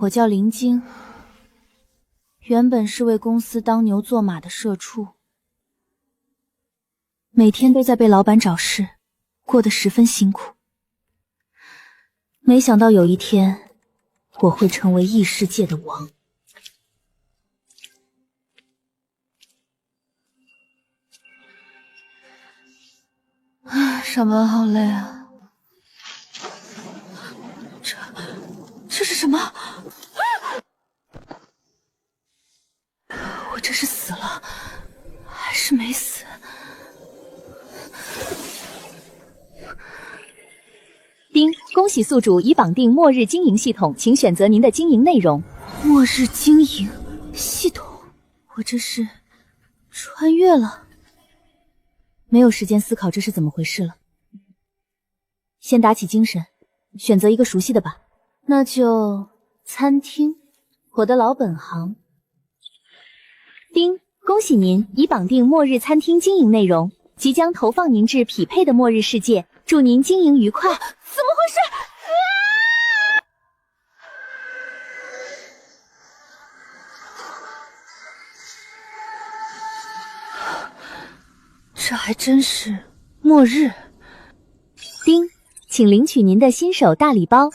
我叫林晶，原本是为公司当牛做马的社畜，每天都在被老板找事，过得十分辛苦。没想到有一天，我会成为异世界的王。上班好累啊！这是什么？我这是死了，还是没死？丁，恭喜宿主已绑定末日经营系统，请选择您的经营内容。末日经营系统，我这是穿越了？没有时间思考这是怎么回事了。先打起精神，选择一个熟悉的吧。那就餐厅，我的老本行。丁，恭喜您已绑定末日餐厅经营内容，即将投放您至匹配的末日世界，祝您经营愉快。怎么回事？这还真是末日。丁，请领取您的新手大礼包。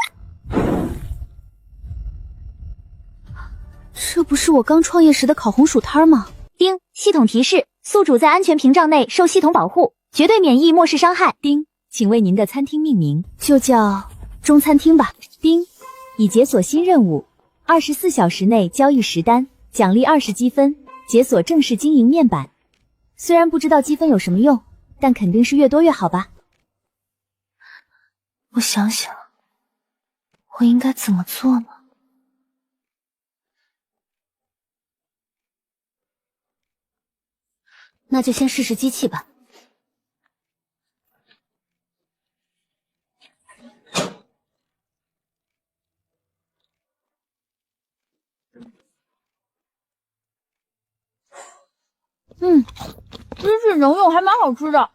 这不是我刚创业时的烤红薯摊吗？丁，系统提示：宿主在安全屏障内受系统保护，绝对免疫末世伤害。丁，请为您的餐厅命名，就叫中餐厅吧。丁，已解锁新任务，24小时内交易10单，奖励20积分，解锁正式经营面板。虽然不知道积分有什么用，但肯定是越多越好吧。我想想，我应该怎么做呢？那就先试试机器吧。机器能用，还蛮好吃的。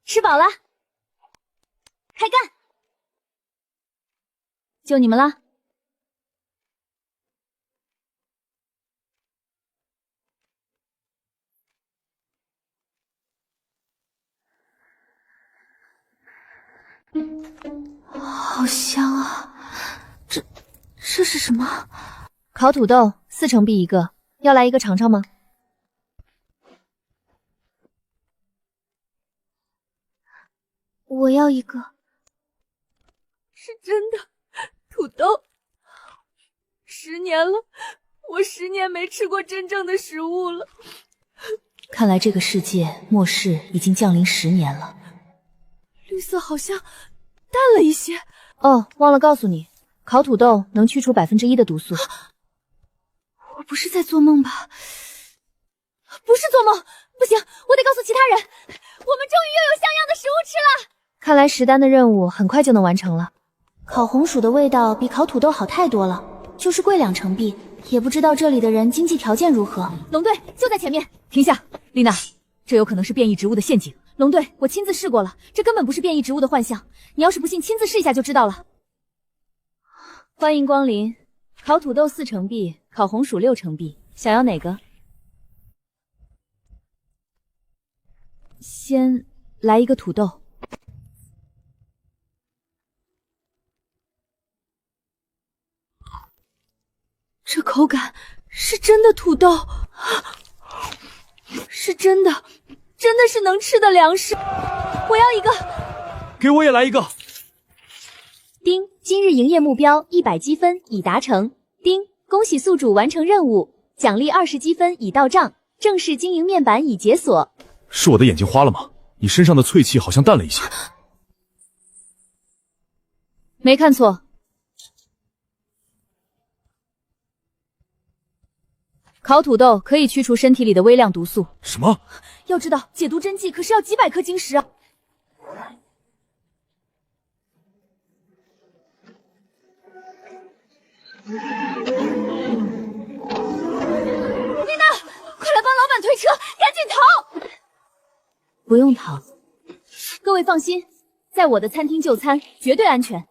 吃饱了，开干！就你们了。好香啊！这是什么？烤土豆4成币一个，要来一个尝尝吗？我要一个。是真的，土豆。10年了，我10年没吃过真正的食物了。看来这个世界末世已经降临10年了。绿色好像淡了一些。哦，忘了告诉你，烤土豆能去除1%的毒素。我不是在做梦吧？不是做梦，不行，我得告诉其他人，我们终于又有像样的食物吃了。看来10单的任务很快就能完成了。烤红薯的味道比烤土豆好太多了，就是贵2成币，也不知道这里的人经济条件如何。龙队就在前面。停下，丽娜，这有可能是变异植物的陷阱。龙队，我亲自试过了，这根本不是变异植物的幻象，你要是不信，亲自试一下就知道了。欢迎光临，烤土豆4成币，烤红薯6成币，想要哪个？先来一个土豆。这口感是真的土豆，是真的是能吃的粮食。我要一个。给我也来一个。丁，今日营业目标100积分已达成。丁，恭喜宿主完成任务，奖励20积分已到账，正式经营面板已解锁。是我的眼睛花了吗？你身上的淬气好像淡了一些。没看错。烤土豆可以驱除身体里的微量毒素。什么？要知道解毒真剂可是要几百颗晶石啊！丽娜，快来帮老板推车，赶紧逃！不用逃。各位放心，在我的餐厅就餐绝对安全，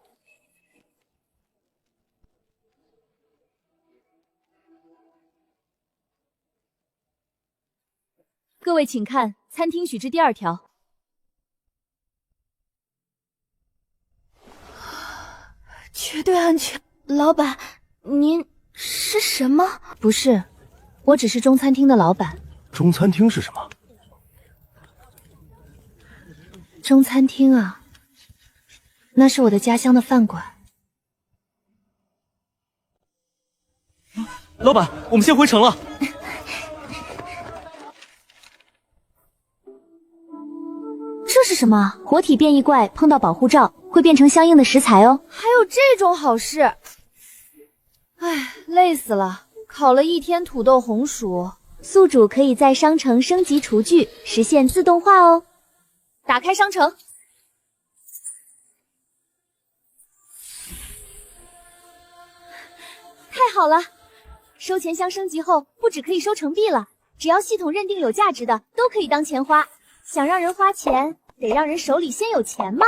各位请看餐厅许之第2条。绝对安全。老板，您是什么？不是，我只是中餐厅的老板。中餐厅是什么？中餐厅啊，那是我的家乡的饭馆。老板，我们先回城了。这是什么？活体变异怪碰到保护罩会变成相应的食材哦。还有这种好事？唉，累死了！烤了1天土豆红薯。宿主可以在商城升级厨具，实现自动化哦。打开商城。太好了！收钱箱升级后，不只可以收成币了，只要系统认定有价值的，都可以当钱花。想让人花钱，得让人手里先有钱嘛。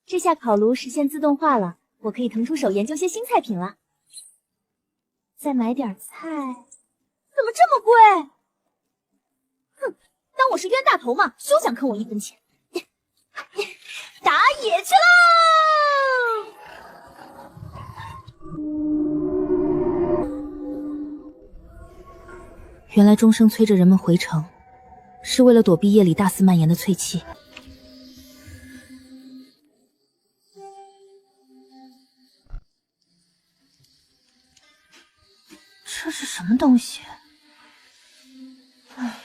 这下烤炉实现自动化了，我可以腾出手研究些新菜品了。再买点菜，怎么这么贵？哼，当我是冤大头嘛，休想坑我1分钱！打野去喽！原来钟声催着人们回城，是为了躲避夜里大肆蔓延的淬气。这是什么东西？唉，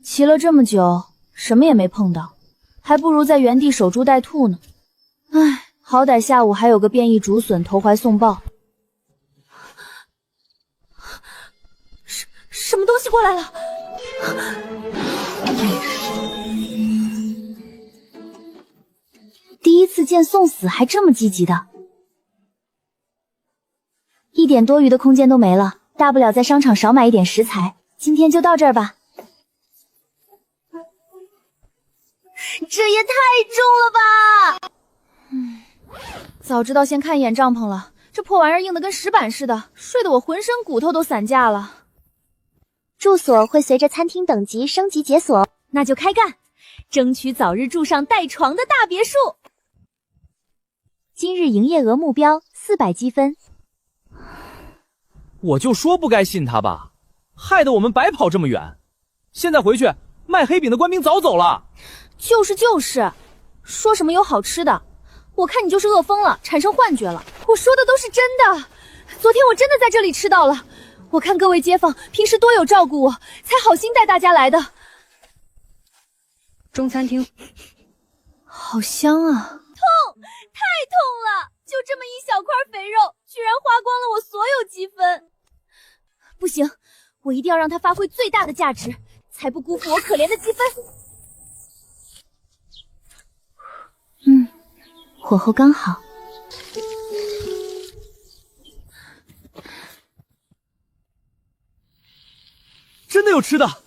骑了这么久，什么也没碰到，还不如在原地守株待兔呢。唉，好歹下午还有个变异竹笋投怀送抱。什么东西过来了？第一次见送死还这么积极的，一点多余的空间都没了，大不了在商场少买一点食材。今天就到这儿吧。这也太重了吧！早知道先看一眼帐篷了，这破玩意儿硬得跟石板似的，睡得我浑身骨头都散架了。住所会随着餐厅等级升级解锁，那就开干，争取早日住上带床的大别墅。今日营业额目标400积分。我就说不该信他吧，害得我们白跑这么远。现在回去，卖黑饼的官兵早走了。就是，说什么有好吃的？我看你就是饿疯了，产生幻觉了。我说的都是真的，昨天我真的在这里吃到了。我看各位街坊平时多有照顾我，才好心带大家来的。中餐厅，好香啊！痛，太痛了！就这么一小块肥肉，居然花光了我所有积分。不行，我一定要让它发挥最大的价值，才不辜负我可怜的积分。火候刚好。真的有吃的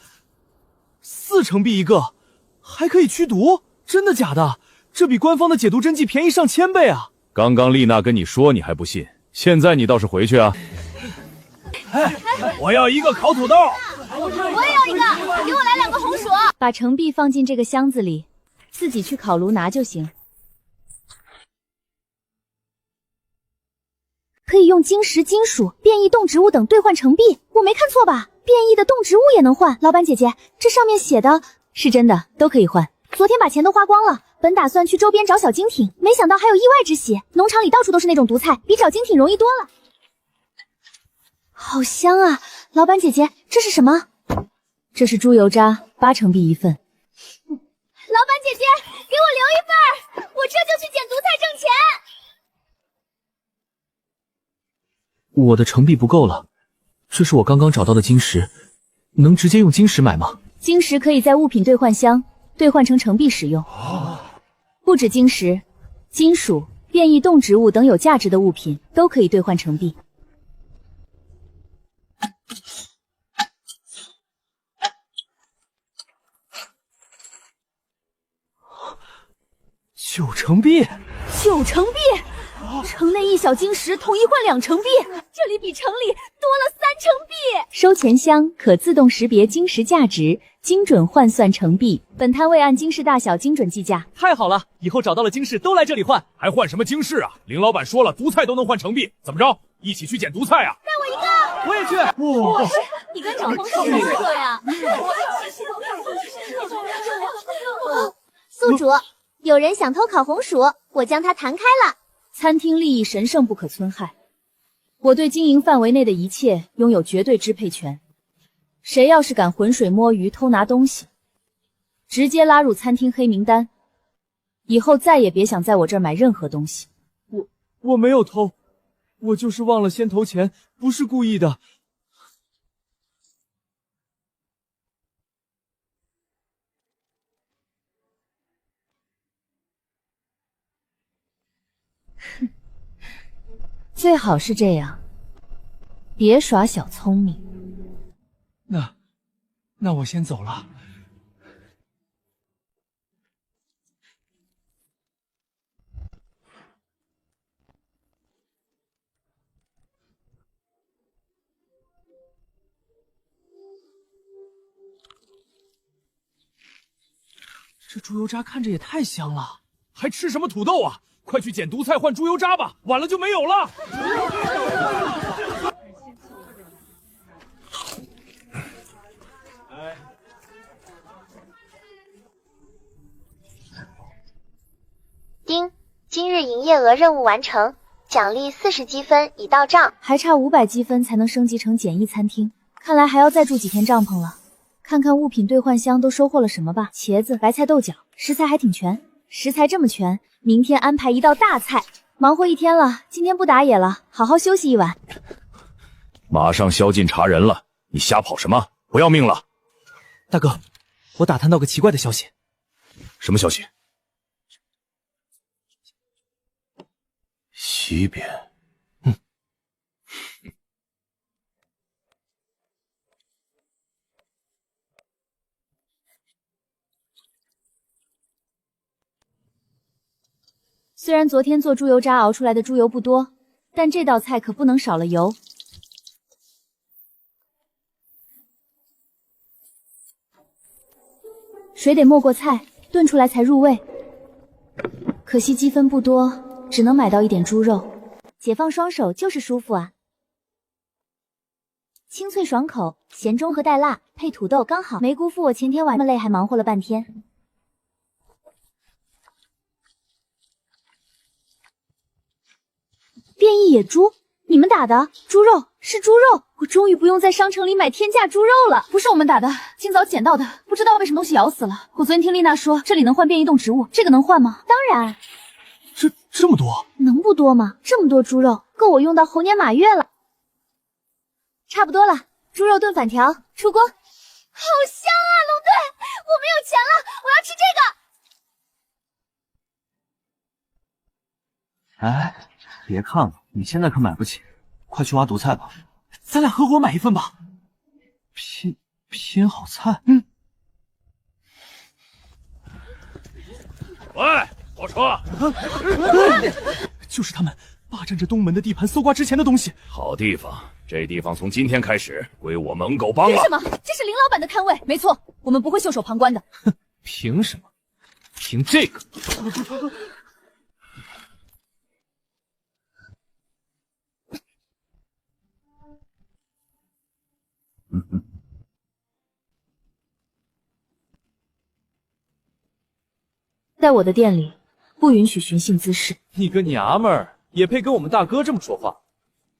，4成币一个，还可以驱毒，真的假的？这比官方的解毒针剂便宜上1000倍啊！刚刚丽娜跟你说你还不信，现在你倒是回去啊！我要一个烤土豆。我也要一个，给我来2个红薯。把成币放进这个箱子里，自己去烤炉拿就行。可以用晶石、金属、变异动植物等兑换成币，我没看错吧？变异的动植物也能换。老板姐姐，这上面写的是真的，都可以换。昨天把钱都花光了，本打算去周边找小精品，没想到还有意外之喜。农场里到处都是那种毒菜，比找精品容易多了。好香啊！老板姐姐，这是什么？这是猪油渣，8成币一份。老板姐姐，给我留一份，我这就去捡毒菜挣钱。我的成币不够了，这是我刚刚找到的晶石，能直接用晶石买吗？晶石可以在物品兑换箱兑换成成币使用。不止晶石，金属、变异动植物等有价值的物品都可以兑换成币。9成币， 9成币，城内一小晶石统一换2成币，这里比城里多了3成币。收钱箱可自动识别晶石价值，精准换算成币。本摊位按晶石大小精准计价。太好了，以后找到了晶石都来这里换。还换什么晶石啊？林老板说了，毒菜都能换成币，怎么着？一起去捡毒菜啊！我也去。哇，你跟长红手没错呀！宿主，有人想偷烤红薯，我将它弹开了。餐厅利益神圣不可侵害，我对经营范围内的一切拥有绝对支配权。谁要是敢浑水摸鱼偷拿东西，直接拉入餐厅黑名单，以后再也别想在我这儿买任何东西。我没有偷，我就是忘了先投钱，不是故意的。最好是这样，别耍小聪明。那我先走了。这猪油渣看着也太香了，还吃什么土豆啊？快去捡毒菜换猪油渣吧，晚了就没有了。丁，今日营业额任务完成，奖励40积分已到账，还差500积分才能升级成简易餐厅，看来还要再住几天帐篷了。看看物品兑换箱都收获了什么吧，茄子、白菜、豆角，食材还挺全。食材这么全，明天安排一道大菜。忙活一天了，今天不打野了，好好休息一晚。马上宵禁查人了，你瞎跑什么？不要命了！大哥，我打探到个奇怪的消息。什么消息？西边。虽然昨天做猪油渣熬出来的猪油不多，但这道菜可不能少了油。水得没过菜，炖出来才入味。可惜积分不多，只能买到一点猪肉。解放双手就是舒服啊！清脆爽口，咸中和带辣，配土豆刚好。没辜负我前天晚上那么累，还忙活了半天。变异野猪，你们打的猪肉是猪肉，我终于不用在商城里买天价猪肉了。不是我们打的，今早捡到的，不知道被什么东西咬死了。我昨天听丽娜说这里能换变异动植物，这个能换吗？当然，这么多，能不多吗？这么多猪肉，够我用到猴年马月了。差不多了，猪肉炖粉条出锅。好香啊，龙队！我没有钱了，我要吃这个。哎，别看了，你现在可买不起，快去挖毒菜吧。咱俩合伙买一份吧。拼好菜。喂，倒车！就是他们霸占着东门的地盘，搜刮之前的东西。好地方，这地方从今天开始归我们猛狗帮了。凭什么？这是林老板的摊位，没错，我们不会袖手旁观的。哼，凭什么？凭这个。在我的店里，不允许寻衅滋事。你个娘们儿也配跟我们大哥这么说话？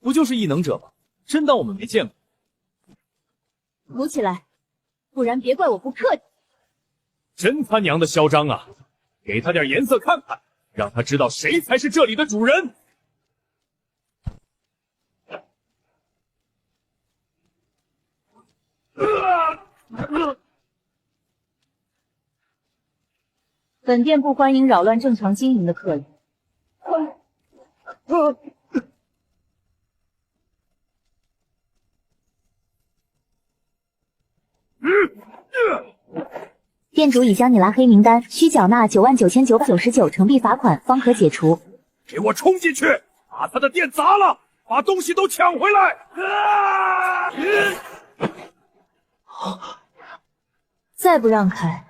不就是异能者吗？真当我们没见过？扶起来，不然别怪我不客气。真他娘的嚣张啊！给他点颜色看看，让他知道谁才是这里的主人。本店不欢迎扰乱正常经营的客人。店主已将你拉黑名单，需缴纳99999成币罚款方可解除。给我冲进去，把他的店砸了，把东西都抢回来！再不让开，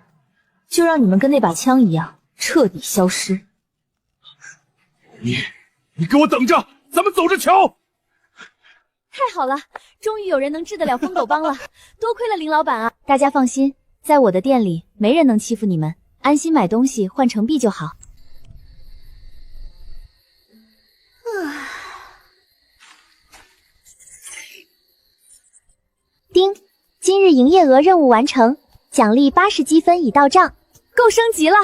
就让你们跟那把枪一样彻底消失。你给我等着，咱们走着瞧。太好了，终于有人能治得了疯狗帮了，多亏了林老板啊！大家放心，在我的店里没人能欺负你们，安心买东西换成币就好。丁，今日营业额任务完成，奖励80积分已到账，够升级了！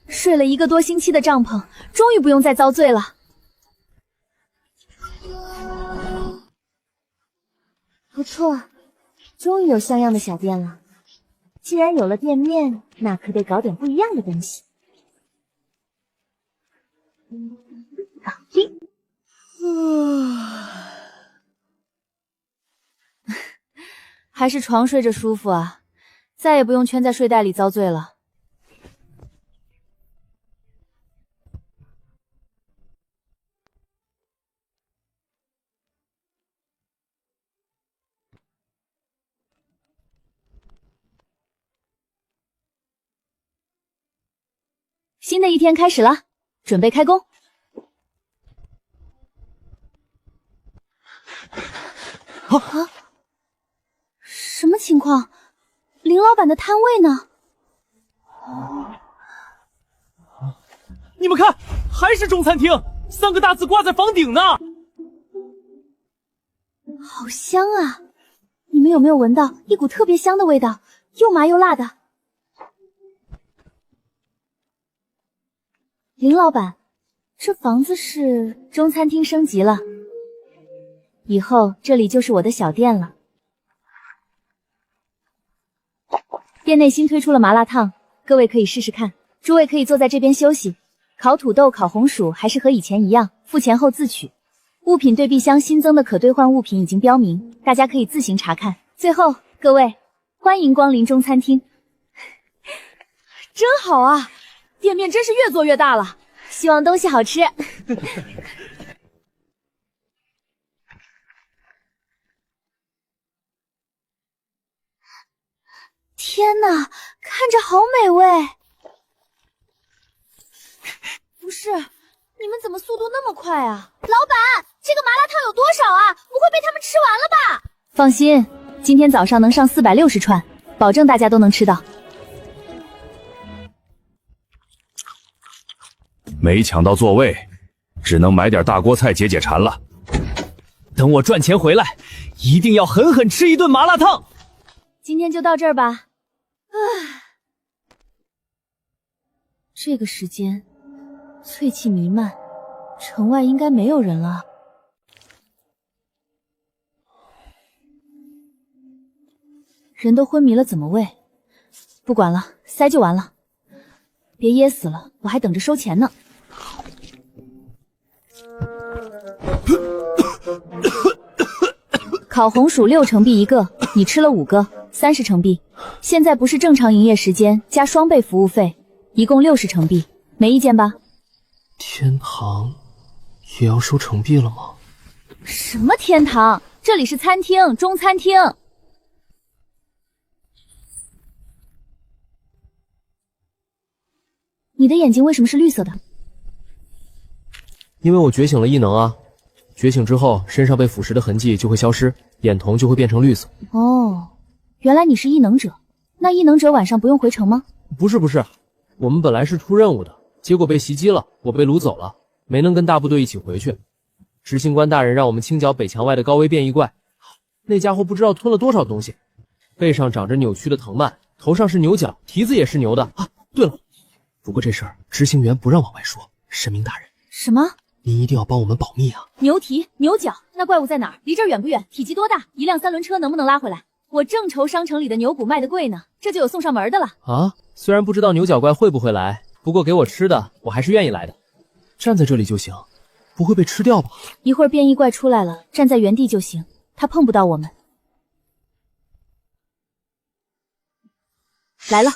睡了1个多星期的帐篷，终于不用再遭罪了。不错，终于有像样的小店了。既然有了店面，那可得搞点不一样的东西。搞定。还是床睡着舒服啊，再也不用圈在睡袋里遭罪了。新的一天开始了，准备开工。啊！什么情况？林老板的摊位呢？你们看，还是中餐厅，3个大字挂在房顶呢。好香啊！你们有没有闻到一股特别香的味道？又麻又辣的。林老板，这房子是中餐厅升级了，以后这里就是我的小店了。店内新推出了麻辣烫，各位可以试试看。诸位可以坐在这边休息。烤土豆、烤红薯还是和以前一样，付钱后自取。物品对币箱新增的可兑换物品已经标明，大家可以自行查看。最后，各位欢迎光临中餐厅。真好啊！店面真是越做越大了，希望东西好吃。天哪，看着好美味！不是，你们怎么速度那么快啊？老板，这个麻辣烫有多少啊？不会被他们吃完了吧？放心，今天早上能上460串，保证大家都能吃到。没抢到座位，只能买点大锅菜解解馋了。等我赚钱回来，一定要狠狠吃一顿麻辣烫。今天就到这儿吧。唉，这个时间，淬气弥漫，城外应该没有人了。人都昏迷了，怎么喂？不管了，塞就完了。别噎死了，我还等着收钱呢。烤红薯6成币一个，你吃了5个，30成币。现在不是正常营业时间，加双倍服务费，一共60成币，没意见吧？天堂也要收成币了吗？什么天堂？这里是餐厅，中餐厅。你的眼睛为什么是绿色的？因为我觉醒了异能啊！觉醒之后，身上被腐蚀的痕迹就会消失，眼瞳就会变成绿色。哦，原来你是异能者。那异能者晚上不用回城吗？不是，我们本来是出任务的，结果被袭击了，我被掳走了，没能跟大部队一起回去。执行官大人让我们清剿北墙外的高危变异怪，那家伙不知道吞了多少东西，背上长着扭曲的藤蔓，头上是牛角，蹄子也是牛的啊！对了，不过这事儿执行员不让往外说，神明大人。什么？您一定要帮我们保密啊！牛蹄、牛角，那怪物在哪儿？离这儿远不远？体积多大？一辆3轮车能不能拉回来？我正愁商城里的牛骨卖得贵呢，这就有送上门的了啊！虽然不知道牛角怪会不会来，不过给我吃的，我还是愿意来的。站在这里就行，不会被吃掉吧？一会儿变异怪出来了，站在原地就行，他碰不到我们。来了。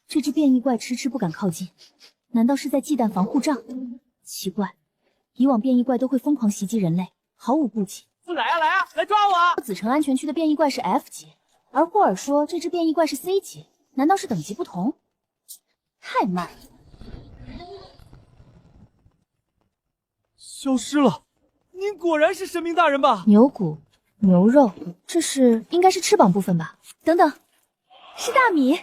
这只变异怪迟迟不敢靠近，难道是在忌惮防护罩？奇怪，以往变异怪都会疯狂袭击人类，毫无顾忌。来啊来啊，来抓我！紫城安全区的变异怪是 F 级，而霍尔说这只变异怪是 C 级，难道是等级不同？太慢。消失了，您果然是神明大人吧？牛骨、牛肉，这应该是翅膀部分吧？等等，是大米。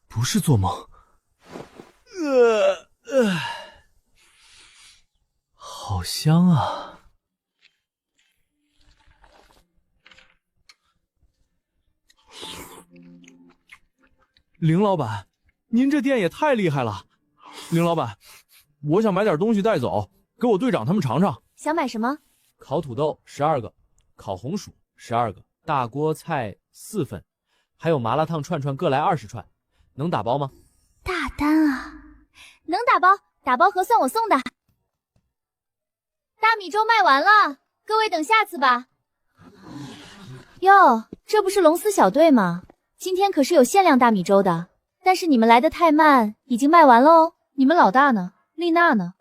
不是做梦。好香啊！林老板，您这店也太厉害了。林老板，我想买点东西带走，给我队长他们尝尝。想买什么？烤土豆12个，烤红薯12个，大锅菜4份，还有麻辣烫串串各来20串，能打包吗？大单啊！能打包，打包盒算我送的。大米粥卖完了，各位等下次吧。哟，这不是龙丝小队吗？今天可是有限量大米粥的，但是你们来的太慢，已经卖完了哦。你们老大呢？丽娜呢？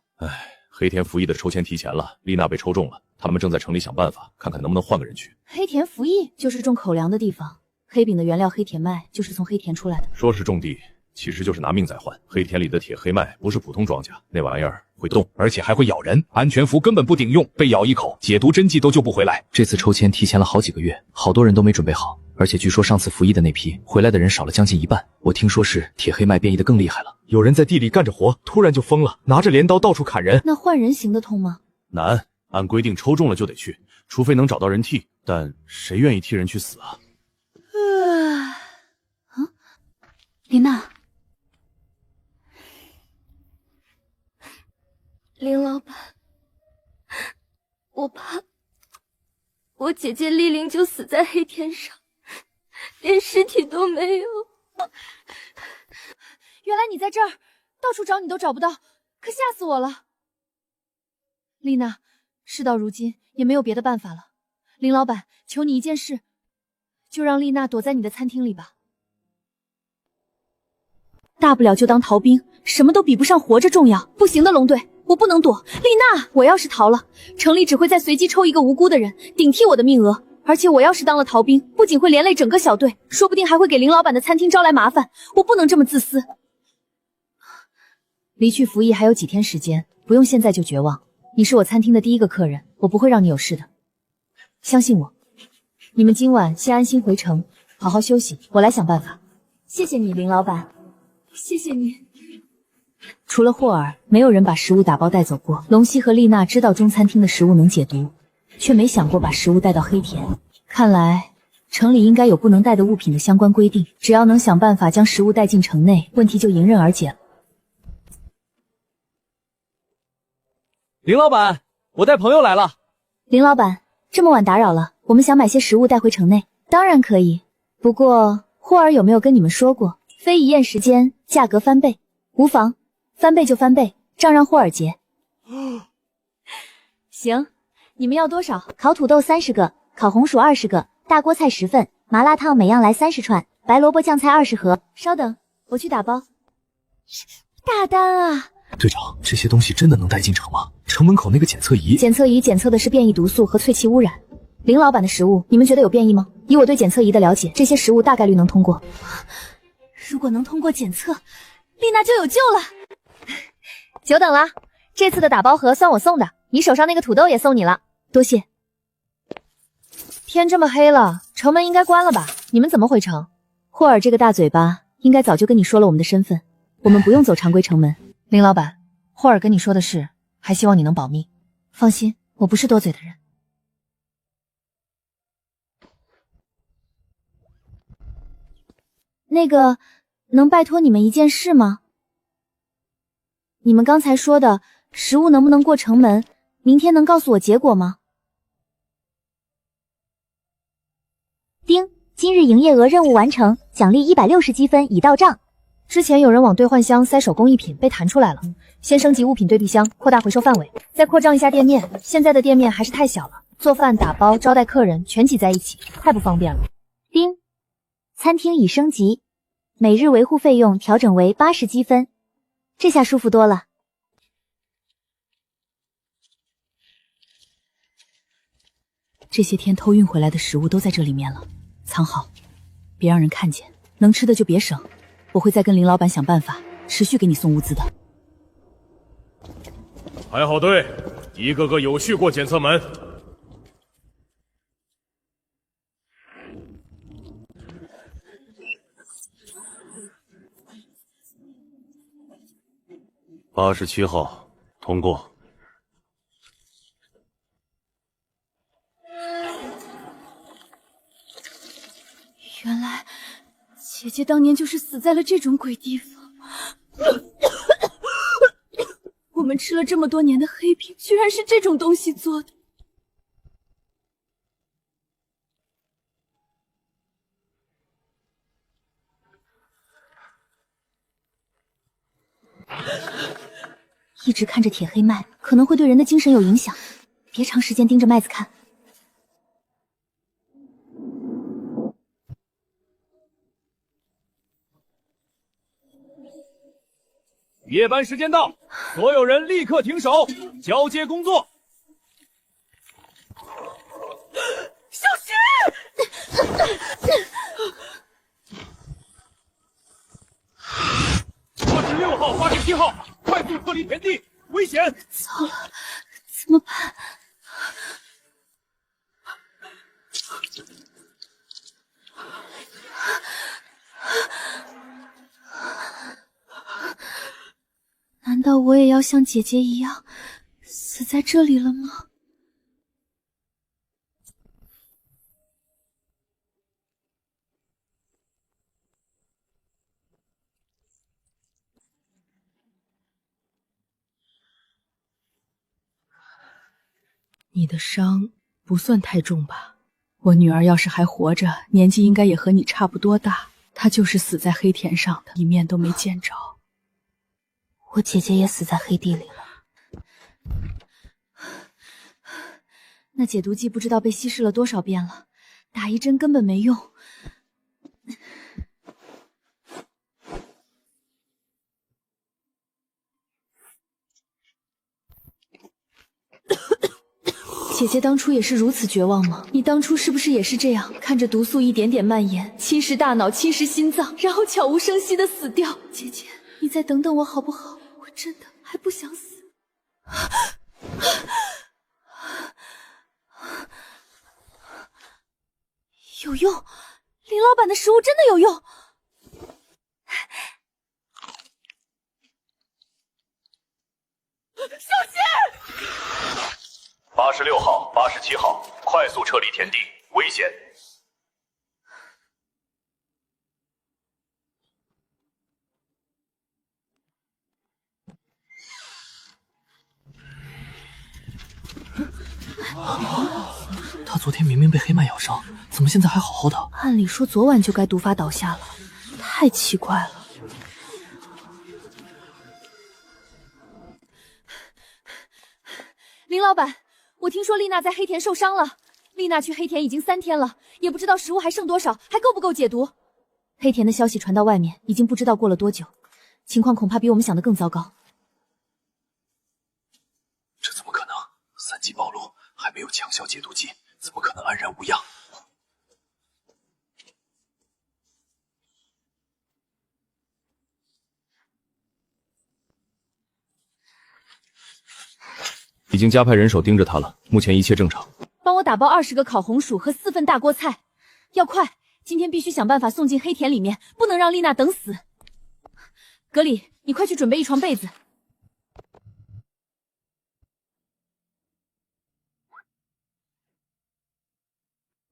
黑田服役的抽签提前了，丽娜被抽中了，他们正在城里想办法，看看能不能换个人去。黑田服役就是种口粮的地方，黑饼的原料黑田麦就是从黑田出来的。说是种地，其实就是拿命在换。黑田里的铁黑麦不是普通庄稼，那玩意儿会动，而且还会咬人。安全服根本不顶用，被咬一口，解毒针剂都救不回来。这次抽签提前了好几个月，好多人都没准备好，而且据说上次服役的那批回来的人少了将近一半。我听说是铁黑麦变异的更厉害了，有人在地里干着活，突然就疯了，拿着镰刀到处砍人。那换人行得通吗？难，按规定抽中了就得去，除非能找到人替，但谁愿意替人去死啊？林娜，林老板，我怕我姐姐丽玲就死在黑田上，连尸体都没有。原来你在这儿，到处找你都找不到，可吓死我了。丽娜，事到如今也没有别的办法了，林老板，求你一件事，就让丽娜躲在你的餐厅里吧。大不了就当逃兵，什么都比不上活着重要。不行的，龙队，我不能躲。丽娜，我要是逃了，城里只会再随机抽一个无辜的人顶替我的名额，而且我要是当了逃兵，不仅会连累整个小队，说不定还会给林老板的餐厅招来麻烦。我不能这么自私。离去服役还有几天时间，不用现在就绝望。你是我餐厅的第一个客人，我不会让你有事的，相信我。你们今晚先安心回城，好好休息，我来想办法。谢谢你，林老板。谢谢你。除了霍尔，没有人把食物打包带走过。龙熙和丽娜知道中餐厅的食物能解毒，却没想过把食物带到黑田。看来城里应该有不能带的物品的相关规定，只要能想办法将食物带进城内，问题就迎刃而解了。林老板，我带朋友来了。林老板，这么晚打扰了，我们想买些食物带回城内。当然可以，不过霍尔有没有跟你们说过，非一宴时间价格翻倍？无妨，翻倍就翻倍，账让霍尔结。行，你们要多少？烤土豆30个，烤红薯20个，大锅菜10份，麻辣烫每样来30串，白萝卜酱菜20盒。稍等，我去打包。大单啊！队长，这些东西真的能带进城吗？城门口那个检测仪，检测仪检测的是变异毒素和淬气污染。林老板的食物，你们觉得有变异吗？以我对检测仪的了解，这些食物大概率能通过。如果能通过检测，丽娜就有救了。久等了，这次的打包盒算我送的，你手上那个土豆也送你了，多谢。天这么黑了，城门应该关了吧？你们怎么回城？霍尔这个大嘴巴，应该早就跟你说了我们的身份，我们不用走常规城门。林老板，霍尔跟你说的是，还希望你能保密。放心，我不是多嘴的人。那个，能拜托你们一件事吗？你们刚才说的食物能不能过城门，明天能告诉我结果吗？丁，今日营业额任务完成，奖励160积分已到账。之前有人往兑换箱塞手工艺品，被弹出来了。先升级物品对比箱，扩大回收范围，再扩张一下店面。现在的店面还是太小了，做饭、打包、招待客人全挤在一起，太不方便了。叮，餐厅已升级，每日维护费用调整为80积分，这下舒服多了。这些天偷运回来的食物都在这里面了，藏好，别让人看见。能吃的就别省，我会再跟林老板想办法，持续给你送物资的。排好队，一个个有序过检测门。87号通过。原来姐姐当年就是死在了这种鬼地方。我们吃了这么多年的黑饼，居然是这种东西做的。一直看着铁黑麦，可能会对人的精神有影响，别长时间盯着麦子看。夜班时间到，所有人立刻停手，交接工作。小心！86号、87号，快速撤离田地，危险！糟了，怎么办？难道我也要像姐姐一样死在这里了吗？你的伤不算太重吧？我女儿要是还活着，年纪应该也和你差不多大。她就是死在黑田上的，一面都没见着。我姐姐也死在黑地里了，那解毒剂不知道被稀释了多少遍了，打一针根本没用。姐姐当初也是如此绝望吗？你当初是不是也是这样，看着毒素一点点蔓延，侵蚀大脑，侵蚀心脏，然后悄无声息的死掉？姐姐，你再等等我好不好？我真的还不想死。有用，林老板的食物真的有用。小心！86号、87号，快速撤离田地，危险！他昨天明明被黑麦咬伤，怎么现在还好好的？按理说昨晚就该毒发倒下了，太奇怪了。林老板，我听说丽娜在黑田受伤了。丽娜去黑田已经3天了，也不知道食物还剩多少，还够不够解毒？黑田的消息传到外面，已经不知道过了多久，情况恐怕比我们想的更糟糕。这怎么可能？3级暴露，还没有强效解毒剂，怎么可能安然无恙？已经加派人手盯着他了，目前一切正常。帮我打包20个烤红薯和4份大锅菜，要快！今天必须想办法送进黑田里面，不能让丽娜等死。格里，你快去准备一床被子。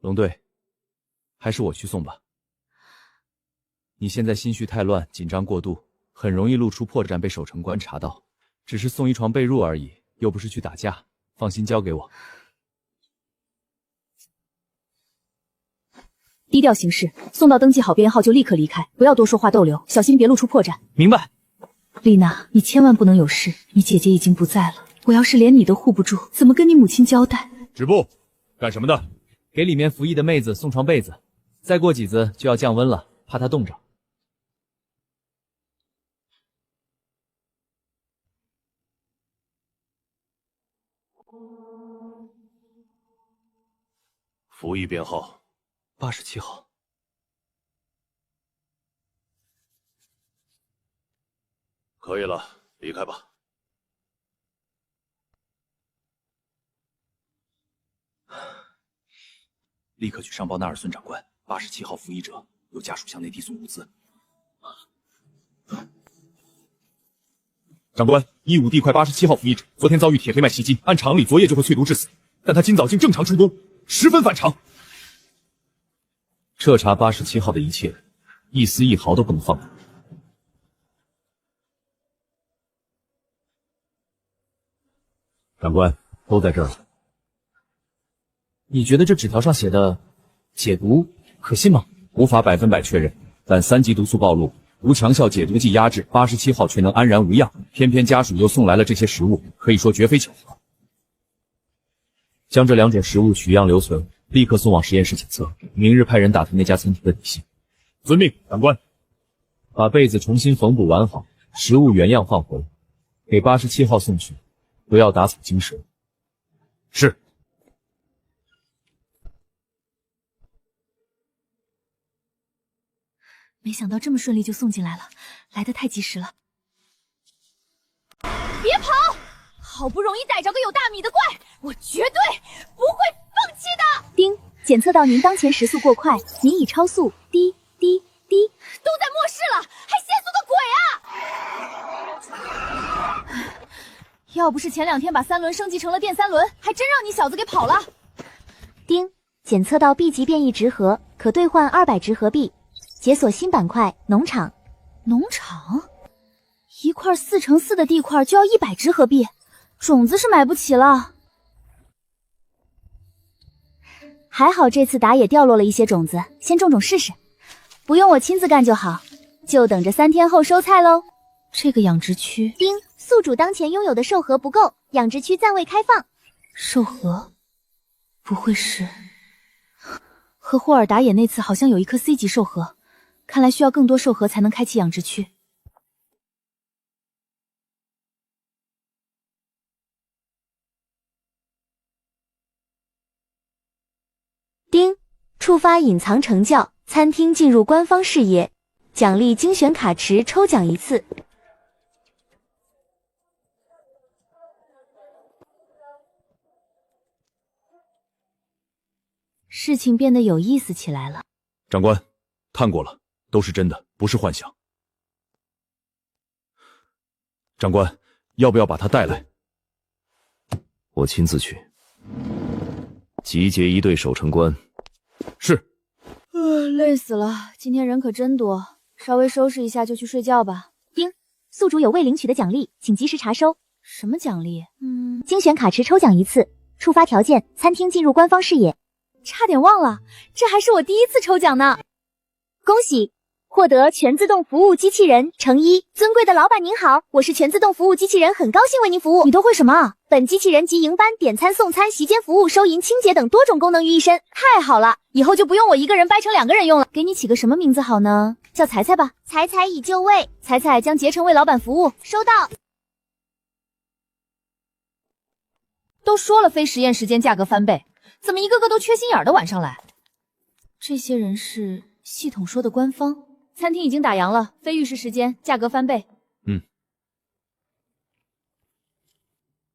龙队，还是我去送吧。你现在心绪太乱，紧张过度，很容易露出破绽被守城观察到。只是送一床被褥而已，又不是去打架，放心交给我。低调行事，送到登记好编号就立刻离开，不要多说话逗留，小心别露出破绽。明白。丽娜，你千万不能有事，你姐姐已经不在了，我要是连你都护不住，怎么跟你母亲交代？止步！干什么的？给里面服役的妹子送床被子，再过几子就要降温了，怕她冻着。服役编号87号。可以了，离开吧。立刻去上报纳尔孙长官，87号服役者有家属向内递送物资。长官，义武地块87号服役者昨天遭遇铁黑麦袭击，按常理昨夜就会淬毒致死，但他今早竟正常出宫，十分反常。彻查87号的一切，一丝一毫都不能放过。长官，都在这儿了。你觉得这纸条上写的解毒可信吗？无法100%确认，但3级毒素暴露，无强效解毒剂压制，87号却能安然无恙。偏偏家属又送来了这些食物，可以说绝非巧合。将这2种食物取样留存，立刻送往实验室检测，明日派人打探那家餐厅的底细。遵命，长官。把被子重新缝补完好，食物原样放回，给87号送去，不要打草惊蛇。是。没想到这么顺利就送进来了，来得太及时了。别跑！好不容易逮着个有大米的怪，我绝对不会放弃的。丁，检测到您当前时速过快，您已超速，滴滴滴，都在末世了，还限速个鬼啊！要不是前2天把3轮升级成了电3轮，还真让你小子给跑了。丁，检测到 B 级变异值核，可兑换200值核币。解锁新板块农场。农场？1块4×4的地块就要100值核币，种子是买不起了。还好这次打野掉落了一些种子，先种种试试。不用我亲自干就好，就等着3天后收菜喽。这个养殖区，丁，宿主当前拥有的兽核不够，养殖区暂未开放。兽核？不会是和霍尔打野那次好像有一颗 C 级兽核，看来需要更多兽核才能开启养殖区。丁，触发隐藏成教，餐厅进入官方视野，奖励精选卡池抽奖1次。事情变得有意思起来了。长官，探过了，都是真的，不是幻想。长官，要不要把他带来？我亲自去。集结1队守城官。是。累死了，今天人可真多，稍微收拾一下就去睡觉吧。丁，宿主有未领取的奖励，请及时查收。什么奖励？精选卡池抽奖1次，触发条件：餐厅进入官方视野。差点忘了，这还是我第1次抽奖呢！恭喜，获得全自动服务机器人乘1。尊贵的老板您好，我是全自动服务机器人，很高兴为您服务。你都会什么啊？本机器人集营班、点餐、送餐、席间服务、收银、清洁等多种功能于一身。太好了，以后就不用我一个人掰成2个人用了。给你起个什么名字好呢？叫彩彩吧。彩彩已就位，彩彩将竭诚为老板服务。收到。都说了非实验时间价格翻倍，怎么一个个都缺心眼的晚上来？这些人是系统说的官方。餐厅已经打烊了，非浴室时间价格翻倍。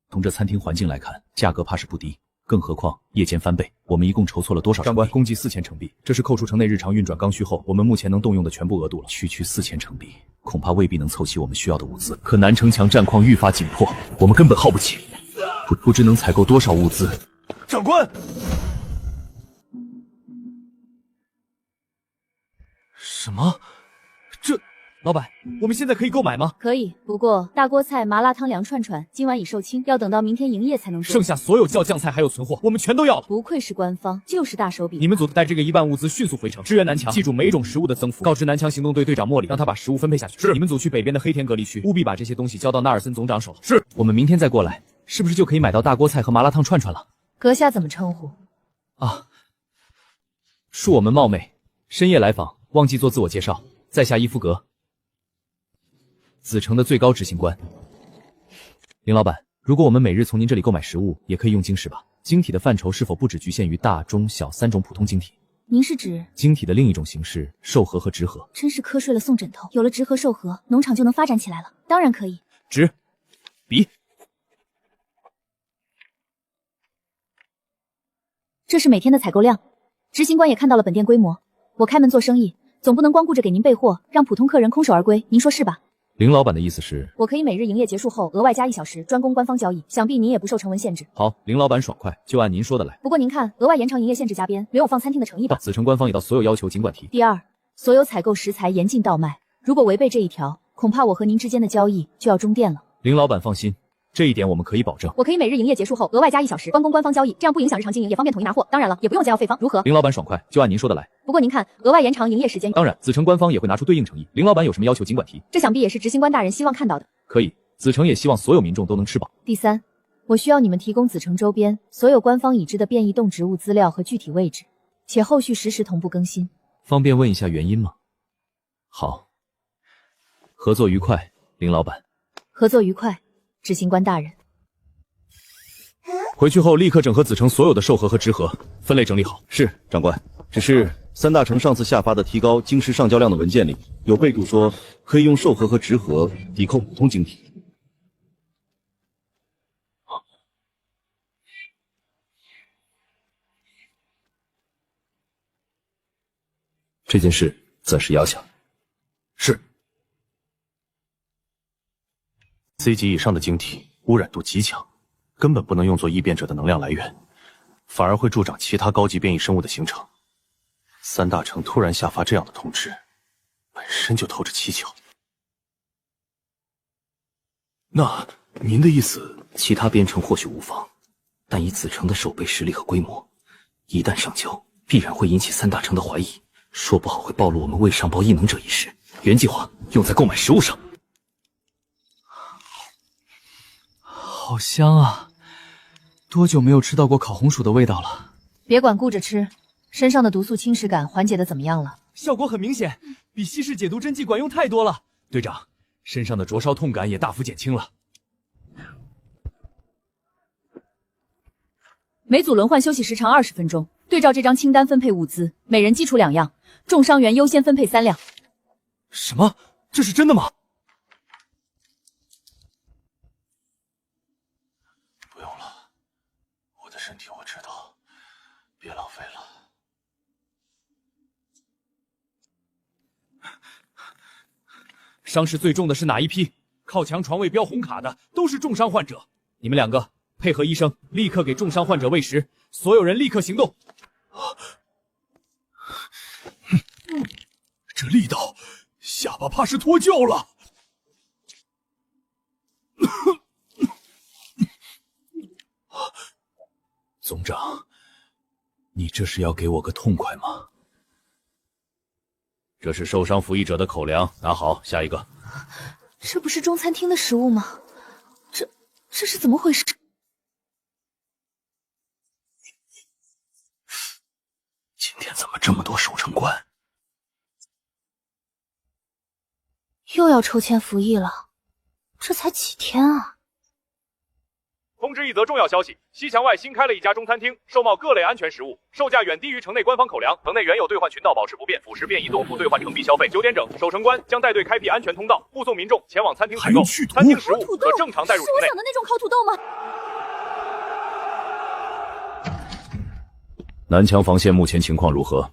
从这餐厅环境来看，价格怕是不低，更何况夜间翻倍，我们一共筹措了多少？长官，共计4000成币，这是扣除城内日常运转刚需后，我们目前能动用的全部额度了。区4000成币，恐怕未必能凑齐我们需要的物资。可南城墙战况愈发紧迫，我们根本耗不起，不知能采购多少物资。长官，什么？这，老板，我们现在可以购买吗？可以，不过大锅菜、麻辣汤、凉串串今晚已售罄，要等到明天营业才能做。剩下所有叫酱菜还有存货，我们全都要了。不愧是官方，就是大手笔。你们组带这个1万物资迅速回城，支援南墙。记住每种食物的增幅，告知南墙行动队队长莫里，让他把食物分配下去。是。你们组去北边的黑田隔离区，务必把这些东西交到纳尔森总长手。是。我们明天再过来，是不是就可以买到大锅菜和麻辣烫串串了？阁下怎么称呼？啊，恕我们冒昧，深夜来访，忘记做自我介绍。在下伊夫格，子城的最高执行官。林老板，如果我们每日从您这里购买食物，也可以用晶石吧？晶体的范畴是否不只局限于大、中、小3种普通晶体？您是指晶体的另一种形式授核和直核？真是瞌睡了送枕头，有了直核授核，农场就能发展起来了。当然可以。纸、笔，这是每天的采购量。执行官也看到了本店规模，我开门做生意，总不能光顾着给您备货，让普通客人空手而归，您说是吧？林老板的意思是，我可以每日营业结束后额外加1小时，专供官方交易，想必您也不受成文限制。好，林老板爽快，就按您说的来。不过您看，额外延长营业限制加边，留有放餐厅的诚意吧。子城官方已到，所有要求尽管提。第二，所有采购食材严禁倒卖，如果违背这一条，恐怕我和您之间的交易就要终店了。林老板放心，这一点我们可以保证。我可以每日营业结束后额外加1小时，专供官方交易，这样不影响日常经营，也方便统一拿货。当然了，也不用加药费方，如何？林老板爽快，就按您说的来。不过您看，额外延长营业时间，当然，子城官方也会拿出对应诚意。林老板有什么要求尽管提。这想必也是执行官大人希望看到的。可以，子城也希望所有民众都能吃饱。第三，我需要你们提供子城周边所有官方已知的变异动植物资料和具体位置，且后续实时同步更新。方便问一下原因吗？好，合作愉快，林老板。合作愉快，执行官大人。回去后立刻整合子城所有的授核和直核，分类整理好。是，长官。只是三大城上次下发的提高晶石上交量的文件里有备注说，可以用授核和直核抵扣普通晶体。这件事暂时压下。是。C 级以上的晶体污染度极强，根本不能用作异变者的能量来源，反而会助长其他高级变异生物的形成。三大城突然下发这样的通知，本身就透着蹊跷。那您的意思，其他编程或许无妨，但以子城的守备实力和规模，一旦上交，必然会引起三大城的怀疑，说不好会暴露我们未上报异能者一事。原计划用在购买食物上。好香啊！多久没有吃到过烤红薯的味道了？别管顾着吃，身上的毒素侵蚀感缓解的怎么样了？效果很明显，比稀释解毒针剂管用太多了。队长，身上的灼烧痛感也大幅减轻了。每组轮换休息时长20分钟。对照这张清单分配物资，每人基础2样，重伤员优先分配3辆。什么？这是真的吗？不用了，我的身体我知道，别浪费了。伤势最重的是哪一批？靠墙床位标红卡的都是重伤患者。你们2个配合医生，立刻给重伤患者喂食，所有人立刻行动。这力道，下巴怕是脱臼了。总长，你这是要给我个痛快吗？这是受伤服役者的口粮，拿好，下一个。这不是中餐厅的食物吗？这是怎么回事？今天怎么这么多守城官？又要抽签服役了，这才几天啊！通知一则重要消息：西墙外新开了一家中餐厅，售卖各类安全食物，售价远低于城内官方口粮。城内原有兑换渠道保持不变，辅食变异动物兑换成币消费。9点整，守城官将带队开辟安全通道，护送民众前往餐厅采购。餐厅食物可正常带入城内。是我想的那种烤土豆吗？南墙防线目前情况如何？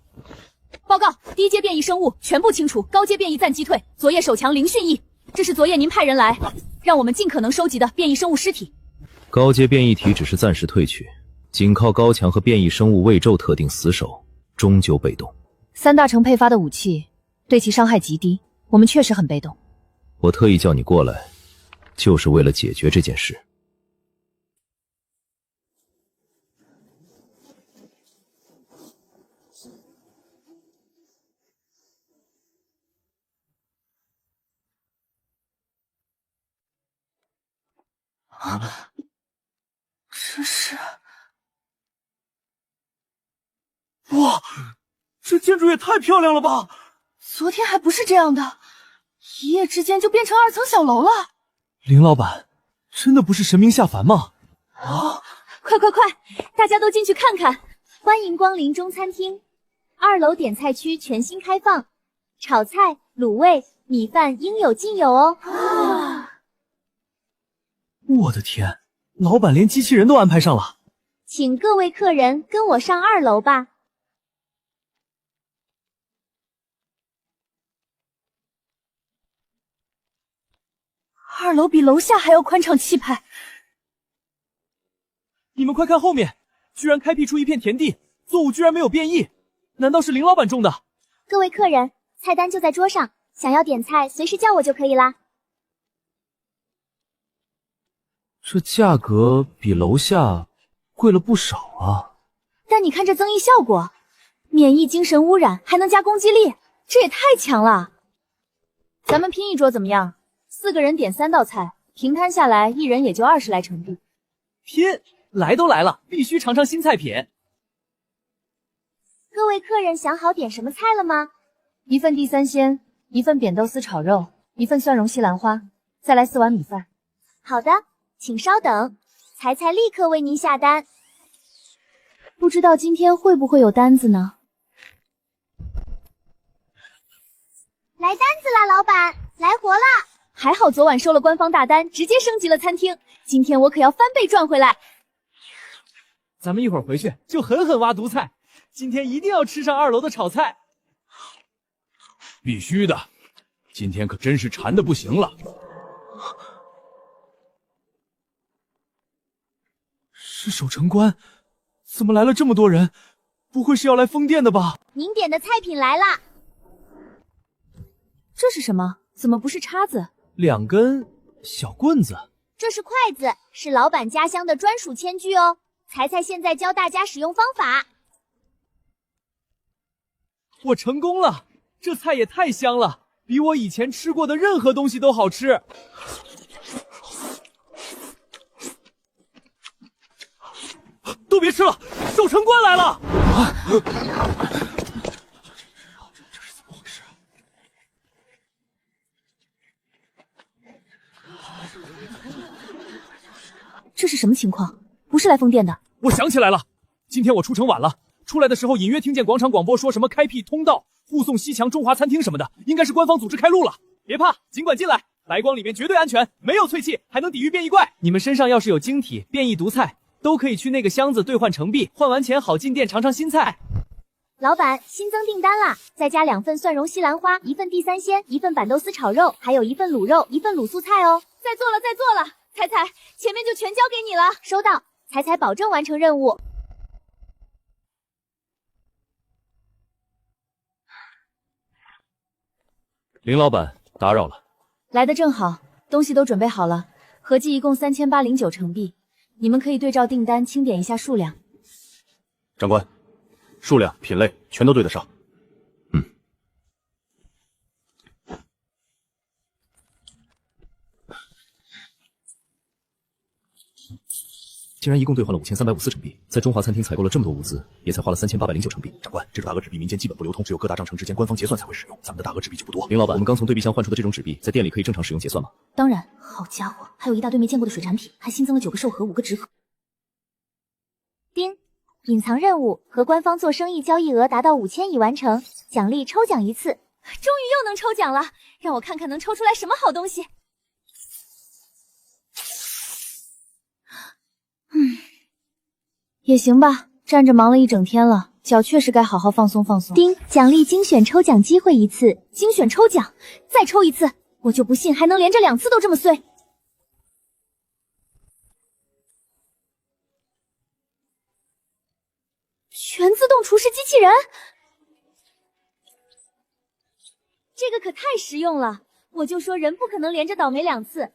报告，低阶变异生物全部清除，高阶变异暂击退。昨夜守墙零讯役，这是昨夜您派人来，让我们尽可能收集的变异生物尸体。高阶变异体只是暂时退去，仅靠高墙和变异生物未咒特定死守，终究被动。三大城配发的武器对其伤害极低，我们确实很被动。我特意叫你过来，就是为了解决这件事。这是哇，这建筑也太漂亮了吧！昨天还不是这样的，一夜之间就变成2层小楼了。林老板，真的不是神明下凡吗？啊！快快快，大家都进去看看！欢迎光临中餐厅，2楼点菜区全新开放，炒菜、卤味、米饭应有尽有哦。我的天，老板连机器人都安排上了。请各位客人跟我上2楼吧。2楼比楼下还要宽敞气派。你们快看后面，居然开辟出一片田地，作物居然没有变异，难道是林老板种的？各位客人，菜单就在桌上，想要点菜随时叫我就可以啦。这价格比楼下贵了不少啊！但你看这增益效果，免疫精神污染，还能加攻击力，这也太强了。咱们拼一桌怎么样？4个人点3道菜，平摊下来一人也就20来成币。拼！来都来了，必须尝尝新菜品。各位客人想好点什么菜了吗？1份地三鲜，1份扁豆丝炒肉，1份蒜蓉西兰花，再来4碗米饭。好的，请稍等，彩彩立刻为您下单。不知道今天会不会有单子呢？来单子啦，老板，来活啦！还好昨晚收了官方大单，直接升级了餐厅，今天我可要翻倍赚回来。咱们一会儿回去就狠狠挖毒菜，今天一定要吃上2楼的炒菜。必须的，今天可真是馋得不行了。是守城官，怎么来了这么多人？不会是要来封殿的吧？您点的菜品来啦。这是什么？怎么不是叉子？2根小棍子。这是筷子，是老板家乡的专属餐具哦。彩彩现在教大家使用方法。我成功了，这菜也太香了，比我以前吃过的任何东西都好吃。都别吃了，守城官来了！这是怎么回事？这是什么情况？不是来封殿的。我想起来了，今天我出城晚了，出来的时候隐约听见广场广播说什么开辟通道，护送西墙中华餐厅什么的，应该是官方组织开路了。别怕，尽管进来，白光里面绝对安全，没有淬气，还能抵御变异怪。你们身上要是有晶体、变异毒菜，都可以去那个箱子兑换成币，换完钱好进店尝尝新菜。老板，新增订单啦，再加2份蒜蓉西兰花，1份地三鲜，1份板豆丝炒肉，还有1份卤肉，1份卤素菜哦。再做了，再做了，彩彩，前面就全交给你了。收到，彩彩保证完成任务。林老板，打扰了。来的正好，东西都准备好了，合计一共3809成币，你们可以对照订单清点一下数量。长官，数量、品类全都对得上。竟然一共兑换了5354成币，在中华餐厅采购了这么多物资，也才花了3809成币。长官，这种大额纸币民间基本不流通，只有各大账城之间官方结算才会使用。咱们的大额纸币就不多。林老板，我们刚从对币箱换出的这种纸币，在店里可以正常使用结算吗？当然。好家伙，还有一大堆没见过的水产品，还新增了9个寿盒、5个纸盒。丁，隐藏任务和官方做生意交易额达到5000已完成，奖励抽奖1次。终于又能抽奖了，让我看看能抽出来什么好东西。也行吧，站着忙了一整天了，脚确实该好好放松放松。丁，奖励精选抽奖机会1次，精选抽奖，再抽1次，我就不信还能连着2次都这么碎。全自动厨师机器人，这个可太实用了，我就说人不可能连着倒霉2次。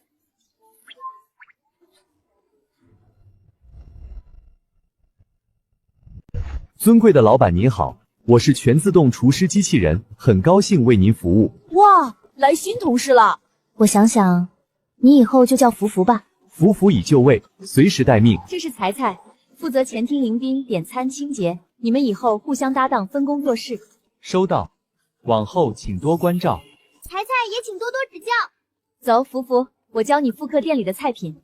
尊贵的老板您好，我是全自动厨师机器人，很高兴为您服务。哇，来新同事了。我想想，你以后就叫福福吧。福福已就位，随时待命。这是彩彩，负责前厅迎宾、点餐、清洁，你们以后互相搭档，分工做事。收到，往后请多关照。菜菜也请多多指教。走，福福，我教你复刻店里的菜品。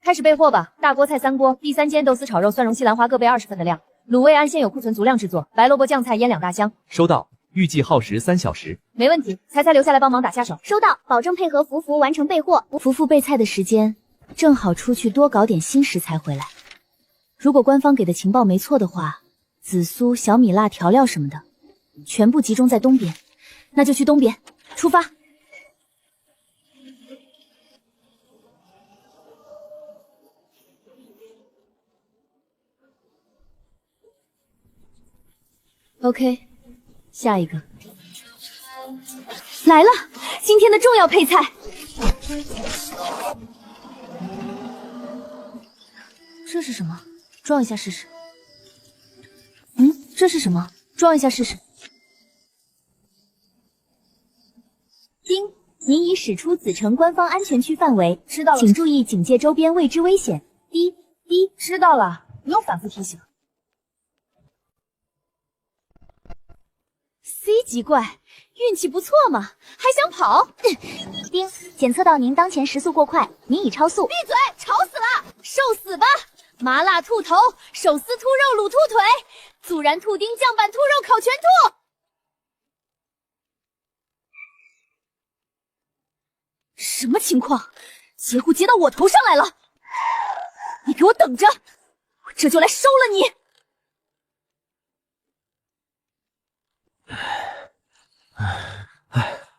开始备货吧，大锅菜3锅，第3间豆丝炒肉、蒜蓉西兰花各备20份的量，卤味安鲜有库存足量制作，白萝卜酱菜腌2大箱。收到，预计耗时3小时。没问题，菜菜留下来帮忙打下手。收到，保证配合福福完成备货。福福备菜的时间正好出去多搞点新食材回来。如果官方给的情报没错的话，紫苏、小米辣调料什么的，全部集中在东边，那就去东边，出发。OK， 下一个来了，今天的重要配菜。这是什么？装一下试试。这是什么？装一下试试。丁，您已驶出子城官方安全区范围，知道了，请注意警戒周边未知危险。滴，知道了，不用反复提醒。C 级怪，运气不错嘛，还想跑？丁，检测到您当前时速过快，您已超速。闭嘴，吵死了！受死吧！麻辣兔头、手撕兔肉、卤兔腿、孜然兔丁、酱板兔肉、烤全兔。什么情况？截胡截到我头上来了！你给我等着，我这就来收了你！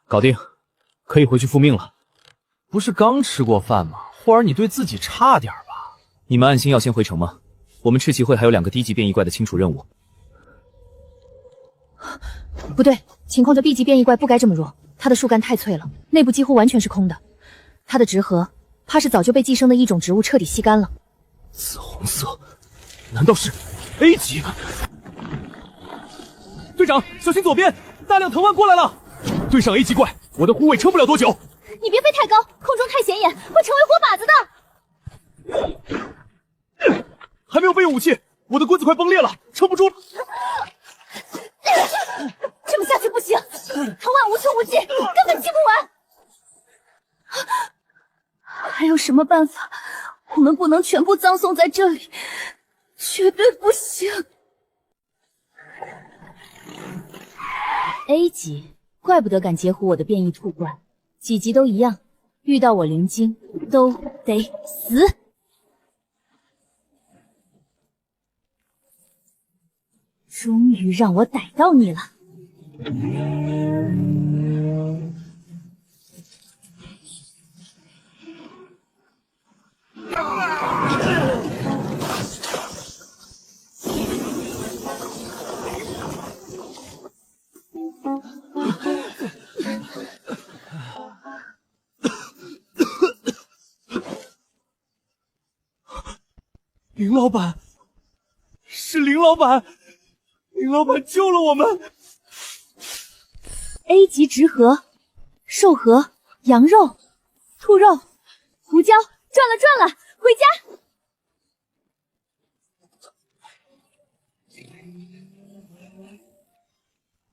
搞定，可以回去复命了。不是刚吃过饭吗？霍儿，你对自己差点吧？你们暗星要先回城吗？我们赤旗会还有2个低级变异怪的清除任务。不对，情况这 B 级变异怪不该这么弱，它的树干太脆了，内部几乎完全是空的。它的植核怕是早就被寄生的一种植物彻底吸干了。紫红色，难道是 A 级？队长，小心左边，大量藤蔓过来了！对上 A 级怪，我的护卫撑不了多久。你别飞太高，空中太显眼，会成为活靶子的。还没有备用武器，我的棍子快崩裂了，撑不住了。这么下去不行，藤蔓无穷无尽，根本清不完。还有什么办法？我们不能全部葬送在这里，绝对不行。A 级，怪不得敢截胡我的变异兔怪，几级都一样，遇到我灵晶都得死。终于让我逮到你了！林老板，是林老板，林老板救了我们。A 级植核、兽核、羊肉、兔肉、胡椒，赚了，回家。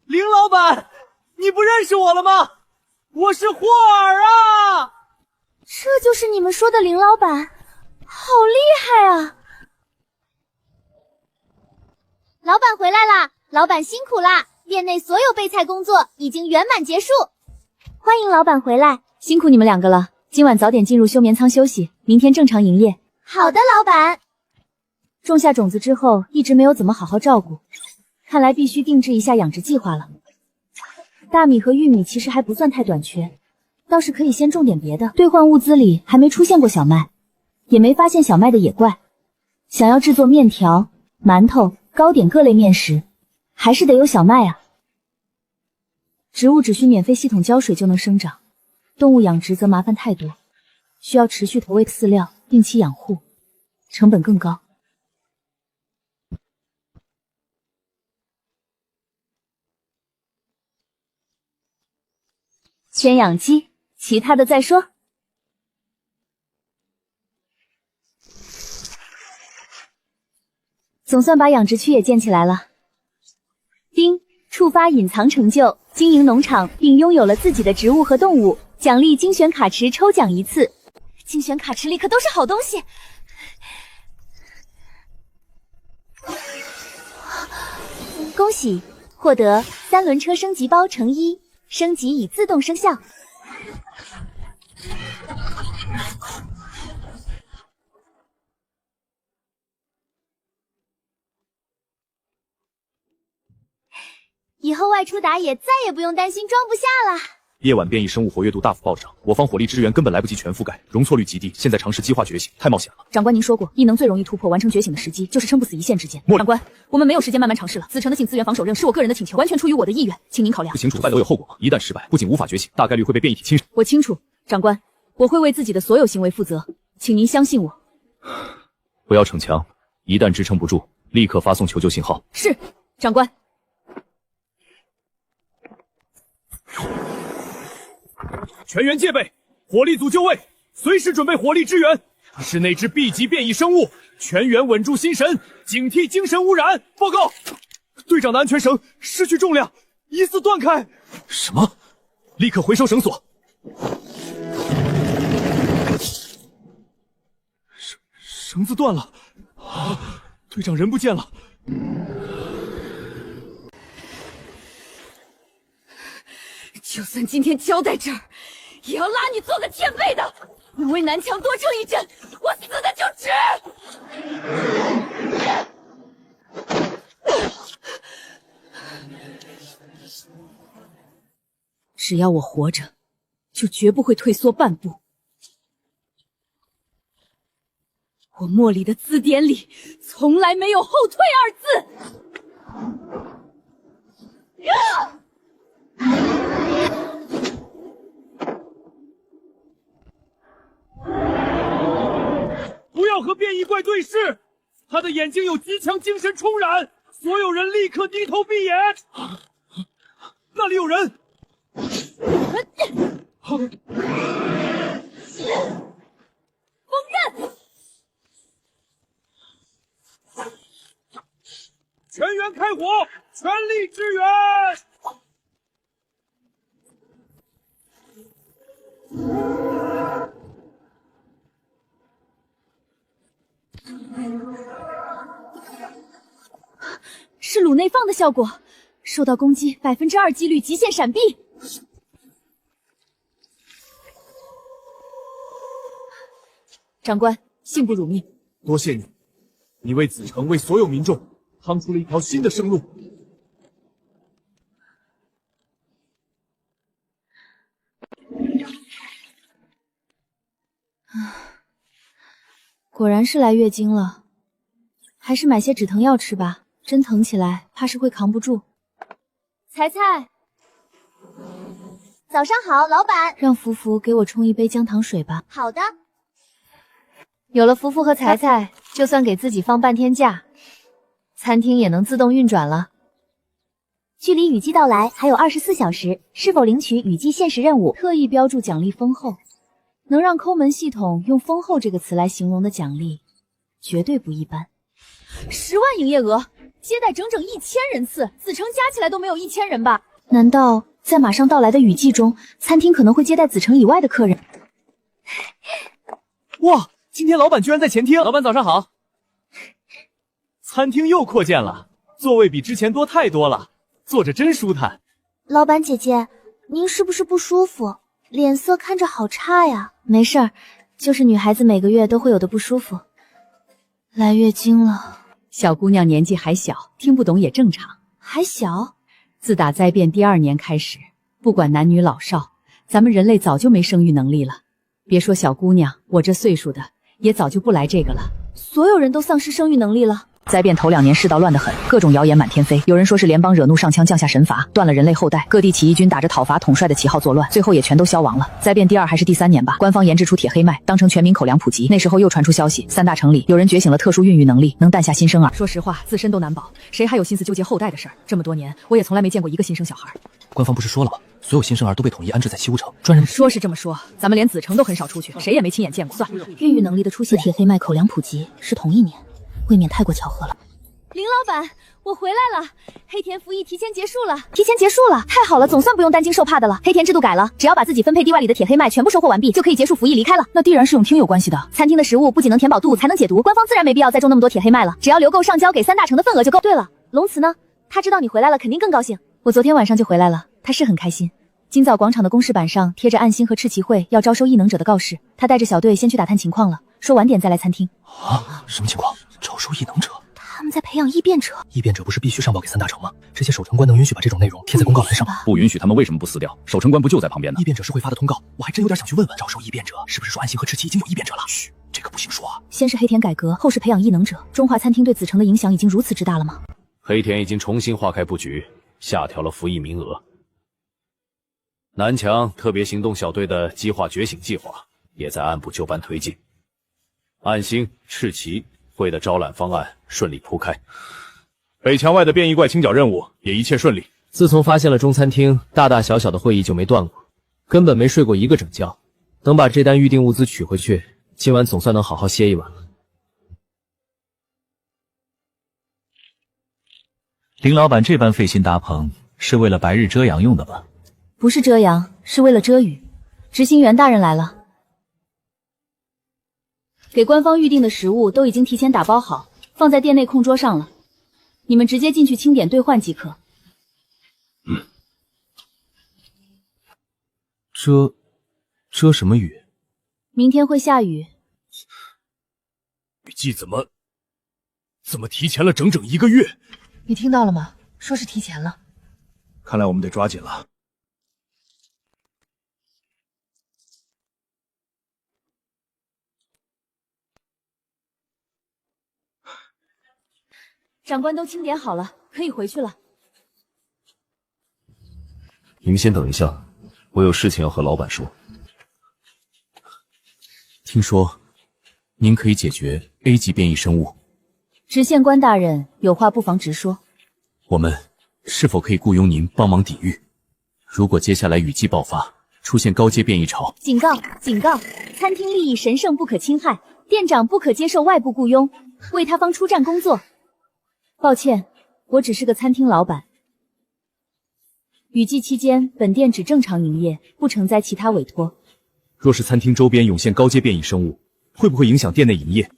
林老板，你不认识我了吗？我是霍尔啊！这就是你们说的林老板，好厉害啊！老板回来啦！老板辛苦啦！店内所有备菜工作已经圆满结束，欢迎老板回来，辛苦你们2个了。今晚早点进入休眠舱休息，明天正常营业。好的，老板。种下种子之后，一直没有怎么好好照顾，看来必须定制一下养殖计划了。大米和玉米其实还不算太短缺，倒是可以先种点别的。兑换物资里还没出现过小麦，也没发现小麦的野怪。想要制作面条、馒头、糕点各类面食，还是得有小麦啊。植物只需免费系统浇水就能生长，动物养殖则麻烦太多，需要持续投喂饲料，定期养护，成本更高。先养鸡，其他的再说。总算把养殖区也建起来了。丁，触发隐藏成就，经营农场并拥有了自己的植物和动物，奖励精选卡池抽奖1次。精选卡池里可都是好东西。恭喜获得3轮车升级包乘1，升级已自动生效。以后外出打野再也不用担心装不下了。夜晚变异生物活跃度大幅暴涨，我方火力支援根本来不及全覆盖，容错率极低。现在尝试激化觉醒，太冒险了。长官，您说过，异能最容易突破完成觉醒的时机，就是撑不死一线之间。长官，我们没有时间慢慢尝试了。子城的请资源防守任是我个人的请求，完全出于我的意愿，请您考量。不清楚失败都有后果吗？一旦失败，不仅无法觉醒，大概率会被变异体侵蚀。我清楚，长官，我会为自己的所有行为负责，请您相信我。不要逞强，一旦支撑不住，立刻发送求救信号。是，长官。全员戒备，火力组就位，随时准备火力支援。是那只 B 级变异生物，全员稳住心神，警惕精神污染。报告，队长的安全绳失去重量，疑似断开。什么？立刻回收绳索。绳子断了，队长人不见了。就算今天交在这儿，也要拉你做个垫背的。能为南墙多撑一阵，我死的就值。只要我活着，就绝不会退缩半步。我墨里的字典里从来没有后退2字。不要和变异怪对视，他的眼睛有极强精神冲染，所有人立刻低头闭眼。那里有人！锋刃！全员开火，全力支援！是颅内放的效果，受到攻击2%几率极限闪避。长官，幸不辱命。多谢你，你为子城，为所有民众趟出了一条新的生路。果然是来月经了，还是买些止疼药吃吧，真疼起来怕是会扛不住。彩彩，早上好，老板。让福福给我冲一杯姜糖水吧。好的。有了福福和彩彩，就算给自己放半天假，餐厅也能自动运转了。距离雨季到来还有24小时，是否领取雨季限时任务？特意标注奖励丰厚，能让抠门系统用丰厚这个词来形容的奖励，绝对不一般。10万营业额，接待整整1000人次，子城加起来都没有1000人吧？难道在马上到来的雨季中，餐厅可能会接待子城以外的客人？哇，今天老板居然在前厅！老板早上好。餐厅又扩建了，座位比之前多太多了，坐着真舒坦。老板姐姐，您是不是不舒服？脸色看着好差呀。没事儿，就是女孩子每个月都会有的不舒服。来月经了。小姑娘年纪还小，听不懂也正常。还小？自打灾变第2年开始，不管男女老少，咱们人类早就没生育能力了。别说小姑娘，我这岁数的也早就不来这个了。所有人都丧失生育能力了。灾变头2年世道乱得很，各种谣言满天飞。有人说是联邦惹怒上枪降下神罚，断了人类后代。各地起义军打着讨伐统帅的旗号作乱，最后也全都消亡了。灾变第2还是第3年吧，官方研制出铁黑麦，当成全民口粮普及。那时候又传出消息，3大城里有人觉醒了特殊孕育能力，能诞下新生儿。说实话，自身都难保，谁还有心思纠结后代的事儿？这么多年，我也从来没见过一个新生小孩。官方不是说了吗？所有新生儿都被统一安置在西屋城，专人说是这么说，咱们连子城都很少出去，谁也没亲眼见过。算了，孕育能力的出现，铁黑麦口粮普及是同一年，未免太过巧合了。林老板，我回来了，黑田服役提前结束了，太好了，总算不用担惊受怕的了。黑田制度改了，只要把自己分配地外里的铁黑麦全部收获完毕，就可以结束服役离开了。那必然是用听有关系的。餐厅的食物不仅能填饱肚，还能解毒，官方自然没必要再种那么多铁黑麦了，只要留够上交给3大城的份额就够。对了，龙慈呢？他知道你回来了，肯定更高兴。我昨天晚上就回来了，他是很开心。今早广场的公示板上贴着暗星和赤旗会要招收异能者的告示，他带着小队先去打探情况了，说晚点再来餐厅。啊，什么情况？招收异能者？他们在培养异变者。异变者不是必须上报给3大城吗？这些守城官能允许把这种内容贴在公告栏上吗？不允许，他们为什么不撕掉？守城官不就在旁边呢？异变者是会发的通告，我还真有点想去问问，招收异变者是不是说暗星和赤旗已经有异变者了？嘘，这个不行说啊。先是黑田改革，后是培养异能者，中华餐厅对子城的影响已经如此之大了吗？黑田已经重新划开布局，下调了服役名额。南墙特别行动小队的激化觉醒计划也在按部就班推进，暗星、赤旗会的招揽方案顺利铺开，北墙外的变异怪清剿任务也一切顺利。自从发现了中餐厅，大大小小的会议就没断过，根本没睡过一个整觉。等把这单预定物资取回去，今晚总算能好好歇一晚了。林老板这般费心搭棚，是为了白日遮阳用的吧？不是遮阳，是为了遮雨。执行员大人来了，给官方预定的食物都已经提前打包好，放在店内空桌上了，你们直接进去清点兑换即可。遮什么雨？明天会下雨。雨季怎么提前了整整1个月？你听到了吗？说是提前了。看来我们得抓紧了。长官都清点好了，可以回去了。你们先等一下，我有事情要和老板说。听说您可以解决 A 级变异生物，知县官大人有话不妨直说。我们是否可以雇佣您帮忙抵御？如果接下来雨季爆发，出现高阶变异潮，警告！警告！餐厅利益神圣不可侵害，店长不可接受外部雇佣，为他方出战工作。抱歉，我只是个餐厅老板。雨季期间，本店只正常营业，不承载其他委托。若是餐厅周边涌现高阶变异生物，会不会影响店内营业？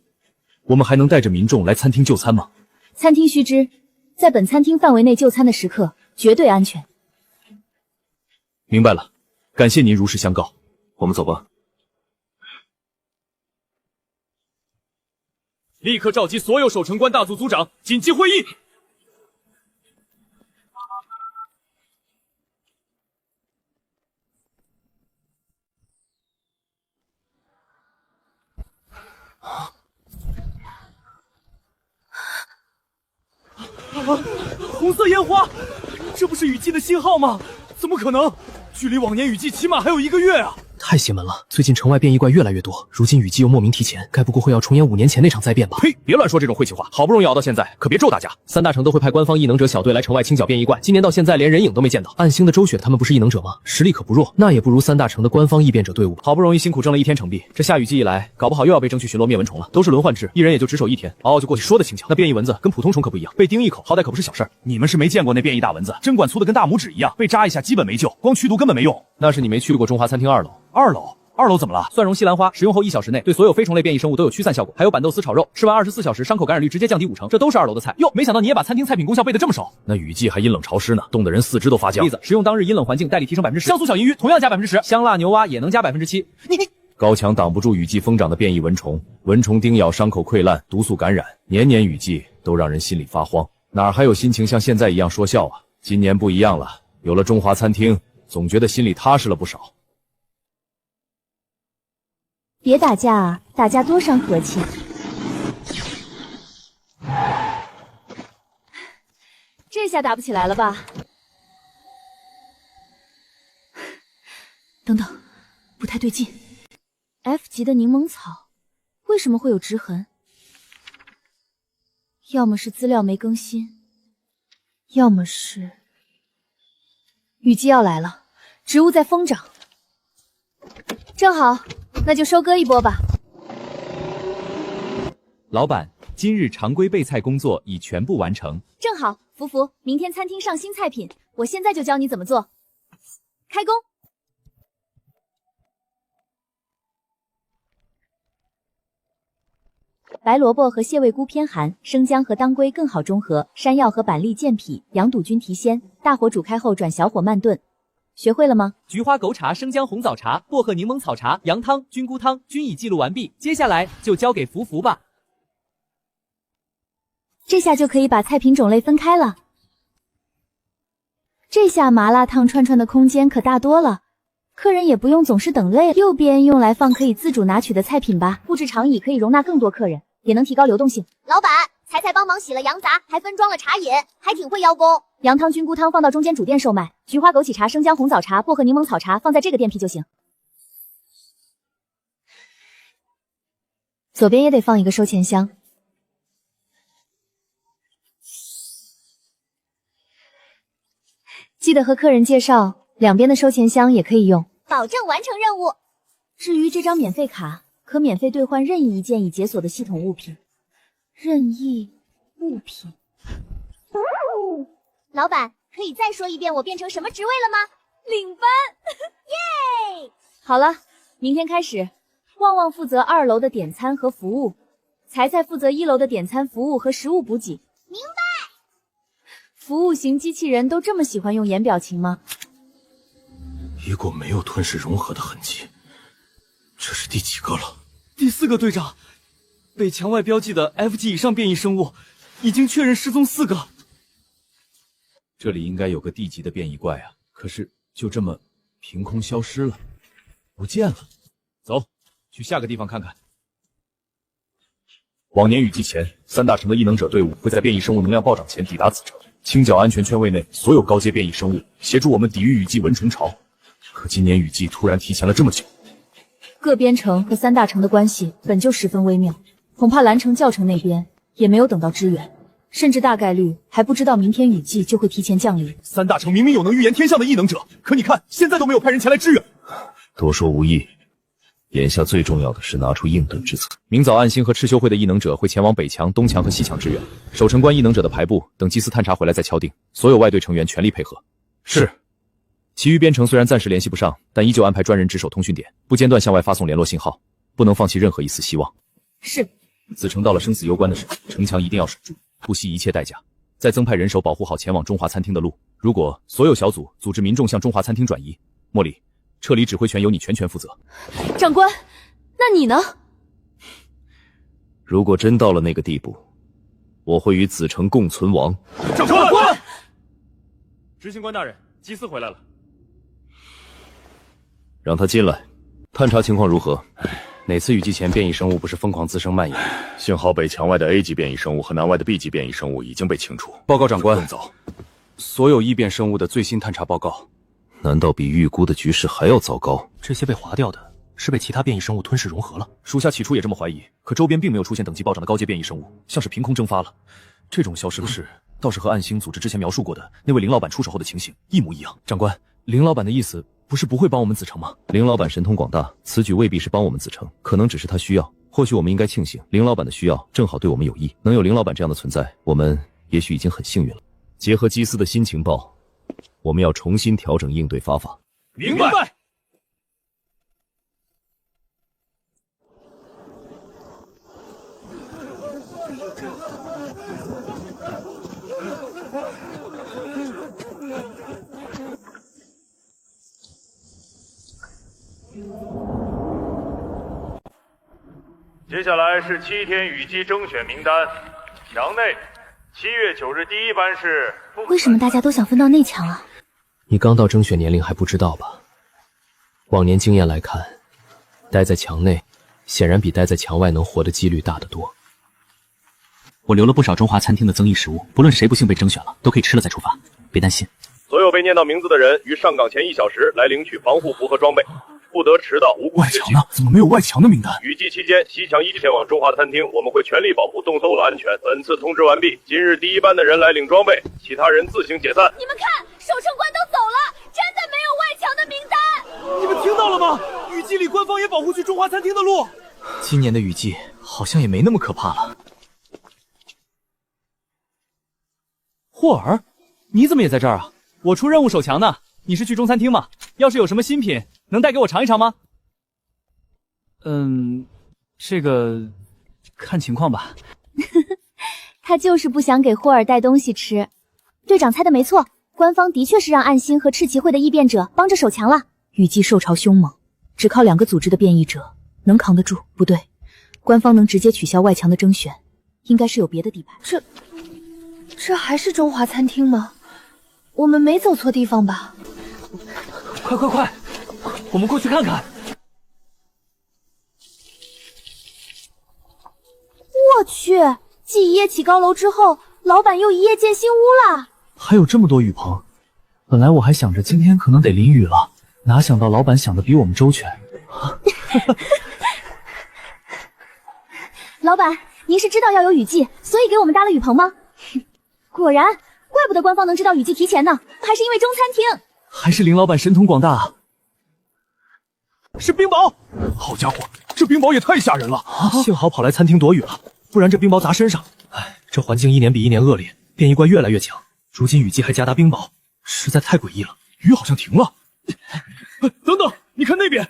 我们还能带着民众来餐厅就餐吗？餐厅须知，在本餐厅范围内就餐的食客绝对安全。明白了，感谢您如实相告。我们走吧。立刻召集所有守城官大组组长紧急会议。红色烟花，这不是雨季的信号吗？怎么可能？距离往年雨季起码还有1个月啊！太邪门了！最近城外变异怪越来越多，如今雨季又莫名提前，该不会要重演5年前那场灾变吧？呸！别乱说这种晦气话，好不容易熬到现在，可别咒大家。3大城都会派官方异能者小队来城外清剿变异怪，今年到现在连人影都没见到。暗星的周雪他们不是异能者吗？实力可不弱，那也不如3大城的官方异变者队伍。好不容易辛苦挣了1天成币，这下雨季一来，搞不好又要被争取巡逻灭蚊虫了。都是轮换制，一人也就值守1天，嗷嗷就过去，说的轻巧。那变异蚊子跟普通虫可不一样，被叮一口，好歹可不是小事儿。你们是没见过那变异大蚊子，针管粗的跟大拇指一样，被扎一下基本没救，光驱毒根本没用。那是你没去过中华餐厅2楼。2楼怎么了？蒜蓉西兰花食用后1小时内对所有非虫类变异生物都有驱散效果，还有板豆丝炒肉，吃完24小时伤口感染率直接降低50%，这都是2楼的菜。哟，没想到你也把餐厅菜品功效背得这么熟。那雨季还阴冷潮湿呢，冻得人四肢都发僵。例子，食用当日阴冷环境代理提升10%，香酥小银鱼同样加10%，香辣牛蛙也能加7%。你高墙挡不住雨季疯长的变异蚊虫，蚊虫叮咬伤口溃烂，毒素感染，年年雨季都让人心里发慌，哪还有心情像现在一样说笑啊？今年不一样了，有了中华餐厅，总觉得心里踏实了不少。别打架啊，打架多伤和气。这下打不起来了吧？等等，不太对劲。F 级的柠檬草为什么会有直痕？要么是资料没更新，要么是雨季要来了，植物在疯长。正好，那就收割一波吧。老板，今日常规备菜工作已全部完成。正好，福福，明天餐厅上新菜品，我现在就教你怎么做。开工！白萝卜和蟹味菇偏寒，生姜和当归更好中和，山药和板栗健脾，羊肚菌提鲜。大火煮开后转小火慢炖。学会了吗？菊花枸茶、生姜红枣茶、薄荷柠檬草茶、羊汤、菌菇汤均已记录完毕，接下来就交给福福吧。这下就可以把菜品种类分开了。这下麻辣烫串串的空间可大多了，客人也不用总是等累。右边用来放可以自主拿取的菜品吧，布置长椅可以容纳更多客人，也能提高流动性。老板，彩帮忙洗了羊杂，还分装了茶饮，还挺会邀功。羊汤、菌菇汤放到中间主店售卖，菊花枸杞茶、生姜红枣茶、薄荷柠檬草茶放在这个店皮就行。左边也得放一个收钱箱。记得和客人介绍，两边的收钱箱也可以用，保证完成任务。至于这张免费卡，可免费兑换任意一件已解锁的系统物品。任意物品。老板，可以再说一遍我变成什么职位了吗？领班！耶！好了，明天开始，旺旺负责2楼的点餐和服务，彩负责1楼的点餐服务和食物补给。明白。服务型机器人都这么喜欢用颜表情吗？一个没有吞噬融合的痕迹，这是第几个了？第4个，队长。被墙外标记的 F 级以上变异生物，已经确认失踪4个。这里应该有个D 级的变异怪啊，可是就这么凭空消失了，不见了。走，去下个地方看看。往年雨季前，3大城的异能者队伍会在变异生物能量暴涨前抵达此城，清剿安全圈位内所有高阶变异生物，协助我们抵御雨季蚊虫潮。可今年雨季突然提前了这么久，各边城和3大城的关系本就十分微妙，恐怕蓝城、教城那边也没有等到支援。甚至大概率还不知道明天雨季就会提前降临。3大城明明有能预言天象的异能者，可你看现在都没有派人前来支援。多说无益，眼下最重要的是拿出应对之策。明早暗星和赤修会的异能者会前往北墙、东墙和西墙支援，守城关异能者的排布等祭司探查回来再敲定。所有外队成员全力配合。是。其余边城虽然暂时联系不上，但依旧安排专人值守通讯点，不间断向外发送联络信号，不能放弃任何一丝希望。是。此城到了生死攸关的时候，城墙一定要守住。不惜一切代价，再增派人手保护好前往中华餐厅的路。如果所有小组组织民众向中华餐厅转移，茉莉，撤离指挥权由你全权负责。长官，那你呢？如果真到了那个地步，我会与子城共存亡。长官！执行官大人，祭司回来了。让他进来，探查情况如何？哪次雨季前变异生物不是疯狂滋生蔓延？幸好北墙外的 A 级变异生物和南外的 B 级变异生物已经被清除。报告长官，更早，所有异变生物的最新探查报告。难道比预估的局势还要糟糕？这些被划掉的是被其他变异生物吞噬融合了。属下起初也这么怀疑，可周边并没有出现等级暴涨的高阶变异生物，像是凭空蒸发了。这种消失的事，倒是和暗星组织之前描述过的那位林老板出手后的情形一模一样。长官，林老板的意思不是不会帮我们子城吗？林老板神通广大，此举未必是帮我们子城，可能只是他需要。或许我们应该庆幸林老板的需要正好对我们有益，能有林老板这样的存在，我们也许已经很幸运了。结合基斯的新情报，我们要重新调整应对方法。明白。接下来是7天雨季征选名单，墙内7月9日第1班是。为什么大家都想分到内墙啊？你刚到征选年龄还不知道吧？往年经验来看，待在墙内显然比待在墙外能活的几率大得多。我留了不少中华餐厅的增益食物，不论谁不幸被征选了，都可以吃了再出发，别担心。所有被念到名字的人于上岗前1小时来领取防护服和装备，不得迟到无故缺席。外墙呢？怎么没有外墙的名单？雨季期间，西墙前往中华餐厅，我们会全力保护动搜的安全。本次通知完毕，今日第1班的人来领装备，其他人自行解散。你们看，守城官都走了，真的没有外墙的名单。你们听到了吗？雨季里官方也保护去中华餐厅的路。今年的雨季好像也没那么可怕了。霍尔，你怎么也在这儿啊？我出任务守墙呢。你是去中餐厅吗？要是有什么新品，能带给我尝一尝吗？这个看情况吧。他就是不想给霍尔带东西吃。队长猜的没错，官方的确是让暗星和赤旗会的异变者帮着守墙了。雨季受潮凶猛，只靠2个组织的变异者能扛得住？不对，官方能直接取消外墙的征选，应该是有别的底牌。这还是中华餐厅吗？我们没走错地方吧？快，我们过去看看。我去，继一夜起高楼之后，老板又一夜建新屋了。还有这么多雨棚，本来我还想着今天可能得淋雨了，哪想到老板想的比我们周全。老板，您是知道要有雨季，所以给我们搭了雨棚吗？果然，怪不得官方能知道雨季提前呢，还是因为中餐厅。还是林老板神通广大啊！是冰雹！好家伙，这冰雹也太吓人了！幸好跑来餐厅躲雨了，不然这冰雹砸身上。哎，这环境一年比一年恶劣，变异怪越来越强，如今雨季还夹杂冰雹，实在太诡异了。雨好像停了。等等，你看那边，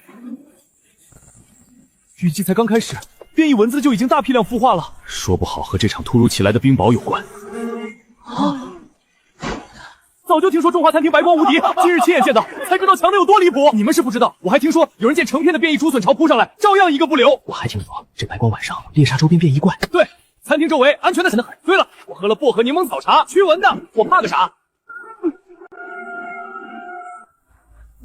雨季才刚开始，变异蚊子就已经大批量孵化了，说不好和这场突如其来的冰雹有关。早就听说中华餐厅白光无敌，今日亲眼见到，才知道强的有多离谱。你们是不知道，我还听说有人见成片的变异竹笋潮扑上来，照样一个不留。我还听说这白光晚上猎杀周边变异怪。对，餐厅周围安全的很。对了，我喝了薄荷柠檬草茶，驱蚊的，我怕个啥？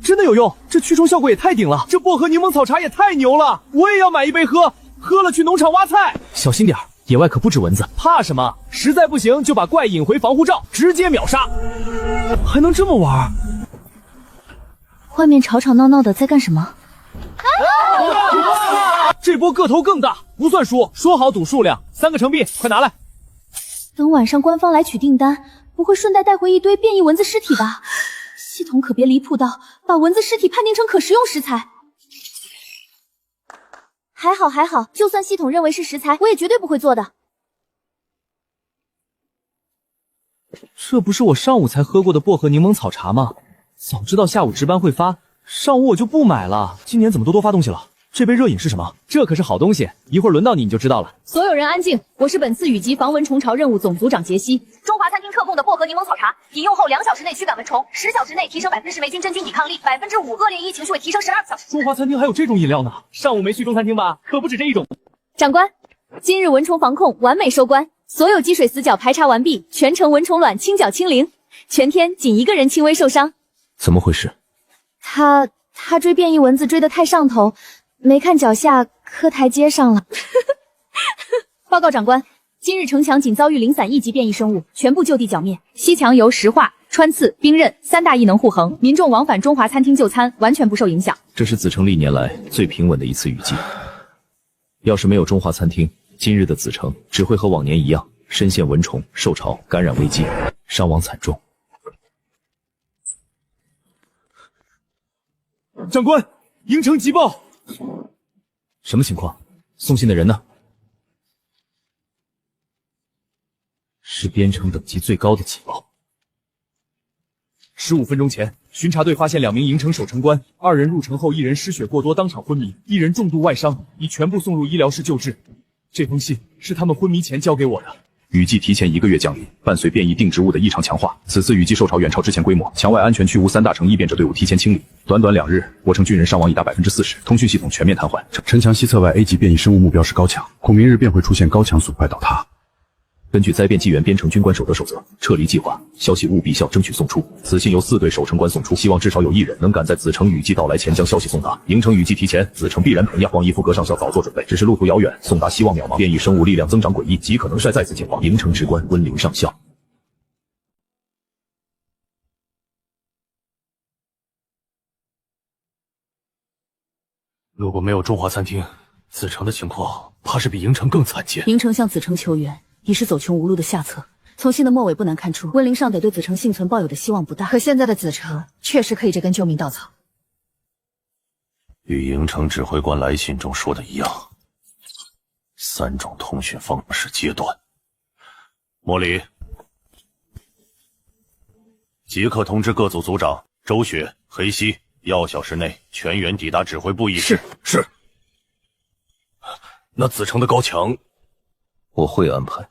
真的有用，这驱虫效果也太顶了。这薄荷柠檬草茶也太牛了，我也要买一杯喝，喝了去农场挖菜。小心点，野外可不止蚊子。怕什么？实在不行就把怪引回防护罩，直接秒杀。还能这么玩？外面吵吵闹闹的在干什么？这波个头更大，不算输。说好赌数量，3个成币，快拿来。等晚上官方来取订单，不会顺带带回一堆变异蚊子尸体吧？系统可别离谱到把蚊子尸体判定成可食用食材。还好，就算系统认为是食材，我也绝对不会做的。这不是我上午才喝过的薄荷柠檬草茶吗？早知道下午值班会发，上午我就不买了。今年怎么都多发东西了？这杯热饮是什么？这可是好东西，一会儿轮到你就知道了。所有人安静，我是本次雨季防蚊虫巢任务总组长杰西。中华餐厅特供的薄荷柠檬草茶，饮用后2小时内驱赶蚊虫，10小时内提升10%霉菌真菌抵抗力，5%恶劣异情绪提升12个小时。中华餐厅还有这种饮料呢？上午没去中餐厅吧？可不止这一种。长官，今日蚊虫防控完美收官，所有积水死角排查完毕，全程蚊虫卵清剿清零，全天仅1个人轻微受伤。怎么回事？他追变异蚊子追得太上头，没看脚下磕台阶上了。报告长官，今日城墙仅遭遇零散1级变异生物，全部就地剿灭。西墙由石化、穿刺、冰刃3大异能护航，民众往返中华餐厅就餐完全不受影响。这是子城历年来最平稳的一次雨季。要是没有中华餐厅，今日的子城只会和往年一样，深陷蚊虫、受潮、感染危机，伤亡惨重。长官，营城急报！什么情况？送信的人呢？是编程等级最高的急报。15分钟前，巡查队发现2名营城守城官，2人入城后1人失血过多当场昏迷，1人重度外伤，已全部送入医疗室救治。这封信是他们昏迷前交给我的。雨季提前1个月降临，伴随变异定植物的异常强化，此次雨季受潮远超之前规模，墙外安全区无3大城异变者队伍提前清理。短2日，我城军人伤亡已达40%，通讯系统全面瘫痪。城墙西侧外 A 级变异生物目标是高墙，恐明日便会出现高墙损坏倒塌。根据灾变纪元编程军官守则守则，撤离计划消息务必效争取送出。此信由4队守城官送出，希望至少有1人能赶在子城雨季到来前将消息送达。营城雨季提前，子城必然同样。广义副阁上校早做准备，只是路途遥远，送达希望渺茫。变异生物力量增长诡异，极可能率再次进化。营城直官温陵上校。如果没有中华餐厅，子城的情况怕是比营城更惨烈。营城向子城求援，已是走穷无路的下策。从信的末尾不难看出，温陵上得对子城幸存抱有的希望不大。可现在的子城确实可以这根救命稻草。与营城指挥官来信中说的一样，3种通讯方式阶段。莫离，即刻通知各组组长周雪、黑西，1小时内全员抵达指挥部议事。是。那子城的高墙，我会安排。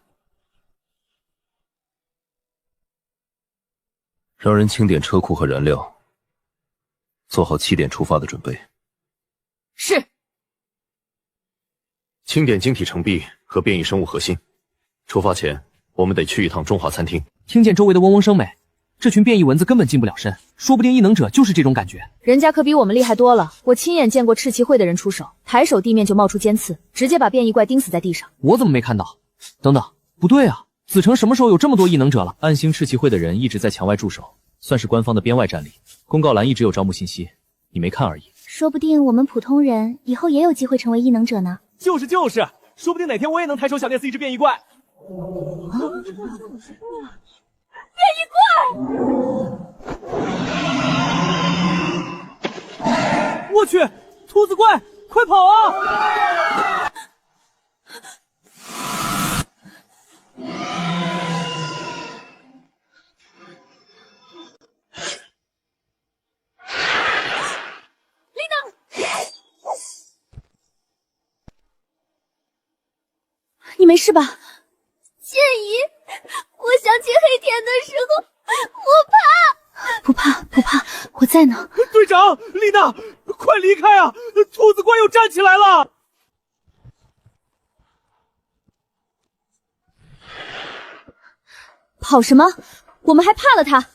让人清点车库和燃料，做好7点出发的准备。是。清点晶体成壁和变异生物核心。出发前，我们得去一趟中华餐厅。听见周围的嗡嗡声没？这群变异蚊子根本近不了身，说不定异能者就是这种感觉。人家可比我们厉害多了，我亲眼见过赤旗会的人出手，抬手地面就冒出尖刺，直接把变异怪钉死在地上。我怎么没看到？等等，不对啊，子城什么时候有这么多异能者了？暗星赤旗会的人一直在墙外驻守，算是官方的边外战力。公告栏一直有招募信息，你没看而已。说不定我们普通人以后也有机会成为异能者呢。就是，说不定哪天我也能抬手小电死一只变异怪。变异怪！我去，兔子怪，快跑啊！丽娜，你没事吧？建议，我想起黑田的时候，我怕。不怕，我在呢。队长，丽娜，快离开啊！兔子怪又站起来了。跑什么？我们还怕了他？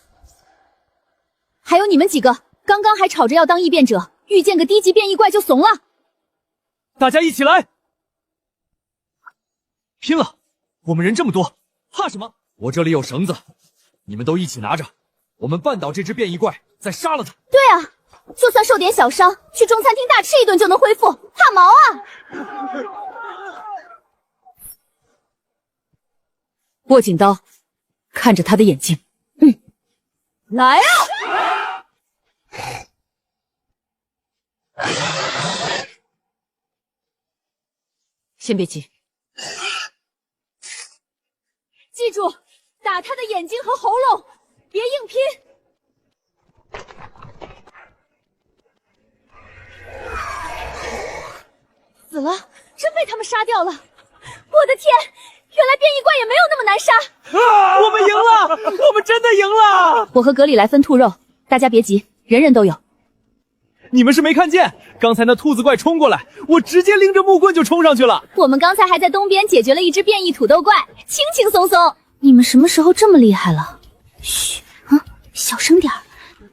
还有你们几个，刚刚还吵着要当异变者，遇见个低级变异怪就怂了。大家一起来，拼了！我们人这么多，怕什么？我这里有绳子，你们都一起拿着，我们绊倒这只变异怪，再杀了他。对啊，就算受点小伤，去中餐厅大吃一顿就能恢复，怕毛啊！握紧刀，看着他的眼睛。来啊！先别急。记住，打他的眼睛和喉咙，别硬拼。死了，真被他们杀掉了！我的天，原来变异怪也没有那么难杀！啊，我们赢了，我们真的赢了！我和格里来分兔肉，大家别急，人人都有。你们是没看见，刚才那兔子怪冲过来，我直接拎着木棍就冲上去了。我们刚才还在东边解决了一只变异土豆怪，轻轻松松。你们什么时候这么厉害了？嘘，小声点儿，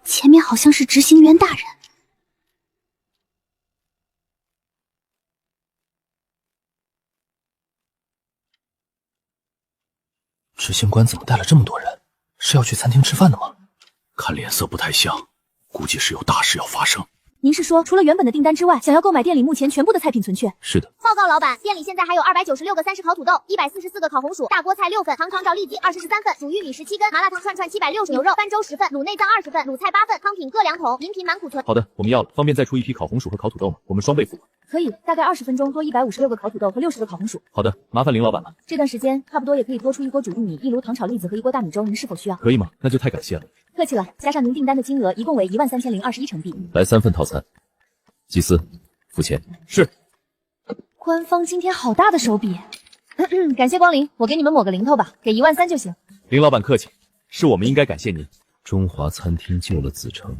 前面好像是执行员大人。执行官怎么带了这么多人？是要去餐厅吃饭的吗？看脸色不太像，估计是有大事要发生。您是说，除了原本的订单之外，想要购买店里目前全部的菜品存确？是的。报告老板，店里现在还有296个30烤土豆，144个烤红薯，大锅菜6份，糖炒栗子23份，煮玉米17根，麻辣烫串760，牛肉翻粥10份，卤内脏20份，卤菜8份，汤品各2桶，饮品满库存。好的，我们要了，方便再出一批烤红薯和烤土豆吗？我们双倍付款。可以，大概20分钟多156个烤土豆和60个烤红薯。好的，麻烦林老板了。这段时间差不多也可以多出1锅煮玉米、1炉糖炒栗子和1锅大米粥，您是否需要？可以吗？那就太感谢了。客气了，加上您订单的金额，一共为13021成币。来3份套餐。祭司，付钱。是。官方今天好大的手笔，感谢光临，我给你们抹个零头吧，给13000就行。林老板客气，是我们应该感谢您。中华餐厅救了子城，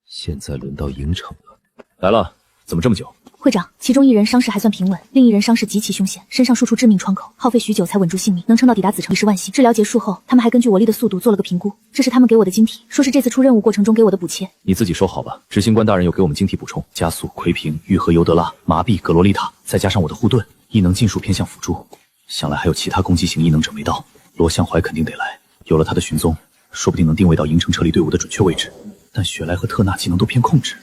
现在轮到营城了。来了，怎么这么久？会长，其中一人伤势还算平稳，另一人伤势极其凶险，身上数处致命创口，耗费许久才稳住性命，能撑到抵达子城已是万幸。治疗结束后，他们还根据我力的速度做了个评估，这是他们给我的晶体，说是这次出任务过程中给我的补切。你自己收好吧。执行官大人又给我们晶体补充，加速、奎平、愈合尤德拉、麻痹、格罗丽塔，再加上我的护盾，异能尽数偏向辅助。想来还有其他攻击型异能者没到，罗向怀肯定得来，有了他的寻踪，说不定能定位到营城撤离队伍的准确位置。但雪莱和特纳技能都偏控制，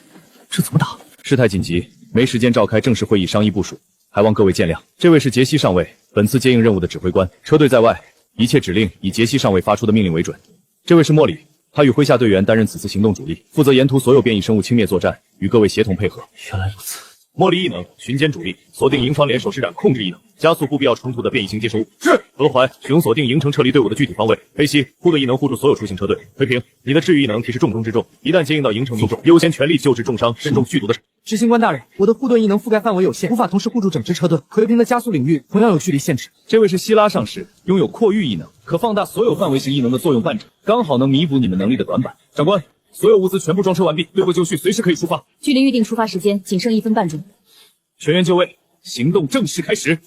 这怎么打？事态紧急，没时间召开正式会议商议部署，还望各位见谅。这位是杰西上尉，本次接应任务的指挥官，车队在外，一切指令以杰西上尉发出的命令为准。这位是莫里，他与麾下队员担任此次行动主力，负责沿途所有变异生物清灭作战，与各位协同配合。原来如此，茉莉异能，巡检主力，锁定营方联手施展控制异能，加速不必要冲突的变异型接生物。是。何怀，熊锁定营城撤离队伍的具体方位。黑西，护的异能护住所有出行车队。黑平，你的治愈异能提示重中之重，一旦接应到营城民众，优先全力救治重伤、身中剧毒的。执行官大人，我的护盾异能覆盖范围有限，无法同时护住整支车队。奎平的加速领域同样有距离限制。这位是希拉上士，拥有扩域异能，可放大所有范围型异能的作用半者，刚好能弥补你们能力的短板。长官，所有物资全部装车完毕，队伍就绪，随时可以出发。距离预定出发时间仅剩1分半钟。全员就位，行动正式开始。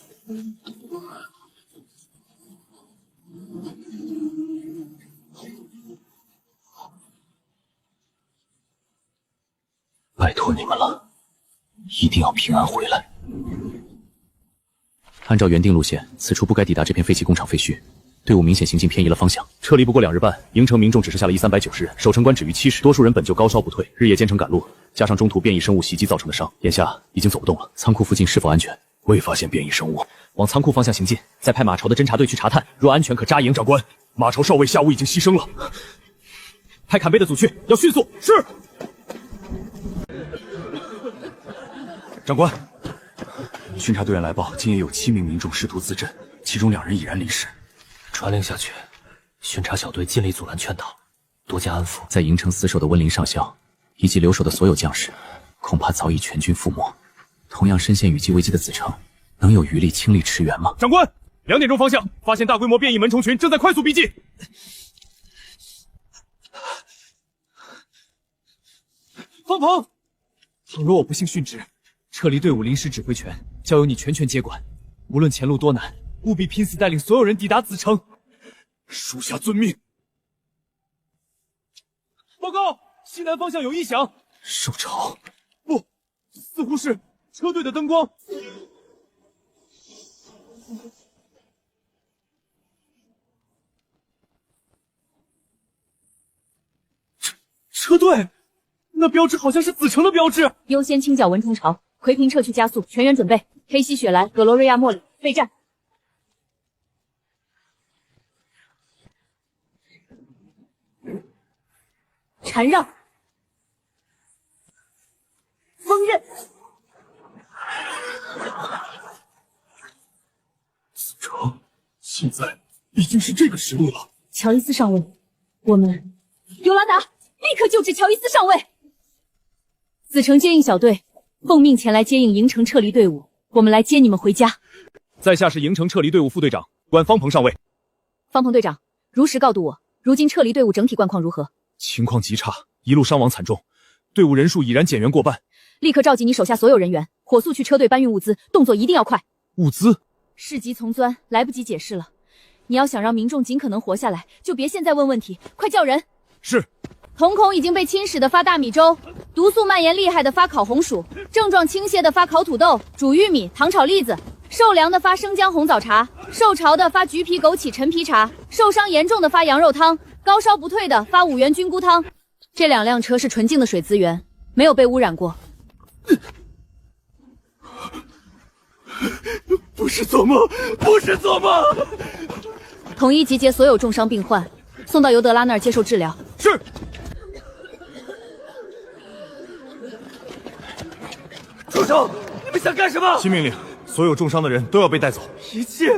拜托你们了，一定要平安回来。按照原定路线，此处不该抵达这片废弃工厂废墟。队伍明显行进偏移了方向，撤离不过2日半，营城民众只剩下了1390人，守城官止于70，多数人本就高烧不退，日夜兼程赶路，加上中途变异生物袭击造成的伤，眼下已经走不动了。仓库附近是否安全？未发现变异生物，往仓库方向行进，再派马朝的侦察队去查探，若安全可扎营。长官，马朝少尉下午已经牺牲了，派坎贝的组去，要迅速。是。长官，巡查队员来报，今夜有7名民众试图自震，其中2人已然离世。传令下去，巡查小队尽力阻拦劝导，多加安抚。在营城死守的温陵上校以及留守的所有将士，恐怕早已全军覆没。同样深陷雨季危机的子城，能有余力倾力驰援吗？长官，2点钟方向发现大规模变异门虫群正在快速逼近。方鹏，倘若我不幸殉职，撤离队伍临时指挥权交由你全权接管，无论前路多难，务必拼死带领所有人抵达子城。属下遵命。报告，西南方向有异响。受潮？不，似乎是车队的灯光。车队，那标志好像是子城的标志。优先清剿蚊虫巢，奎平撤去加速，全员准备。黑西、雪莱、格罗瑞亚、茉莉备战。缠绕，锋刃。子城现在已经是这个实力了。乔伊斯上尉，我们尤拉达立刻救治乔伊斯上尉。子城接应小队，奉命前来接应营城撤离队伍，我们来接你们回家。在下是营城撤离队伍副队长关方鹏上尉。方鹏队长，如实告诉我，如今撤离队伍整体状况如何？情况极差，一路伤亡惨重，队伍人数已然减员过半。立刻召集你手下所有人员，火速去车队搬运物资，动作一定要快。物资？事急从钻，来不及解释了。你要想让民众尽可能活下来，就别现在问问题，快叫人。是。瞳孔已经被侵蚀的发大米粥，毒素蔓延厉害的发烤红薯，症状倾泻的发烤土豆、煮玉米、糖炒栗子，受凉的发生姜红枣茶，受潮的发橘皮枸杞陈皮茶，受伤严重的发羊肉汤，高烧不退的发5元菌菇汤。这2辆车是纯净的水资源，没有被污染过。不是做梦，不是做梦！统一集结所有重伤病患，送到尤德拉那儿接受治疗。是。住手！你们想干什么？新命令，所有重伤的人都要被带走。一切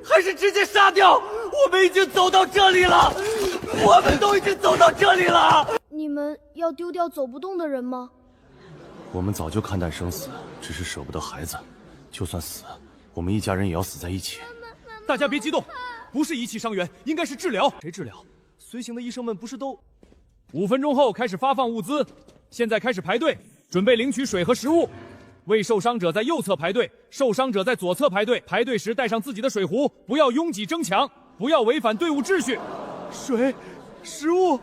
还是直接杀掉！我们已经走到这里了，我们都已经走到这里了。你们要丢掉走不动的人吗？我们早就看淡生死，只是舍不得孩子。就算死，我们一家人也要死在一起。大家别激动，不是遗弃伤员，应该是治疗。谁治疗？随行的医生们不是都？5分钟后开始发放物资，现在开始排队，准备领取水和食物。为受伤者在右侧排队，受伤者在左侧排队。排队时带上自己的水壶，不要拥挤争抢，不要违反队伍秩序。水、食物。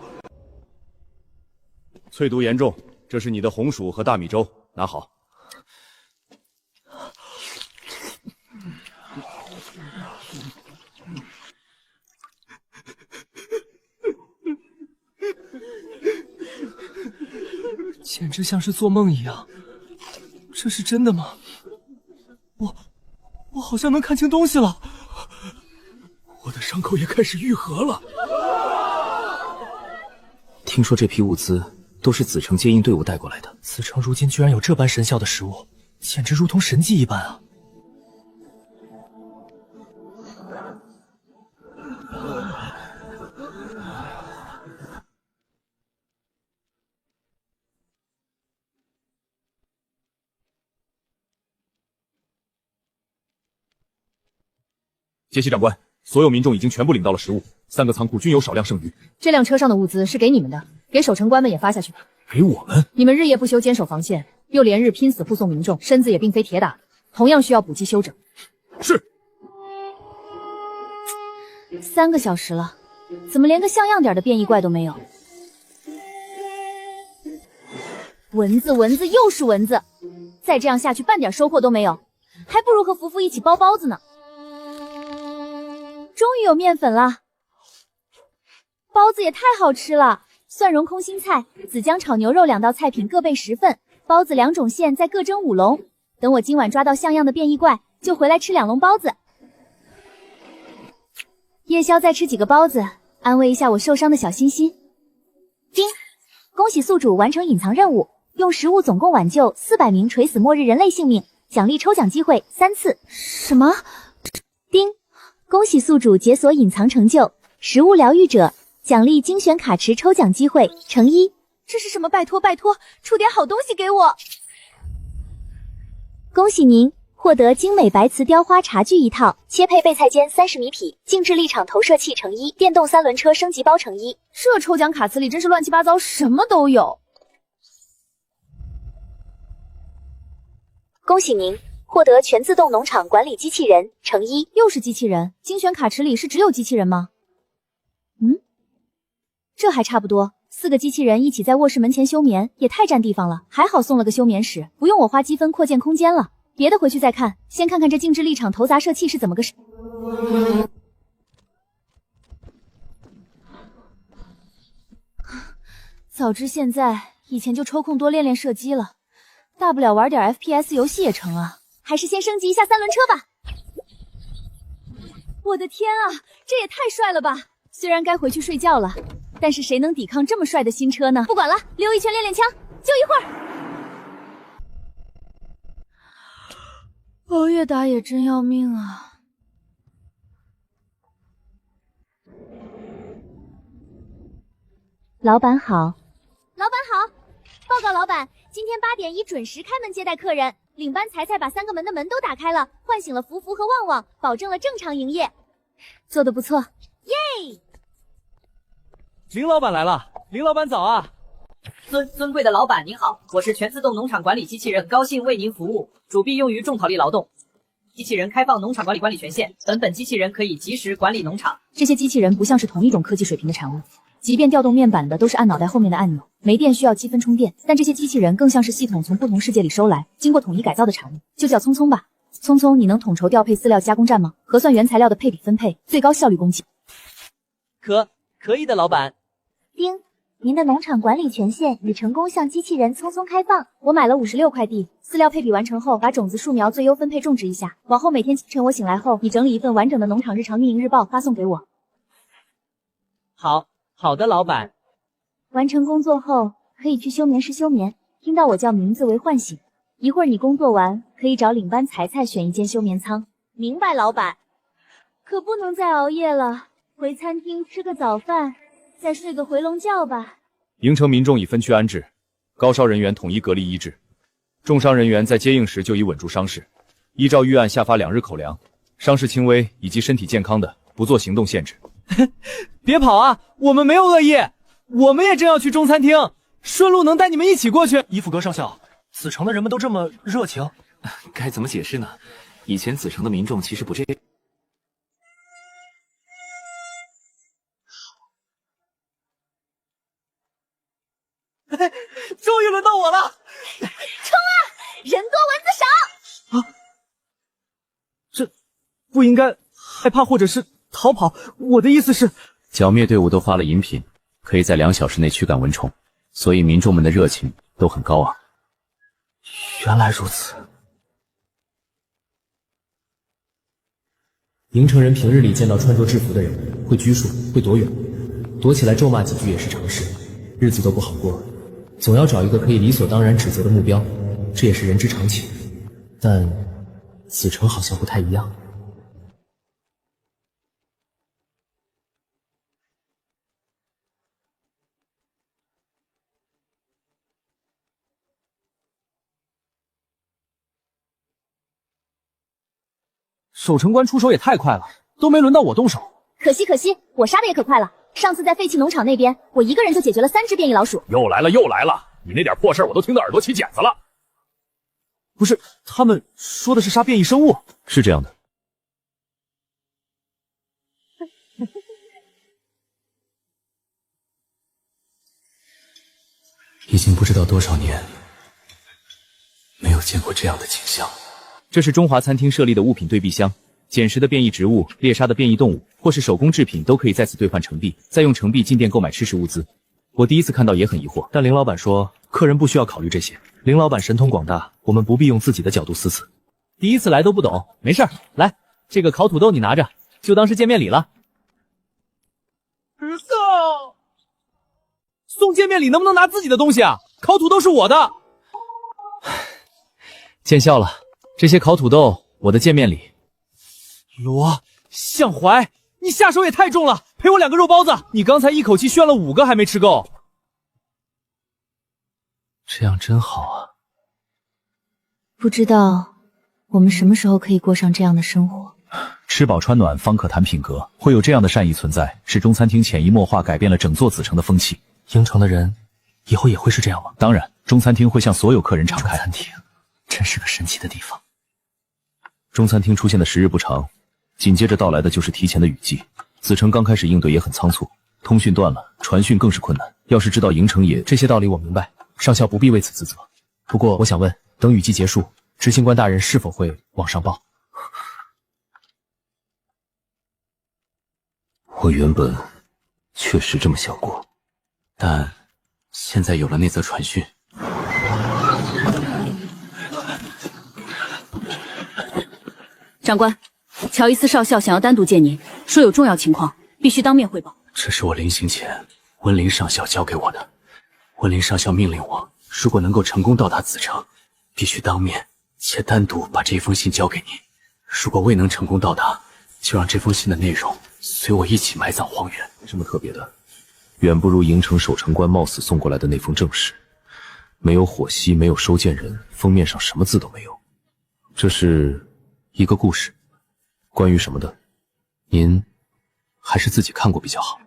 淬毒严重，这是你的红薯和大米粥，拿好。简直像是做梦一样，这是真的吗？我好像能看清东西了，我的伤口也开始愈合了。听说这批物资都是子城接应队伍带过来的，子城如今居然有这般神效的食物，简直如同神迹一般啊！杰西长官，所有民众已经全部领到了食物，3个仓库均有少量剩余。这辆车上的物资是给你们的，给守城官们也发下去吧。给我们？你们日夜不休坚守防线，又连日拼死护送民众，身子也并非铁打的，同样需要补给休整。是。3个小时了，怎么连个像样点的变异怪都没有？蚊子，蚊子，又是蚊子！再这样下去，半点收获都没有，还不如和福福一起包包子呢。终于有面粉了，包子也太好吃了！蒜蓉空心菜、紫姜炒牛肉2道菜品各备10份，包子2种馅再各蒸5笼。等我今晚抓到像样的变异怪，就回来吃2笼包子。夜宵再吃几个包子，安慰一下我受伤的小心心。叮！恭喜宿主完成隐藏任务，用食物总共挽救400名垂死末日人类性命，奖励抽奖机会3次。什么？叮！恭喜宿主解锁隐藏成就，食物疗愈者，奖励精选卡池抽奖机会乘1。这是什么？拜托拜托，出点好东西给我！恭喜您获得精美白瓷雕花茶具1套，切配备菜间30米匹，静置立场投射器乘1，电动3轮车升级包乘1。这抽奖卡词里真是乱七八糟，什么都有。恭喜您获得全自动农场管理机器人乘1。又是机器人，精选卡池里是只有机器人吗？这还差不多，4个机器人一起在卧室门前休眠，也太占地方了。还好送了个休眠室，不用我花积分扩建空间了。别的回去再看，先看看这静置立场投砸射器是怎么个事。早知现在，以前就抽空多练练射击了，大不了玩点 FPS 游戏也成啊。还是先升级一下3轮车吧。我的天啊，这也太帅了吧！虽然该回去睡觉了，但是谁能抵抗这么帅的新车呢？不管了，溜一圈练练枪，就一会儿。熬夜打野真要命啊！老板好。老板好，报告老板，今天8点准时开门接待客人。领班彩彩把3个门的门都打开了，唤醒了福福和旺旺，保证了正常营业。做得不错，耶！林老板来了，林老板早啊！尊贵的老板您好，我是全自动农场管理机器人，高兴为您服务。主臂用于重脑力劳动，机器人开放农场管理权限，本机器人可以及时管理农场。这些机器人不像是同一种科技水平的产物。即便调动面板的都是按脑袋后面的按钮，没电需要积分充电，但这些机器人更像是系统从不同世界里收来，经过统一改造的产物，就叫聪聪吧。聪聪，你能统筹调配饲料加工站吗？核算原材料的配比分配，最高效率供给。可以的，老板。叮，您的农场管理权限已成功向机器人聪聪开放。我买了56块地，饲料配比完成后，把种子树苗最优分配种植一下。往后每天清晨我醒来后，你整理一份完整的农场日常运营日报发送给我。好的，老板。完成工作后，可以去休眠室休眠，听到我叫名字为唤醒。一会儿你工作完，可以找领班彩彩选一间休眠舱。明白，老板。可不能再熬夜了，回餐厅吃个早饭，再睡个回笼觉吧。营城民众已分区安置，高烧人员统一隔离医治，重伤人员在接应时就已稳住伤势，依照预案下发2日口粮，伤势轻微以及身体健康的不做行动限制。别跑啊，我们没有恶意，我们也正要去中餐厅，顺路能带你们一起过去。伊福阁上校，此城的人们都这么热情，该怎么解释呢？以前此城的民众其实不这样。终于轮到我了！冲啊！人多蚊子少！啊，这不应该害怕或者是逃跑，我的意思是，剿灭队伍都发了饮品，可以在2小时内驱赶蚊虫，所以民众们的热情都很高昂。原来如此。营城人平日里见到穿着制服的人，会拘束，会躲远，躲起来咒骂几句也是常事，日子都不好过，总要找一个可以理所当然指责的目标，这也是人之常情。但子成好像不太一样。守城官出手也太快了，都没轮到我动手。可惜，我杀的也可快了。上次在废弃农场那边，我一个人就解决了3只变异老鼠。又来了！你那点破事儿我都听得耳朵起茧子了。不是，他们说的是杀变异生物。是这样的。已经不知道多少年没有见过这样的景象。这是中华餐厅设立的物品对币箱，捡拾的变异植物、猎杀的变异动物，或是手工制品都可以在此兑换成币，再用成币进店购买吃食物资。我第一次看到也很疑惑，但林老板说客人不需要考虑这些。林老板神通广大，我们不必用自己的角度思忖。第一次来都不懂，没事儿，来，这个烤土豆你拿着，就当是见面礼了。送见面礼能不能拿自己的东西啊？烤土豆是我的。见笑了，这些烤土豆我的见面礼。罗向怀，你下手也太重了，赔我2个肉包子。你刚才一口气炫了5个，还没吃够。这样真好啊。不知道我们什么时候可以过上这样的生活。吃饱穿暖方可谈品格，会有这样的善意存在，是中餐厅潜移默化改变了整座子城的风气。应城的人以后也会是这样吗？当然，中餐厅会向所有客人敞开。中餐厅真是个神奇的地方。中餐厅出现的时日不长，紧接着到来的就是提前的雨季。子城刚开始应对也很仓促，通讯断了，传讯更是困难。要是知道营城也……这些道理我明白，上校不必为此自责。不过我想问，等雨季结束，执行官大人是否会往上报？我原本确实这么想过，但现在有了那则传讯。长官，乔伊斯少校想要单独见您，说有重要情况，必须当面汇报。这是我临行前温林上校交给我的。温林上校命令我，如果能够成功到达子城，必须当面且单独把这封信交给你。如果未能成功到达，就让这封信的内容随我一起埋葬荒原。什么特别的？远不如营城守城官冒死送过来的那封正史，没有火蜥，没有收件人，封面上什么字都没有。这是一个故事，关于什么的？您还是自己看过比较好。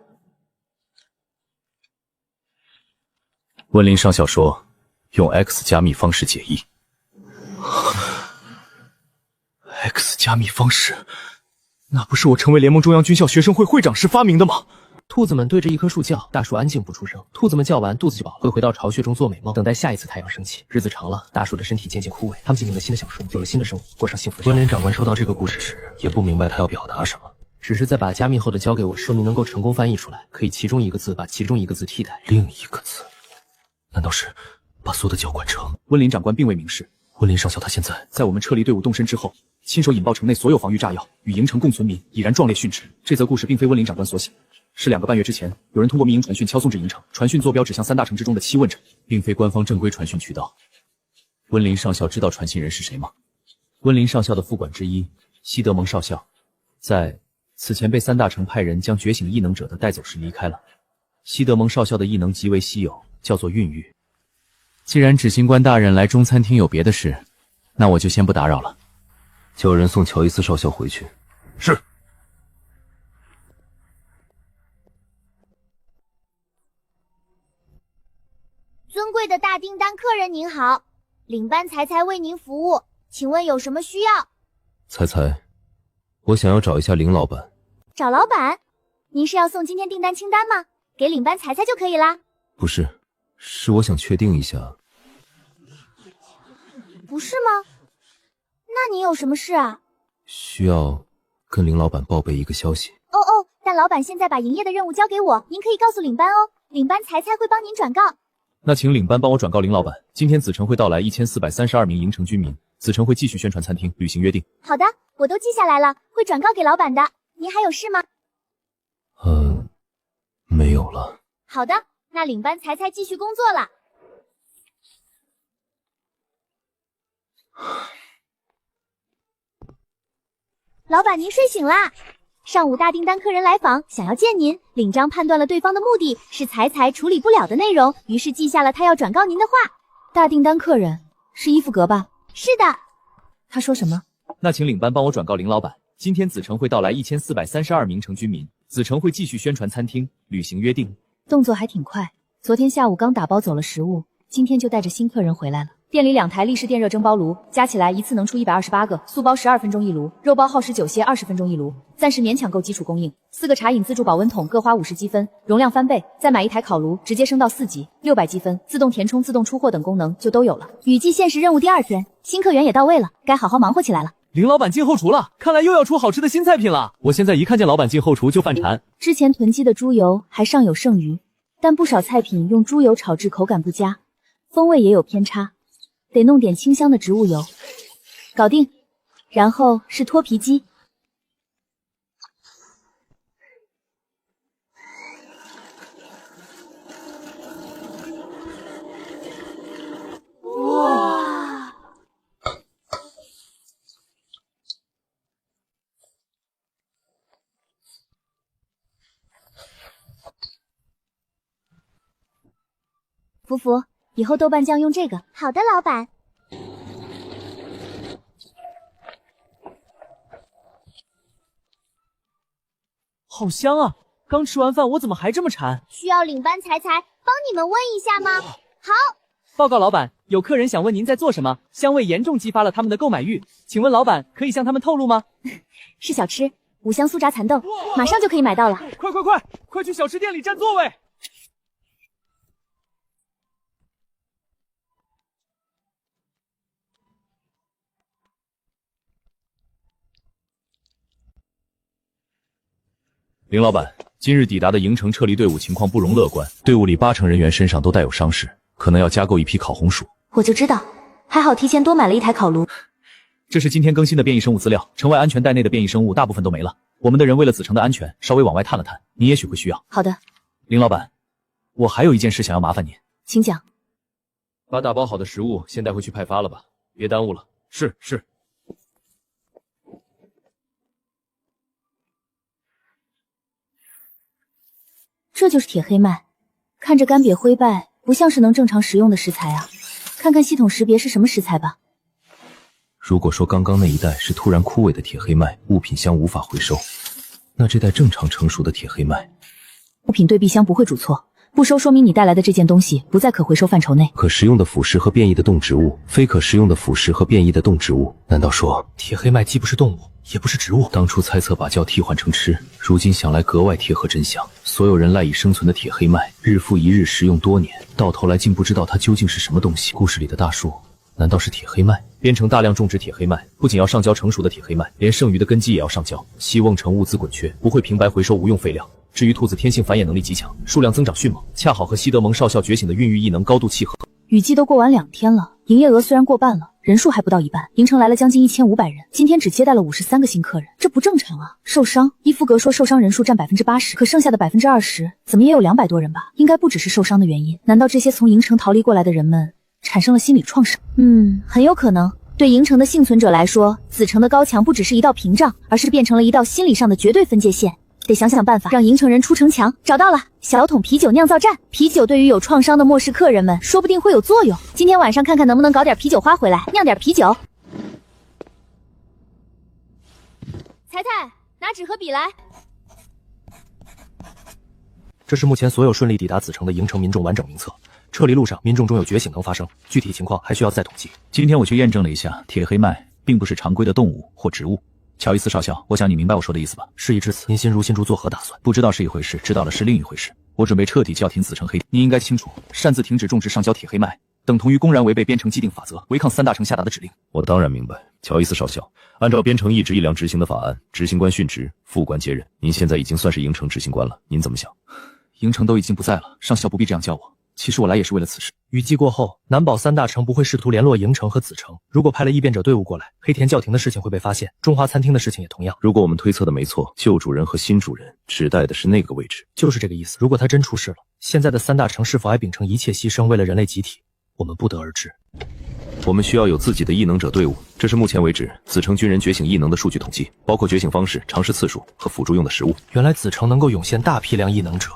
温林上校说，用 X 加密方式解译。X 加密方式，那不是我成为联盟中央军校学生会会长时发明的吗？兔子们对着一棵树叫，大树安静不出声。兔子们叫完，肚子就饱了，会回到巢穴中做美梦，等待下一次太阳升起。日子长了，大树的身体渐渐枯萎，它们进入了新的小树，有了新的生活，过上幸福的生活。温林长官收到这个故事时，也不明白他要表达什么，只是在把加密后的交给我，说明能够成功翻译出来，可以其中一个字把其中一个字替代。另一个字，难道是把所有的教官城？温林长官并未明示。温林上校他现在我们撤离队伍动身之后，亲手引爆城内所有防御炸药，与营城共存民已然壮烈殉职。这则故事并非温林长官所写，是2个半月之前，有人通过民营传讯敲送至营城，传讯坐标指向3大城之中的7问城，并非官方正规传讯渠道。温林上校知道传信人是谁吗？温林上校的副管之一西德蒙少校，在此前被3大城派人将觉醒异能者的带走时离开了。西德蒙少校的异能极为稀有，叫做孕育。既然执行官大人来中餐厅有别的事，那我就先不打扰了。叫人送乔伊斯少校回去。是。尊贵的大订单客人您好，领班才才为您服务，请问有什么需要？才才，我想要找一下林老板。找老板？您是要送今天订单清单吗？给领班才才就可以啦。不是，是我想确定一下。不是吗？那你有什么事啊？需要跟林老板报备一个消息。哦，但老板现在把营业的任务交给我，您可以告诉领班哦，领班才才会帮您转告。那请领班帮我转告林老板，今天子城会到来1432名营城居民，子城会继续宣传餐厅，履行约定。好的，我都记下来了，会转告给老板的。您还有事吗？没有了。好的，那领班才才继续工作了。老板您睡醒啦。上午大订单客人来访，想要见您，领章判断了对方的目的是财处理不了的内容，于是记下了他要转告您的话。大订单客人是伊芙格吧？是的。他说什么？那请领班帮我转告林老板，今天子城会到来1432名城居民，子城会继续宣传餐厅，履行约定。动作还挺快，昨天下午刚打包走了食物，今天就带着新客人回来了。店里2台立式电热蒸包炉，加起来一次能出128个，素包12分钟一炉，肉包耗时9些20分钟一炉，暂时勉强够基础供应。4个茶饮自助保温桶各花50积分，容量翻倍，再买1台烤炉，直接升到4级，600积分，自动填充、自动出货等功能就都有了。雨季限时任务第2天，新客源也到位了，该好好忙活起来了。林老板进后厨了，看来又要出好吃的新菜品了。我现在一看见老板进后厨就犯馋。之前囤积的猪油还尚有剩余，但不少菜品用猪油炒制口感不佳，风味也有偏差。得弄点清香的植物油，搞定。然后是脱皮机，哇！福福，以后豆瓣酱用这个。好的，老板。好香啊！刚吃完饭，我怎么还这么馋？需要领班才帮你们问一下吗？好。报告老板，有客人想问您在做什么，香味严重激发了他们的购买欲，请问老板可以向他们透露吗？是小吃，五香酥炸蚕豆，马上就可以买到了。快去小吃店里占座位！林老板，今日抵达的营城撤离队伍情况不容乐观，队伍里80%人员身上都带有伤势，可能要加购一批烤红薯。我就知道，还好提前多买了1台烤炉。这是今天更新的变异生物资料，城外安全带内的变异生物大部分都没了。我们的人为了子城的安全，稍微往外探了探，你也许会需要。好的。林老板，我还有一件事想要麻烦您，请讲。把打包好的食物先带回去派发了吧，别耽误了。是。这就是铁黑麦，看着干瘪灰败，不像是能正常食用的食材啊。看看系统识别是什么食材吧。如果说刚刚那一袋是突然枯萎的铁黑麦，物品箱无法回收，那这袋正常成熟的铁黑麦，物品对币箱不会主错，不收说明你带来的这件东西不在可回收范畴内。可食用的腐蚀和变异的动植物，非可食用的腐蚀和变异的动植物，难道说铁黑麦既不是动物，也不是植物？当初猜测把胶替换成吃，如今想来格外贴合真相。所有人赖以生存的铁黑麦，日复一日食用多年，到头来竟不知道它究竟是什么东西。故事里的大树，难道是铁黑麦？编程大量种植铁黑麦，不仅要上交成熟的铁黑麦，连剩余的根基也要上交。希瓮城物资滚缺，不会平白回收无用废料。至于兔子天性繁衍能力极强，数量增长迅猛，恰好和西德蒙少校觉醒的孕育异能高度契合。雨季都过完2天了，营业额虽然过半了，人数还不到一半。营城来了将近1500人，今天只接待了53个新客人，这不正常啊！受伤，伊夫格说受伤人数占80%，可剩下的20%怎么也有200多人吧？应该不只是受伤的原因，难道这些从营城逃离过来的人们产生了心理创伤？很有可能。对营城的幸存者来说，子城的高墙不只是一道屏障，而是变成了一道心理上的绝对分界线。得想想办法让营城人出城墙。找到了，小桶啤酒酿造站。啤酒对于有创伤的末世客人们说不定会有作用。今天晚上看看能不能搞点啤酒花回来，酿点啤酒。彩彩，拿纸和笔来。这是目前所有顺利抵达子城的营城民众完整名册。撤离路上，民众中有觉醒能发生，具体情况还需要再统计。今天我去验证了一下，铁黑麦并不是常规的动物或植物。乔伊斯少校，我想你明白我说的意思吧？事已至此，您心如新竹作何打算？不知道是一回事，知道了是另一回事。我准备彻底叫停子城黑。你应该清楚，擅自停止种植上交铁黑麦，等同于公然违背编程既定法则，违抗3大城下达的指令。我当然明白，乔伊斯少校，按照编程意志力量执行的法案，执行官殉职，副官接任。您现在已经算是营城执行官了，您怎么想？营城都已经不在了，上校不必这样叫我。其实我来也是为了此事。雨季过后，难保3大城不会试图联络营城和子城。如果派了异变者队伍过来，黑田叫停的事情会被发现，中华餐厅的事情也同样。如果我们推测的没错，旧主人和新主人指代的是那个位置，就是这个意思。如果他真出事了，现在的3大城是否还秉承一切牺牲为了人类集体，我们不得而知。我们需要有自己的异能者队伍，这是目前为止紫城军人觉醒异能的数据统计，包括觉醒方式、尝试次数和辅助用的食物。原来紫城能够涌现大批量异能者，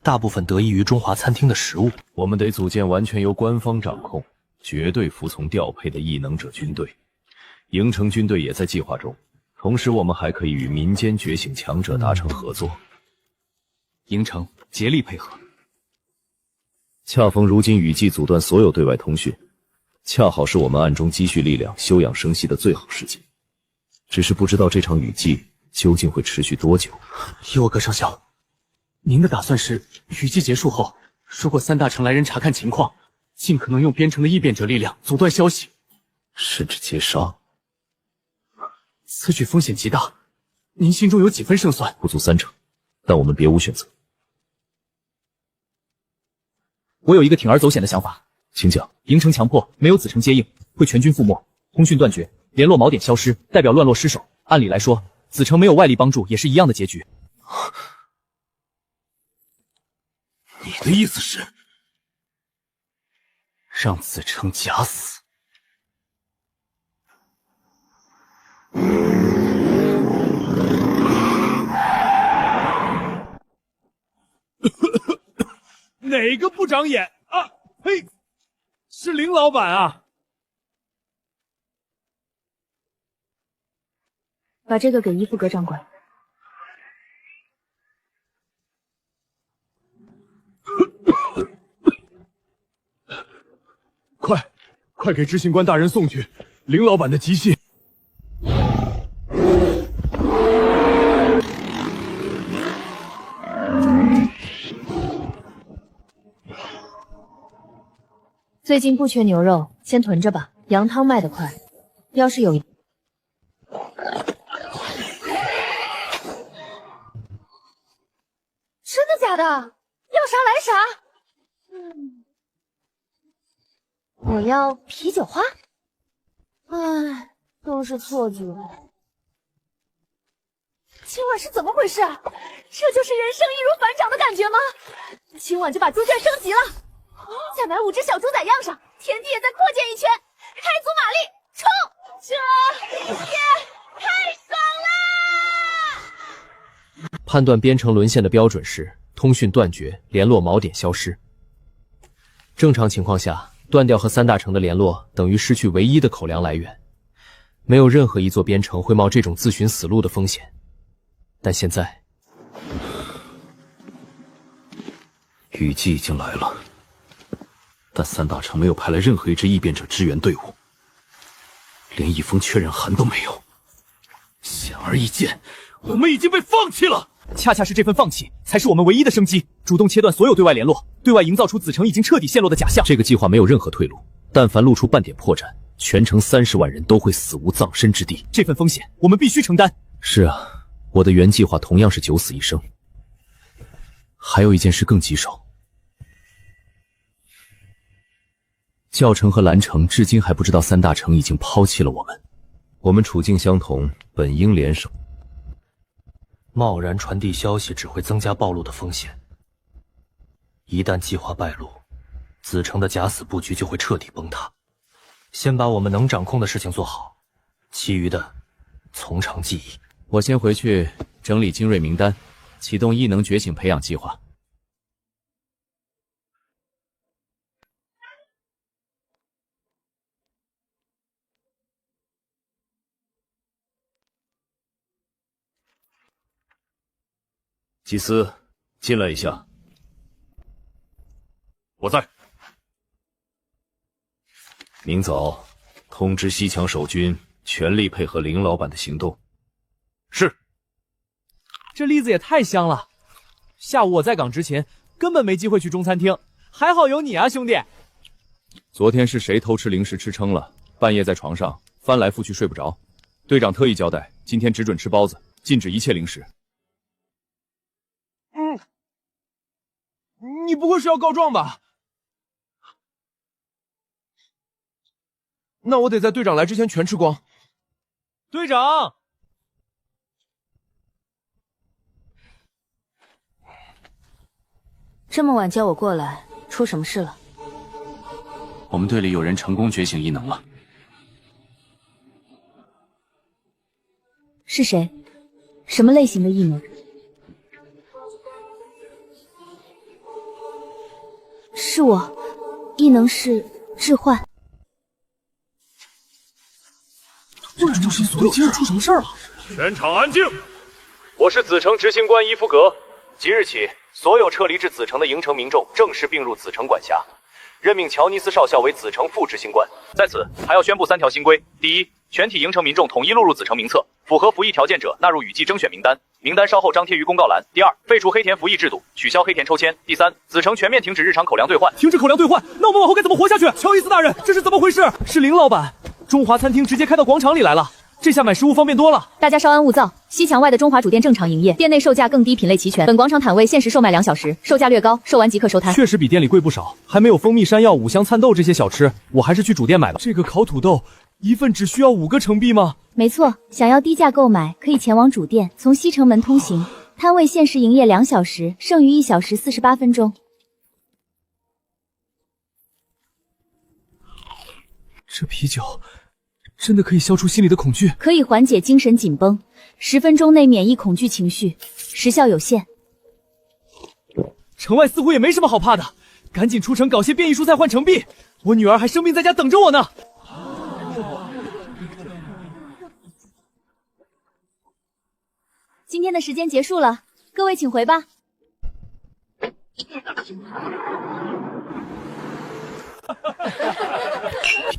大部分得益于中华餐厅的食物。我们得组建完全由官方掌控、绝对服从调配的异能者军队。营城军队也在计划中，同时我们还可以与民间觉醒强者达成合作。营城竭力配合。恰逢如今雨季阻断所有对外通讯，恰好是我们暗中积蓄力量、休养生息的最好时机。只是不知道这场雨季究竟会持续多久。依我阁上校，您的打算是雨季结束后，如果三大城来人查看情况，尽可能用边城的异变者力量阻断消息，甚至截杀。此举风险极大，您心中有几分胜算？不足30%，但我们别无选择。我有一个铤而走险的想法，请讲。营城强迫，没有子城接应，会全军覆没，通讯断绝，联络锚点消失，代表乱落失守。按理来说，子城没有外力帮助也是一样的结局。你的意思是让子城假死？哪个不长眼啊？嘿，是林老板啊！把这个给伊夫阁掌管。快给执行官大人送去林老板的急信。最近不缺牛肉，先囤着吧。羊汤卖得快，要是有真的假的？要啥来啥。我要啤酒花。唉，都是错觉。今晚是怎么回事？这就是人生易如反掌的感觉吗？今晚就把猪圈升级了，再买5只小猪仔样上，田地也再扩建一圈，开足马力冲！这也太爽了！判断边城沦陷的标准是通讯断绝，联络锚点消失。正常情况下，断掉和三大城的联络等于失去唯一的口粮来源，没有任何一座边城会冒这种自寻死路的风险。但现在，雨季已经来了，但三大城没有派来任何一支异变者支援队伍，连一封确认函都没有。显而易见，我们已经被放弃了。恰恰是这份放弃，才是我们唯一的生机。主动切断所有对外联络，对外营造出子城已经彻底陷落的假象。这个计划没有任何退路，但凡露出半点破绽，全城30万人都会死无葬身之地。这份风险，我们必须承担。是啊，我的原计划同样是9死1生。还有一件事更棘手，教城和蓝城至今还不知道三大城已经抛弃了我们。我们处境相同，本应联手。贸然传递消息只会增加暴露的风险。一旦计划败露，子城的假死布局就会彻底崩塌。先把我们能掌控的事情做好，其余的从长计议。我先回去整理精锐名单，启动异能觉醒培养计划。祭司，进来一下。我在。明早通知西墙守军全力配合林老板的行动。是。这栗子也太香了，下午我在岗之前根本没机会去中餐厅，还好有你啊，兄弟。昨天是谁偷吃零食吃撑了，半夜在床上翻来覆去睡不着。队长特意交代，今天只准吃包子，禁止一切零食。你不会是要告状吧？那我得在队长来之前全吃光。队长，这么晚叫我过来，出什么事了？我们队里有人成功觉醒异能了，是谁？什么类型的异能？是我，异能是置换。这就是所有，今日出什么事儿了？全场安静！我是子城执行官伊夫格。即日起，所有撤离至子城的营城民众正式并入子城管辖，任命乔尼斯少校为子城副执行官。在此，还要宣布3条新规：第一，全体营城民众统一录入子城名册，符合服役条件者纳入雨季征选名单，名单稍后张贴于公告栏。第二，废除黑田服役制度，取消黑田抽签。第三，子城全面停止日常口粮兑换。停止口粮兑换，那我们往后该怎么活下去？乔伊斯大人，这是怎么回事？是林老板，中华餐厅直接开到广场里来了。这下买食物方便多了。大家稍安勿躁，西墙外的中华主店正常营业，店内售价更低，品类齐全。本广场摊位限时售卖2小时，售价略高，售完即刻收摊。确实比店里贵不少，还没有蜂蜜山药、五香灿豆这些小吃，我还是去主店买吧。这个烤土豆一份只需要5个成币吗？没错，想要低价购买，可以前往主店，从西城门通行。摊位限时营业2小时，剩余1小时48分钟。这啤酒真的可以消除心里的恐惧，可以缓解精神紧绷，10分钟内免疫恐惧情绪，时效有限。城外似乎也没什么好怕的，赶紧出城搞些变异蔬菜换成币。我女儿还生病在家等着我呢。今天的时间结束了，各位请回吧。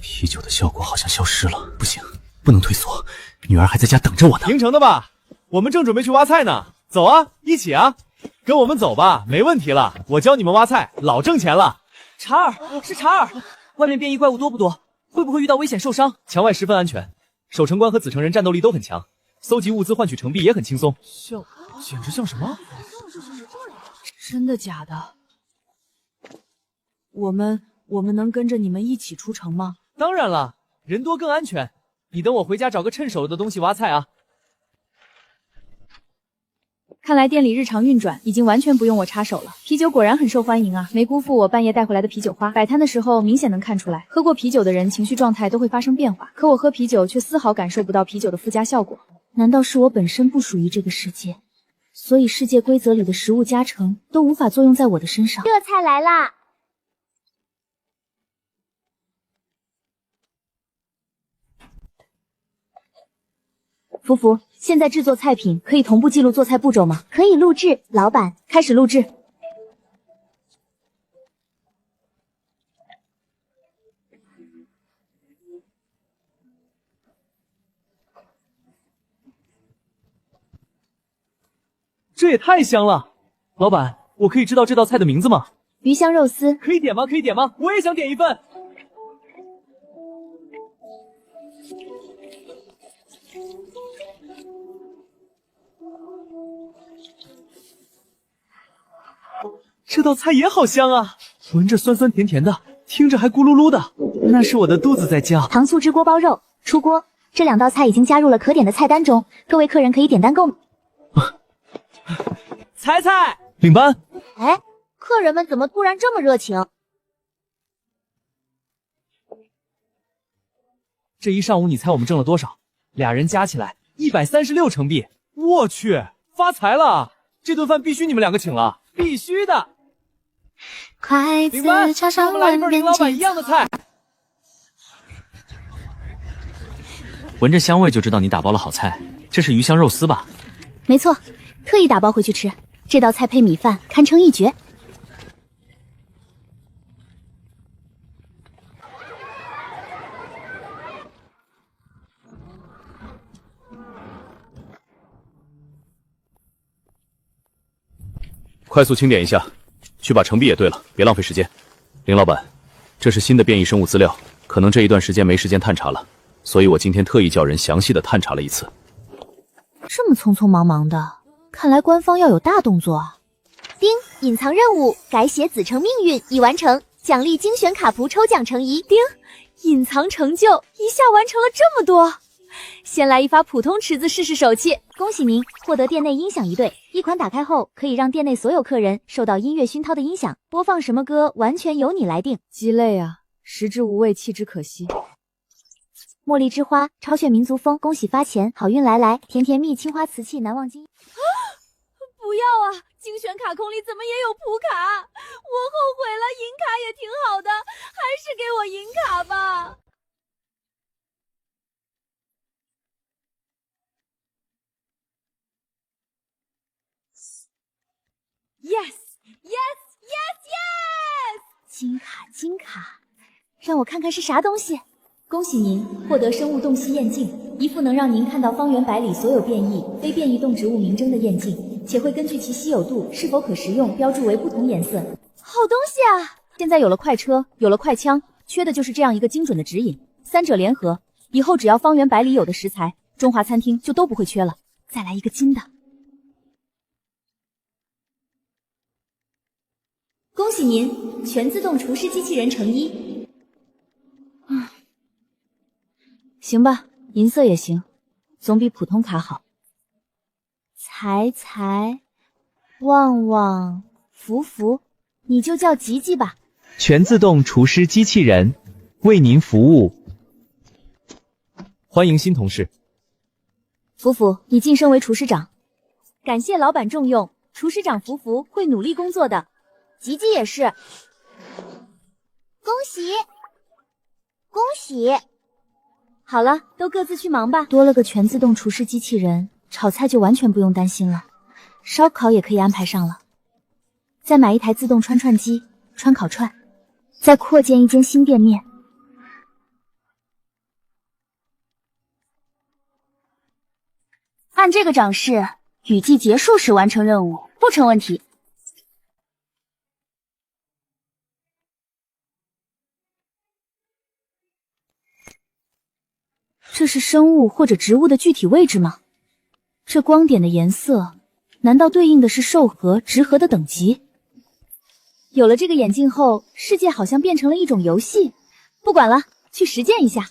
啤酒的效果好像消失了，不行，不能退缩，女儿还在家等着我呢。平城的吧？我们正准备去挖菜呢，走啊，一起啊，跟我们走吧，没问题了，我教你们挖菜，老挣钱了。查尔，是查尔，外面变异怪物多不多？会不会遇到危险受伤？墙外十分安全，守城官和子城人战斗力都很强，搜集物资换取成币也很轻松。简直像什么？真的假的？我们能跟着你们一起出城吗？当然了，人多更安全。你等我回家找个趁手的东西挖菜啊。看来店里日常运转已经完全不用我插手了。啤酒果然很受欢迎啊，没辜负我半夜带回来的啤酒花。摆摊的时候明显能看出来，喝过啤酒的人情绪状态都会发生变化，可我喝啤酒却丝毫感受不到啤酒的附加效果。难道是我本身不属于这个世界，所以世界规则里的食物加成都无法作用在我的身上？热菜来啦！福福，现在制作菜品可以同步记录做菜步骤吗？可以录制，老板。开始录制。这也太香了！老板，我可以知道这道菜的名字吗？鱼香肉丝。可以点吗？可以点吗？我也想点一份。这道菜也好香啊，闻着酸酸甜甜的，听着还咕噜噜的，那是我的肚子在叫。糖醋汁锅包肉出锅，这2道菜已经加入了可点的菜单中，各位客人可以点单购买。菜菜，领班。哎，客人们怎么突然这么热情？这一上午你猜我们挣了多少？2人加起来136成币。我去，发财了！这顿饭必须你们2个请了，必须的。领班，给我们来一份林老板一样的菜。闻着香味就知道你打包了好菜，这是鱼香肉丝吧？没错，特意打包回去吃。这道菜配米饭堪称一绝。快速清点一下，去把成币也兑了，别浪费时间。林老板，这是新的变异生物资料，可能这一段时间没时间探查了，所以我今天特意叫人详细的探查了一次。这么匆匆忙忙的，看来官方要有大动作啊！丁，隐藏任务改写子城命运已完成，奖励精选卡仆抽奖成1。丁，隐藏成就一下完成了这么多，先来一发普通池子试试手气。恭喜您获得店内音响1对，1款打开后可以让店内所有客人受到音乐熏陶的音响，播放什么歌完全由你来定。鸡肋啊，食之无味，弃之可惜。茉莉之花，超炫民族风，恭喜发钱，好运来来，甜甜蜜，青花瓷器，难忘今。不要啊！精选卡空里怎么也有普卡？我后悔了，银卡也挺好的，还是给我银卡吧。Yes, yes, yes, yes！ 金卡，金卡，让我看看是啥东西。恭喜您获得生物洞悉验镜，一副能让您看到方圆百里所有变异、非变异动植物名征的验镜，且会根据其稀有度、是否可食用标注为不同颜色。好东西啊！现在有了快车，有了快枪，缺的就是这样一个精准的指引。三者联合，以后只要方圆百里有的食材，中华餐厅就都不会缺了。再来一个金的。恭喜您，全自动厨师机器人成衣。行吧，银色也行，总比普通卡好。财财，旺旺，福福，你就叫吉吉吧。全自动厨师机器人，为您服务。欢迎新同事。福福，你晋升为厨师长，感谢老板重用，厨师长福福会努力工作的。吉吉也是，恭喜，恭喜！好了，都各自去忙吧。多了个全自动厨师机器人，炒菜就完全不用担心了，烧烤也可以安排上了。再买一台自动串串机，串烤串，再扩建一间新店面。按这个涨势，雨季结束时完成任务，不成问题。这是生物或者植物的具体位置吗？这光点的颜色，难道对应的是授核、直核的等级？有了这个眼镜后，世界好像变成了一种游戏。不管了，去实践一下。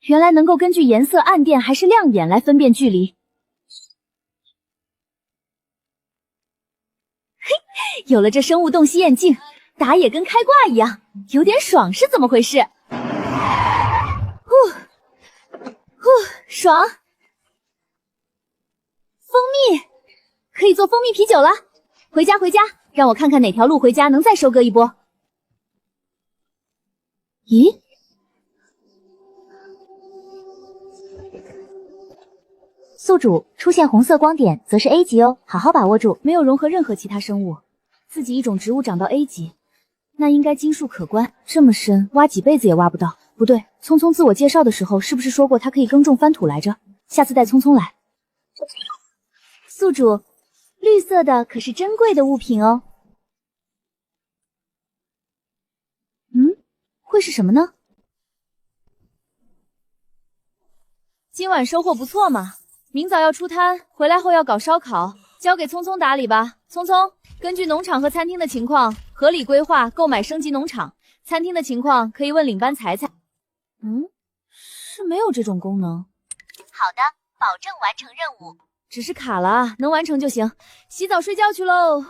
原来能够根据颜色暗电还是亮眼来分辨距离。有了这生物洞悉眼镜，打野跟开挂一样，有点爽是怎么回事？爽！蜂蜜可以做蜂蜜啤酒了，回家，让我看看哪条路回家能再收割一波。咦？宿主出现红色光点，则是 A 级哦，好好把握住。没有融合任何其他生物，自己一种植物长到 A 级，那应该金术可观，这么深，挖几辈子也挖不到。不对，聪聪自我介绍的时候是不是说过他可以耕种翻土来着？下次带聪聪来。宿主，绿色的可是珍贵的物品哦。会是什么呢？今晚收获不错嘛。明早要出摊，回来后要搞烧烤，交给聪聪打理吧。聪聪，根据农场和餐厅的情况，合理规划购买升级农场。餐厅的情况可以问领班财财。是没有这种功能。好的，保证完成任务。只是卡了，能完成就行。洗澡睡觉去喽。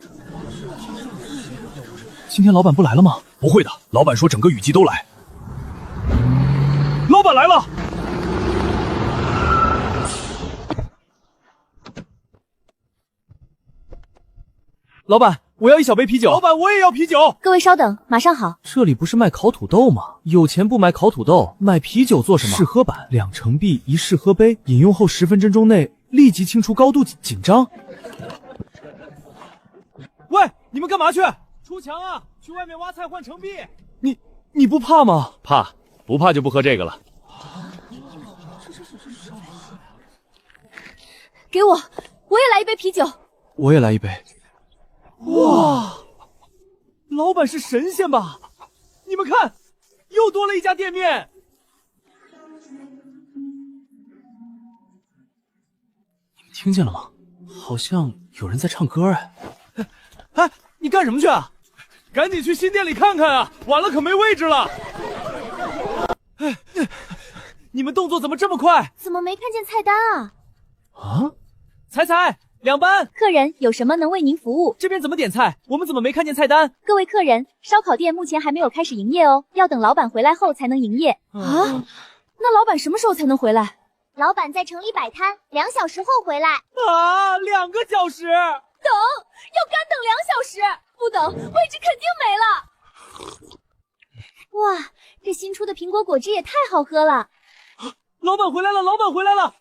今天老板不来了吗？不会的，老板说整个雨季都来。老板来了。老板，我要一小杯啤酒。老板，我也要啤酒。各位稍等，马上好。这里不是卖烤土豆吗？有钱不买烤土豆，买啤酒做什么？试喝版，2成币1试喝杯，饮用后10分钟内立即清除高度紧张。喂，你们干嘛去？出墙啊！去外面挖菜换成币。你不怕吗？怕，不怕就不喝这个了。给我也来一杯啤酒。我也来一杯。哇，老板是神仙吧？你们看，又多了一家店面。你们听见了吗？好像有人在唱歌哎。哎，你干什么去啊？赶紧去新店里看看啊！晚了可没位置了。哎，你们动作怎么这么快？怎么没看见菜单啊？财财， 2班。客人有什么能为您服务？这边怎么点菜？我们怎么没看见菜单？各位客人，烧烤店目前还没有开始营业哦，要等老板回来后才能营业。啊？那老板什么时候才能回来？老板在城里摆摊，2小时后回来。啊，2个小时？等，要干等2小时，不等位置肯定没了。哇，这新出的苹果果汁也太好喝了！老板回来了，老板回来了！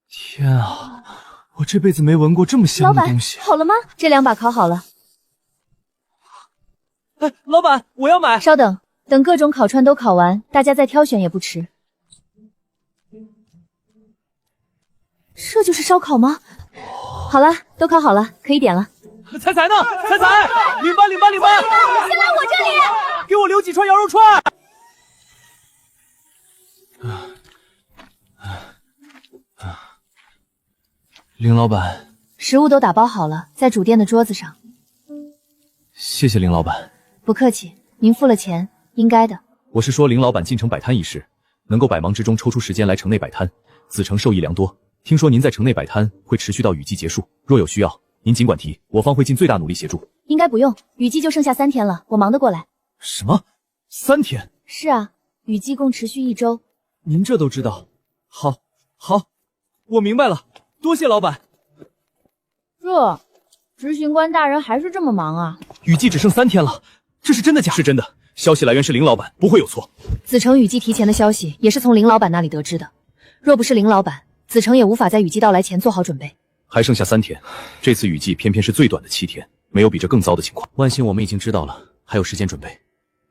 天啊，我这辈子没闻过这么香的东西。好了吗？这2把烤好了。哎，老板，我要买。稍等，等各种烤串都烤完，大家再挑选也不迟。这就是烧烤吗？好了，都烤好了，可以点了。彩彩呢？彩彩，领班！先来我这里，给我留几串羊肉串。林老板，食物都打包好了，在主店的桌子上。谢谢林老板。不客气，您付了钱，应该的。我是说林老板进城摆摊一事，能够百忙之中抽出时间来城内摆摊，子城受益良多。听说您在城内摆摊会持续到雨季结束，若有需要，您尽管提，我方会尽最大努力协助。应该不用，雨季就剩下3天了，我忙得过来。什么？3天？是啊，雨季共持续1周。您这都知道？好，我明白了，多谢老板。执行官大人还是这么忙啊？雨季只剩3天了，这是真的假的？是真的，消息来源是林老板，不会有错。子城雨季提前的消息也是从林老板那里得知的，若不是林老板，子城也无法在雨季到来前做好准备。还剩下3天，这次雨季偏偏是最短的7天，没有比这更糟的情况。万幸我们已经知道了，还有时间准备。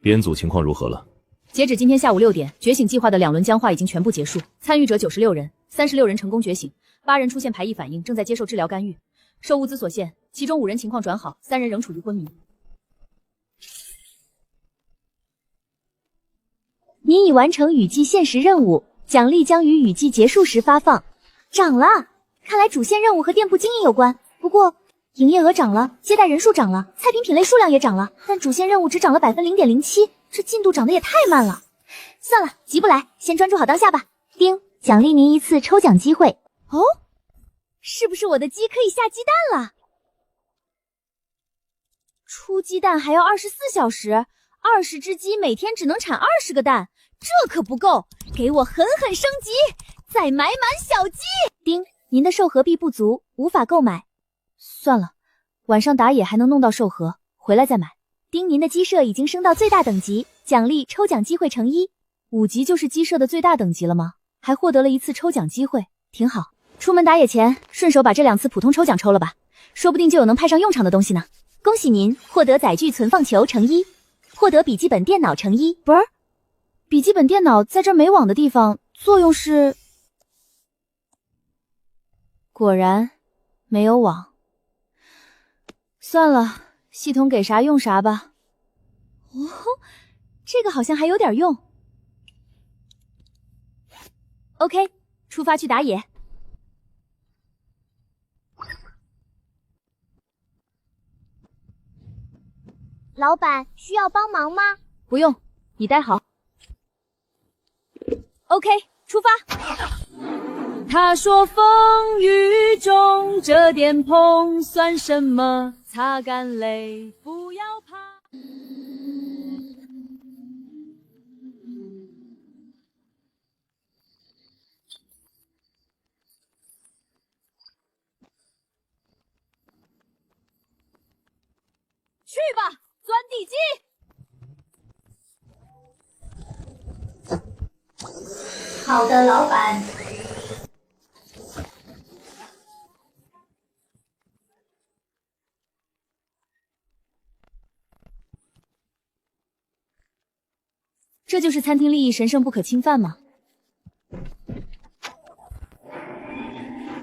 编组情况如何了？截止今天下午6点，觉醒计划的2轮僵化已经全部结束，参与者96人，36人成功觉醒，8人出现排异反应，正在接受治疗干预。受物资所限，其中5人情况转好，3人仍处于昏迷。你已完成雨季限时任务，奖励将于雨季结束时发放。涨了，看来主线任务和店铺经营有关。不过营业额涨了，接待人数涨了，菜品品类数量也涨了，但主线任务只涨了 0.07%，这进度涨得也太慢了。算了，急不来，先专注好当下吧。丁，奖励您1次抽奖机会。哦，是不是我的鸡可以下鸡蛋了？出鸡蛋还要24小时，20只鸡每天只能产20个蛋，这可不够，给我狠狠升级，再买满小鸡。丁，您的寿盒币不足，无法购买。算了，晚上打野还能弄到寿盒，回来再买。丁，您的鸡舍已经升到最大等级，奖励抽奖机会乘1。5级就是鸡舍的最大等级了吗？还获得了1次抽奖机会，挺好。出门打野前，顺手把这2次普通抽奖抽了吧，说不定就有能派上用场的东西呢。恭喜您获得载具存放球乘1，获得笔记本电脑乘1。不是，笔记本电脑在这没网的地方，作用是……果然没有网。算了，系统给啥用啥吧。哦，这个好像还有点用。OK， 出发去打野。老板，需要帮忙吗？不用，你待好。OK， 出发。他说风雨中这点碰算什么？擦干泪，不要怕。去吧，钻地鸡。好的，老板。这就是餐厅利益神圣不可侵犯吗？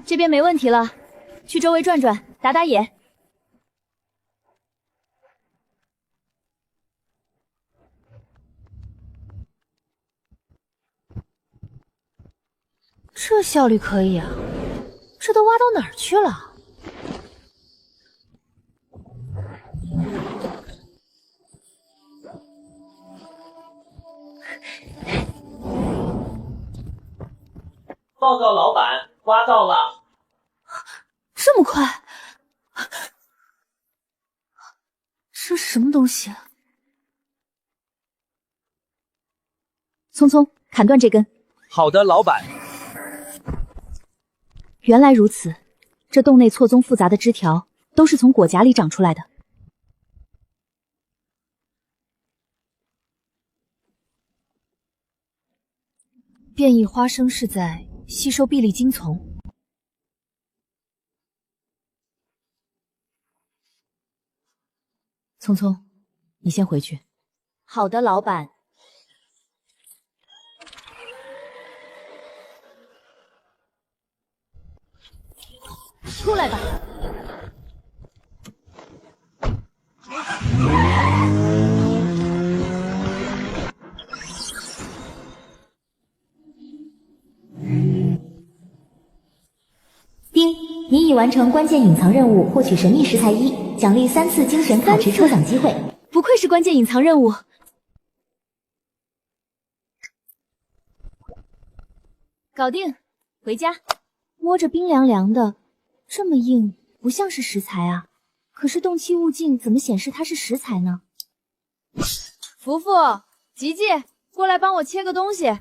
这边没问题了，去周围转转，打打野。这效率可以啊，这都挖到哪儿去了？报告老板，挖到了。这么快？这是什么东西？匆匆砍断这根。好的，老板。原来如此，这洞内错综复杂的枝条都是从果荚里长出来的。变异花生是在吸收臂力精丛。匆匆，你先回去。好的，老板。出来吧。丁，你已完成关键隐藏任务，获取神秘食材1，奖励3次精选卡池抽奖机会。不愧是关键隐藏任务。搞定，回家。摸着冰凉凉的，这么硬，不像是食材啊。可是动气物镜怎么显示它是食材呢？福福、吉吉，过来帮我切个东西。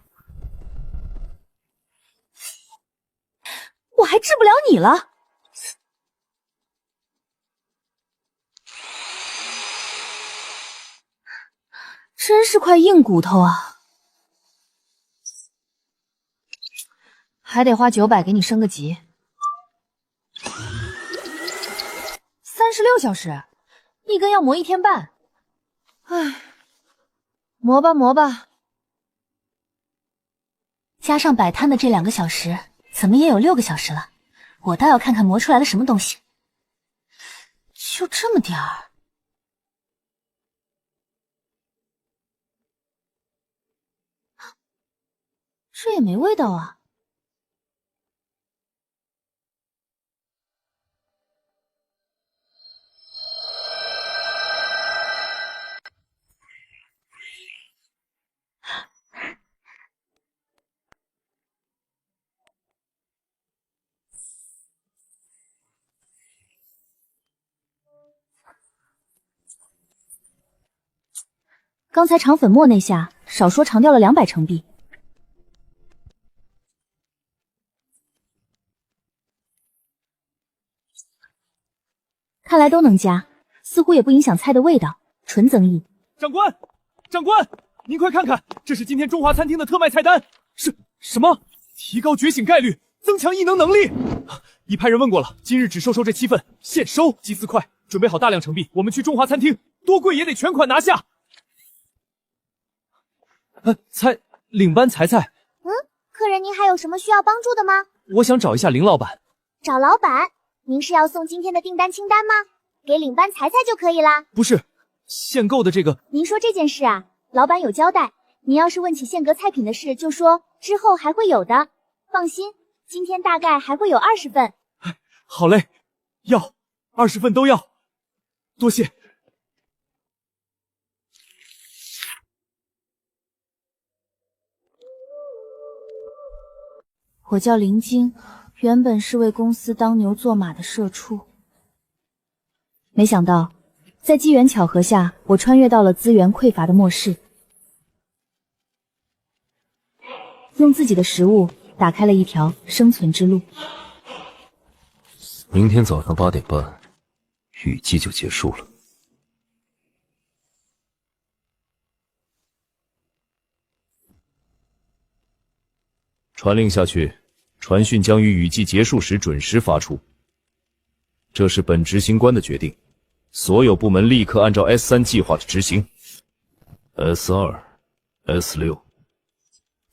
我还治不了你了。真是块硬骨头啊！还得花900给你升个级。36小时，一根要磨1天半。唉，磨吧磨吧。加上摆摊的这2个小时，怎么也有6个小时了。我倒要看看磨出来了什么东西。就这么点儿。这也没味道啊。刚才长粉末那下，少说长掉了200成币。看来都能加，似乎也不影响菜的味道，纯增益。长官，长官，您快看看，这是今天中华餐厅的特卖菜单。什么？提高觉醒概率，增强异能能力。已派人问过了，今日只收这7份，现收集资快，准备好大量成币，我们去中华餐厅，多贵也得全款拿下。领班才。客人您还有什么需要帮助的吗？我想找一下林老板。找老板？您是要送今天的订单清单吗？给领班才就可以啦。不是，限购的这个。您说这件事啊，老板有交代。您要是问起限格菜品的事，就说之后还会有的。放心，今天大概还会有20份。好嘞，要20份都要，多谢。我叫林晶，原本是为公司当牛做马的社畜，没想到在机缘巧合下，我穿越到了资源匮乏的末世，用自己的食物打开了一条生存之路。明天早上8点半，雨季就结束了。传令下去，传讯将于雨季结束时准时发出。这是本执行官的决定，所有部门立刻按照 S3 计划的执行。S2、S6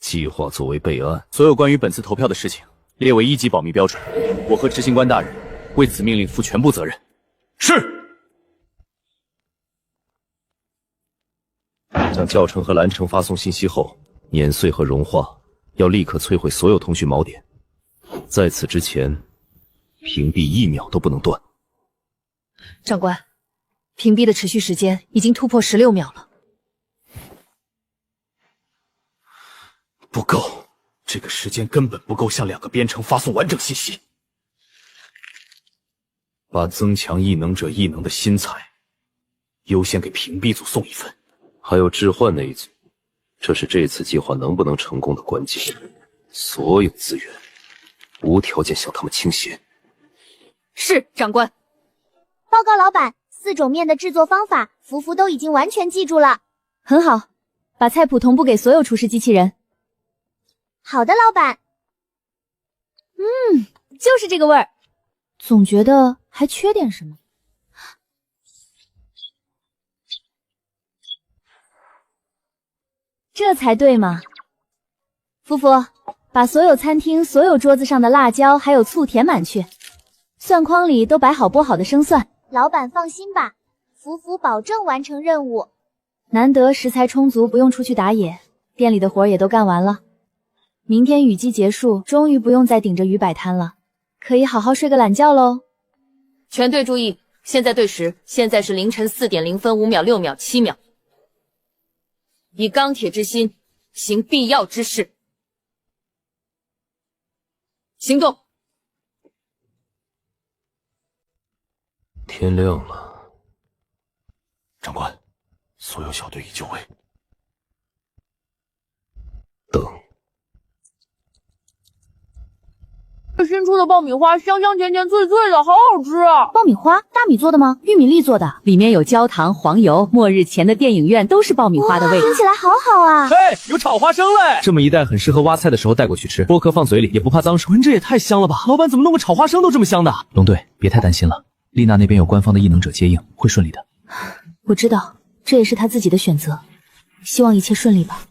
计划作为备案，所有关于本次投票的事情列为1级保密标准。我和执行官大人为此命令负全部责任。是。向教程和蓝城发送信息后，碾碎和融化，要立刻摧毁所有通讯锚点。在此之前，屏蔽1秒都不能断。长官，屏蔽的持续时间已经突破16秒了。不够，这个时间根本不够向2个编程发送完整信息。把增强异能者异能的新材优先给屏蔽组送1份，还有置换那一组，这是这次计划能不能成功的关键。所有资源无条件向他们倾斜。是，长官。报告老板，4种面的制作方法，福福都已经完全记住了。很好，把菜谱同步给所有厨师机器人。好的，老板。就是这个味儿。总觉得还缺点什么。这才对嘛。福福，把所有餐厅所有桌子上的辣椒还有醋填满去，蒜筐里都摆好剥好的生蒜。老板放心吧，福福保证完成任务。难得食材充足，不用出去打野，店里的活也都干完了。明天雨季结束，终于不用再顶着雨摆摊了，可以好好睡个懒觉喽。全队注意，现在对时，现在是凌晨4点0分5秒6秒7秒。以钢铁之心，行必要之事。行动！天亮了，长官，所有小队已就位。等。这新出的爆米花香香甜甜脆脆的，好好吃啊！爆米花，大米做的吗？玉米粒做的，里面有焦糖、黄油，末日前的电影院都是爆米花的味道。听起来好好啊！嘿，有炒花生嘞！这么一袋很适合挖菜的时候带过去吃，剥壳放嘴里也不怕脏手。闻着也太香了吧！老板怎么弄个炒花生都这么香的？龙队，别太担心了，丽娜那边有官方的异能者接应，会顺利的。我知道，这也是他自己的选择，希望一切顺利吧。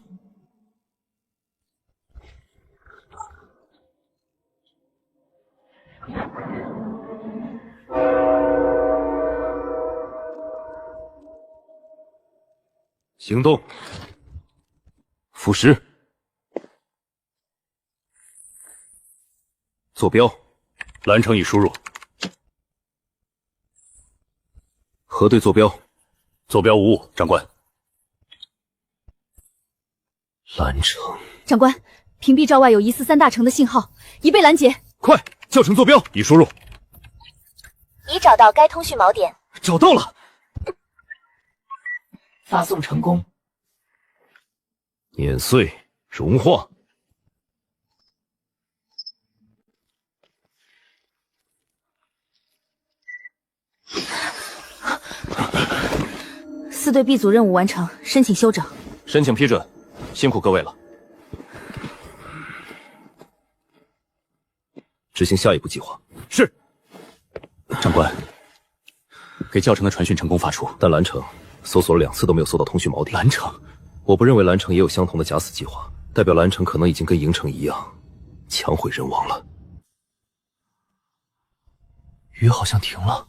行动！腐蚀！坐标：蓝城已输入。核对坐标。坐标无误，长官。蓝城。长官，屏蔽罩外有疑似3大城的信号，已被拦截。快，校城坐标已输入。已找到该通讯锚点。找到了。发送成功。碾碎，融化。4队 B 组任务完成，申请休整。申请批准，辛苦各位了。执行下一步计划。是。长官，给教城的传讯成功发出，但蓝城搜索了2次都没有搜到通讯锚点。蓝城，我不认为蓝城也有相同的假死计划，代表蓝城可能已经跟营城一样，枪毁人亡了。雨好像停了。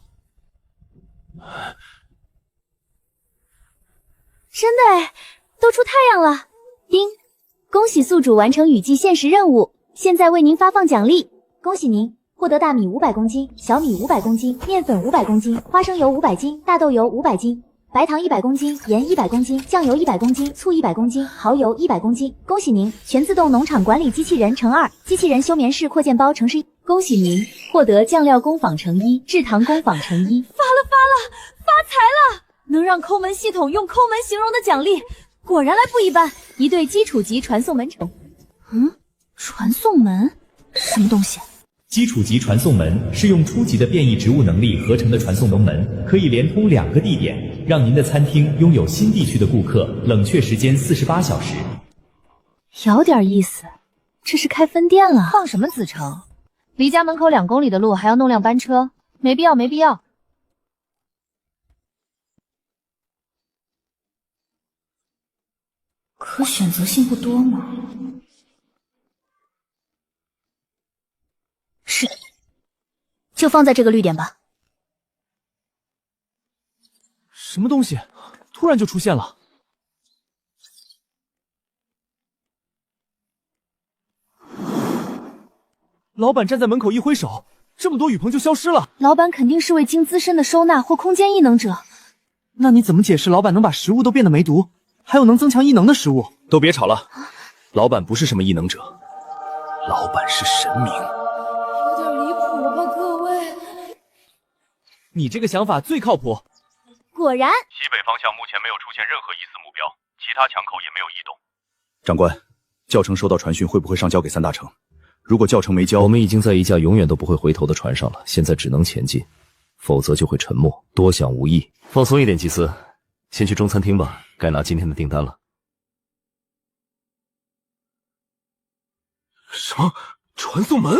真的哎，都出太阳了！叮，恭喜宿主完成雨季限时任务，现在为您发放奖励。恭喜您获得大米500公斤、小米500公斤、面粉500公斤、花生油500斤、大豆油500斤、白糖100公斤、盐100公斤、酱油100公斤、醋100公斤、蚝油100公斤。恭喜您全自动农场管理机器人乘2，机器人休眠室扩建包乘11。恭喜您获得酱料工坊乘1，制糖工坊乘1。发了，发财了！能让抠门系统用抠门形容的奖励，果然来不一般。1对基础级传送门城。传送门？什么东西？基础级传送门是用初级的变异植物能力合成的传送龙门，可以连通2个地点，让您的餐厅拥有新地区的顾客，冷却时间48小时。有点意思，这是开分店了。放什么子城？离家门口2公里的路还要弄辆班车，没必要，没必要。可选择性不多嘛。是，就放在这个绿点吧。什么东西？突然就出现了。老板站在门口一挥手，这么多雨棚就消失了。老板肯定是位经资深的收纳或空间异能者。那你怎么解释老板能把食物都变得没毒，还有能增强异能的食物？都别吵了，老板不是什么异能者，老板是神明，有点离谱了吧，各位？你这个想法最靠谱。果然，西北方向目前没有出现任何疑似目标，其他墙口也没有异动。长官，教程收到传讯会不会上交给三大城？如果教程没交，我们已经在一架永远都不会回头的船上了，现在只能前进，否则就会沉没，多想无益。放松一点，祭司，先去中餐厅吧，该拿今天的订单了。什么？传送门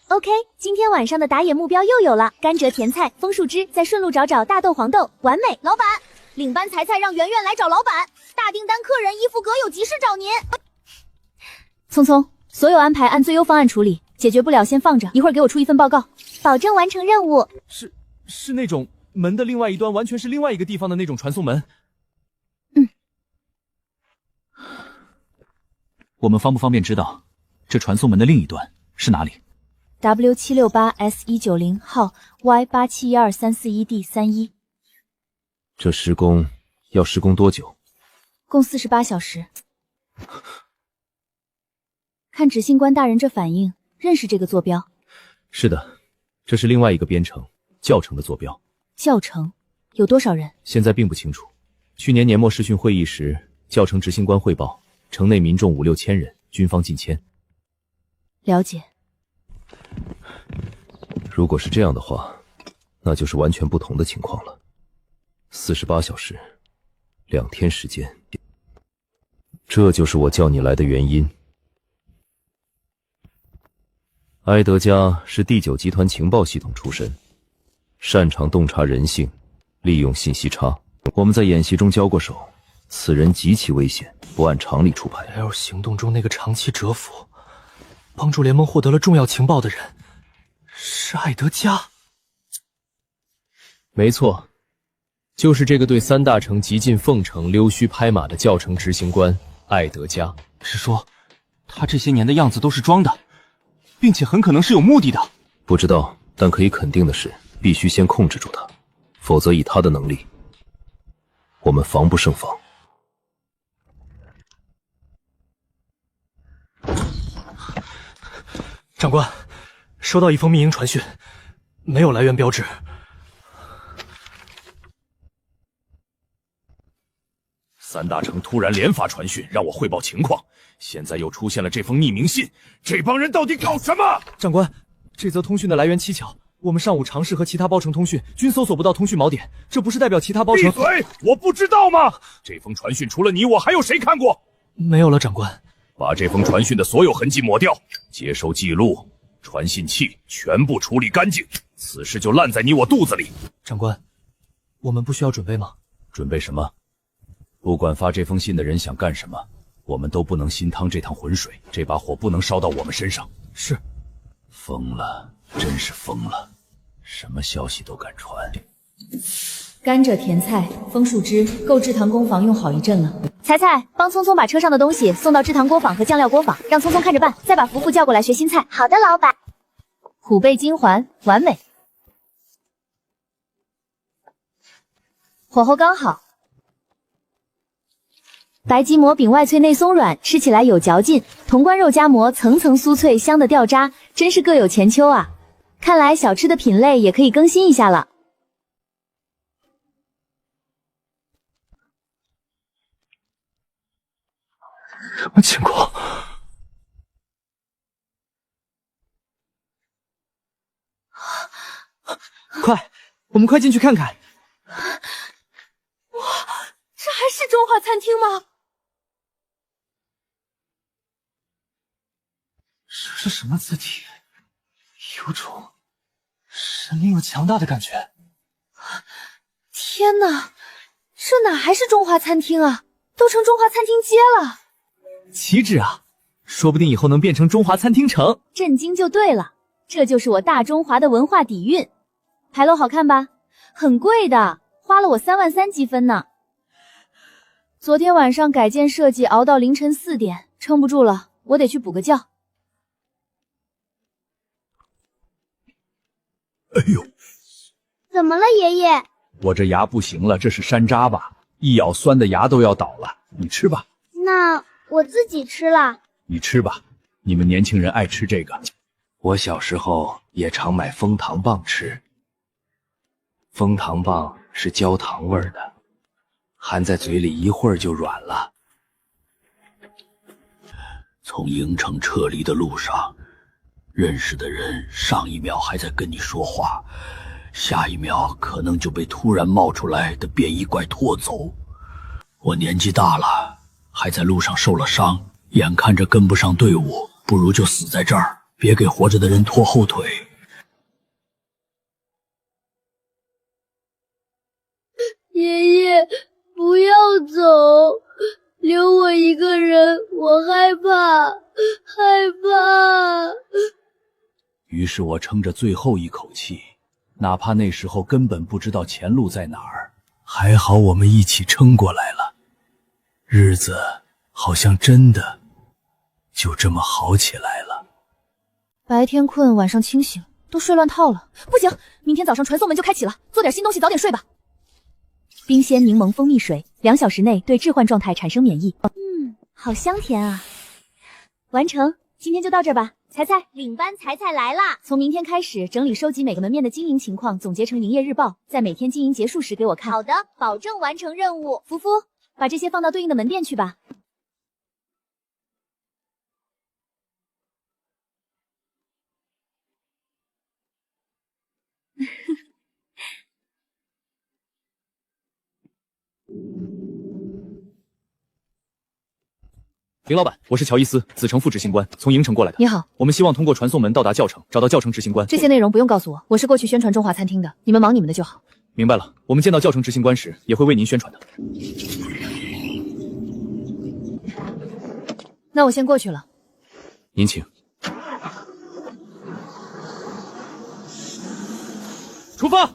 ？OK， 今天晚上的打野目标又有了，甘蔗甜菜、枫树枝，再顺路找找大豆、黄豆，完美。老板，领班裁裁让圆圆来找老板，大订单客人衣服阁有急事找您。聪聪，所有安排按最优方案处理，解决不了先放着，一会儿给我出一份报告，保证完成任务。是那种门的另外一端完全是另外一个地方的那種傳送門。我们方不方便知道这传送门的另一端是哪里？ W768S190号 Y87123411D31，这施工要施工多久？共48小时。看执行官大人这反应，认识这个坐标。是的，这是另外一个编程教程的坐标。教程有多少人？现在并不清楚。去年年末视讯会议时，教程执行官汇报，城内民众5、6千人，军方近千。了解。如果是这样的话，那就是完全不同的情况了。48小时，2天时间，这就是我叫你来的原因。埃德加是第9集团情报系统出身，擅长洞察人性，利用信息差。我们在演习中交过手，此人极其危险，不按常理出牌。L 行动中那个长期蛰伏，帮助联盟获得了重要情报的人，是艾德加。没错，就是这个对3大城极尽奉承、溜须拍马的教程执行官艾德加。是说，他这些年的样子都是装的，并且很可能是有目的的。不知道，但可以肯定的是，必须先控制住他，否则以他的能力，我们防不胜防。长官，收到一封密营传讯，没有来源标志。3大城突然连发传讯，让我汇报情况。现在又出现了这封匿名信，这帮人到底搞什么？长官，这则通讯的来源蹊跷，我们上午尝试和其他包城通讯，均搜索不到通讯锚点，这不是代表其他包城。闭嘴！我不知道吗？这封传讯除了你，我还有谁看过？没有了，长官。把这封传讯的所有痕迹抹掉，接收记录、传信器全部处理干净。此事就烂在你我肚子里。长官，我们不需要准备吗？准备什么？不管发这封信的人想干什么，我们都不能心趟这趟浑水，这把火不能烧到我们身上。是。疯了，真是疯了，什么消息都敢传。甘蔗甜菜、枫树枝够制糖工坊用好一阵了。彩彩，帮聪聪把车上的东西送到制糖锅坊和酱料锅坊，让聪聪看着办，再把福福叫过来学新菜。好的，老板。虎背金环，完美。火候刚好。白吉馍饼外脆内松软，吃起来有嚼劲。潼关肉夹馍层层酥脆，香的掉渣，真是各有千秋啊！看来小吃的品类也可以更新一下了。什么情况？快，我们快进去看看。哇，这还是中华餐厅吗？这是什么字体？有种神灵又强大的感觉。天哪，这哪还是中华餐厅啊？都成中华餐厅街了。岂止啊，说不定以后能变成中华餐厅城。震惊就对了，这就是我大中华的文化底蕴。牌楼好看吧？很贵的，花了我3万3积分呢。昨天晚上改建设计熬到凌晨4点，撑不住了，我得去补个觉。哎呦，怎么了，爷爷？我这牙不行了，这是山楂吧？一咬酸的牙都要倒了。你吃吧。那我自己吃了。你吃吧，你们年轻人爱吃这个。我小时候也常买枫糖棒吃，枫糖棒是焦糖味的，含在嘴里一会儿就软了。从营城撤离的路上，认识的人上一秒还在跟你说话，下一秒可能就被突然冒出来的变异怪拖走。我年纪大了，还在路上受了伤，眼看着跟不上队伍，不如就死在这儿，别给活着的人拖后腿。爷爷，不要走，留我一个人，我害怕，害怕。于是我撑着最后一口气，哪怕那时候根本不知道前路在哪儿，还好我们一起撑过来了。日子好像真的就这么好起来了。白天困，晚上清醒，都睡乱套了。不行，明天早上传送门就开启了，做点新东西，早点睡吧。冰鲜柠檬蜂蜜水，2小时内对置换状态产生免疫。好香甜啊！完成，今天就到这儿吧。彩彩，领班彩彩来啦！从明天开始，整理收集每个门面的经营情况，总结成营业日报，在每天经营结束时给我看。好的，保证完成任务。福福，把这些放到对应的门店去吧。林老板，我是乔伊斯，子城副执行官，从营城过来的。你好，我们希望通过传送门到达教城，找到教城执行官。这些内容不用告诉我，我是过去宣传中华餐厅的，你们忙你们的就好。明白了，我们见到教城执行官时，也会为您宣传的。那我先过去了。您请。出发。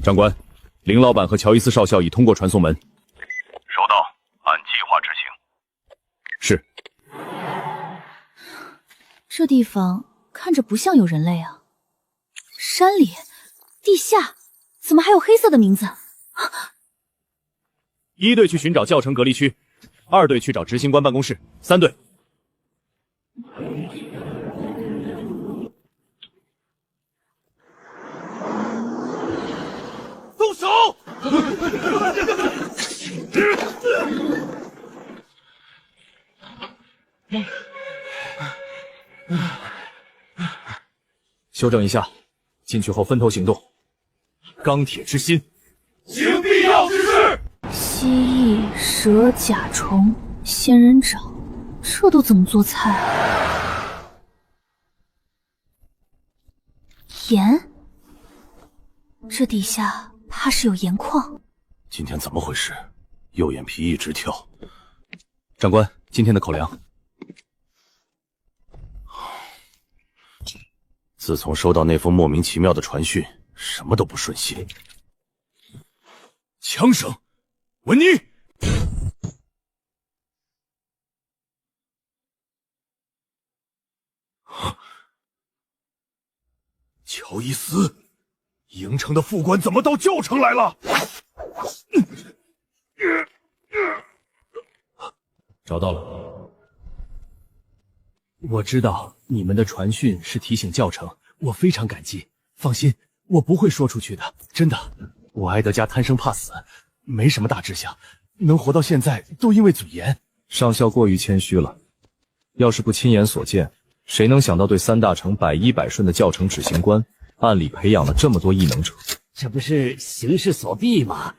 长官，林老板和乔伊斯少校已通过传送门。收到，按计划执行。是。这地方看着不像有人类啊。山里，地下，怎么还有黑色的名字1队去寻找教城隔离区，2队去找执行官办公室，3队。动手！休整一下，进去后分头行动。钢铁之心，行必要之事。蜥蜴、蛇、甲虫、仙人掌，这都怎么做菜啊？盐，这底下怕是有盐矿。今天怎么回事？右眼皮一直跳。长官，今天的口粮。自从收到那封莫名其妙的传讯，什么都不顺心。枪声，文妮。乔伊斯，营城的副官怎么到教城来了？找到了。我知道你们的传讯是提醒教城，我非常感激。放心，我不会说出去的，真的。我埃德加贪生怕死，没什么大志向，能活到现在都因为嘴严。上校过于谦虚了，要是不亲眼所见，谁能想到对3大城百依百顺的教城执行官，暗里培养了这么多异能者？这不是形势所逼吗？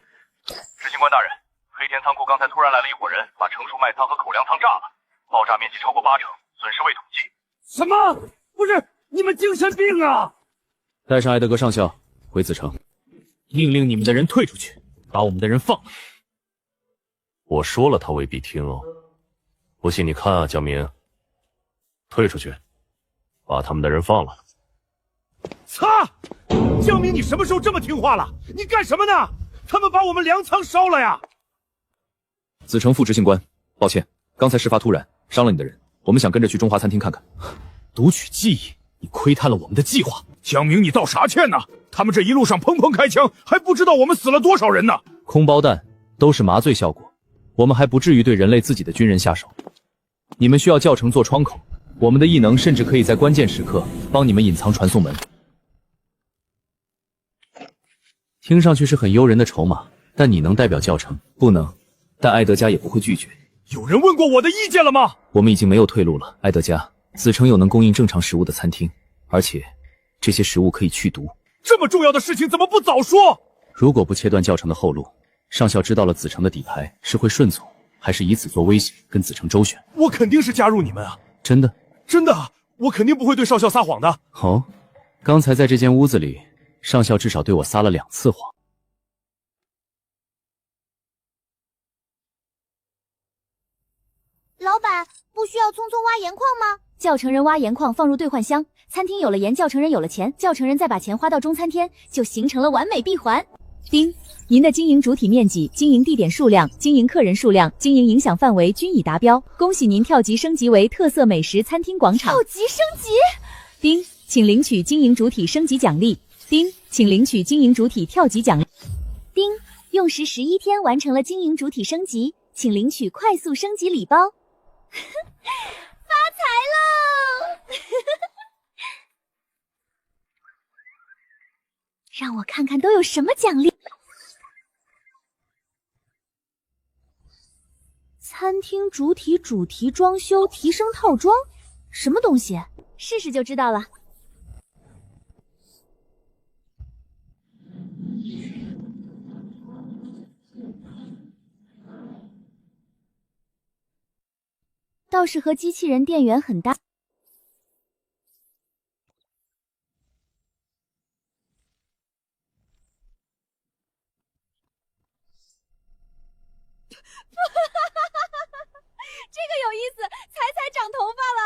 执行官大人，黑田仓库刚才突然来了一伙人，把成熟麦仓和口粮仓炸了，爆炸面积超过80%，损失未统计。什么？不是你们精神病啊！带上艾德格上校回子城，命令你们的人退出去，把我们的人放了。我说了，他未必听哦。不信你看啊，江明，退出去，把他们的人放了。擦！江明，你什么时候这么听话了？你干什么呢？他们把我们粮仓烧了呀！子城副执行官，抱歉，刚才事发突然，伤了你的人，我们想跟着去中华餐厅看看。读取记忆，你窥探了我们的计划。江明，你道啥歉呢？他们这一路上砰砰开枪，还不知道我们死了多少人呢。空包弹都是麻醉效果，我们还不至于对人类自己的军人下手。你们需要教程做窗口，我们的异能甚至可以在关键时刻帮你们隐藏传送门。听上去是很诱人的筹码，但你能代表教程？不能，但艾德加也不会拒绝。有人问过我的意见了吗？我们已经没有退路了，艾德加。子城有能供应正常食物的餐厅，而且这些食物可以去毒。这么重要的事情怎么不早说？如果不切断教程的后路，上校知道了子城的底牌，是会顺从，还是以此做威胁，跟子城周旋？我肯定是加入你们啊！真的？真的，我肯定不会对少校撒谎的。哦，刚才在这间屋子里，上校至少对我撒了2次谎。老板，不需要匆匆挖盐矿吗？教程人挖盐矿放入兑换箱，餐厅有了盐，教程人有了钱，教程人再把钱花到中餐厅，就形成了完美闭环。丁，您的经营主体面积、经营地点数量、经营客人数量、经营影响范围均已达标，恭喜您跳级升级为特色美食餐厅广场。跳级升级。丁，请领取经营主体升级奖励。丁，请领取经营主体跳级奖励。丁，用时11天完成了经营主体升级，请领取快速升级礼包。发财喽！让我看看都有什么奖励。餐厅主体装修提升套装，什么东西？试试就知道了。倒是和机器人店员很搭。这个有意思，彩彩长头发了。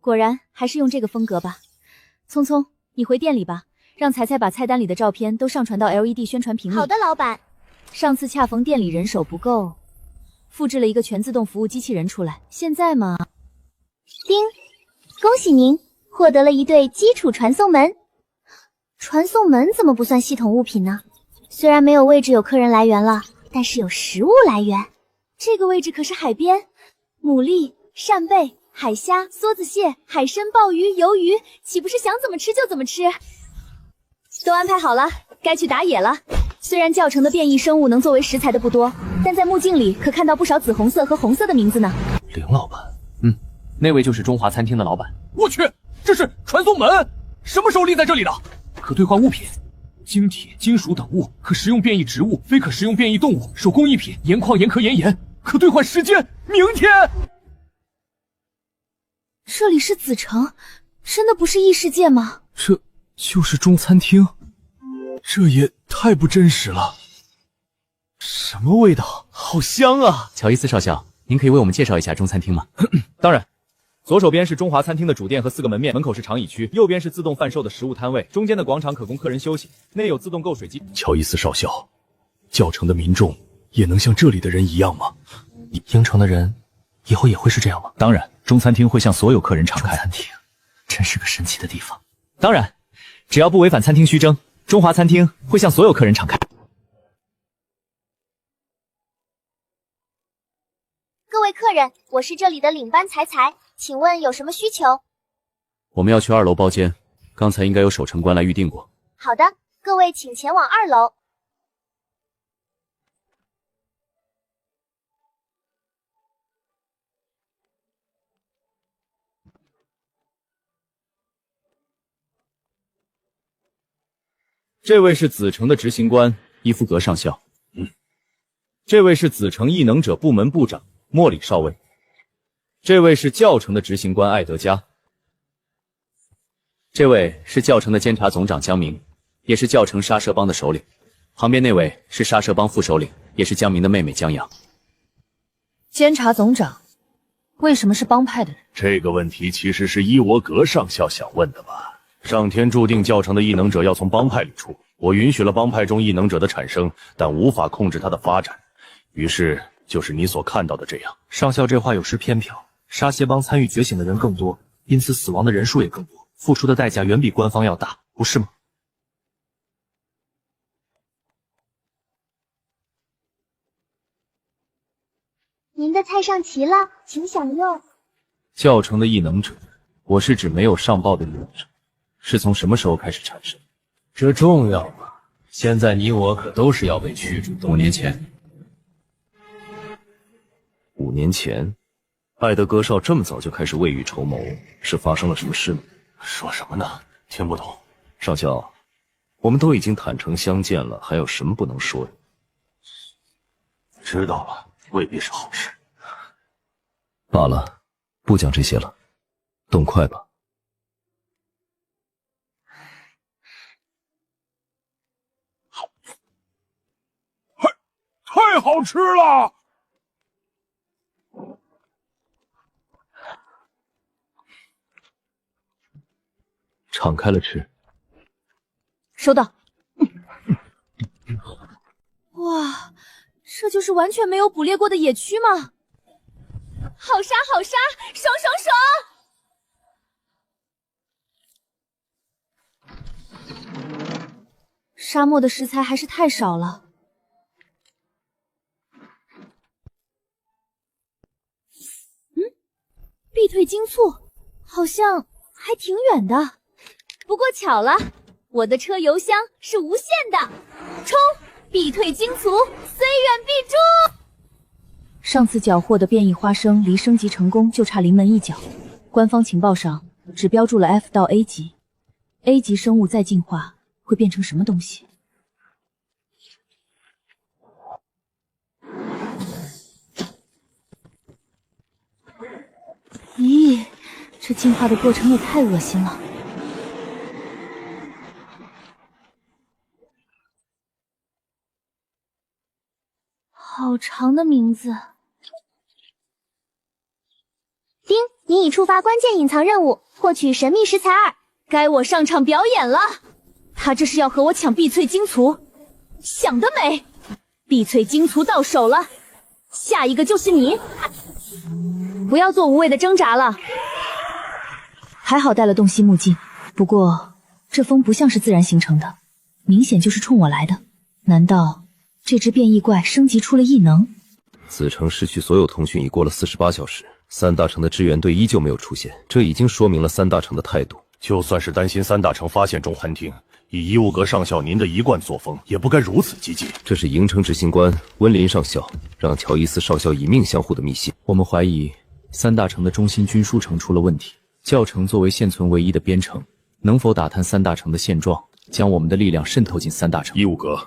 果然还是用这个风格吧。聪聪，你回店里吧，让彩彩把菜单里的照片都上传到 LED 宣传屏里。好的，老板。上次恰逢店里人手不够，复制了一个全自动服务机器人出来，现在嘛……丁，恭喜您获得了一对基础传送门。传送门怎么不算系统物品呢？虽然没有位置有客人来源了，但是有食物来源。这个位置可是海边，牡蛎、扇贝、海虾、梭子蟹、海参、鲍鱼、鱿鱼，岂不是想怎么吃就怎么吃？都安排好了，该去打野了。虽然教程的变异生物能作为食材的不多，但在墓镜里可看到不少紫红色和红色的名字呢。凌老板，那位就是中华餐厅的老板。我去，这是传送门，什么时候立在这里的？可兑换物品，晶体、金属等物，可食用变异植物，非可食用变异动物，手工艺品，盐矿、盐壳、盐，可兑换时间，明天。这里是子城，真的不是异世界吗？这就是中餐厅，这也太不真实了。什么味道？好香啊！乔伊斯少校，您可以为我们介绍一下中餐厅吗？当然。左手边是中华餐厅的主店和4个门面，门口是长椅区，右边是自动贩售的食物摊位，中间的广场可供客人休息，内有自动购水机。乔伊斯少校，教城的民众也能像这里的人一样吗？鹰城的人以后也会是这样吗？当然，中餐厅会向所有客人敞开。中餐厅真是个神奇的地方。当然，只要不违反餐厅须征，中华餐厅会向所有客人敞开。各位客人，我是这里的领班彩彩，请问有什么需求？我们要去2楼包间，刚才应该有守城官来预定过。好的，各位请前往2楼。这位是子城的执行官伊夫格上校。这位是子城异能者部门部长莫里少尉。这位是教城的执行官艾德加。这位是教城的监察总长江明，也是教城杀蛇帮的首领。旁边那位是杀蛇帮副首领，也是江明的妹妹江阳。监察总长，为什么是帮派的人？这个问题其实是伊沃格上校想问的吧？上天注定教城的异能者要从帮派里出，我允许了帮派中异能者的产生，但无法控制它的发展。于是就是你所看到的这样。上校这话有失偏颇，沙协帮参与觉醒的人更多，因此死亡的人数也更多，付出的代价远比官方要大，不是吗？您的菜上齐了，请享用。教程的异能者，我是指没有上报的异能者，是从什么时候开始产生？这重要吗？现在你我可都是要被驱逐的。5年前。 5年前，艾德格少这么早就开始未雨绸缪，是发生了什么事吗？说什么呢？听不懂。上校，我们都已经坦诚相见了，还有什么不能说的？知道了，未必是好事。罢了，不讲这些了，动快吧。太好吃了！ 敞开了吃。收到。哇，这就是完全没有捕猎过的野区吗？好杀好杀，爽爽爽！沙漠的食材还是太少了。必退精醋，好像还挺远的。 不过巧了，我的车油箱是无限的，冲！必退精卒，虽远必诛。上次缴获的变异花生离升级成功就差临门一脚，官方情报上只标注了 F 到 A 级，A 级生物再进化会变成什么东西？咦，这进化的过程也太恶心了。 好长的名字。丁，你已触发关键隐藏任务，获取神秘食材2。该我上场表演了。他这是要和我抢碧翠精卒，想得美！碧翠精卒到手了，下一个就是你。不要做无谓的挣扎了。还好带了洞悉目镜，不过这风不像是自然形成的，明显就是冲我来的。难道？ 这只变异怪升级出了异能。子城失去所有通讯已过了48小时，3大城的支援队依旧没有出现，这已经说明了3大城的态度。就算是担心3大城发现中餐厅，以伊乌格上校您的一贯作风，也不该如此激进。这是营城执行官温林上校让乔伊斯少校以命相护的密信。我们怀疑3大城的中心军书城出了问题。教城作为现存唯一的边城，能否打探3大城的现状，将我们的力量渗透进3大城？伊乌格。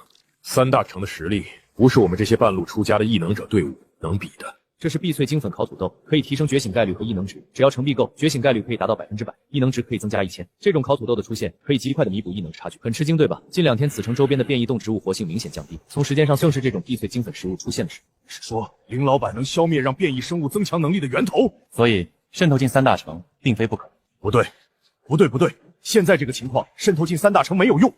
3大城的实力不是我们这些半路出家的异能者队伍能比的。这是碧翠金粉烤土豆，可以提升觉醒概率和异能值，只要成币够，觉醒概率可以达到100%，异能值可以增加1000。这种烤土豆的出现，可以极快的弥补异能差距，很吃惊对吧？近2天此城周边的变异动植物活性明显降低，从时间上正是这种碧翠金粉食物出现的时。是说林老板能消灭让变异生物增强能力的源头？所以渗透进3大城并非不可。不对，不对，现在这个情况，渗透进3大城没有用。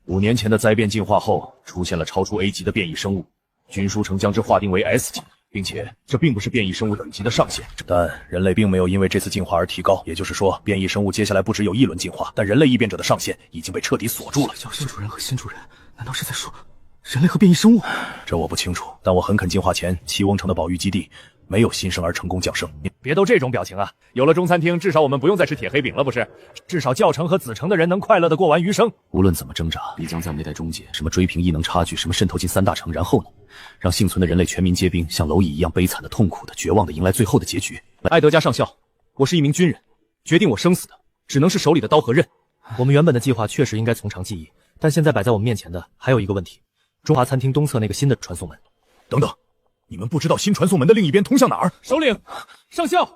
5年前的灾变进化后，出现了超出 A 级的变异生物，军书城将之划定为 S 级，并且这并不是变异生物等级的上限。但人类并没有因为这次进化而提高，也就是说，变异生物接下来不只有1轮进化，但人类异变者的上限已经被彻底锁住了。新主人和新主人，难道是在说人类和变异生物？这我不清楚，但我很肯进化前，七翁城的保育基地没有新生儿成功降生。别都这种表情啊！有了中餐厅，至少我们不用再吃铁黑饼了，不是？至少教城和子城的人能快乐的过完余生。无论怎么挣扎，必将在未来终结。什么追平异能差距，什么渗透进3大城，然后呢？让幸存的人类全民皆兵，像蝼蚁一样悲惨的、痛苦的、绝望的迎来最后的结局。艾德加上校，我是一名军人，决定我生死的只能是手里的刀和刃。我们原本的计划确实应该从长计议，但现在摆在我们面前的还有一个问题：中华餐厅东侧那个新的传送门。等等。 你们不知道新传送门的另一边通向哪儿？首领，上校，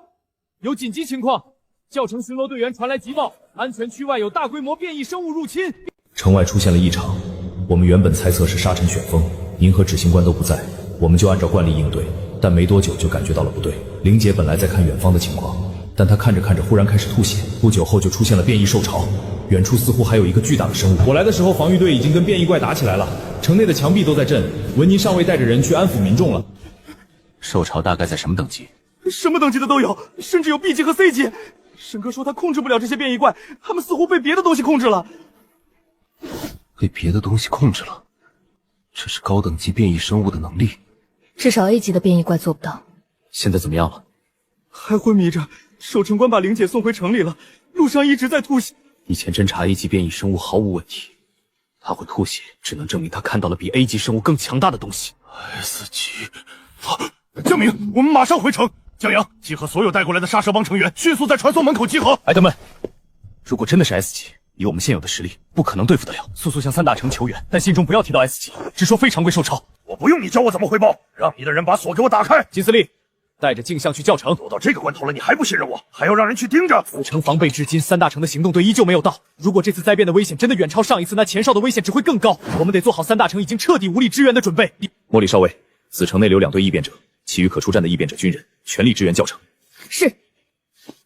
有紧急情况，教城巡逻队员传来急报，安全区外有大规模变异生物入侵。城外出现了异常，我们原本猜测是沙尘旋风，您和执行官都不在，我们就按照惯例应对，但没多久就感觉到了不对。玲姐本来在看远方的情况，但她看着看着忽然开始吐血，不久后就出现了变异兽潮，远处似乎还有一个巨大的生物。我来的时候，防御队已经跟变异怪打起来了，城内的墙壁都在震。文尼上尉带着人去安抚民众了。受潮大概在什么等级？什么等级的都有，甚至有 B 级和 C 级。沈哥说他控制不了这些变异怪，他们似乎被别的东西控制了。被别的东西控制了，这是高等级变异生物的能力。至少 A 级的变异怪做不到。现在怎么样了？还昏迷着，守城官把玲姐送回城里了，路上一直在吐血。以前侦查 A 级变异生物毫无问题，他会吐血，只能证明他看到了比 A 级生物更强大的东西。S 级，江明，我们马上回城。江阳，集合所有带过来的杀蛇帮成员，迅速在传送门口集合。哎，等们，如果真的是 S 级，以我们现有的实力，不可能对付得了。速速向3大城求援，但信中不要提到 S 级，只说非常规受潮。我不用你教我怎么汇报，让你的人把锁给我打开。金司令，带着镜像去教城。都到这个关头了，你还不信任我？还要让人去盯着？府城防备至今，3大城的行动队依旧没有到。如果这次灾变的危险真的远超上一次，那前哨的危险只会更高。我们得做好3大城已经彻底无力支援的准备。莫里少尉，此城内留2队异变者，其余可出战的异变者军人全力支援教城。是。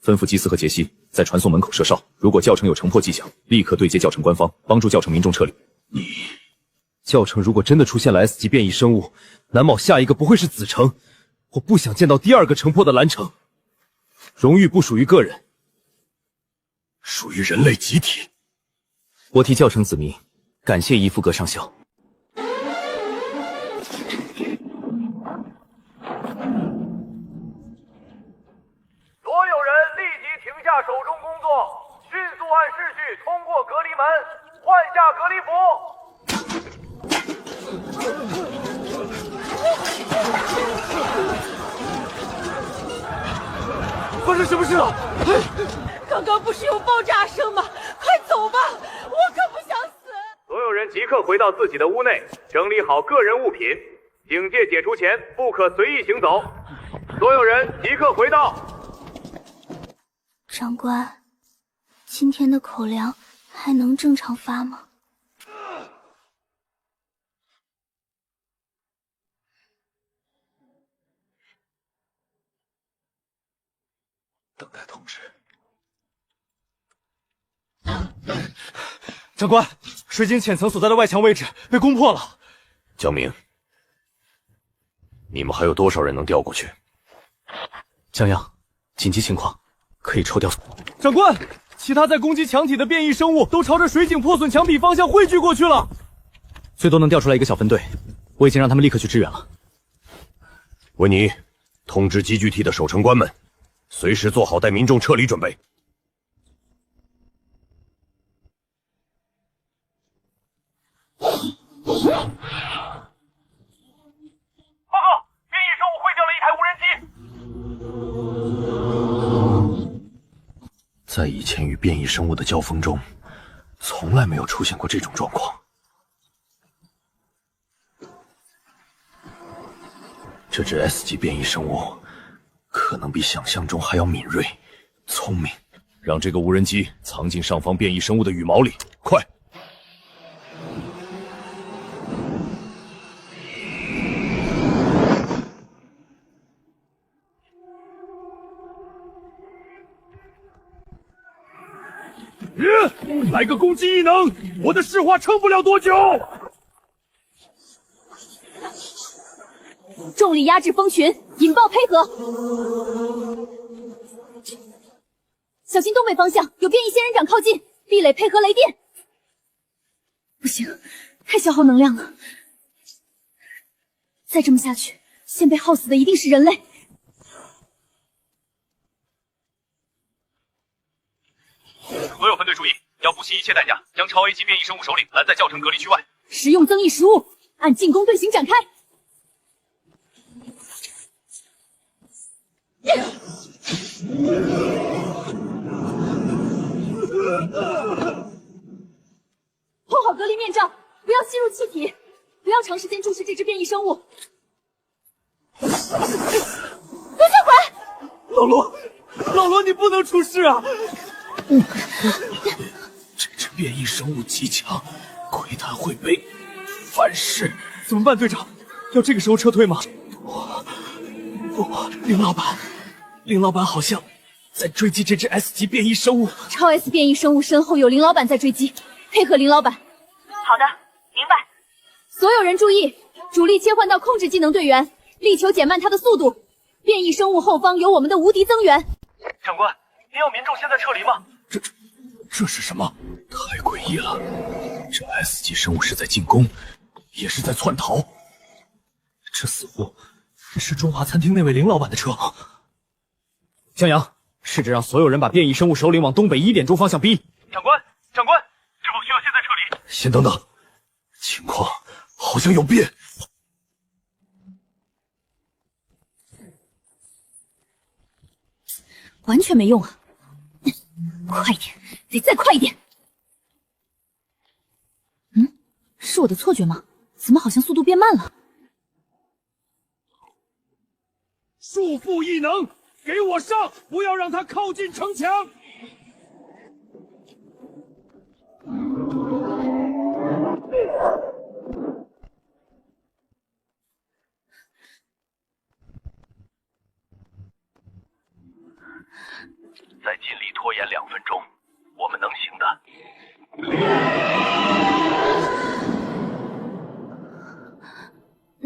吩咐基斯和杰西在传送门口设哨，如果教城有城破迹象，立刻对接教城官方，帮助教城民众撤离。教城如果真的出现了 S 级变异生物，难保下一个不会是子城。我不想见到第2个城破的蓝城。荣誉不属于个人，属于人类集体。我替教城子民感谢伊夫格上校。所有人立即停下手中工作，迅速按秩序通过隔离门，换下隔离服。发生什么事了？刚刚不是有爆炸声吗？快走吧，我可不想死。所有人即刻回到自己的屋内，整理好个人物品。警戒解除前不可随意行走。所有人即刻回到。长官，今天的口粮还能正常发吗？等待通知。长官，水晶浅层所在的外墙位置被攻破了。江明，你们还有多少人能调过去？江阳，紧急情况，可以抽调。长官，其他在攻击墙体的变异生物都朝着水井破损墙壁方向汇聚过去了。最多能调出来1个小分队，我已经让他们立刻去支援了。维尼，通知集聚体的守城官们，随时做好带民众撤离准备。报告，变异生物会掉了1台无人机。在以前与变异生物的交锋中，从来没有出现过这种状况。这只 S 级变异生物可能比想象中还要敏锐、聪明。让这个无人机藏进上方变异生物的羽毛里，快！来个攻击异能，我的石化撑不了多久。重力压制蜂群，引爆配合。小心东北方向有变异仙人掌靠近，壁垒配合雷电。不行，太消耗能量了。再这么下去，先被耗死的一定是人类。所有分队注意，要不惜一切代价将超 A 级变异生物首领拦在教城隔离区外。食用增益食物，按进攻队形展开。扣好隔离面罩，不要吸入气体，不要长时间注视这只变异生物。毒血鬼，老罗，你不能出事啊！这只变异生物极强，窥探会被反噬。怎么办，队长？要这个时候撤退吗？不，林老板好像在追击这只 S 级变异生物。超 S 变异生物身后有林老板在追击，配合林老板。好的，明白。所有人注意，主力切换到控制技能队员，力求减慢它的速度。变异生物后方有我们的无敌增援。长官，您要民众现在撤离吗？这是什么？太诡异了！这 S 级生物是在进攻，也是在窜逃。这似乎是中华餐厅那位林老板的车。江阳，试着让所有人把变异生物首领往东北1点钟方向逼。长官，是否需要现在撤离？先等等，情况好像有变。完全没用啊！快一点，得再快一点！是我的错觉吗？怎么好像速度变慢了？束缚异能，给我上！不要让他靠近城墙！再尽力拖延2分钟，我们能行的。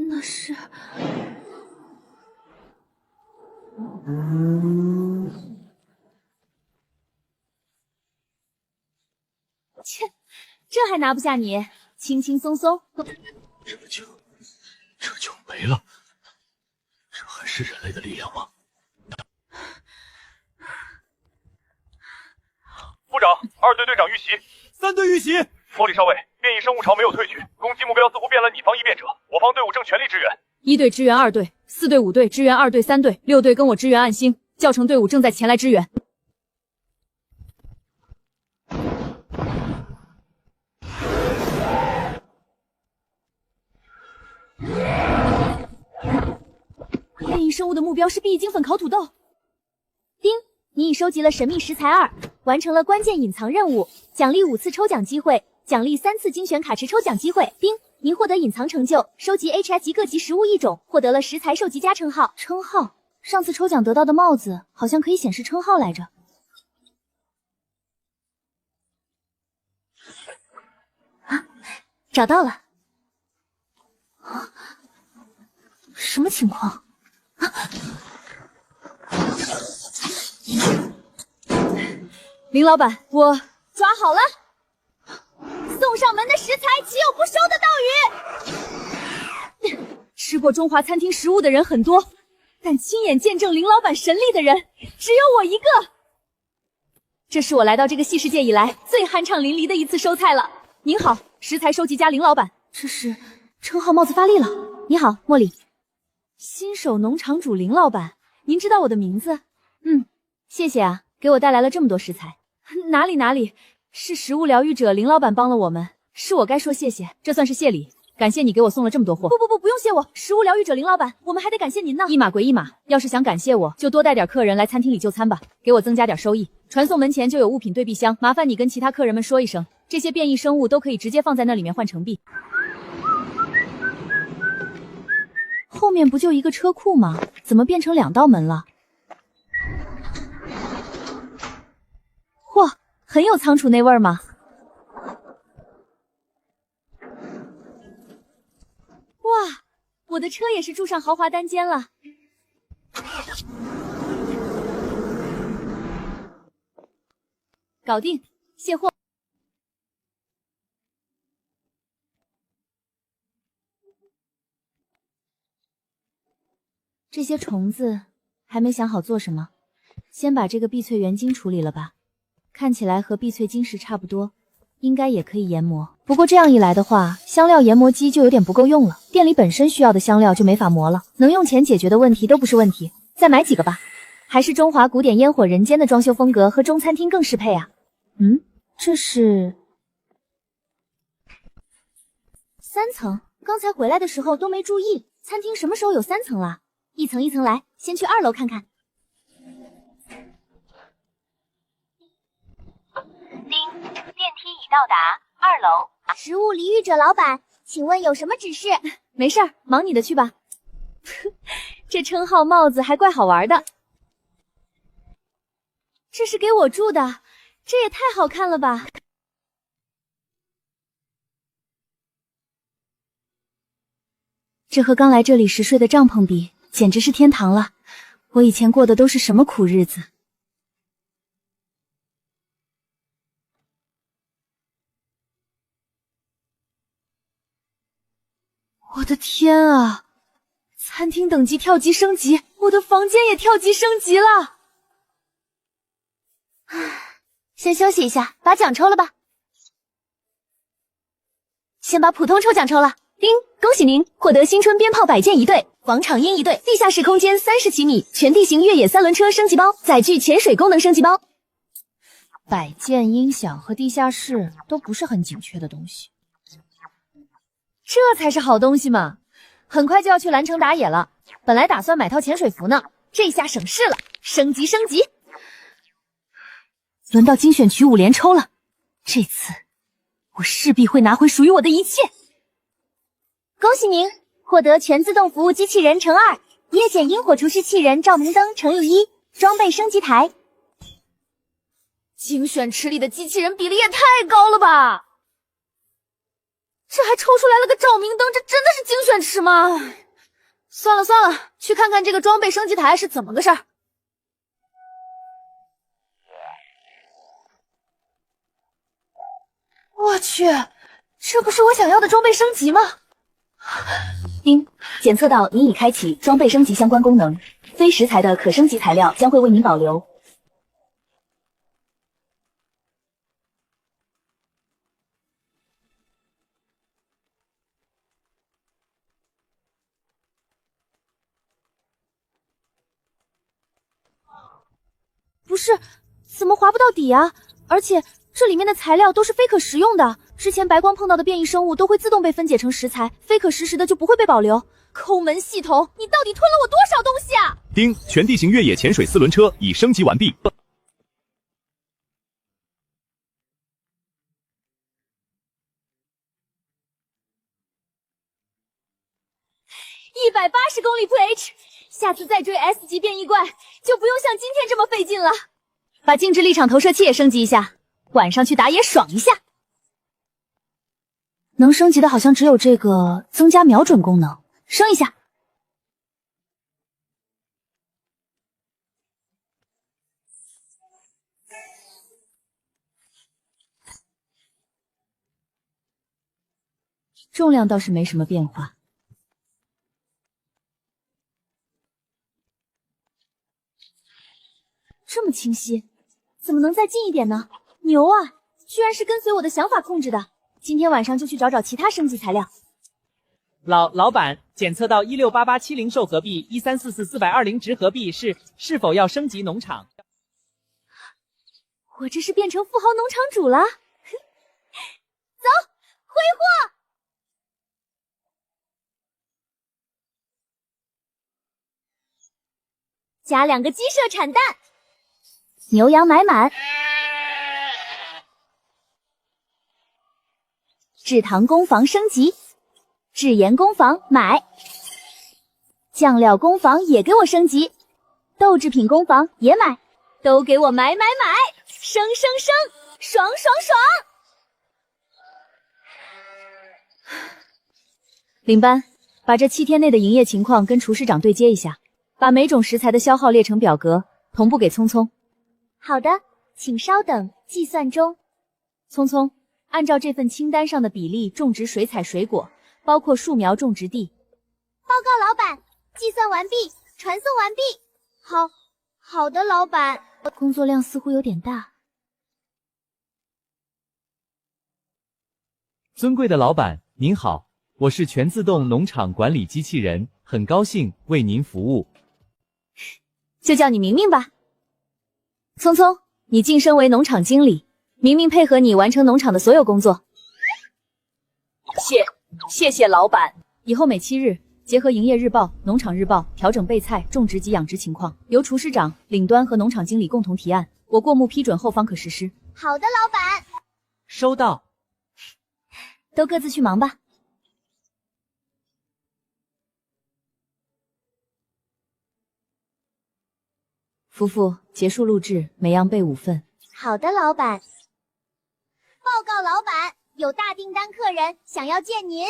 那是……切，这还拿不下你？轻轻松松。这就没了？这还是人类的力量吗？部长，2队队长遇袭，3队遇袭。莫里少尉，变异生物潮没有退去，攻击目标似乎变了你方异变者，我方队伍正全力支援。1队支援2队，4队5队支援2队3队，6队跟我支援暗星，教程队伍正在前来支援。变异生物的目标是碧金粉烤土豆。丁，你已收集了神秘食材2，完成了关键隐藏任务，奖励5次抽奖机会，奖励3次精选卡池抽奖机会。丁，您获得隐藏成就，收集 HI 级各级食物1种，获得了食材收集家称号。称号？上次抽奖得到的帽子好像可以显示称号来着。啊，找到了。啊，什么情况？啊！林老板，我抓好了。送上门的食材，岂有不收的道理？吃过中华餐厅食物的人很多，但亲眼见证林老板神力的人只有我一个。这是我来到这个细世界以来最酣畅淋漓的一次收菜了。您好，食材收集家林老板。这是称号帽子发力了。你好，茉莉。新手农场主林老板，您知道我的名字？谢谢啊，给我带来了这么多食材。哪里，是食物疗愈者林老板帮了我们，是我该说谢谢，这算是谢礼。感谢你给我送了这么多货。不用谢我，食物疗愈者林老板，我们还得感谢您呢。一码归一码，要是想感谢我，就多带点客人来餐厅里就餐吧，给我增加点收益。传送门前就有物品对币箱，麻烦你跟其他客人们说一声，这些变异生物都可以直接放在那里面换成币。后面不就一个车库吗？怎么变成2道门了？嚯，很有仓储那味儿吗？哇，我的车也是住上豪华单间了。搞定，卸货。这些虫子还没想好做什么，先把这个碧翠原晶处理了吧。看起来和碧翠晶石差不多，应该也可以研磨。不过这样一来的话，香料研磨机就有点不够用了，店里本身需要的香料就没法磨了，能用钱解决的问题都不是问题。再买几个吧，还是中华古典烟火人间的装修风格和中餐厅更适配啊。这是3层，刚才回来的时候都没注意，餐厅什么时候有3层了？一层一层来，先去2楼看看。叮，电梯已到达2楼。食物离域者老板，请问有什么指示？没事儿，忙你的去吧。这称号帽子还怪好玩的。这是给我住的，这也太好看了吧！这和刚来这里时睡的帐篷比，简直是天堂了。我以前过的都是什么苦日子？我的天啊！餐厅等级跳级升级，我的房间也跳级升级了。先休息一下，把奖抽了吧。先把普通抽奖抽了。叮，恭喜您获得新春鞭炮摆件1对，广场音1对，地下室空间30奇米，全地形越野3轮车升级包，载具潜水功能升级包。摆件、音响和地下室都不是很紧缺的东西，这才是好东西嘛！很快就要去蓝城打野了，本来打算买套潜水服呢，这下省事了，升级升级！轮到精选曲5连抽了，这次我势必会拿回属于我的一切。恭喜您获得全自动服务机器人乘2、夜间萤火厨师器人照明灯乘1，装备升级台。精选池里的机器人比例也太高了吧！这还抽出来了个照明灯，这真的是精选池吗？算了算了，去看看这个装备升级台是怎么个事儿。我去，这不是我想要的装备升级吗？叮，检测到您已开启装备升级相关功能，非食材的可升级材料将会为您保留。不是，怎么滑不到底啊？而且这里面的材料都是非可食用的。之前白光碰到的变异生物都会自动被分解成食材，非可食食的就不会被保留。抠门系统，你到底吞了我多少东西啊？丁，全地形越野潜水4轮车已升级完毕。180公里 PH， 下次再追 S 级变异怪就不用像今天这么费劲了。把静止力场投射器也升级一下，晚上去打野爽一下。能升级的好像只有这个增加瞄准功能，升一下。重量倒是没什么变化。这么清晰，怎么能再近一点呢？牛啊，居然是跟随我的想法控制的。今天晚上就去找找其他升级材料。老板，检测到16887零售合币1344420值合币是否要升级农场？我这是变成富豪农场主了。走，挥霍！加2个鸡舍产蛋，牛羊买满。制糖工坊升级，制盐工坊买，酱料工坊也给我升级，豆制品工坊也买，都给我买，升升升，爽爽爽！领班，把这7天内的营业情况跟厨师长对接一下，把每种食材的消耗列成表格，同步给聪聪。好的，请稍等，计算中。聪聪，按照这份清单上的比例种植水采水果，包括树苗种植地。报告老板，计算完毕，传送完毕。好的，老板。工作量似乎有点大。尊贵的老板，您好，我是全自动农场管理机器人，很高兴为您服务。就叫你明明吧。聪聪，你晋升为农场经理，明明配合你完成农场的所有工作。谢谢老板。以后每7日，结合营业日报、农场日报，调整备菜、种植及养殖情况，由厨师长、领端和农场经理共同提案，我过目批准后方可实施。好的，老板。收到。都各自去忙吧。夫妇，结束录制，每样备5份。好的，老板。报告老板，有大订单客人想要见您。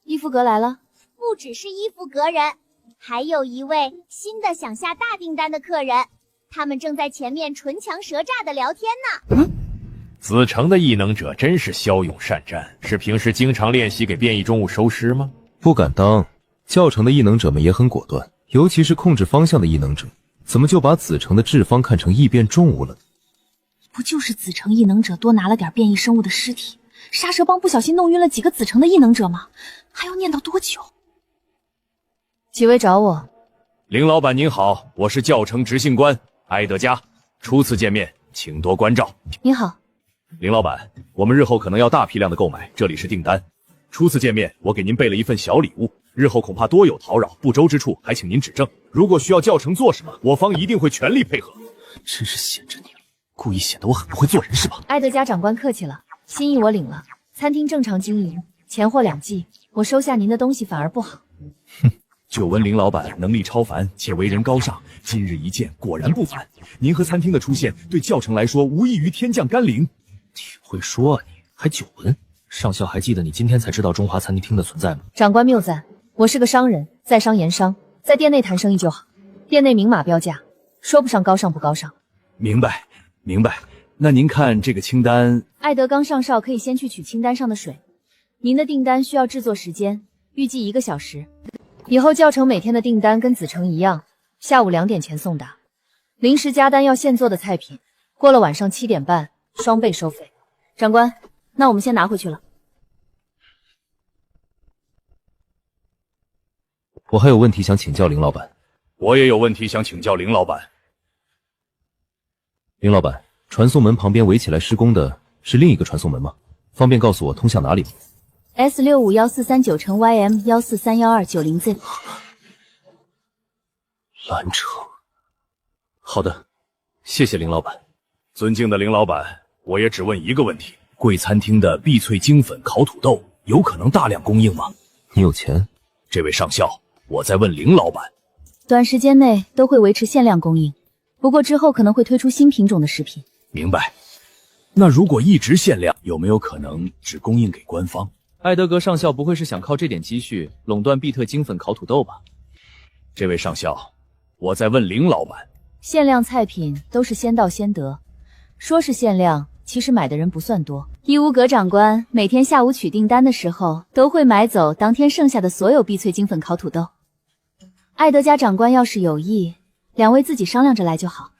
伊夫格来了，不只是伊芙格人，还有一位新的想下大订单的客人，他们正在前面唇枪舌战的聊天呢。子成的异能者真是骁勇善战，是平时经常练习给变异中物收尸吗？不敢当，教程的异能者们也很果断，尤其是控制方向的异能者，怎么就把子成的治方看成异变重物了？不就是子成异能者多拿了点变异生物的尸体，杀蛇帮不小心弄晕了几个子成的异能者吗？还要念叨多久？几位找我？林老板您好，我是教程执行官埃德加，初次见面，请多关照。你好。林老板，我们日后可能要大批量的购买，这里是订单。初次见面，我给您备了一份小礼物，日后恐怕多有叨扰不周之处，还请您指正。如果需要教程做什么，我方一定会全力配合。真是闲着你了，故意显得我很不会做人是吧？埃德加长官客气了，心意我领了。餐厅正常经营，钱货两赍，我收下您的东西反而不好。哼，久闻林老板能力超凡，且为人高尚，今日一见，果然不凡。您和餐厅的出现，对教程来说无异于天降甘霖。挺会说啊，你还久闻。上校还记得你今天才知道中华餐厅的存在吗？长官谬赞，我是个商人，在商言商，在店内谈生意就好，店内明码标价，说不上高尚不高尚。明白，明白。那您看这个清单，艾德刚上哨可以先去取清单上的水。您的订单需要制作时间，预计1个小时。以后教程每天的订单跟子成一样，下午2点前送达。临时加单要现做的菜品，过了晚上7点半，双倍收费。长官，那我们先拿回去了。我还有问题想请教林老板。我也有问题想请教林老板。林老板，传送门旁边围起来施工的是另一个传送门吗？方便告诉我通向哪里吗？ S65149乘YM1431290Z。蓝城。好的，谢谢林老板。尊敬的林老板，我也只问一个问题：贵餐厅的碧脆精粉烤土豆有可能大量供应吗？你有钱？这位上校，我在问林老板。短时间内都会维持限量供应，不过之后可能会推出新品种的食品。明白。那如果一直限量，有没有可能只供应给官方？艾德格上校不会是想靠这点积蓄垄断必特精粉烤土豆吧？这位上校，我在问林老板。限量菜品都是先到先得，说是限量，其实买的人不算多。伊乌格长官每天下午取订单的时候，都会买走当天剩下的所有碧脆精粉烤土豆。艾德加长官要是有意，2位自己商量着来就好。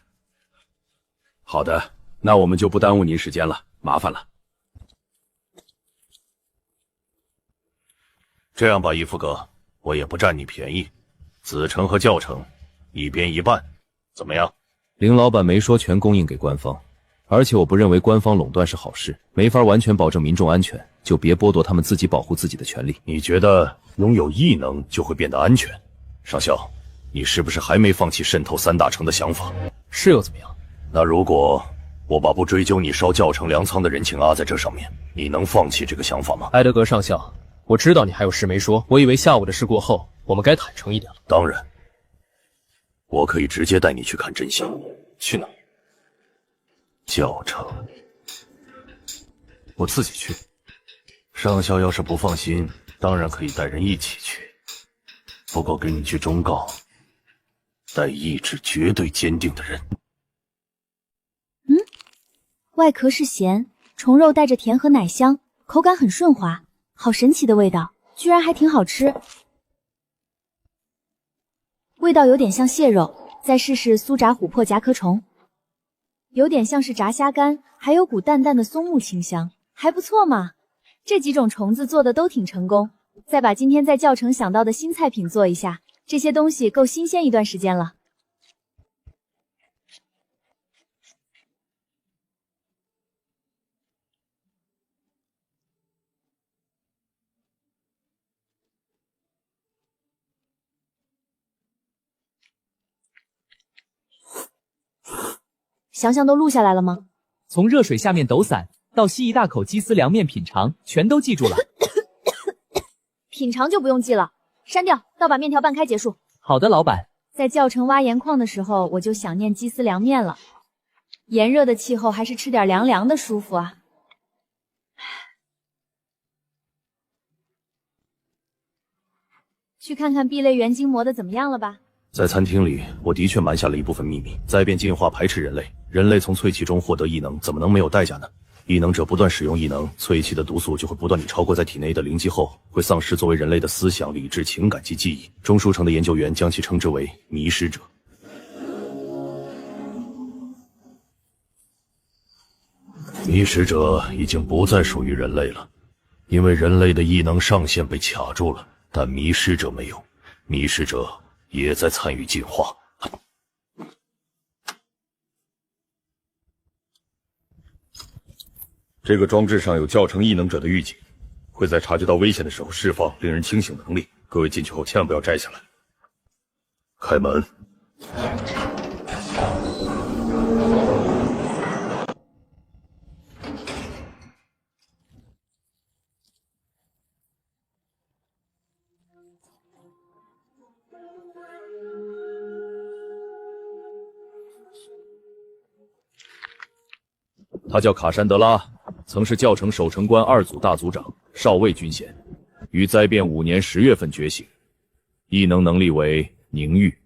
好的，那我们就不耽误您时间了，麻烦了。这样吧，伊夫哥，我也不占你便宜，子成和教程一边一半，怎么样？林老板没说全供应给官方，而且我不认为官方垄断是好事，没法完全保证民众安全，就别剥夺他们自己保护自己的权利。你觉得拥有异能就会变得安全？上校，你是不是还没放弃渗透3大城的想法？是又怎么样？那如果我把不追究你烧教程粮仓的人情压在这上面，你能放弃这个想法吗？埃德格上校，我知道你还有事没说，我以为下午的事过后，我们该坦诚一点了。当然，我可以直接带你去看真相。去哪？教程。我自己去。上校要是不放心，当然可以带人一起去。不过给你句忠告，带意志绝对坚定的人。外壳是咸，虫肉带着甜和奶香，口感很顺滑，好神奇的味道，居然还挺好吃。味道有点像蟹肉，再试试酥炸琥珀甲壳虫，有点像是炸虾干，还有股淡淡的松木清香，还不错嘛。这几种虫子做的都挺成功，再把今天在教程想到的新菜品做一下，这些东西够新鲜一段时间了。想想都录下来了吗？从热水下面抖散到吸一大口鸡丝凉面品尝，全都记住了。品尝就不用记了，删掉，到把面条拌开结束。好的，老板。在教程挖盐矿的时候，我就想念鸡丝凉面了。炎热的气候，还是吃点凉凉的舒服啊。去看看 B 类元晶磨的怎么样了吧？在餐厅里，我的确瞒下了一部分秘密。灾变进化排斥人类，人类从淬气中获得异能，怎么能没有代价呢？异能者不断使用异能，淬气的毒素就会不断地超过在体内的灵机后，会丧失作为人类的思想、理智、情感及记忆。中书城的研究员将其称之为迷失者。迷失者已经不再属于人类了，因为人类的异能上限被卡住了，但迷失者没有，迷失者也在参与进化。这个装置上有教程异能者的预警，会在察觉到危险的时候释放令人清醒的能力。各位进去后千万不要摘下来。开门。他叫卡珊德拉，曾是教城守城官2组大组长，少尉军衔，于灾变5年10月份觉醒，异能力为凝玉。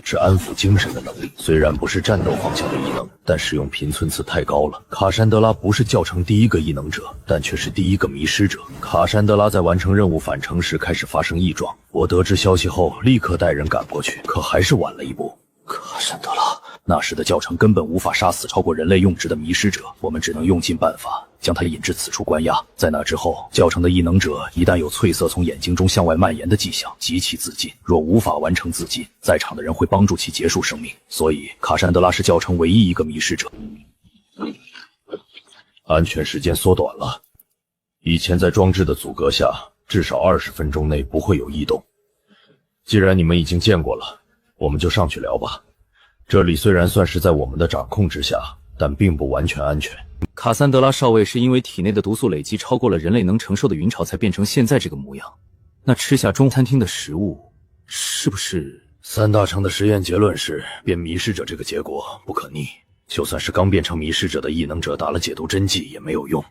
是安抚精神的能力，虽然不是战斗方向的异能，但使用频存次太高了。卡珊德拉不是教城第一个异能者，但却是第一个迷失者。卡珊德拉在完成任务返程时开始发生异状，我得知消息后立刻带人赶过去，可还是晚了一步。卡珊德拉，那时的教城根本无法杀死超过人类用值的迷失者，我们只能用尽办法将他引至此处关押。在那之后，教城的异能者一旦有淬色从眼睛中向外蔓延的迹象，即其自尽。若无法完成自尽，在场的人会帮助其结束生命。所以，卡珊德拉是教城唯一一个迷失者。安全时间缩短了，以前在装置的阻隔下，至少20分钟内不会有异动。既然你们已经见过了，我们就上去聊吧。这里虽然算是在我们的掌控之下，但并不完全安全。卡珊德拉少尉是因为体内的毒素累积超过了人类能承受的云潮，才变成现在这个模样。那吃下中餐厅的食物，是不是？3大城的实验结论是，变迷失者这个结果不可逆，就算是刚变成迷失者的异能者打了解毒针剂也没有用。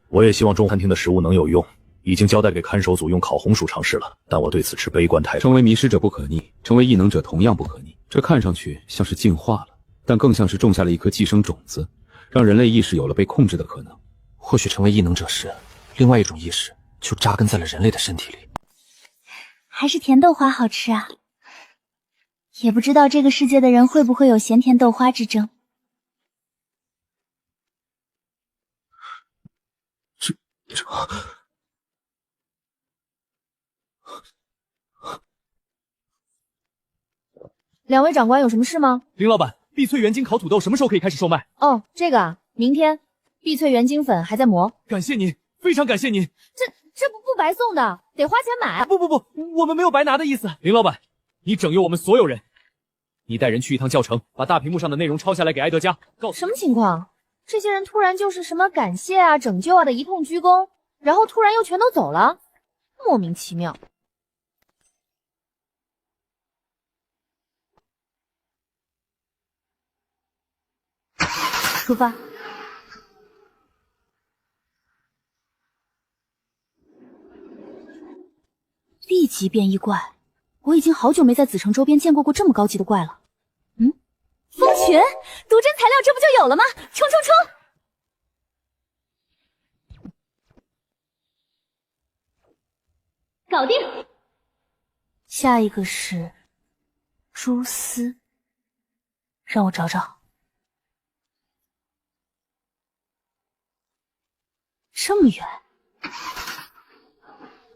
我也希望中餐厅的食物能有用，已经交代给看守组用烤红薯尝试了，但我对此持悲观态度。成为迷失者不可逆，成为异能者同样不可逆。这看上去像是进化了，但更像是种下了一颗寄生种子，让人类意识有了被控制的可能。或许成为异能者时，另外一种意识就扎根在了人类的身体里。还是甜豆花好吃啊！也不知道这个世界的人会不会有咸甜豆花之争。两位长官有什么事吗？林老板，碧翠原晶烤土豆什么时候可以开始售卖？哦，这个啊，明天。碧翠原晶粉还在磨。感谢您，非常感谢您。这不白送的，得花钱买。不，我们没有白拿的意思。林老板，你整诱我们所有人。你带人去一趟教城，把大屏幕上的内容抄下来给埃德加。什么情况？这些人突然就是什么感谢啊、拯救啊的一通鞠躬，然后突然又全都走了，莫名其妙。出发。地级变异怪，我已经好久没在紫城周边见过这么高级的怪了。蜂群，毒针材料这不就有了吗？冲！搞定。下一个是蛛丝，让我找找。这么远，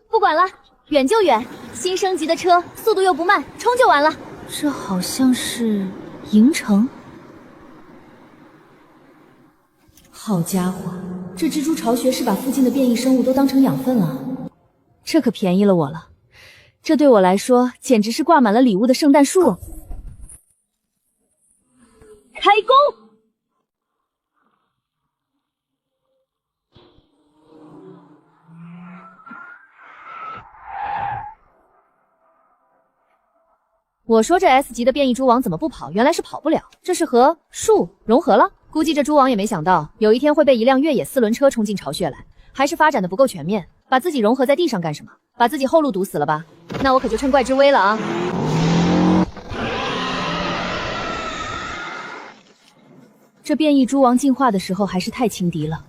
不管了，远就远。新升级的车，速度又不慢，冲就完了。这好像是营城。好家伙，这蜘蛛巢穴是把附近的变异生物都当成养分了。这可便宜了我了，这对我来说简直是挂满了礼物的圣诞树啊！开工！我说这 S 级的变异蛛网怎么不跑？原来是跑不了，这是和树融合了。估计这蛛网也没想到有一天会被一辆越野4轮车冲进巢穴来，还是发展的不够全面。把自己融合在地上干什么？把自己后路堵死了吧？那我可就趁怪之危了啊！这变异蛛王进化的时候还是太轻敌了。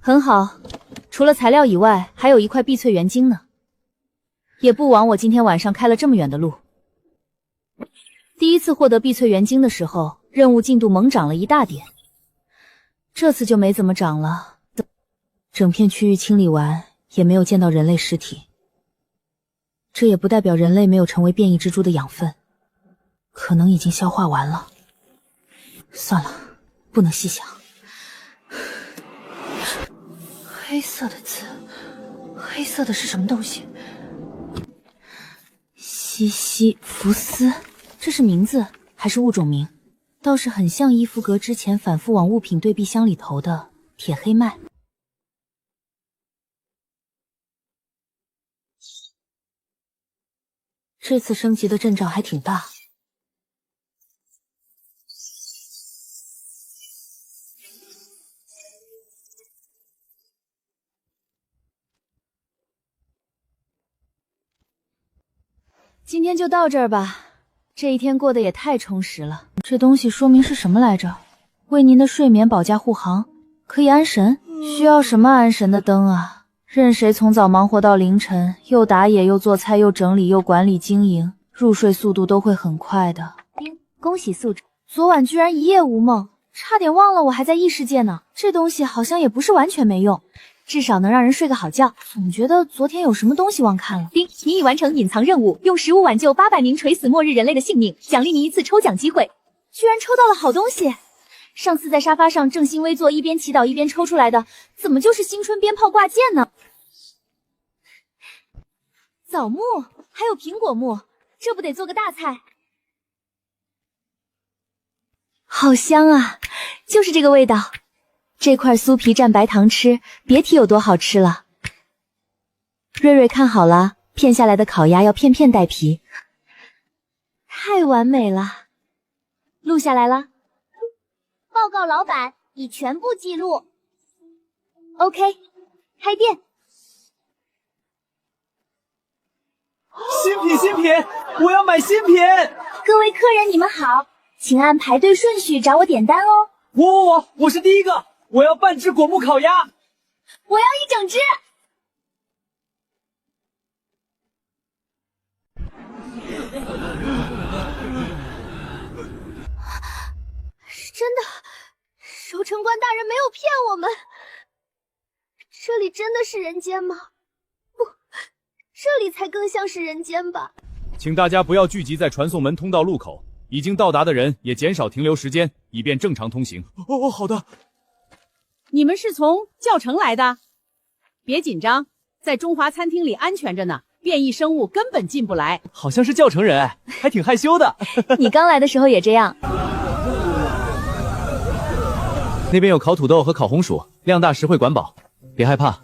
很好，除了材料以外，还有一块碧翠元晶呢。也不枉我今天晚上开了这么远的路。第一次获得碧翠元晶的时候，任务进度猛涨了一大点，这次就没怎么涨了。整片区域清理完，也没有见到人类尸体。这也不代表人类没有成为变异蜘蛛的养分。可能已经消化完了。算了，不能细想。黑色的字，黑色的是什么东西？西西弗斯，这是名字还是物种名？倒是很像伊芙格之前反复往物品对比箱里投的铁黑麦。这次升级的阵仗还挺大。今天就到这儿吧，这一天过得也太充实了。这东西说明是什么来着？为您的睡眠保驾护航，可以安神？需要什么安神的灯啊？任谁从早忙活到凌晨，又打野又做菜又整理又管理经营，入睡速度都会很快的。恭喜宿主，昨晚居然一夜无梦，差点忘了我还在异世界呢。这东西好像也不是完全没用。至少能让人睡个好觉，总觉得昨天有什么东西忘看了。丁，你已完成隐藏任务，用食物挽救800名垂死末日人类的性命，奖励你一次抽奖机会。居然抽到了好东西！上次在沙发上正襟危坐，一边祈祷一边抽出来的，怎么就是新春鞭炮挂件呢？枣木，还有苹果木，这不得做个大菜？好香啊，就是这个味道。这块酥皮蘸白糖吃，别提有多好吃了。瑞瑞看好了，片下来的烤鸭要片片带皮，太完美了。录下来了。报告老板，已全部记录。OK， 开店。新品，新品，我要买新品。各位客人，你们好，请按排队顺序找我点单哦。我是第一个。我要半只果木烤鸭，我要一整只。是真的，守城官大人没有骗我们。这里真的是人间吗？不，这里才更像是人间吧。请大家不要聚集在传送门通道路口，已经到达的人也减少停留时间，以便正常通行。好的。你们是从教城来的？别紧张，在中华餐厅里安全着呢，变异生物根本进不来。好像是教城人，还挺害羞的。你刚来的时候也这样。那边有烤土豆和烤红薯，量大实惠管饱。别害怕，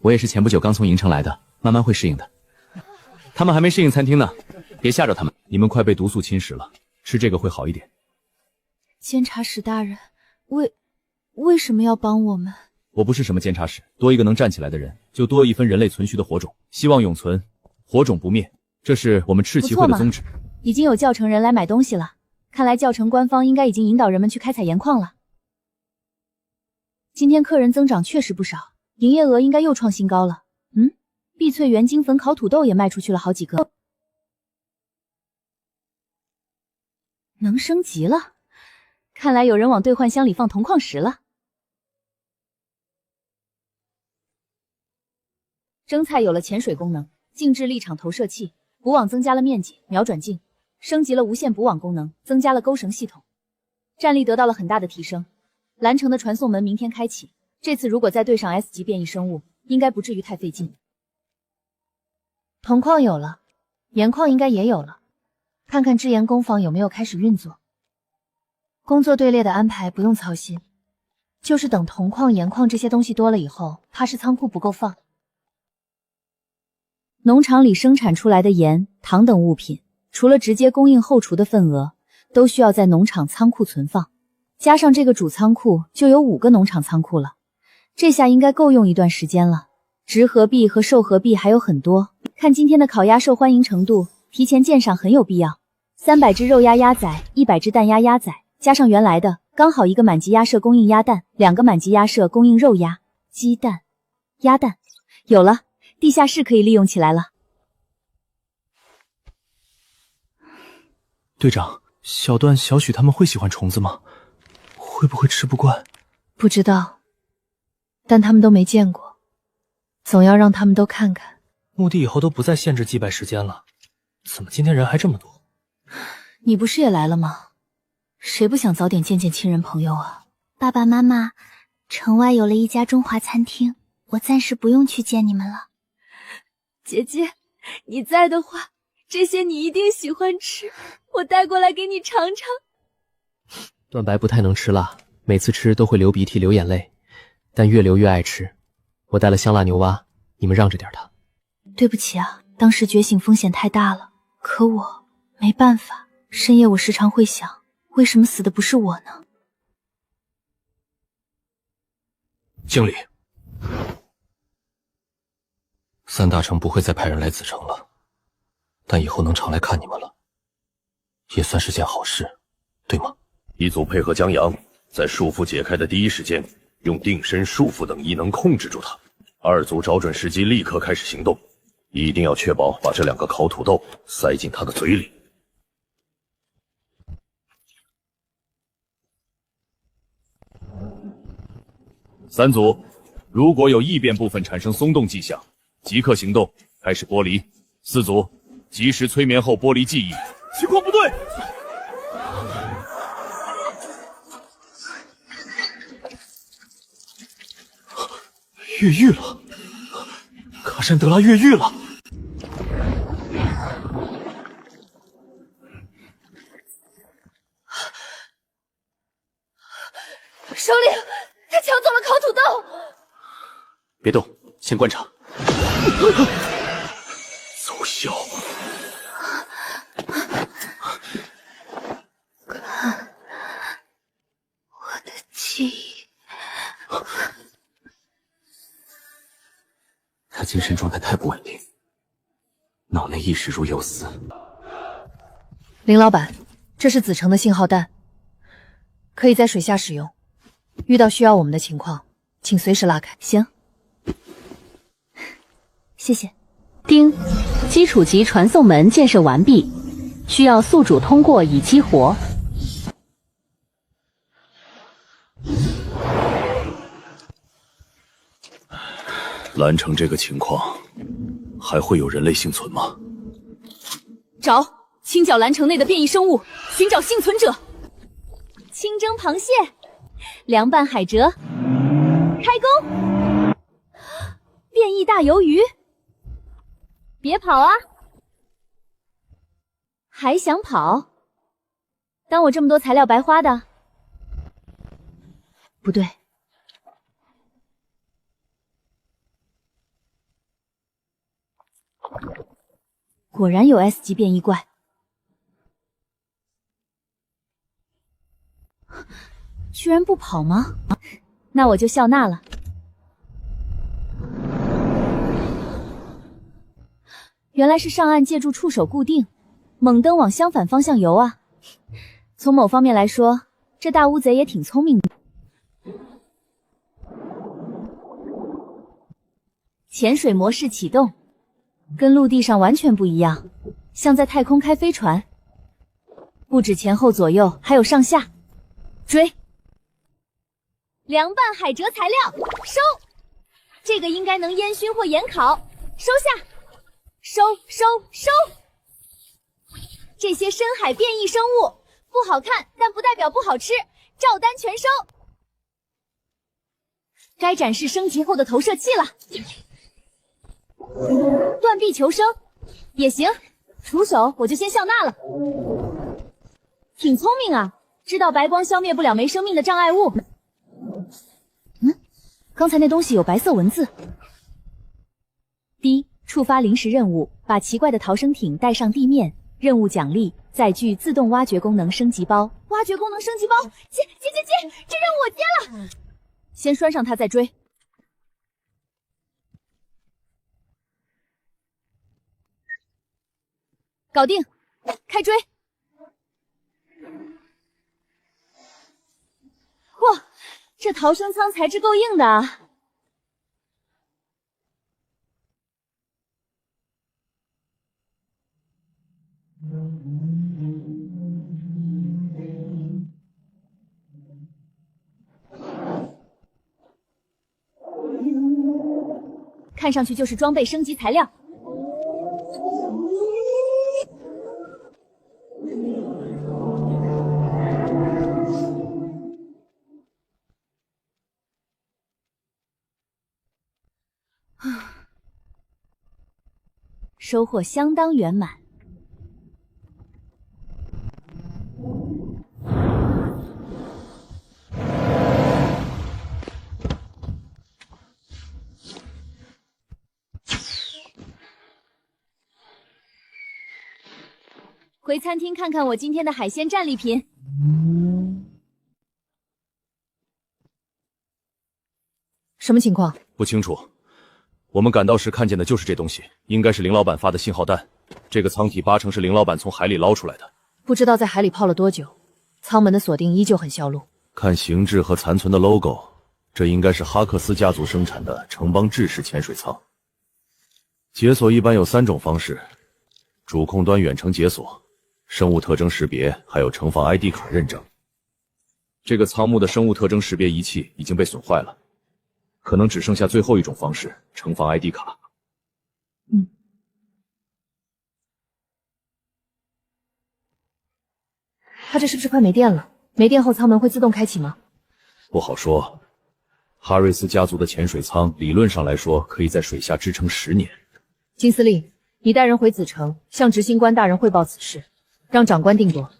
我也是前不久刚从营城来的，慢慢会适应的。他们还没适应餐厅呢，别吓着他们。你们快被毒素侵蚀了，吃这个会好一点。监察使大人，为什么要帮我们？我不是什么监察使，多一个能站起来的人，就多一分人类存续的火种。希望永存，火种不灭，这是我们赤旗会的宗旨。已经有教城人来买东西了，看来教城官方应该已经引导人们去开采盐矿了。今天客人增长确实不少，营业额应该又创新高了。碧翠元晶粉烤土豆也卖出去了好几个，能升级了。看来有人往兑换箱里放铜矿石了。蒸菜有了潜水功能，静置立场投射器，补网增加了面积，瞄准镜升级了无线补网功能，增加了钩绳系统，战力得到了很大的提升。蓝城的传送门明天开启，这次如果再对上 S 级变异生物，应该不至于太费劲。铜矿有了，盐矿应该也有了，看看制盐工坊有没有开始运作。工作队列的安排不用操心，就是等铜矿、盐矿这些东西多了以后，怕是仓库不够放。农场里生产出来的盐、糖等物品，除了直接供应后厨的份额，都需要在农场仓库存放。加上这个主仓库，就有5个农场仓库了。这下应该够用一段时间了。直合币和兽合币还有很多，看今天的烤鸭受欢迎程度，提前鉴赏很有必要。300只肉鸭鸭仔，100只蛋鸭鸭仔，加上原来的，刚好1个满级鸭舍供应鸭蛋，2个满级鸭舍供应肉鸭、鸡蛋、鸭蛋。有了，地下室可以利用起来了。队长，小段、小许他们会喜欢虫子吗？会不会吃不惯？不知道，但他们都没见过，总要让他们都看看。墓地以后都不再限制祭拜时间了，怎么今天人还这么多？你不是也来了吗？谁不想早点见见亲人朋友啊？爸爸妈妈，城外有了一家中华餐厅，我暂时不用去见你们了。姐姐，你在的话，这些你一定喜欢吃，我带过来给你尝尝。段白不太能吃辣，每次吃都会流鼻涕流眼泪，但越流越爱吃。我带了香辣牛蛙，你们让着点他。对不起啊，当时觉醒风险太大了，可我没办法。深夜我时常会想，为什么死的不是我呢？经理，3大城不会再派人来紫城了，但以后能常来看你们了，也算是件好事，对吗？一组配合江阳，在束缚解开的第一时间，用定身、束缚等异能控制住他；2组找准时机，立刻开始行动，一定要确保把这2个烤土豆塞进他的嘴里。3组，如果有异变部分产生松动迹象，即刻行动，开始剥离。4组，及时催眠后剥离记忆。情况不对，越狱了，卡珊德拉越狱了。首领，他抢走了烤土豆。别动，先观察。奏效。看我的记忆。他精神状态太不稳定，脑内意识如游丝。林老板，这是紫城的信号弹，可以在水下使用。遇到需要我们的情况，请随时拉开。行，谢谢。丁，基础级传送门建设完毕，需要宿主通过已激活。蓝城这个情况，还会有人类幸存吗？找清剿蓝城内的变异生物，寻找幸存者。清蒸螃蟹，凉拌海蜇，开工！变异大鱿鱼，别跑啊！还想跑？当我这么多材料白花的？不对。果然有 S 级变异怪，居然不跑吗？那我就笑纳了。原来是上岸借助触手固定，猛蹬往相反方向游啊！从某方面来说，这大乌贼也挺聪明的。潜水模式启动。跟陆地上完全不一样，像在太空开飞船。不止前后左右，还有上下。追！凉拌海蜇材料收，这个应该能烟熏或盐烤，收下。收！这些深海变异生物不好看，但不代表不好吃，照单全收。该展示升级后的投射器了。断臂求生也行，出手我就先笑纳了。挺聪明啊，知道白光消灭不了没生命的障碍物。刚才那东西有白色文字。第一，触发临时任务，把奇怪的逃生艇带上地面。任务奖励：载具自动挖掘功能升级包。挖掘功能升级包，接，这任务我接了。先拴上它再追。搞定，开追！嚯，这逃生舱材质够硬的啊！看上去就是装备升级材料。收获相当圆满。回餐厅看看我今天的海鲜战利品。什么情况？不清楚。我们赶到时看见的就是这东西，应该是林老板发的信号弹。这个舱体80%是林老板从海里捞出来的。不知道在海里泡了多久，舱门的锁定依旧很销路。看形制和残存的 logo， 这应该是哈克斯家族生产的城邦制式潜水舱。解锁一般有3种方式：主控端远程解锁、生物特征识别，还有城防 ID 卡认证。这个舱木的生物特征识别仪器已经被损坏了，可能只剩下最后一种方式，城防 ID 卡。它这是不是快没电了？没电后舱门会自动开启吗？不好说。哈瑞斯家族的潜水舱理论上来说可以在水下支撑10年。金司令，你带人回子城，向执行官大人汇报此事，让长官定夺。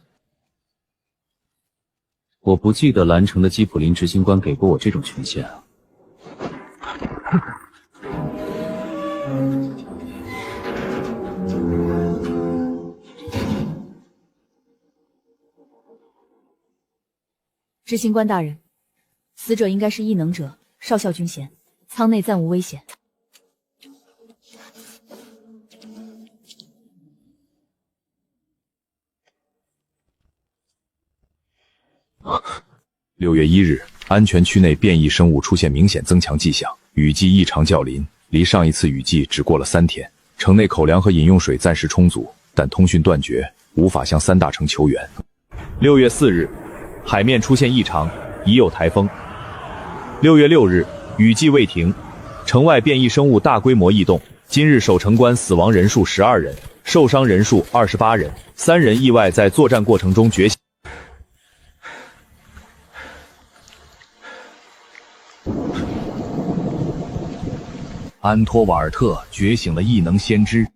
我不记得蓝城的基普林执行官给过我这种权限啊。执行官大人，死者应该是异能者，少校军衔，舱内暂无危险。6月1日，安全区内变异生物出现明显增强迹象，雨季异常较临，离上一次雨季只过了3天。城内口粮和饮用水暂时充足，但通讯断绝，无法向3大城求援。6月4日，海面出现异常，已有台风。6月6日，雨季未停，城外变异生物大规模异动。今日守城官死亡人数12人，受伤人数28人，3人意外在作战过程中觉醒。安托瓦尔特觉醒了异能先知。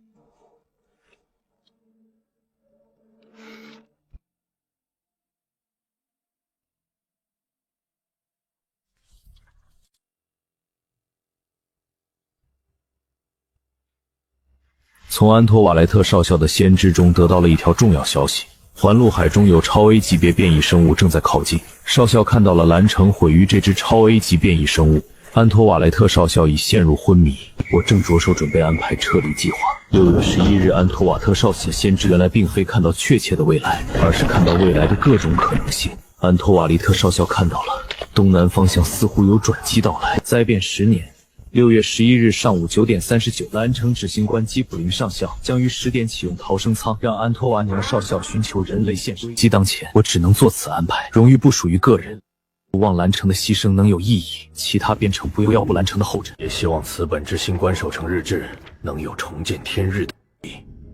从安托瓦莱特少校的先知中得到了一条重要消息：环陆海中有超 A 级别变异生物正在靠近。少校看到了蓝城毁于这只超 A 级变异生物。安托瓦莱特少校已陷入昏迷，我正着手准备安排撤离计划。6月11日，安托瓦特少校先知原来并非看到确切的未来，而是看到未来的各种可能性。安托瓦利特少校看到了东南方向似乎有转机到来。灾变10年，6月11日上午9点39，蓝城执行官基普林上校将于10点启用逃生舱，让安托瓦尼尔少校寻求人类线索。危机当前，我只能做此安排。荣誉不属于个人。不望蓝城的牺牲能有意义，其他变成不要不蓝城的后尘。也希望此本执行官守城日志能有重见天日的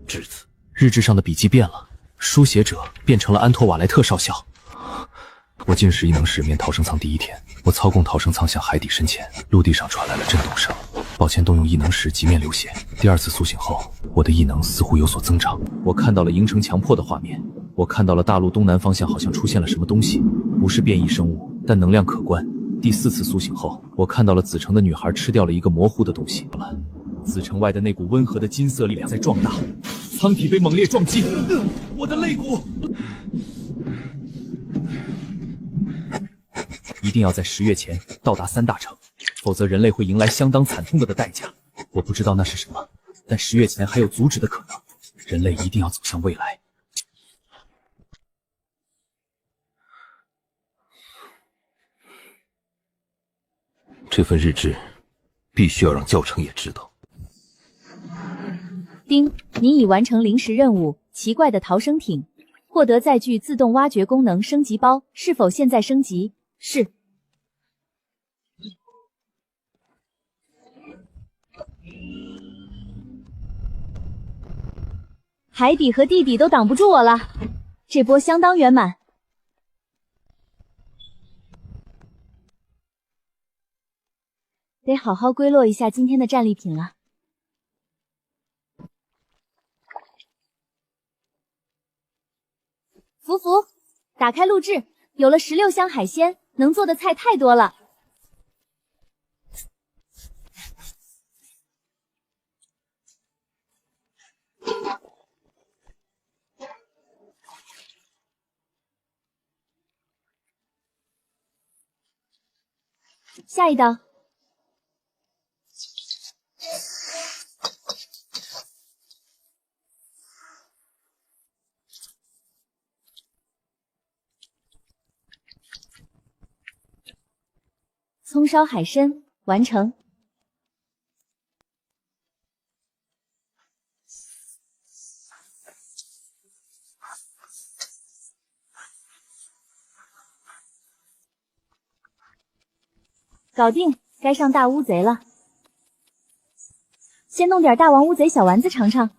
至此。日志上的笔记变了，书写者变成了安托瓦莱特少校。我进食异能时面逃生舱第1天，我操控逃生舱向海底深潜，陆地上传来了震动声。抱歉动用异能时即面流血。第2次苏醒后，我的异能似乎有所增长。我看到了营城强迫的画面，我看到了大陆东南方向好像出现了什么东西，不是变异生物，但能量可观。第4次苏醒后，我看到了子城的女孩吃掉了一个模糊的东西。子城外的那股温和的金色力量在壮大。舱体被猛烈撞击，我的肋骨。一定要在10月前到达3大城，否则人类会迎来相当惨痛的代价。我不知道那是什么，但10月前还有阻止的可能。人类一定要走向未来。这份日志必须要让教程也知道。丁，您已完成临时任务——奇怪的逃生艇，获得载具自动挖掘功能升级包，是否现在升级？是。海底和地底都挡不住我了，这波相当圆满。得好好归落一下今天的战利品了。福福，打开录制，有了16箱海鲜，能做的菜太多了。下一道。葱烧海参完成。搞定，该上大乌贼了。先弄点大王乌贼小丸子尝尝。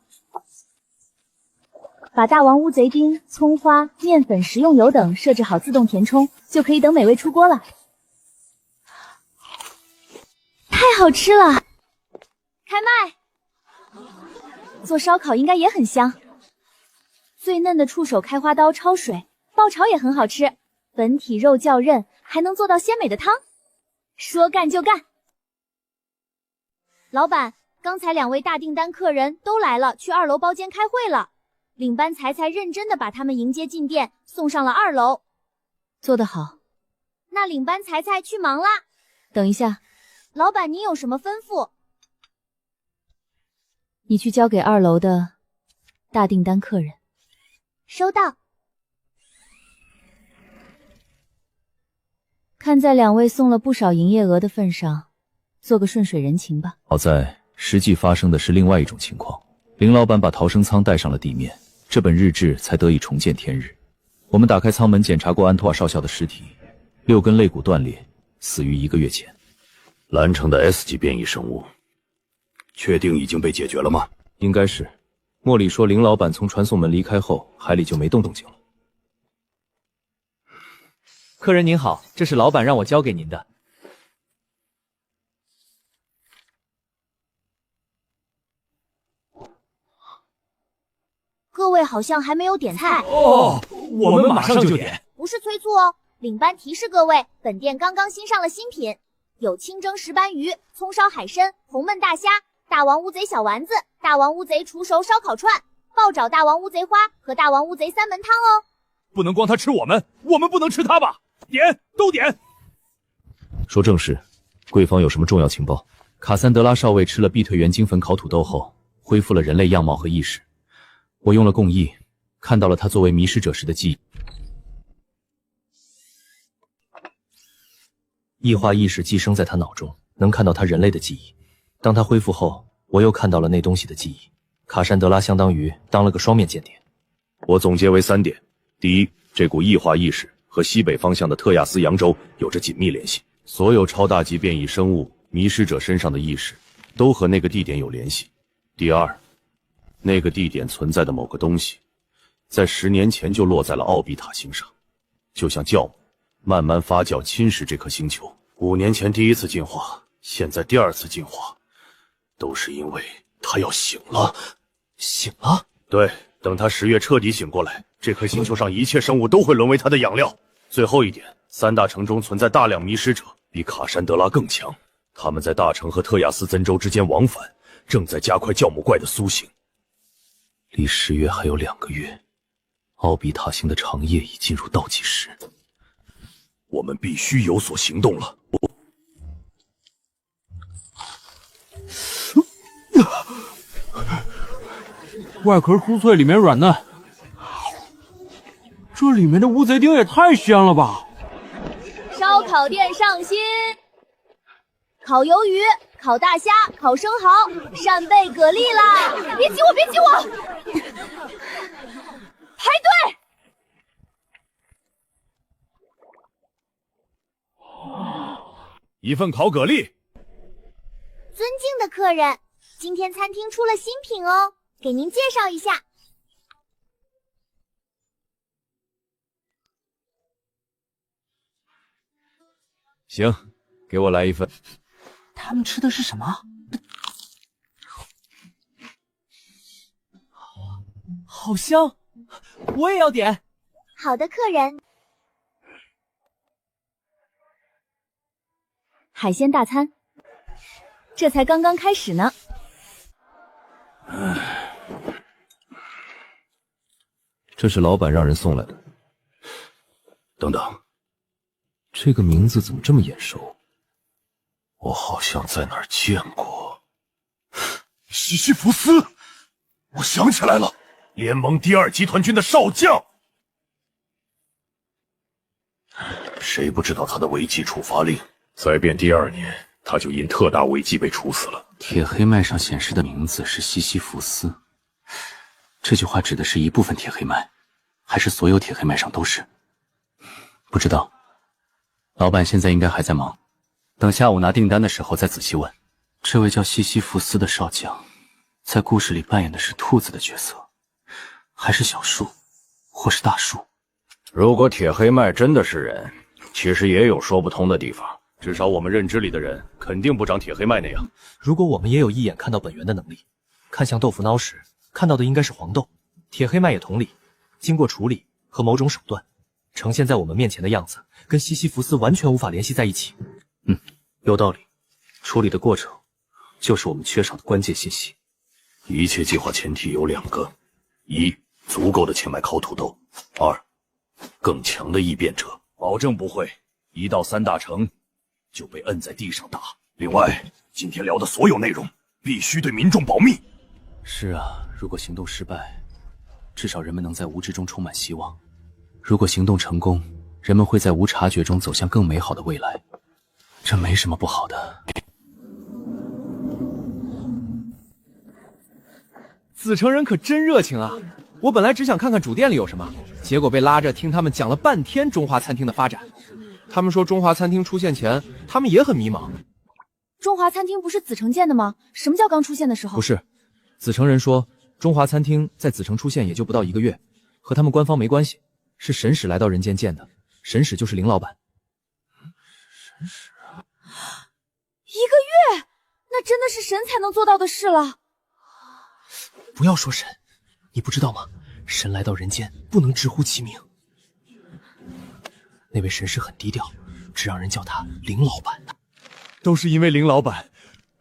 把大王乌贼丁、葱花、面粉、食用油等设置好自动填充，就可以等美味出锅了。太好吃了！开麦！做烧烤应该也很香。最嫩的触手开花刀焯水，爆炒也很好吃。本体肉较韧，还能做到鲜美的汤。说干就干。老板，刚才2位大订单客人都来了，去2楼包间开会了。领班才认真的把他们迎接进店，送上了2楼。做得好。那领班才去忙啦。等一下。老板，您有什么吩咐？你去交给2楼的大订单客人。收到。看在2位送了不少营业额的份上，做个顺水人情吧。好在实际发生的是另外一种情况，林老板把逃生舱带上了地面，这本日志才得以重见天日。我们打开舱门检查过安托瓦少校的尸体，6根肋骨断裂，死于1个月前。蓝城的 S 级变异生物，确定已经被解决了吗？应该是。莫里说林老板从传送门离开后，海里就没动静了。客人您好，这是老板让我交给您的。各位好像还没有点菜哦，我们马上就点。不是催促哦，领班提示各位，本店刚刚新上了新品，有清蒸石斑鱼、葱烧海参、红焖大虾、大王乌贼小丸子、大王乌贼厨熟烧烤串、爆炒大王乌贼花和大王乌贼3门汤哦。不能光他吃我们不能吃他吧？点，都点。说正事，贵方有什么重要情报？卡桑德拉少尉吃了必退元精粉烤土豆后，恢复了人类样貌和意识。我用了共异，看到了他作为迷失者时的记忆。异化意识寄生在他脑中，能看到他人类的记忆。当他恢复后，我又看到了那东西的记忆。卡珊德拉相当于当了个双面间谍。我总结为3点：第一，这股异化意识和西北方向的特亚斯洋洲有着紧密联系，所有超大级变异生物迷失者身上的意识都和那个地点有联系。第二，那个地点存在的某个东西，在10年前就落在了奥比塔星上，就像酵母，慢慢发酵侵蚀这颗星球。5年前第1次进化，现在第2次进化，都是因为他要醒了。醒了？对，等他10月彻底醒过来，这颗星球上一切生物都会沦为他的养料。最后一点，3大城中存在大量迷失者，比卡珊德拉更强。他们在大城和特亚斯珍州之间往返，正在加快酵母怪的苏醒。离10月还有2个月，奥比塔星的长夜已进入倒计时。我们必须有所行动了。外壳酥脆，里面软嫩，这里面的乌贼丁也太香了吧！烧烤店上新，烤鱿鱼、烤大虾、烤生蚝、扇贝蛤蜊啦！别挤我，别挤我！排队！一份烤蛤蜊。尊敬的客人，今天餐厅出了新品哦，给您介绍一下。行，给我来一份。他们吃的是什么？好香，我也要点。好的，客人。海鲜大餐，这才刚刚开始呢。这是老板让人送来的。等等，这个名字怎么这么眼熟？我好像在哪儿见过。西西弗斯，我想起来了，联盟第2集团军的少将。谁不知道他的违纪处罚令？在变第2年，他就因特大违纪被处死了。铁黑麦上显示的名字是西西弗斯，这句话指的是一部分铁黑麦，还是所有铁黑麦上都是？不知道，老板现在应该还在忙，等下午拿订单的时候再仔细问。这位叫西西弗斯的少将，在故事里扮演的是兔子的角色，还是小树，或是大树？如果铁黑麦真的是人，其实也有说不通的地方。至少我们认知里的人肯定不长铁黑麦那样。如果我们也有一眼看到本源的能力，看向豆腐孬时看到的应该是黄豆，铁黑麦也同理，经过处理和某种手段，呈现在我们面前的样子跟西西弗斯完全无法联系在一起。有道理，处理的过程就是我们缺少的关键信息。一切计划前提有2个：一，足够的钱买烤土豆；二，更强的异变者，保证不会1到3大城就被摁在地上打。另外，今天聊的所有内容必须对民众保密。是啊，如果行动失败，至少人们能在无知中充满希望；如果行动成功，人们会在无察觉中走向更美好的未来。这没什么不好的。子承人可真热情啊！我本来只想看看主店里有什么，结果被拉着听他们讲了半天中华餐厅的发展。他们说中华餐厅出现前，他们也很迷茫。中华餐厅不是子承建的吗？什么叫刚出现的时候？不是，子承人说中华餐厅在子承出现也就不到1个月，和他们官方没关系，是神使来到人间建的。神使就是林老板。神使啊！1个月，那真的是神才能做到的事了。不要说神，你不知道吗？神来到人间不能直呼其名。那位神使很低调，只让人叫他林老板。都是因为林老板，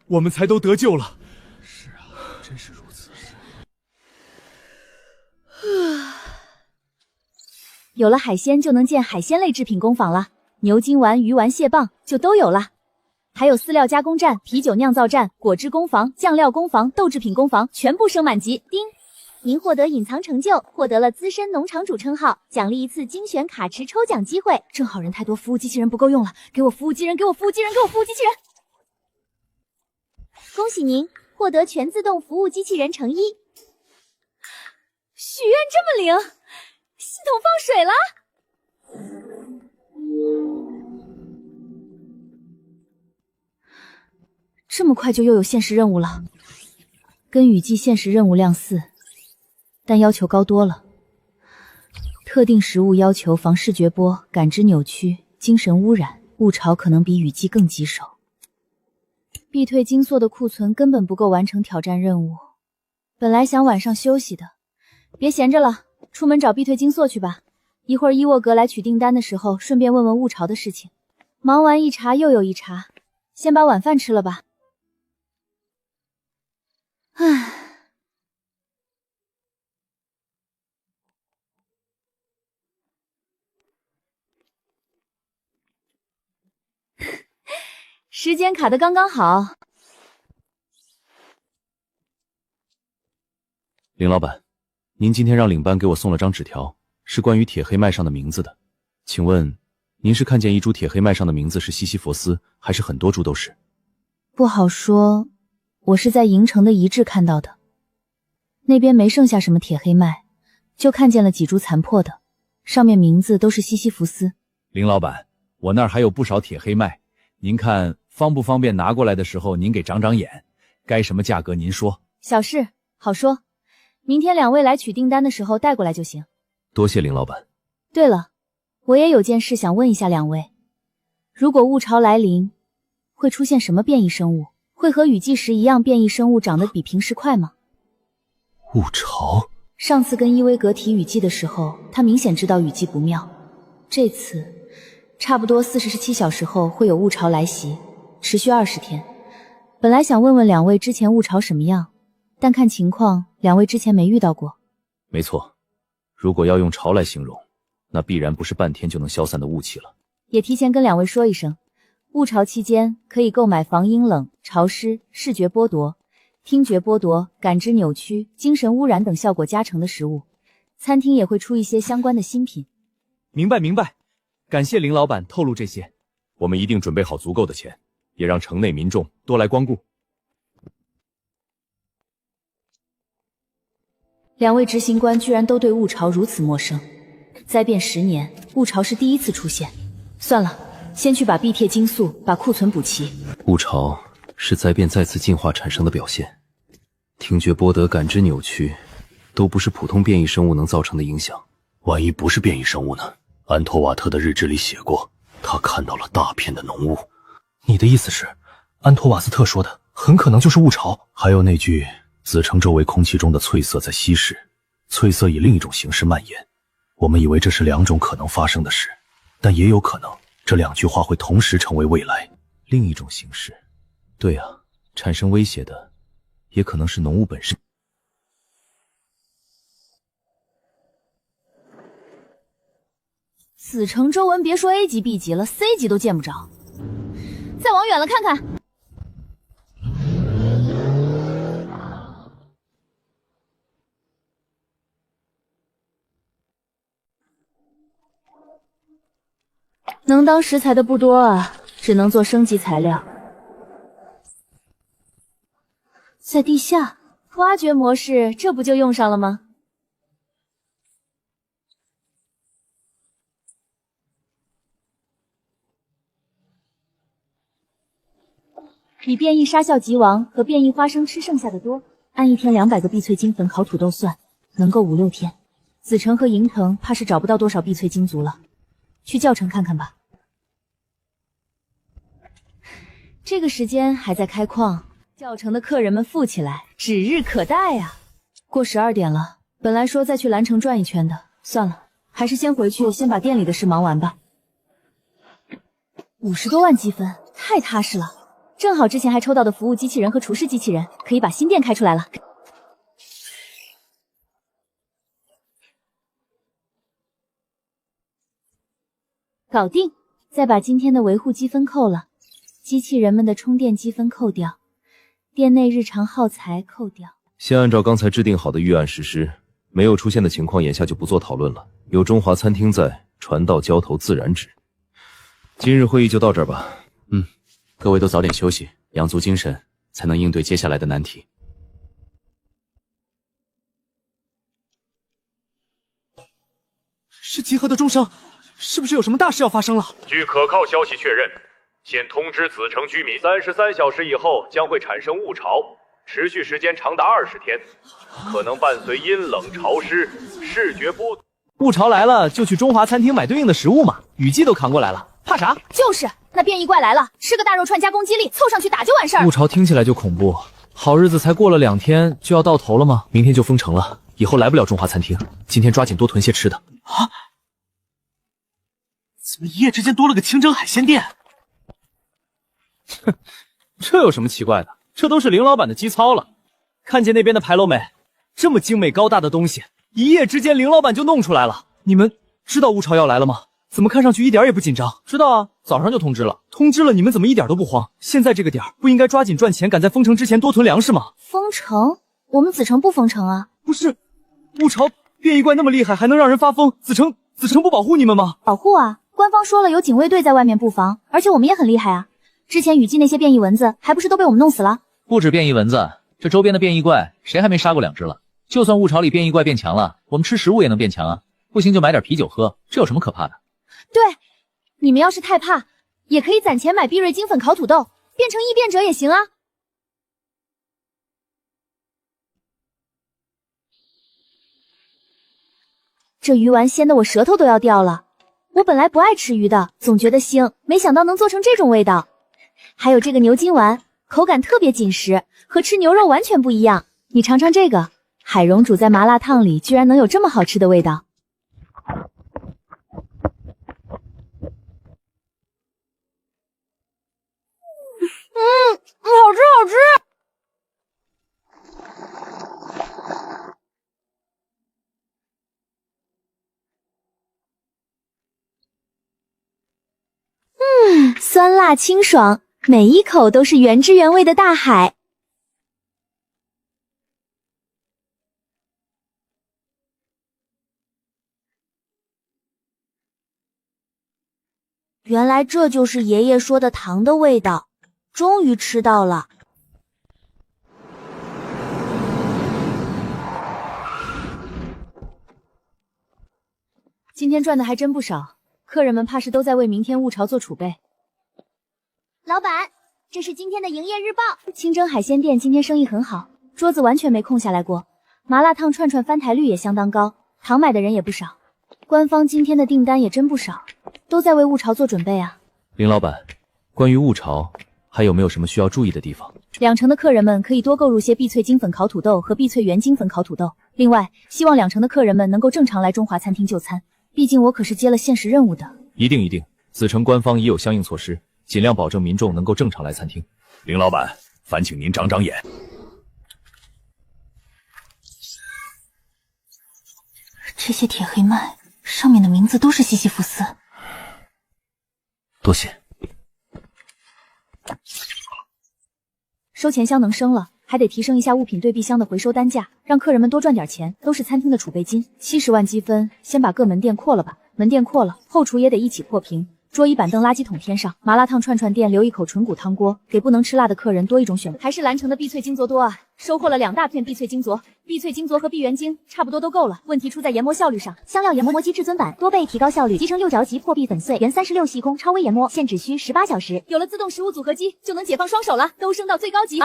我们才都得救了。是啊，真是如此。有了海鲜就能建海鲜类制品工坊了，牛筋丸、鱼丸、蟹棒就都有了。还有饲料加工站、啤酒酿造站、果汁工坊、酱料工坊、豆制品工坊，全部升满级。叮！您获得隐藏成就，获得了资深农场主称号，奖励1次精选卡池抽奖机会。正好人太多，服务机器人不够用了，给我服务机人，给我服务机人，给我服务机器人！恭喜您获得全自动服务机器人成1。许愿这么灵，系统放水了。这么快就又有现实任务了，跟雨季现实任务量似，但要求高多了。特定食物要求防视觉波、感知扭曲、精神污染、误潮，可能比雨季更棘手。必退金塑的库存根本不够完成挑战任务。本来想晚上休息的，别闲着了，出门找必退金塑去吧。一会儿伊沃格来取订单的时候，顺便问问误潮的事情。忙完一茬又有一茬，先把晚饭吃了吧。唉，时间卡得刚刚好。林老板，您今天让领班给我送了张纸条，是关于铁黑麦上的名字的。请问，您是看见一株铁黑麦上的名字是西西弗斯，还是很多株都是？不好说，我是在营城的遗址看到的，那边没剩下什么铁黑麦，就看见了几株残破的，上面名字都是西西弗斯。林老板，我那儿还有不少铁黑麦，您看方不方便拿过来的时候您给长长眼，该什么价格您说。小事，好说。明天2位来取订单的时候带过来就行。多谢林老板。对了，我也有件事想问一下2位，如果物潮来临，会出现什么变异生物？会和雨季时一样变异生物长得比平时快吗？物潮？上次跟伊薇格提雨季的时候，他明显知道雨季不妙。这次差不多47小时后会有物潮来袭，持续20天。本来想问问2位之前物潮什么样，但看情况2位之前没遇到过。没错，如果要用潮来形容，那必然不是半天就能消散的雾气了。也提前跟2位说一声，物潮期间可以购买防阴冷、潮湿、视觉剥夺、听觉剥夺、感知扭曲、精神污染等效果加成的食物。餐厅也会出一些相关的新品。明白明白，感谢林老板透露这些。我们一定准备好足够的钱，也让城内民众多来光顾。2位执行官居然都对物潮如此陌生。灾变10年，物潮是第一次出现。算了，先去把碧铁精素把库存补齐。物潮是灾变再次进化产生的表现，听觉剥夺、感知扭曲，都不是普通变异生物能造成的影响。万一不是变异生物呢？安托瓦特的日志里写过，他看到了大片的浓雾。你的意思是，安托瓦斯特说的很可能就是物潮？还有那句子城周围空气中的翠色在稀释，翠色以另一种形式蔓延。我们以为这是2种可能发生的事，但也有可能这2句话会同时成为未来。另一种形式，对啊，产生威胁的也可能是浓雾本身。死城周文别说 A 级 B 级了， C 级都见不着。再往远了看看。能当食材的不多啊，只能做升级材料。在地下挖掘模式，这不就用上了吗？比变异沙啸吉王和变异花生吃剩下的多。按1天200个碧翠金粉烤土豆算，能够5、6天。紫城和银城怕是找不到多少碧翠金族了，去教城看看吧。这个时间还在开矿，教城的客人们富起来指日可待啊！过12点了，本来说再去蓝城转一圈的，算了，还是先回去，先把店里的事忙完吧。50多万积分，太踏实了。正好之前还抽到的服务机器人和厨师机器人，可以把新店开出来了。搞定，再把今天的维护积分扣了，机器人们的充电积分扣掉，店内日常耗材扣掉。先按照刚才制定好的预案实施，没有出现的情况眼下就不做讨论了。有中华餐厅在，船到交头自然直。今日会议就到这儿吧。各位都早点休息，养足精神，才能应对接下来的难题。是集合的钟声，是不是有什么大事要发生了？据可靠消息确认，现通知子城居民，33小时以后将会产生雾潮，持续时间长达20天，可能伴随阴冷、潮湿、视觉剥夺。雾潮来了就去中华餐厅买对应的食物嘛，雨季都扛过来了，怕啥？就是，那变异怪来了，吃个大肉串加攻击力，凑上去打就完事儿。雾潮听起来就恐怖，好日子才过了2天就要到头了吗？明天就封城了，以后来不了中华餐厅，今天抓紧多囤些吃的。啊？怎么一夜之间多了个清蒸海鲜店？哼，这有什么奇怪的？这都是林老板的基操了。看见那边的牌楼没？这么精美高大的东西，一夜之间林老板就弄出来了。你们知道雾潮要来了吗？怎么看上去一点也不紧张？知道啊，早上就通知了。通知了，你们怎么一点都不慌？现在这个点儿，不应该抓紧赚钱，赶在封城之前多囤粮食吗？封城？我们紫城不封城啊。不是，雾潮变异怪那么厉害，还能让人发疯？紫城不保护你们吗？保护啊！官方说了有警卫队在外面布防，而且我们也很厉害啊。之前雨季那些变异蚊子，还不是都被我们弄死了？不止变异蚊子，这周边的变异怪，谁还没杀过2只了？就算雾潮里变异怪变强了，我们吃食物也能变强啊。不行就买点啤酒喝，这有什么可怕的？对，你们要是太怕，也可以攒钱买碧瑞金粉烤土豆，变成异变者也行啊。这鱼丸鲜的我舌头都要掉了。我本来不爱吃鱼的，总觉得腥，没想到能做成这种味道。还有这个牛筋丸，口感特别紧实，和吃牛肉完全不一样。你尝尝这个，海茸煮在麻辣烫里，居然能有这么好吃的味道。好吃好吃。酸辣清爽，每一口都是原汁原味的大海。原来这就是爷爷说的糖的味道，终于吃到了。今天赚的还真不少，客人们怕是都在为明天雾潮做储备。老板，这是今天的营业日报。清蒸海鲜店今天生意很好，桌子完全没空下来过。麻辣烫串串翻台率也相当高，糖买的人也不少。官方今天的订单也真不少，都在为雾潮做准备啊。林老板，关于雾潮还有没有什么需要注意的地方？2成的客人们可以多购入些碧脆金粉烤土豆和碧脆原金粉烤土豆。另外，希望2成的客人们能够正常来中华餐厅就餐，毕竟我可是接了现实任务的。一定，紫城官方已有相应措施，尽量保证民众能够正常来餐厅。林老板，烦请您长长眼。这些铁黑麦上面的名字都是西西弗斯。多谢。收钱箱能升了，还得提升一下物品对币箱的回收单价，让客人们多赚点钱，都是餐厅的储备金。70万积分，先把各门店扩了吧。门店扩了，后厨也得一起破屏。桌椅板凳垃圾桶添上，麻辣烫串串店留一口纯骨汤锅，给不能吃辣的客人多一种选择。还是蓝城的碧脆金佐多啊，收获了2大片碧脆金佐，碧脆金佐和碧原精差不多都够了，问题出在研磨效率上。香料研磨机至尊版，多倍提高效率，集成6着急破壁粉碎，原36细工超微研磨，现只需18小时。有了自动食物组合机，就能解放双手了，都升到最高级。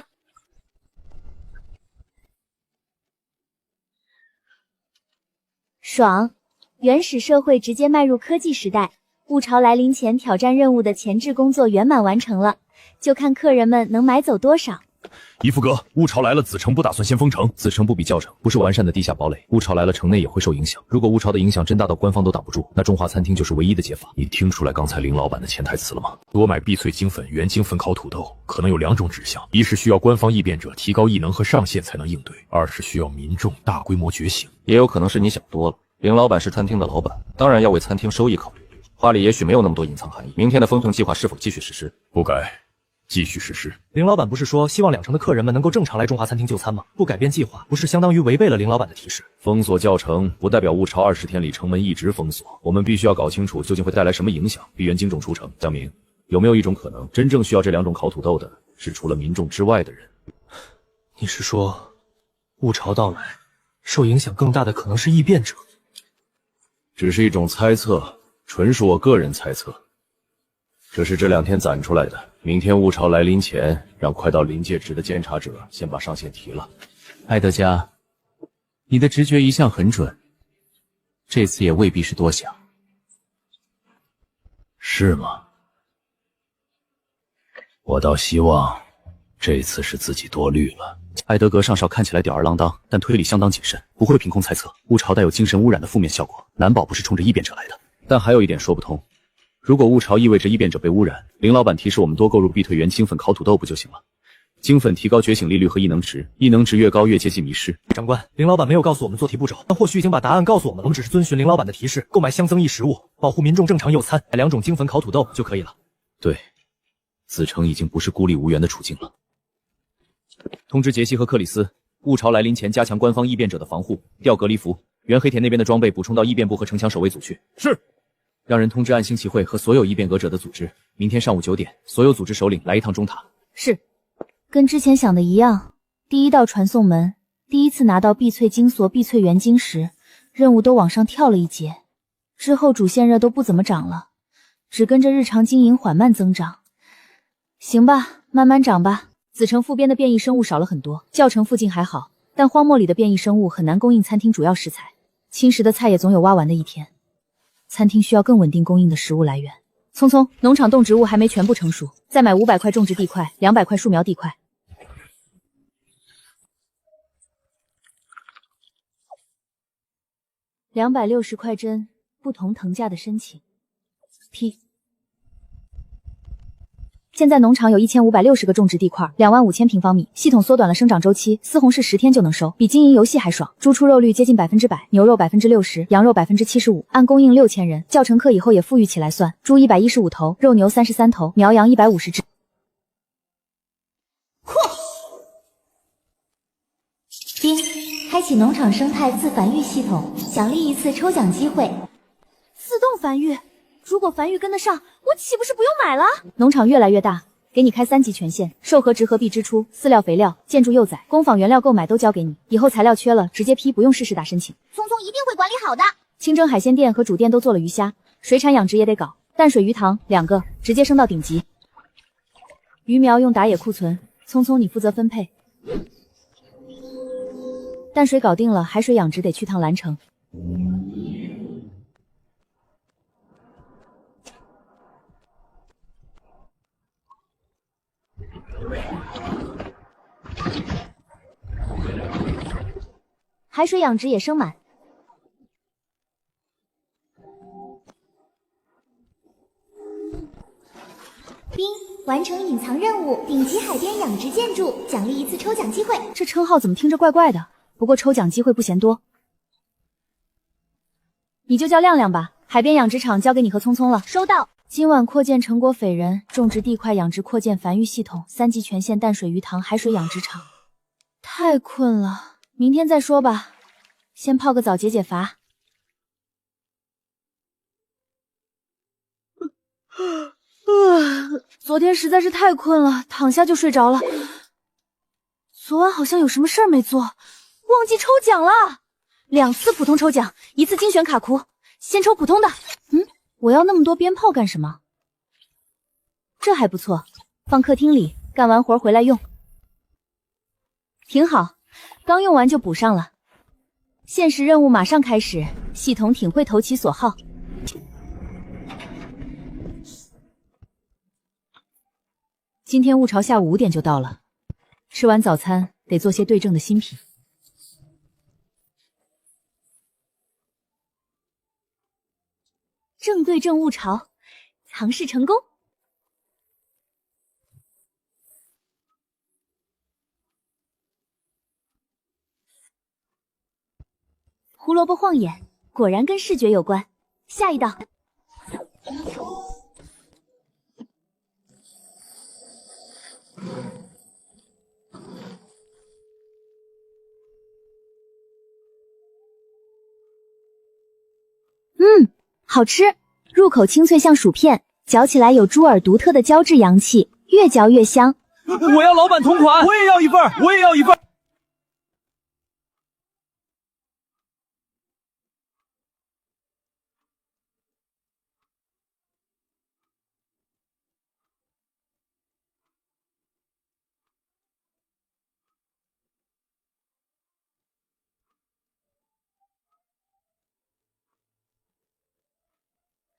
爽！原始社会直接迈入科技时代。雾潮来临前，挑战任务的前置工作圆满完成了，就看客人们能买走多少。姨父哥，雾潮来了，紫城不打算先封城。紫城不比教城，不是完善的地下堡垒。雾潮来了，城内也会受影响。如果雾潮的影响真大到官方都挡不住，那中华餐厅就是唯一的解法。你听出来刚才林老板的潜台词了吗？多买碧脆精粉、原精粉烤土豆，可能有2种指向：一是需要官方异变者提高异能和上限才能应对；二是需要民众大规模觉醒。也有可能是你想多了。林老板是餐厅的老板，当然要为餐厅收益考虑。话里也许没有那么多隐藏含义。明天的封城计划是否继续实施？不改，继续实施。林老板不是说希望2成的客人们能够正常来中华餐厅就餐吗？不改变计划，不是相当于违背了林老板的提示？封锁教城不代表雾潮20天里城门一直封锁，我们必须要搞清楚究竟会带来什么影响。碧原精种出城，江明，有没有一种可能，真正需要这2种烤土豆的是除了民众之外的人？你是说，雾潮到来，受影响更大的可能是异变者？只是一种猜测，纯属我个人猜测。这是这2天攒出来的。明天雾潮来临前，让快到临界值的监察者先把上限提了。艾德加，你的直觉一向很准，这次也未必是多想。是吗？我倒希望这次是自己多虑了。艾德格上校看起来吊儿郎当，但推理相当谨慎，不会凭空猜测雾潮带有精神污染的负面效果，难保不是冲着异变者来的。但还有一点说不通，如果雾潮意味着异变者被污染，林老板提示我们多购入必退原精粉烤土豆不就行了？精粉提高觉醒力率和异能值，异能值越高越接近迷失。长官，林老板没有告诉我们做题步骤，但或许已经把答案告诉我们了。我们只是遵循林老板的提示，购买相增益食物，保护民众正常用餐，买2种精粉烤土豆就可以了。对，子成已经不是孤立无援的处境了。通知杰西和克里斯，物潮来临前加强官方异变者的防护，调隔离服。原黑田那边的装备补充到异变部和城墙守卫组去。是。让人通知暗星骑会和所有异变革者的组织，明天上午9点，所有组织首领来一趟中塔。是。跟之前想的一样，第一道传送门，第一次拿到碧翠金锁、碧翠元晶时，任务都往上跳了一截。之后主线热都不怎么涨了，只跟着日常经营缓慢增长。行吧，慢慢涨吧。子城附边的变异生物少了很多，教城附近还好，但荒漠里的变异生物很难供应餐厅主要食材，侵蚀的菜也总有挖完的一天。餐厅需要更稳定供应的食物来源。匆匆，农场动植物还没全部成熟，再买500块种植地块，200块树苗地块。260块针，不同藤价的申请。批。现在农场有1560个种植地块，25000平方米，系统缩短了生长周期，丝红柿10天就能收，比经营游戏还爽。猪出肉率接近100%，牛肉60%，羊肉75%，按供应6000人。教程课以后也富裕起来算，猪115头，肉牛33头，苗羊150只。丁，开启农场生态自繁育系统，奖励1次抽奖机会。自动繁育。如果繁育跟得上，我岂不是不用买了？农场越来越大，给你开3级权限，售和植合币支出、饲料肥料、建筑幼崽、工坊原料购买都交给你。以后材料缺了直接批，不用试试打申请。聪聪一定会管理好的。清蒸海鲜店和主店都做了鱼虾，水产养殖也得搞，淡水鱼塘2个，直接升到顶级。鱼苗用打野库存，聪聪你负责分配。淡水搞定了，海水养殖得去趟蓝城。海水养殖也升满。冰，完成隐藏任务，顶级海边养殖建筑，奖励1次抽奖机会。这称号怎么听着怪怪的？不过抽奖机会不嫌多。你就叫亮亮吧，海边养殖场交给你和聪聪了。收到。今晚扩建成果斐人，种植地块养殖扩建繁育系统，3级权限淡水鱼塘海水养殖场。太困了，明天再说吧，先泡个澡解解乏。昨天实在是太困了，躺下就睡着了。昨晚好像有什么事儿没做，忘记抽奖了。2次普通抽奖，1次精选卡库，先抽普通的。我要那么多鞭炮干什么？这还不错，放客厅里，干完活回来用。挺好，刚用完就补上了。现实任务马上开始，系统挺会投其所好。今天物潮下午5点就到了，吃完早餐得做些对症的新品。正对正物潮，尝试成功。胡萝卜晃眼，果然跟视觉有关。下一道。好吃，入口清脆像薯片，嚼起来有猪耳独特的胶质阳气，越嚼越香。我要老板同款，我也要一份，我也要一份。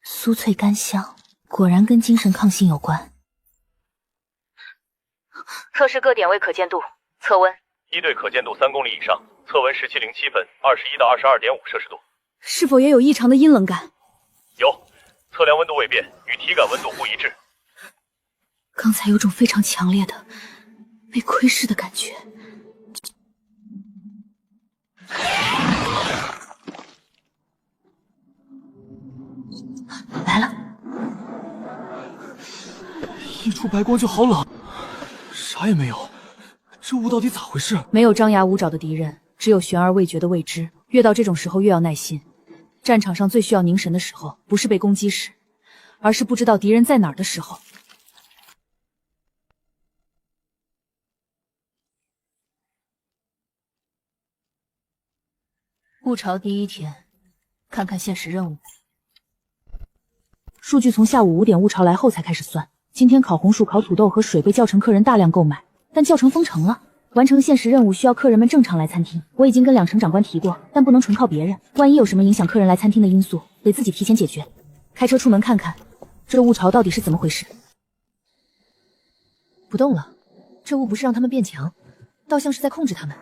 酥脆甘香，果然跟精神抗性有关。测试各点位可见度，测温。一队可见度3公里以上，测温1707分，21到22.5摄氏度。是否也有异常的阴冷感？有，测量温度未变，与体感温度不一致。刚才有种非常强烈的被窥视的感觉。来了，一出白光就好冷，啥也没有。这雾到底咋回事？没有张牙舞爪的敌人，只有悬而未决的未知。越到这种时候越要耐心。战场上最需要凝神的时候，不是被攻击时，而是不知道敌人在哪儿的时候。雾潮第一天，看看现实任务。数据从下午5点雾潮来后才开始算。今天烤红薯、烤土豆和水被叫城客人大量购买，但叫城封城了。完成现实任务需要客人们正常来餐厅。我已经跟2城长官提过，但不能纯靠别人，万一有什么影响客人来餐厅的因素，得自己提前解决。开车出门看看，这雾潮到底是怎么回事？不动了，这雾不是让他们变强，倒像是在控制他们。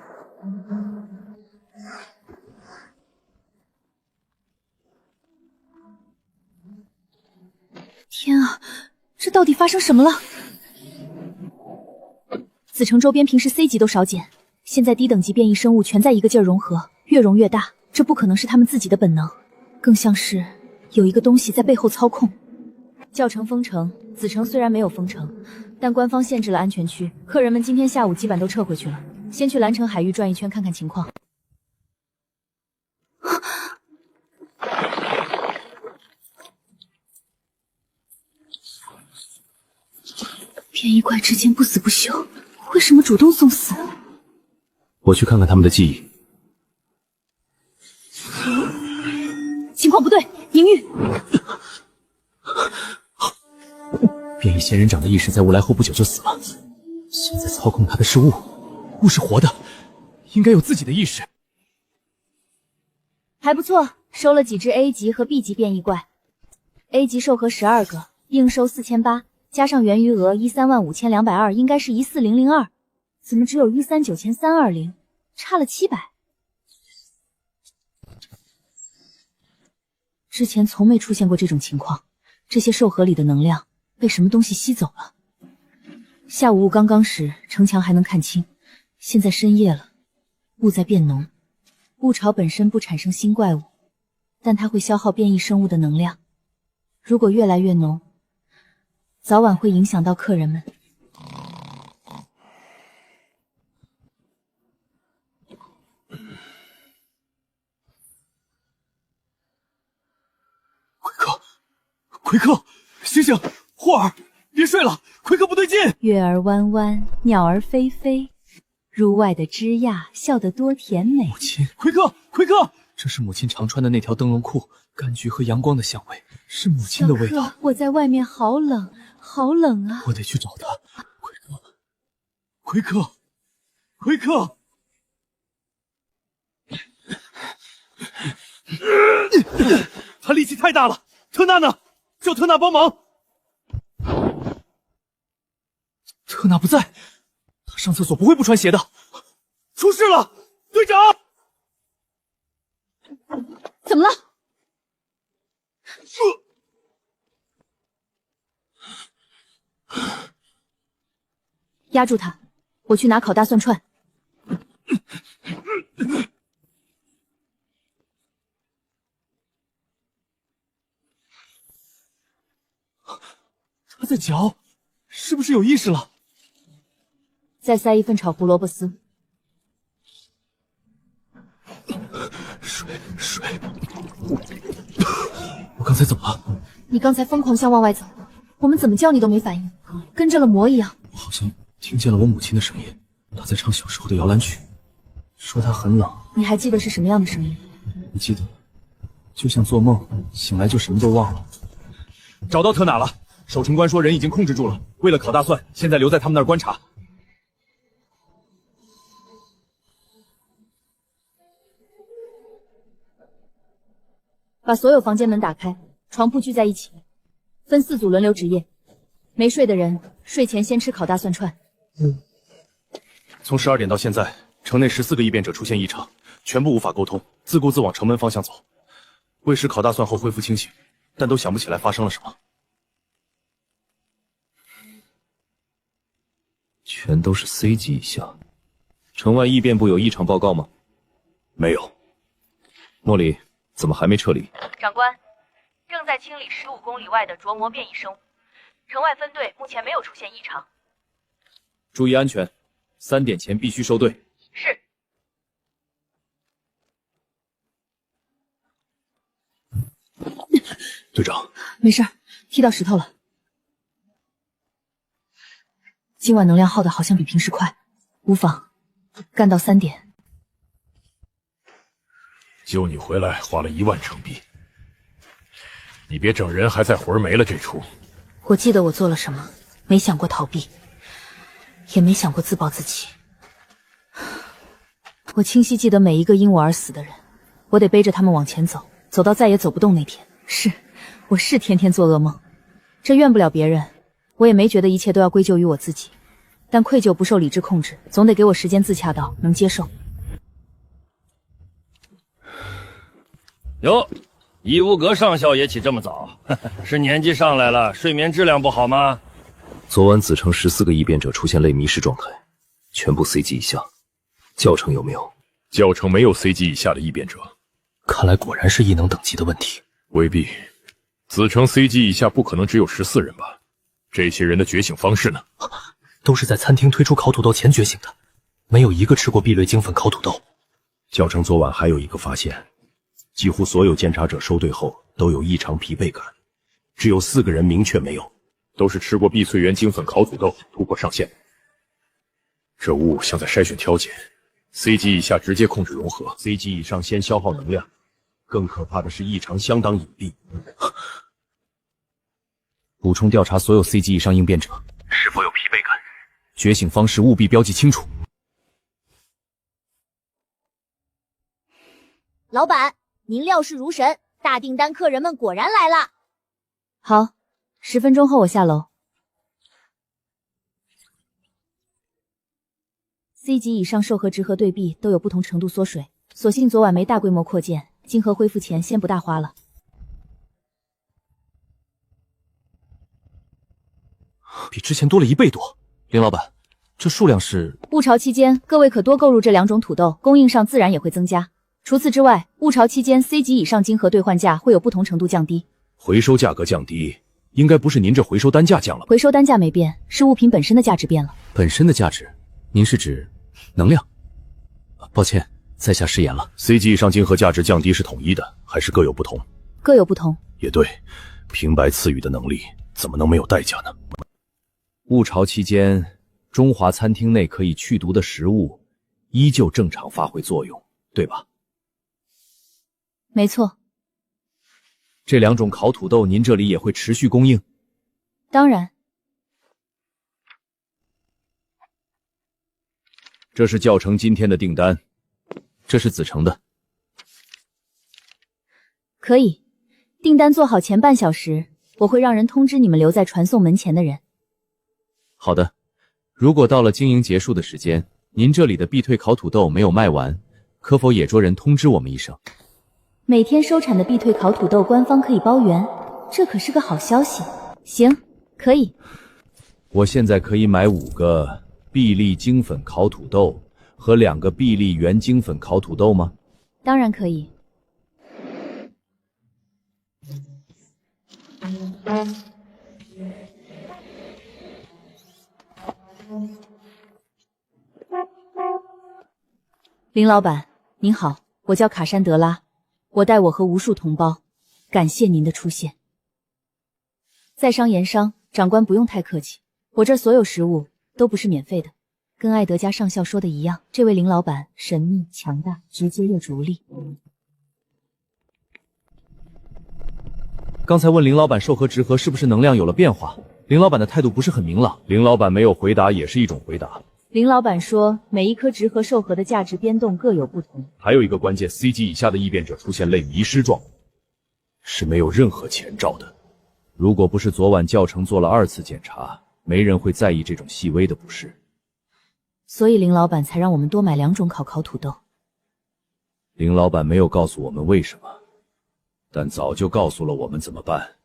天啊，这到底发生什么了？紫城周边平时 C 级都少减，现在低等级变异生物全在一个劲儿融合，越融越大。这不可能是他们自己的本能，更像是有一个东西在背后操控。教城封城，紫城虽然没有封城，但官方限制了安全区，客人们今天下午基本都撤回去了。先去蓝城海域转一圈看看情况。变异怪之间不死不休，为什么主动送死？我去看看他们的记忆。情况不对，宁玉。变异仙人掌的意识在雾来后不久就死了，现在操控他的是雾，雾是活的，应该有自己的意识。还不错，收了几只 A 级和 B 级变异怪。A 级兽核12个，应收4800，加上原余额135,220，应该是14002。怎么只有139,320，差了700？之前从没出现过这种情况，这些兽核里的能量被什么东西吸走了？下午雾刚刚时，城墙还能看清，现在深夜了，雾在变浓。雾潮本身不产生新怪物，但它会消耗变异生物的能量。如果越来越浓，早晚会影响到客人们。奎克，醒醒！霍尔，别睡了，奎克不对劲。月儿弯弯，鸟儿飞飞，入外的枝桠笑得多甜美。母亲，奎克，奎克，这是母亲常穿的那条灯笼裤，柑橘和阳光的香味，是母亲的味道。小克，我在外面好冷，好冷啊！我得去找他。奎克，奎克，奎克！他力气太大了。特纳呢？叫特纳帮忙。特纳不在，他上厕所不会不穿鞋的。出事了，队长！怎么了？压住他，我去拿烤大蒜串。他在嚼，是不是有意识了？再塞一份炒胡萝卜丝。水。我刚才怎么了？你刚才疯狂向往外走，我们怎么叫你都没反应，跟着了魔一样。我好像听见了我母亲的声音，她在唱小时候的摇篮曲，说她很冷。你还记得是什么样的声音？你记得，就像做梦，醒来就什么都忘了。找到特哪了？守城官说人已经控制住了，为了烤大蒜，现在留在他们那儿观察。把所有房间门打开，床铺聚在一起，分4组轮流值夜。没睡的人睡前先吃烤大蒜串。从12点到现在，城内14个异变者出现异常，全部无法沟通，自顾自往城门方向走。喂食烤大蒜后恢复清醒，但都想不起来发生了什么。全都是 C 级以下。城外异变部有异常报告吗？没有。莫里，怎么还没撤离？长官，正在清理15公里外的琢磨变异生物，城外分队目前没有出现异常。注意安全，3点前必须收队。是。队长，没事，踢到石头了。今晚能量耗的好像比平时快，无妨，干到3点。救你回来花了1万成币，你别整人还在魂没了这出。我记得我做了什么，没想过逃避，也没想过自暴自弃。我清晰记得每一个因我而死的人，我得背着他们往前走，走到再也走不动那天。我是天天做噩梦，这怨不了别人，我也没觉得一切都要归咎于我自己，但愧疚不受理智控制，总得给我时间自洽到能接受。哟，伊乌格上校也起这么早，是年纪上来了，睡眠质量不好吗？昨晚子城14个异变者出现类迷失状态，全部 C 级以下。教程有没有？教程没有 C 级以下的异变者。看来果然是异能等级的问题。未必，子城 C 级以下不可能只有14人吧？这些人的觉醒方式呢？都是在餐厅推出烤土豆前觉醒的，没有一个吃过 B 类精粉烤土豆。教程昨晚还有一个发现，几乎所有监察者收队后都有异常疲惫感，只有4个人明确没有，都是吃过碧翠园精粉烤土豆突破上限。这雾像在筛选挑拣，C 级以下直接控制融合 ，C 级以上先消耗能量。更可怕的是异常相当隐蔽。补充调查所有 C 级以上应变者是否有疲惫感，觉醒方式务必标记清楚。老板，您料事如神，大订单客人们果然来了。好，10分钟后我下楼。C 级以上受和直和对臂都有不同程度缩水，所幸昨晚没大规模扩建，晶核恢复前先不大花了。比之前多了1倍多。林老板，这数量是？物潮期间，各位可多购入这2种土豆，供应上自然也会增加。除此之外，物潮期间 C 级以上晶核兑换价会有不同程度降低。回收价格降低，应该不是您这回收单价降了吧？回收单价没变，是物品本身的价值变了。本身的价值？您是指能量？抱歉，在下失言了。C 级以上晶核价值降低是统一的，还是各有不同？各有不同。也对，平白赐予的能力怎么能没有代价呢？物潮期间，中华餐厅内可以去毒的食物依旧正常发挥作用，对吧？没错。这2种烤土豆您这里也会持续供应？当然。这是教程今天的订单，这是子成的。可以，订单做好前半小时，我会让人通知你们留在传送门前的人。好的，如果到了经营结束的时间，您这里的必退烤土豆没有卖完，可否也着人通知我们一声？每天收产的必退烤土豆官方可以包圆，这可是个好消息。行，可以。我现在可以买5个必利精粉烤土豆和2个必利原精粉烤土豆吗？当然可以。林老板，您好，我叫卡珊德拉，我带我和无数同胞，感谢您的出现。在商言商，长官不用太客气，我这儿所有食物都不是免费的，跟艾德加上校说的一样，这位林老板神秘强大，直接又逐利。刚才问林老板授和直和是不是能量有了变化，林老板的态度不是很明朗。林老板没有回答也是一种回答。林老板说，每一颗直和授和的价值变动各有不同。还有一个关键 ，C 级以下的异变者出现类迷失状况，是没有任何前兆的。如果不是昨晚教程做了2次检查，没人会在意这种细微的不适。所以林老板才让我们多买2种烤土豆。林老板没有告诉我们为什么，但早就告诉了我们怎么办。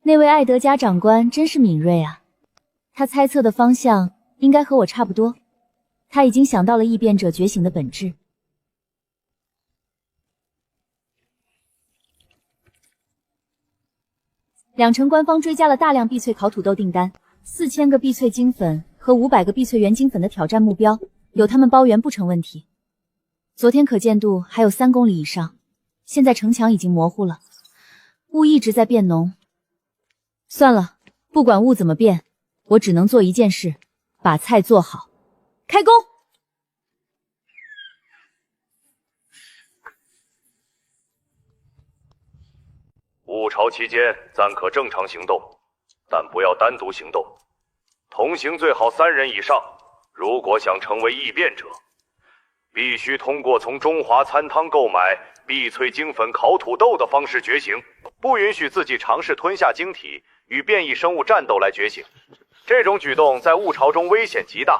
那位艾德加长官真是敏锐啊。他猜测的方向应该和我差不多，他已经想到了异变者觉醒的本质。两城官方追加了大量碧翠烤土豆订单，4000个碧翠金粉和500个碧翠原金粉的挑战目标，有他们包圆不成问题。昨天可见度还有3公里以上，现在城墙已经模糊了，雾一直在变浓。算了，不管雾怎么变，我只能做一件事，把菜做好。开工！雾潮期间暂可正常行动，但不要单独行动，同行最好3人以上。如果想成为异变者，必须通过从中华餐汤购买碧翠精粉烤土豆的方式觉醒，不允许自己尝试吞下晶体与变异生物战斗来觉醒。这种举动在雾潮中危险极大，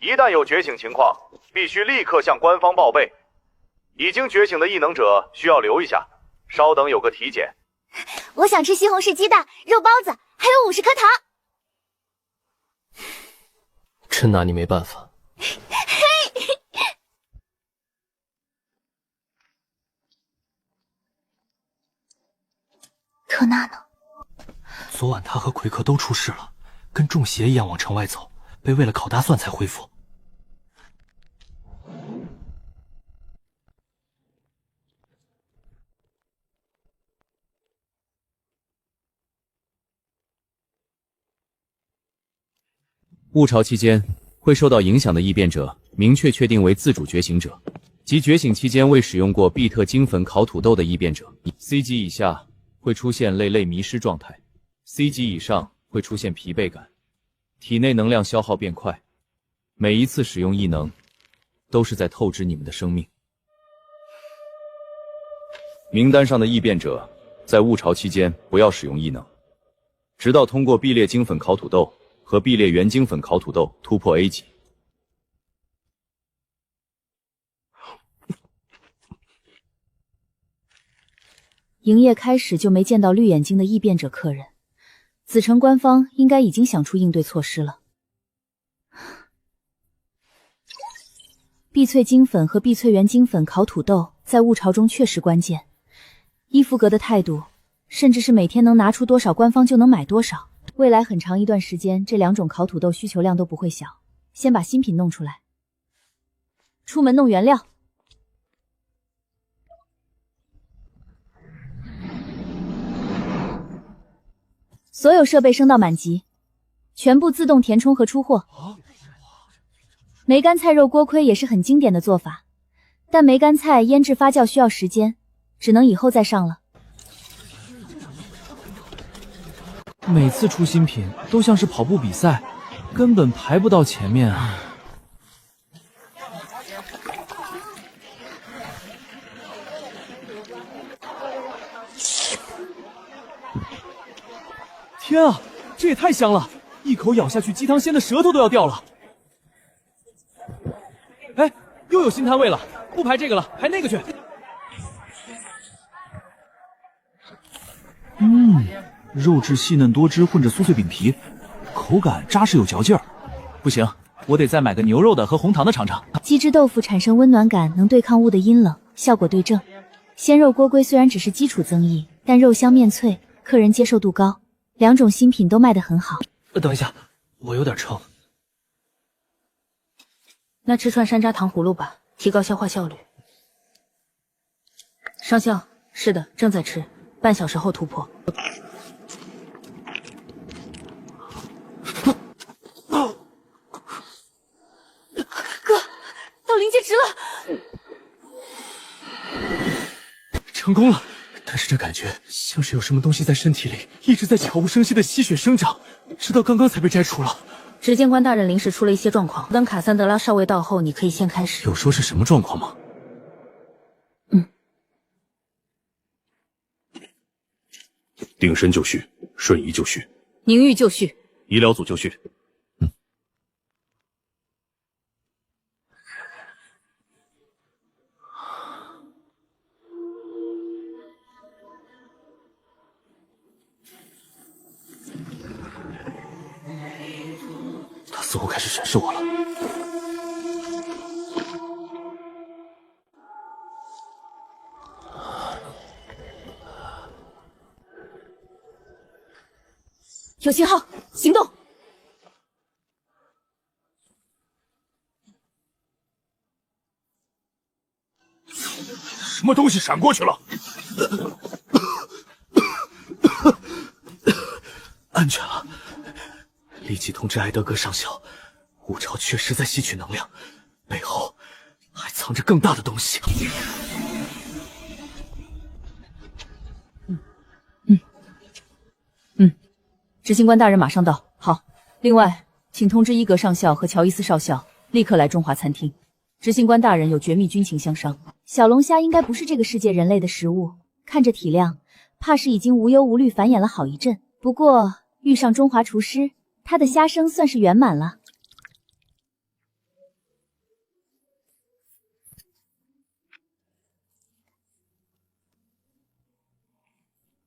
一旦有觉醒情况，必须立刻向官方报备。已经觉醒的异能者需要留一下，稍等有个体检。我想吃西红柿鸡蛋、肉包子，还有50颗糖。真拿你没办法。可娜呢？昨晚他和奎克都出事了，跟中邪一样往城外走，被喂了烤大蒜才恢复。雾潮期间会受到影响的异变者，明确确定为自主觉醒者，即觉醒期间未使用过碧特精粉烤土豆的异变者。C 级以下会出现类迷失状态 ，C 级以上会出现疲惫感，体内能量消耗变快，每一次使用异能都是在透支你们的生命。名单上的异变者在雾潮期间不要使用异能，直到通过碧裂精粉烤土豆和碧裂原精粉烤土豆突破 A 级。营业开始就没见到绿眼睛的异变者客人，紫城官方应该已经想出应对措施了。碧翠精粉和碧翠原精粉烤土豆在雾潮中确实关键。伊芙格的态度，甚至是每天能拿出多少，官方就能买多少。未来很长一段时间，这2种烤土豆需求量都不会小。先把新品弄出来，出门弄原料。所有设备升到满级，全部自动填充和出货。梅干菜肉锅盔也是很经典的做法，但梅干菜腌制发酵需要时间，只能以后再上了。每次出新品都像是跑步比赛，根本排不到前面啊！天啊，这也太香了！一口咬下去，鸡汤鲜的舌头都要掉了。哎，又有新摊位了，不排这个了，排那个去。肉质细嫩多汁，混着酥脆饼皮，口感扎实有嚼劲儿。不行，我得再买个牛肉的和红糖的尝尝。鸡汁豆腐产生温暖感，能对抗雾的阴冷，效果对症。鲜肉锅盔虽然只是基础增益，但肉香面脆，客人接受度高。2种新品都卖得很好。等一下，我有点撑。那吃串山楂糖葫芦吧，提高消化效率。上校，是的，正在吃，半小时后突破。哥，到临界值了，成功了！但是这感觉像是有什么东西在身体里一直在悄无声息的吸血生长，直到刚刚才被摘除了。执剑官大人临时出了一些状况，等卡桑德拉少尉到后，你可以先开始。有说是什么状况吗？定身就绪，瞬移就绪，宁玉就绪，医疗组就绪。似乎开始审视我了。有信号，行动！什么东西闪过去了？安全了。立即通知埃德格上校，物潮确实在吸取能量，背后还藏着更大的东西。执行官大人马上到。好，另外，请通知伊格上校和乔伊斯少校立刻来中华餐厅。执行官大人有绝密军情相商。小龙虾应该不是这个世界人类的食物，看着体量，怕是已经无忧无虑繁衍了好一阵。不过遇上中华厨师，他的虾生算是圆满了。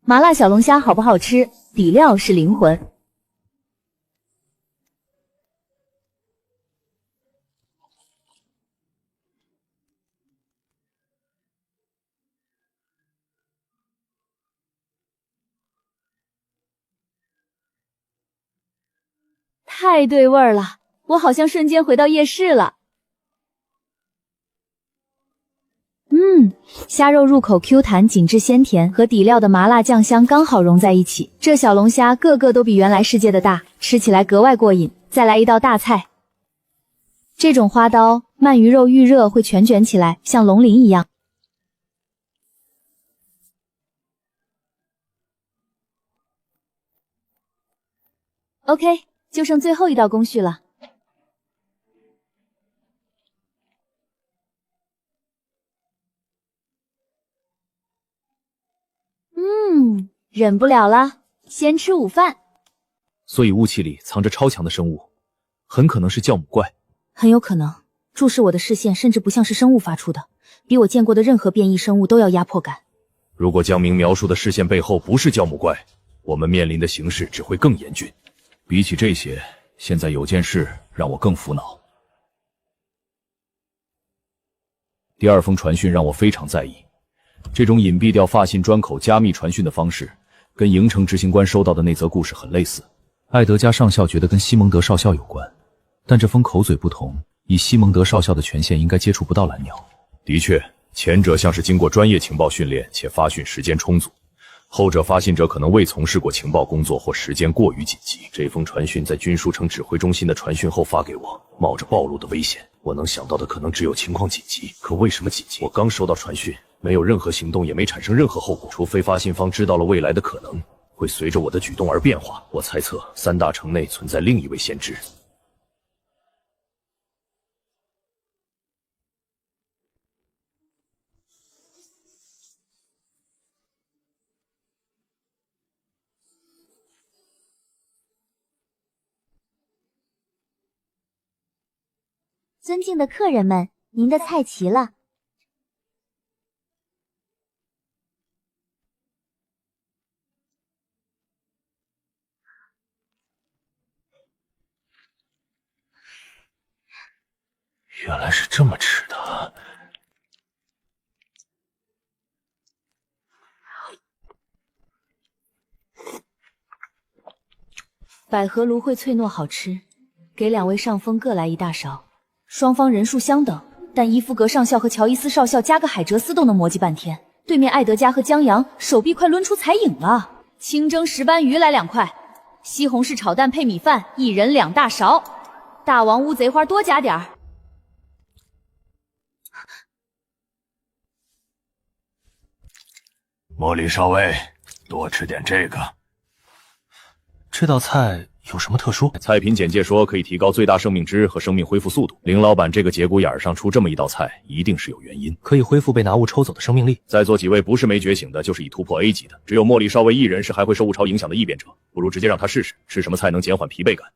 麻辣小龙虾好不好吃？底料是灵魂。太对味儿了，我好像瞬间回到夜市了。虾肉入口 Q 弹，紧致鲜甜，和底料的麻辣酱香刚好融在一起。这小龙虾个个都比原来世界的大，吃起来格外过瘾。再来一道大菜，这种花刀鳗鱼肉预热会全卷起来，像龙鳞一样。OK， 就剩最后一道工序了。忍不了了，先吃午饭。所以雾气里藏着超强的生物，很可能是酵母怪。很有可能，注视我的视线甚至不像是生物发出的，比我见过的任何变异生物都要压迫感。如果江明描述的视线背后不是酵母怪，我们面临的形势只会更严峻。比起这些，现在有件事让我更苦恼。第二封传讯让我非常在意，这种隐蔽掉发信专口加密传讯的方式，跟营城执行官收到的那则故事很类似。艾德加上校觉得跟西蒙德少校有关，但这封口嘴不同，以西蒙德少校的权限应该接触不到蓝鸟。的确，前者像是经过专业情报训练且发讯时间充足，后者发信者可能未从事过情报工作或时间过于紧急。这封传讯在军书城指挥中心的传讯后发给我，冒着暴露的危险，我能想到的可能只有情况紧急。可为什么紧急？我刚收到传讯，没有任何行动，也没产生任何后果，除非发信方知道了未来的可能会随着我的举动而变化。我猜测三大城内存在另一位先知。尊敬的客人们，您的菜齐了。原来是这么吃的。百合芦荟脆糯好吃，给两位上峰各来一大勺。双方人数相等，但伊夫格上校和乔伊斯少校加个海哲斯都能磨叽半天。对面艾德加和江阳手臂快抡出彩影了。清蒸石斑鱼来2块，西红柿炒蛋配米饭，一人2大勺。大王乌贼花多加点儿。莫里少尉，多吃点这个。这道菜有什么特殊？菜品简介说可以提高最大生命值和生命恢复速度。林老板这个节骨眼上出这么一道菜，一定是有原因。可以恢复被拿物抽走的生命力。在座几位不是没觉醒的，就是已突破 A 级的，只有莫里少尉一人是还会受物潮影响的异变者。不如直接让他试试，吃什么菜能减缓疲惫感。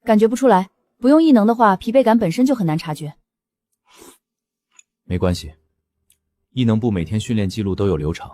感觉不出来，不用异能的话，疲惫感本身就很难察觉。没关系，异能部每天训练记录都有流程，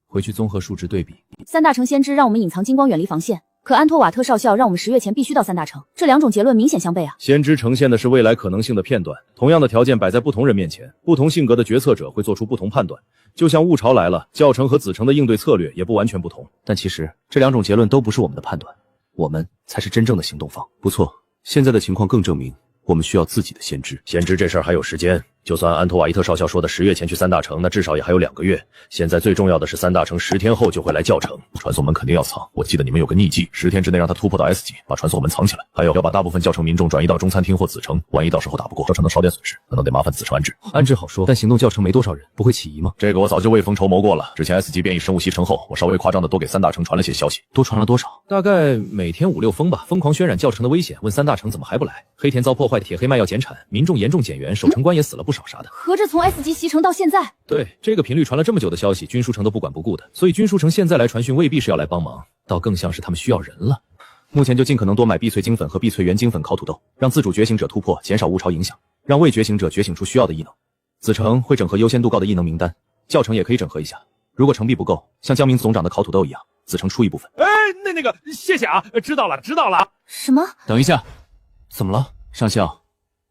回去综合数值对比。三大成先知让我们隐藏金光，远离防线，可安托瓦特少校让我们10月前必须到3大城，这两种结论明显相悖啊。先知呈现的是未来可能性的片段，同样的条件摆在不同人面前，不同性格的决策者会做出不同判断。就像雾潮来了，教城和子城的应对策略也不完全不同。但其实这两种结论都不是我们的判断，我们才是真正的行动方。不错，现在的情况更证明我们需要自己的先知。先知这事儿还有时间，就算安托瓦伊特少校说的10月前去3大城，那至少也还有2个月。现在最重要的是3大城10天后就会来教城，传送门肯定要藏。我记得你们有个秘籍，10天之内让他突破到 S 级，把传送门藏起来。还有要把大部分教城民众转移到中餐厅或子城，万一到时候打不过，教城能少点损失，可能得麻烦子城安置。安置好说，但行动教城没多少人，不会起疑吗？这个我早就未风绸缪过了。之前 S 级变异生物袭城后，我稍微夸张的多给3大城传了些消息。多传了多少？大概每天5、6封吧，疯狂渲染教城的危险，问3大城怎么还不来。黑田遭破坏，铁黑麦要减产，民众严重减员，守城官也死了不少啥的。合着从 S 级袭城到现在，对，这个频率传了这么久的消息，军书城都不管不顾的，所以军书城现在来传讯未必是要来帮忙，倒更像是他们需要人了。目前就尽可能多买碧翠精粉和碧翠原精粉烤土豆，让自主觉醒者突破，减少物潮影响，让未觉醒者觉醒出需要的异能。子城会整合优先度高的异能名单，教城也可以整合一下。如果成币不够，像江明总长的烤土豆一样，子城出一部分。那个，谢谢啊，知道了。什么？等一下，怎么了，上校？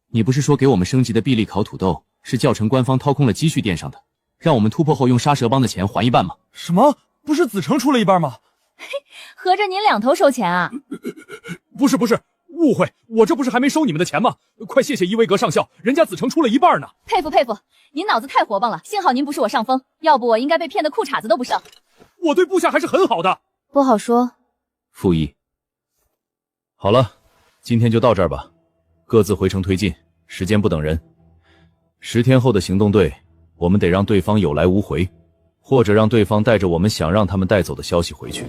你不是说给我们升级的臂力烤土豆是教城官方掏空了积蓄垫上的，让我们突破后用杀蛇帮的钱还一半吗？什么？不是子城出了一半吗？合着您两头收钱啊？不是，误会，我这不是还没收你们的钱吗？快谢谢伊维格上校，人家子城出了一半呢。佩服，您脑子太活蹦了，幸好您不是我上峰，要不我应该被骗得裤衩子都不剩。我对部下还是很好的。不好说。负一。好了，今天就到这儿吧，各自回城推进，时间不等人。10天后的行动队，我们得让对方有来无回，或者让对方带着我们想让他们带走的消息回去。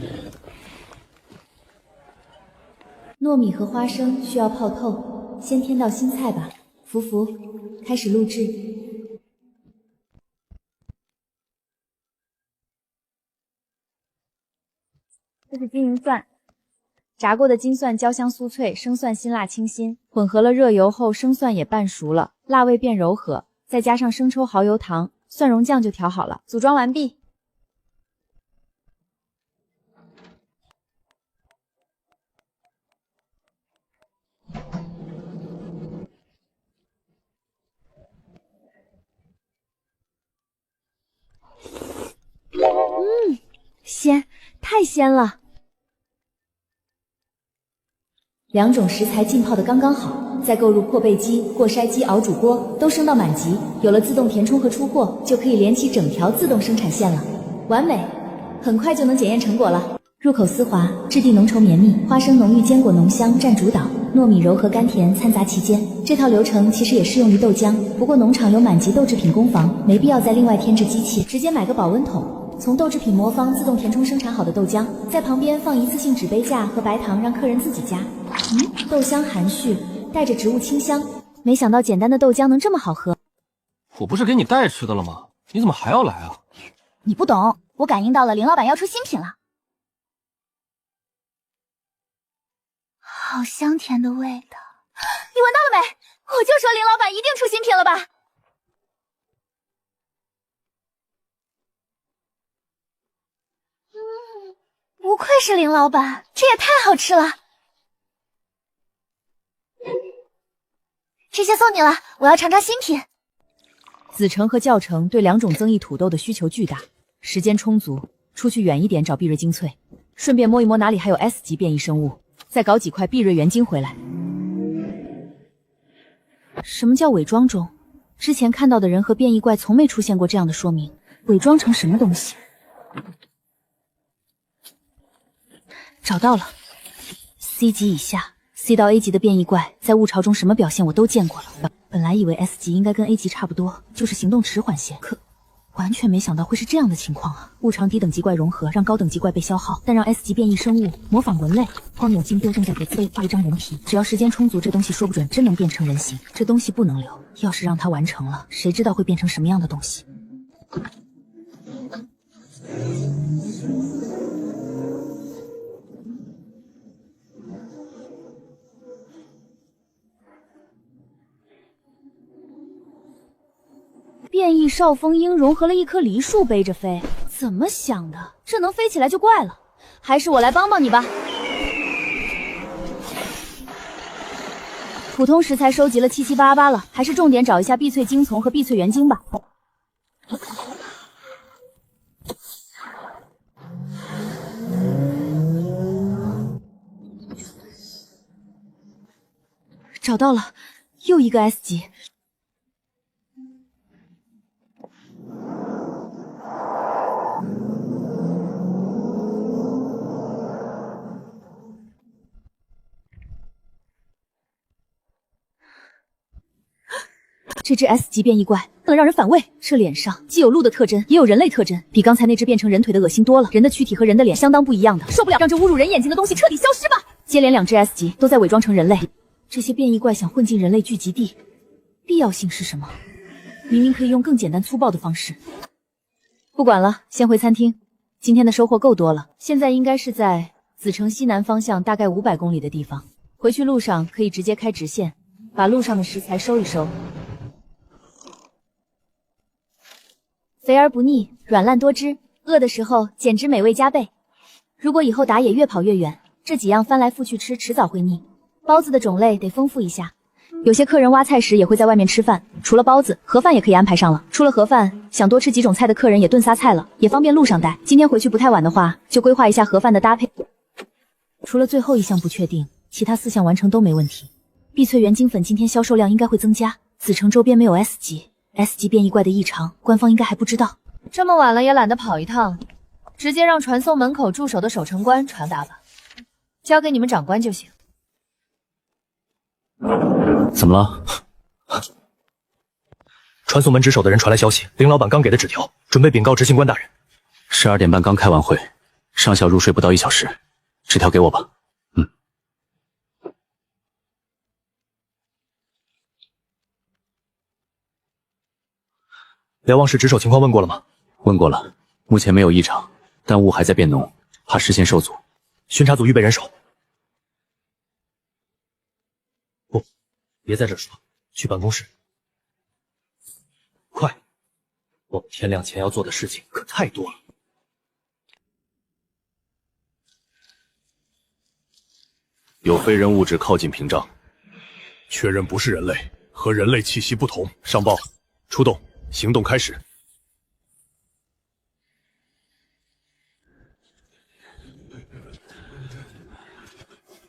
糯米和花生需要泡透，先添到新菜吧。福，开始录制。这是金银蒜，炸过的金蒜焦香酥脆，生蒜辛辣清新，混合了热油后，生蒜也半熟了，辣味变柔和，再加上生抽、蚝油、糖、蒜蓉酱就调好了。组装完毕。鲜，太鲜了。2种食材浸泡的刚刚好，再购入破倍机、过筛机、熬煮锅，都升到满级。有了自动填充和出货，就可以连起整条自动生产线了，完美！很快就能检验成果了。入口丝滑，质地浓稠绵密，花生浓郁，坚果浓香占主导，糯米柔和甘甜掺杂其间。这套流程其实也适用于豆浆，不过农场有满级豆制品工坊，没必要再另外添置机器，直接买个保温桶。从豆制品魔方自动填充生产好的豆浆，在旁边放一次性纸杯架和白糖，让客人自己加。豆香含蓄，带着植物清香。没想到简单的豆浆能这么好喝。我不是给你带吃的了吗？你怎么还要来啊？你不懂，我感应到了林老板要出新品了，好香甜的味道。你闻到了没？我就说林老板一定出新品了吧。不愧是林老板，这也太好吃了。这些送你了，我要尝尝新品。子城和教城对2种增益土豆的需求巨大，时间充足，出去远一点找碧瑞精粹，顺便摸一摸哪里还有 S 级变异生物，再搞几块碧瑞原精回来。什么叫伪装中？之前看到的人和变异怪从没出现过这样的说明，伪装成什么东西？找到了 ，C 级以下 ，C 到 A 级的变异怪在物潮中什么表现我都见过了。本来以为 S 级应该跟 A 级差不多，就是行动迟缓些，可完全没想到会是这样的情况啊！物场低等级怪融合，让高等级怪被消耗，但让 S 级变异生物模仿人类。荒野金波正在给自备画一张人皮，只要时间充足，这东西说不准真能变成人形。这东西不能留，要是让它完成了，谁知道会变成什么样的东西？变异少峰鹰融合了一棵梨树背着飞，怎么想的？这能飞起来就怪了，还是我来帮帮你吧。普通食材收集了七七八八了，还是重点找一下碧翠晶丛和碧翠原晶吧。找到了，又一个 S 级。这只 S 级变异怪能让人反胃，这脸上既有鹿的特征，也有人类特征，比刚才那只变成人腿的恶心多了。人的躯体和人的脸相当不一样的，受不了！让这侮辱人眼睛的东西彻底消失吧！接连2只 S 级都在伪装成人类，这些变异怪想混进人类聚集地，必要性是什么？明明可以用更简单粗暴的方式。不管了，先回餐厅。今天的收获够多了，现在应该是在子城西南方向大概500公里的地方。回去路上可以直接开直线，把路上的食材收一收。肥而不腻，软烂多汁，饿的时候简直美味加倍。如果以后打野越跑越远，这几样翻来覆去吃，迟早会腻。包子的种类得丰富一下，有些客人挖菜时也会在外面吃饭，除了包子，盒饭也可以安排上了。除了盒饭，想多吃几种菜的客人也炖仨菜了，也方便路上带。今天回去不太晚的话，就规划一下盒饭的搭配。除了最后一项不确定，其他4项完成都没问题。碧翠原晶粉今天销售量应该会增加，子城周边没有 S 级变异怪的异常，官方应该还不知道。这么晚了也懒得跑一趟，直接让传送门口驻守的守城官传达吧，交给你们长官就行。怎么了？传送门值守的人传来消息，林老板刚给的纸条，准备禀告执行官大人。12点半刚开完会，上校入睡不到1小时，纸条给我吧。瞭望室值守情况问过了吗？问过了，目前没有异常，但雾还在变浓，怕视线受阻。巡查组预备人手。不，别在这说，去办公室。快，我们天亮前要做的事情可太多了。有非人物质靠近屏障，确认不是人类，和人类气息不同。上报，出动。行动开始。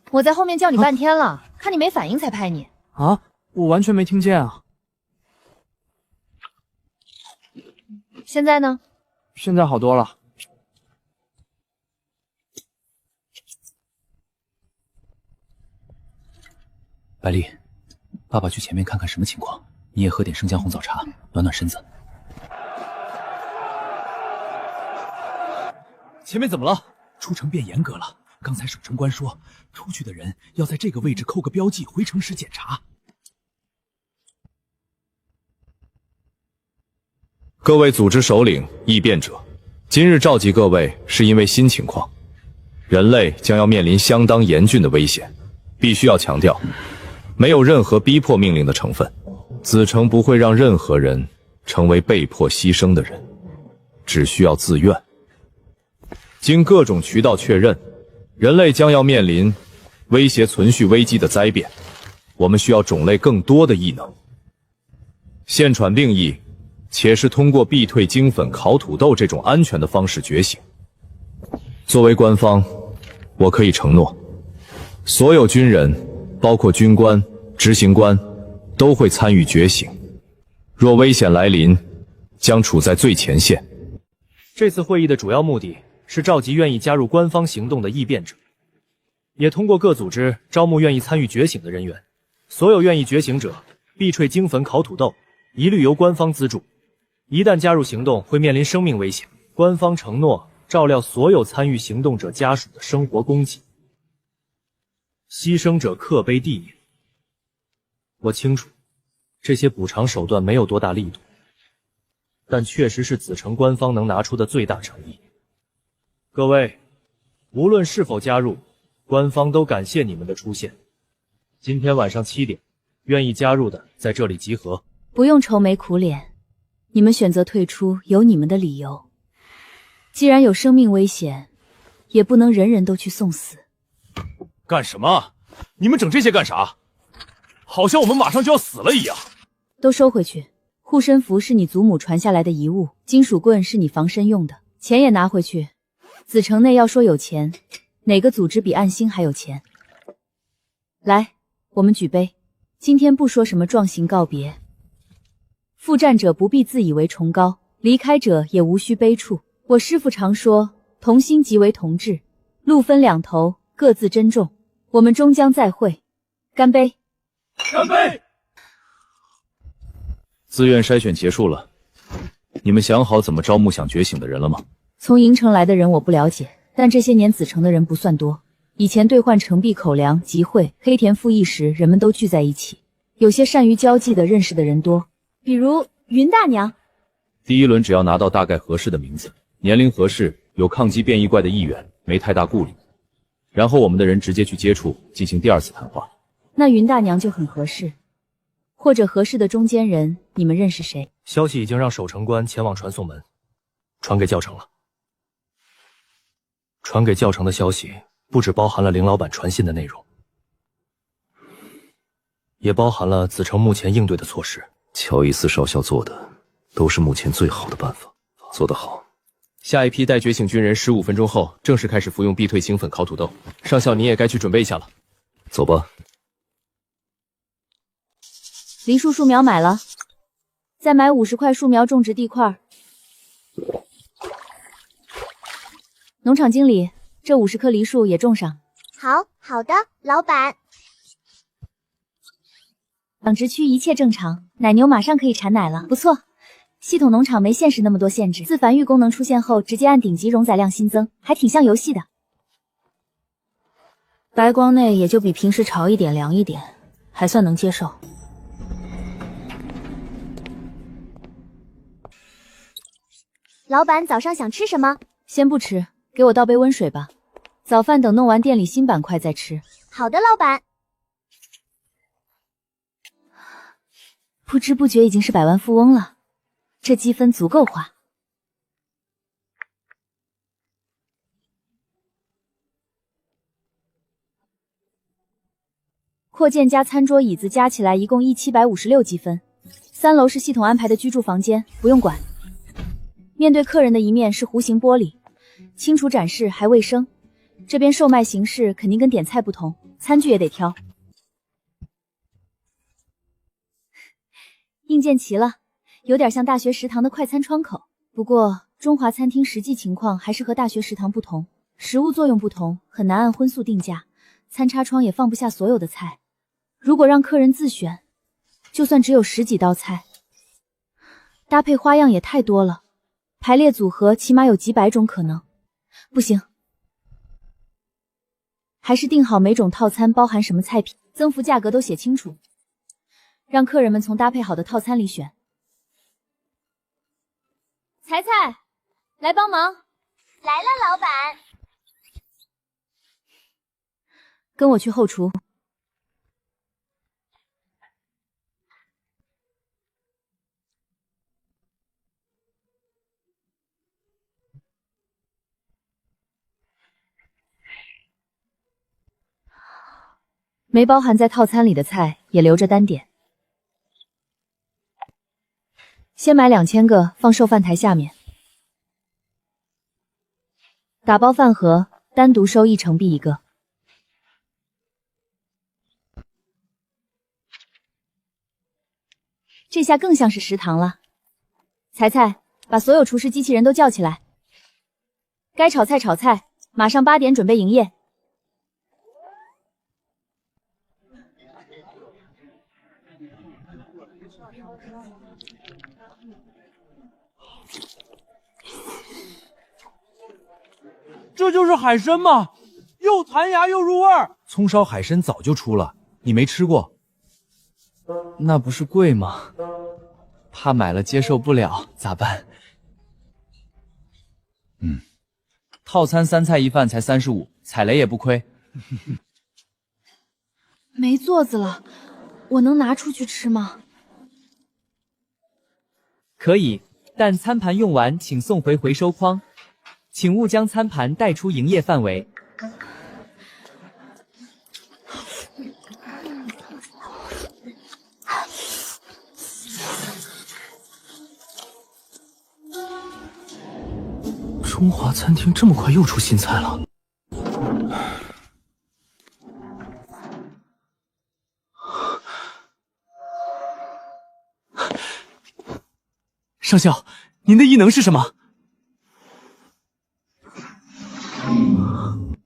我在后面叫你半天了，看你没反应才拍你。啊，我完全没听见啊。现在呢？现在好多了。百丽，爸爸去前面看看什么情况。你也喝点生姜红枣茶，暖暖身子。前面怎么了？出城变严格了。刚才守城官说，出去的人要在这个位置扣个标记，回城时检查。各位组织首领、异变者，今日召集各位是因为新情况，人类将要面临相当严峻的危险，必须要强调，没有任何逼迫命令的成分。子城不会让任何人成为被迫牺牲的人，只需要自愿。经各种渠道确认，人类将要面临威胁存续危机的灾变，我们需要种类更多的异能。现传病异，且是通过必退精粉烤土豆这种安全的方式觉醒。作为官方，我可以承诺，所有军人，包括军官、执行官，都会参与觉醒，若危险来临，将处在最前线。这次会议的主要目的是召集愿意加入官方行动的异变者，也通过各组织招募愿意参与觉醒的人员。所有愿意觉醒者，必淬精粉烤土豆，一律由官方资助。一旦加入行动，会面临生命危险。官方承诺照料所有参与行动者家属的生活供给，牺牲者刻碑纪念。我清楚，这些补偿手段没有多大力度，但确实是子城官方能拿出的最大诚意。各位，无论是否加入，官方都感谢你们的出现。今天晚上7点，愿意加入的在这里集合。不用愁眉苦脸，你们选择退出有你们的理由。既然有生命危险，也不能人人都去送死。干什么？你们整这些干啥？好像我们马上就要死了一样。都收回去。护身符是你祖母传下来的遗物，金属棍是你防身用的，钱也拿回去。紫城内要说有钱，哪个组织比暗星还有钱？来，我们举杯。今天不说什么壮行告别，负战者不必自以为崇高，离开者也无需悲怆。我师父常说，同心即为同志，路分两头，各自珍重。我们终将再会，干杯！干杯！自愿筛选结束了，你们想好怎么招募想觉醒的人了吗？从营城来的人我不了解，但这些年紫城的人不算多。以前兑换城币口粮、集会、黑田赋役时，人们都聚在一起。有些善于交际的认识的人多，比如云大娘。第一轮只要拿到大概合适的名字，年龄合适，有抗击变异怪的意愿，没太大顾虑，然后我们的人直接去接触，进行第二次谈话。那云大娘就很合适，或者合适的中间人，你们认识谁？消息已经让守城官前往传送门，传给教城了。传给教城的消息不只包含了林老板传信的内容，也包含了紫城目前应对的措施。乔伊斯少校做的都是目前最好的办法，做得好。下一批待觉醒军人15分钟后正式开始服用必退清粉烤土豆。上校，你也该去准备一下了。走吧。梨树树苗买了，再买50块树苗种植地块。农场经理，这50棵梨树也种上。好的，老板。养殖区一切正常，奶牛马上可以产奶了。不错，系统农场没现实那么多限制，自繁育功能出现后，直接按顶级容载量新增，还挺像游戏的。白光内也就比平时潮一点、凉一点，还算能接受。老板早上想吃什么？先不吃，给我倒杯温水吧。早饭等弄完店里新板块再吃。好的，老板。不知不觉已经是百万富翁了，这积分足够花。扩建加餐桌椅子加起来一共1756积分。3楼是系统安排的居住房间，不用管。面对客人的一面是弧形玻璃，清楚展示还卫生。这边售卖形式肯定跟点菜不同，餐具也得挑。硬件齐了，有点像大学食堂的快餐窗口。不过中华餐厅实际情况还是和大学食堂不同，食物作用不同，很难按荤素定价。餐插窗也放不下所有的菜，如果让客人自选，就算只有10几道菜，搭配花样也太多了，排列组合起码有几百种可能。不行，还是定好每种套餐包含什么菜品，增幅价格都写清楚，让客人们从搭配好的套餐里选。彩彩，来帮忙。来了，老板。跟我去后厨。没包含在套餐里的菜也留着单点。先买2000个放售饭台下面。打包饭盒，单独收1成币1个。这下更像是食堂了。彩彩，把所有厨师机器人都叫起来，该炒菜炒菜，马上8点准备营业。这就是海参吗？又弹牙又入味儿。葱烧海参早就出了，你没吃过？那不是贵吗？怕买了接受不了，咋办？套餐3菜1饭才35，踩雷也不亏。没座子了，我能拿出去吃吗？可以，但餐盘用完请送回回收筐，请勿将餐盘带出营业范围。中华餐厅这么快又出新菜了？上校，您的异能是什么？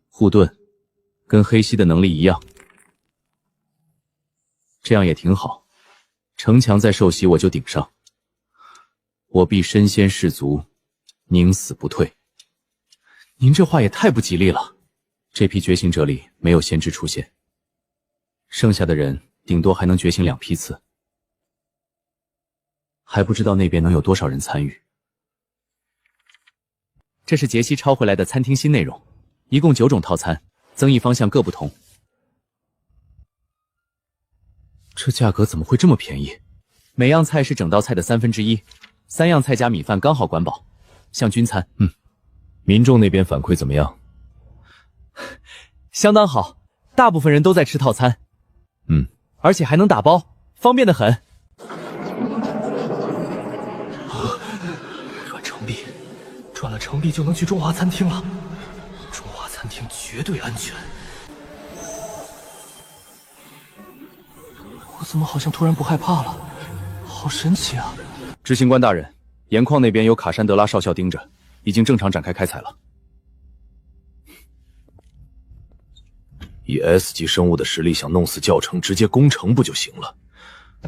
护盾，跟黑溪的能力一样。这样也挺好，城墙再受袭我就顶上。我必身先士卒，宁死不退。您这话也太不吉利了。这批觉醒者里没有先知出现，剩下的人顶多还能觉醒2批次，还不知道那边能有多少人参与。这是杰西抄回来的餐厅新内容，一共9种套餐，增益方向各不同。这价格怎么会这么便宜？每样菜是整道菜的1/3，3样菜加米饭刚好管饱，像军餐。民众那边反馈怎么样？相当好，大部分人都在吃套餐。而且还能打包，方便得很。转成币，转了成币就能去中华餐厅了。中华餐厅绝对安全。我怎么好像突然不害怕了？好神奇啊！执行官大人，盐矿那边有卡珊德拉少校盯着，已经正常展开开采了。以 S 级生物的实力想弄死教程，直接攻城不就行了？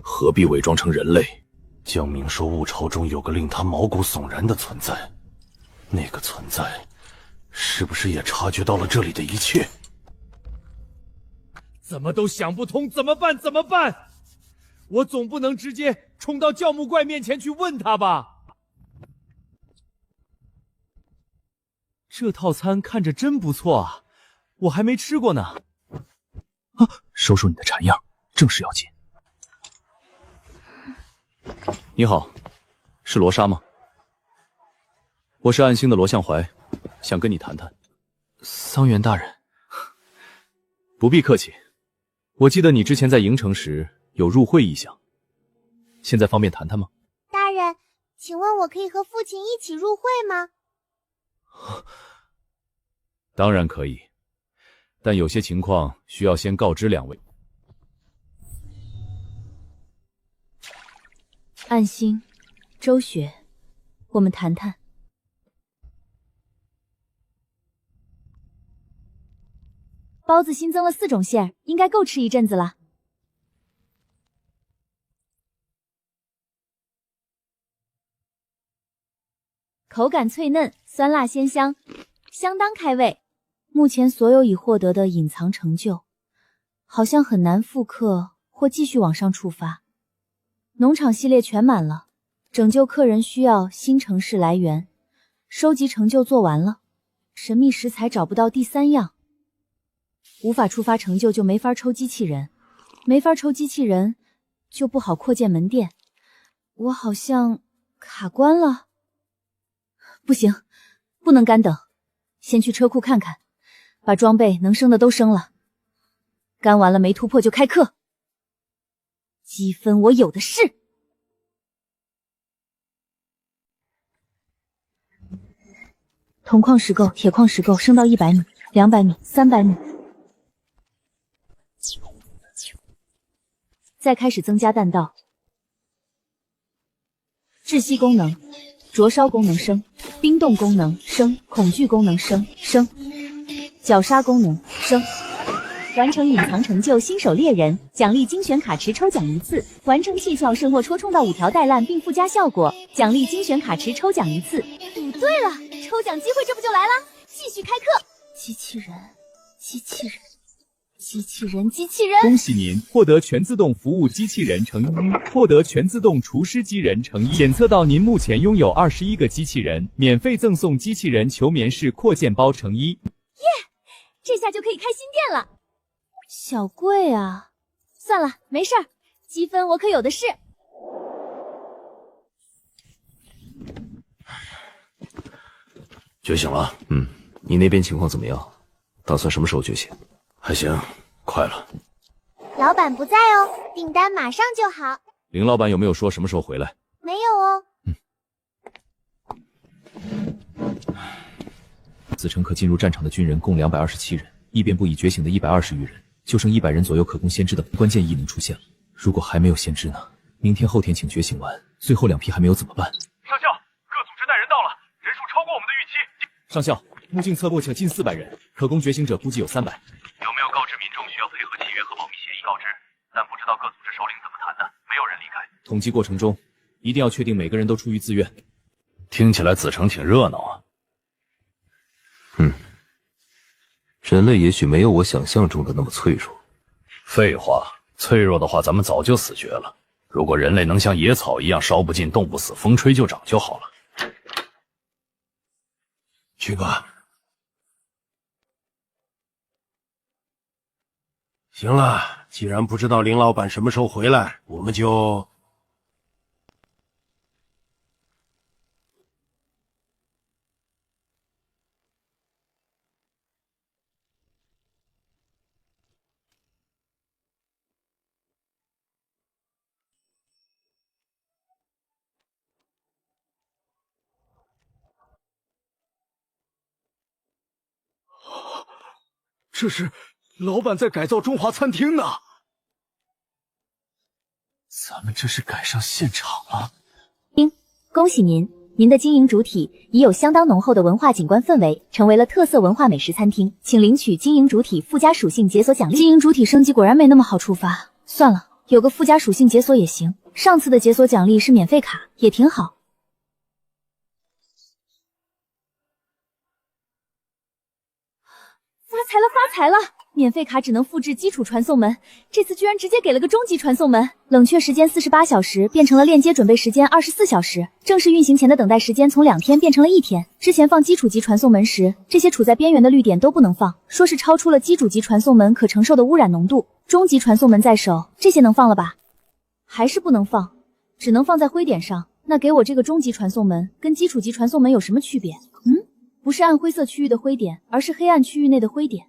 何必伪装成人类？江明说物潮中有个令他毛骨悚然的存在，那个存在是不是也察觉到了这里的一切？怎么都想不通，怎么办？怎么办？我总不能直接冲到教木怪面前去问他吧？这套餐看着真不错啊，我还没吃过呢。收收你的馋样，正事要紧。你好，是罗莎吗？我是暗星的罗向怀，想跟你谈谈。桑园大人，不必客气。我记得你之前在营城时有入会意向，现在方便谈谈吗？大人，请问我可以和父亲一起入会吗？当然可以，但有些情况需要先告知2位。暗星，周雪，我们谈谈。包子新增了4种馅儿，应该够吃一阵子了。口感脆嫩，酸辣鲜香，相当开胃。目前所有已获得的隐藏成就，好像很难复刻或继续往上触发。农场系列全满了，拯救客人需要新城市来源，收集成就做完了，神秘食材找不到第3样，无法触发成就就没法抽机器人，没法抽机器人就不好扩建门店。我好像卡关了。不行，不能干等，先去车库看看，把装备能升的都升了，干完了没突破就开课。积分我有的是。铜矿石够，铁矿石够，升到100米、200米、300米。再开始增加弹道，窒息功能、灼烧功能升，冰冻功能升，恐惧功能升，绞杀功能升。完成隐藏成就新手猎人，奖励精选卡池抽奖1次，完成窃撬甚或戳冲到5条带烂并附加效果，奖励精选卡池抽奖1次。赌对了，抽奖机会这不就来了？继续开课。机器人，机器人，机器人，机器人！恭喜您获得全自动服务机器人乘1，获得全自动厨师机人乘1。检测到您目前拥有21个机器人，免费赠送机器人球棉式扩建包乘1。耶，这下就可以开新店了。小贵啊，算了，没事儿，积分我可有的是。觉醒了？你那边情况怎么样？打算什么时候觉醒？还行，快了。老板不在哦，订单马上就好。林老板有没有说什么时候回来？没有哦。子城可进入战场的军人共227人，异变不已觉醒的120余人，就剩100人左右可供先知的关键异能出现了。如果还没有先知呢？明天后天请觉醒完，最后2批还没有怎么办？上校，各组织带人到了，人数超过我们的预期。上校，目镜测过近300人，可供觉醒者估计有300。有没有告知民众需要配合契约和保密协议告知？但不知道各组织首领怎么谈的，没有人离开。统计过程中，一定要确定每个人都出于自愿。听起来子城挺热闹啊。人类也许没有我想象中的那么脆弱。废话，脆弱的话咱们早就死绝了。如果人类能像野草一样烧不尽、冻不死、风吹就长就好了。去吧。行了，既然不知道林老板什么时候回来，我们就……这是老板在改造中华餐厅呢。咱们这是赶上现场了。恭喜您，您的经营主体已有相当浓厚的文化景观氛围，成为了特色文化美食餐厅，请领取经营主体附加属性解锁奖励。经营主体升级果然没那么好触发，算了，有个附加属性解锁也行。上次的解锁奖励是免费卡，也挺好。发财了，发财了！免费卡只能复制基础传送门，这次居然直接给了个终极传送门。冷却时间48小时变成了链接准备时间24小时，正式运行前的等待时间从2天变成了1天。之前放基础级传送门时，这些处在边缘的绿点都不能放，说是超出了基础级传送门可承受的污染浓度。终极传送门在手，这些能放了吧？还是不能放，只能放在灰点上。那给我这个终极传送门跟基础级传送门有什么区别？不是暗灰色区域的灰点，而是黑暗区域内的灰点。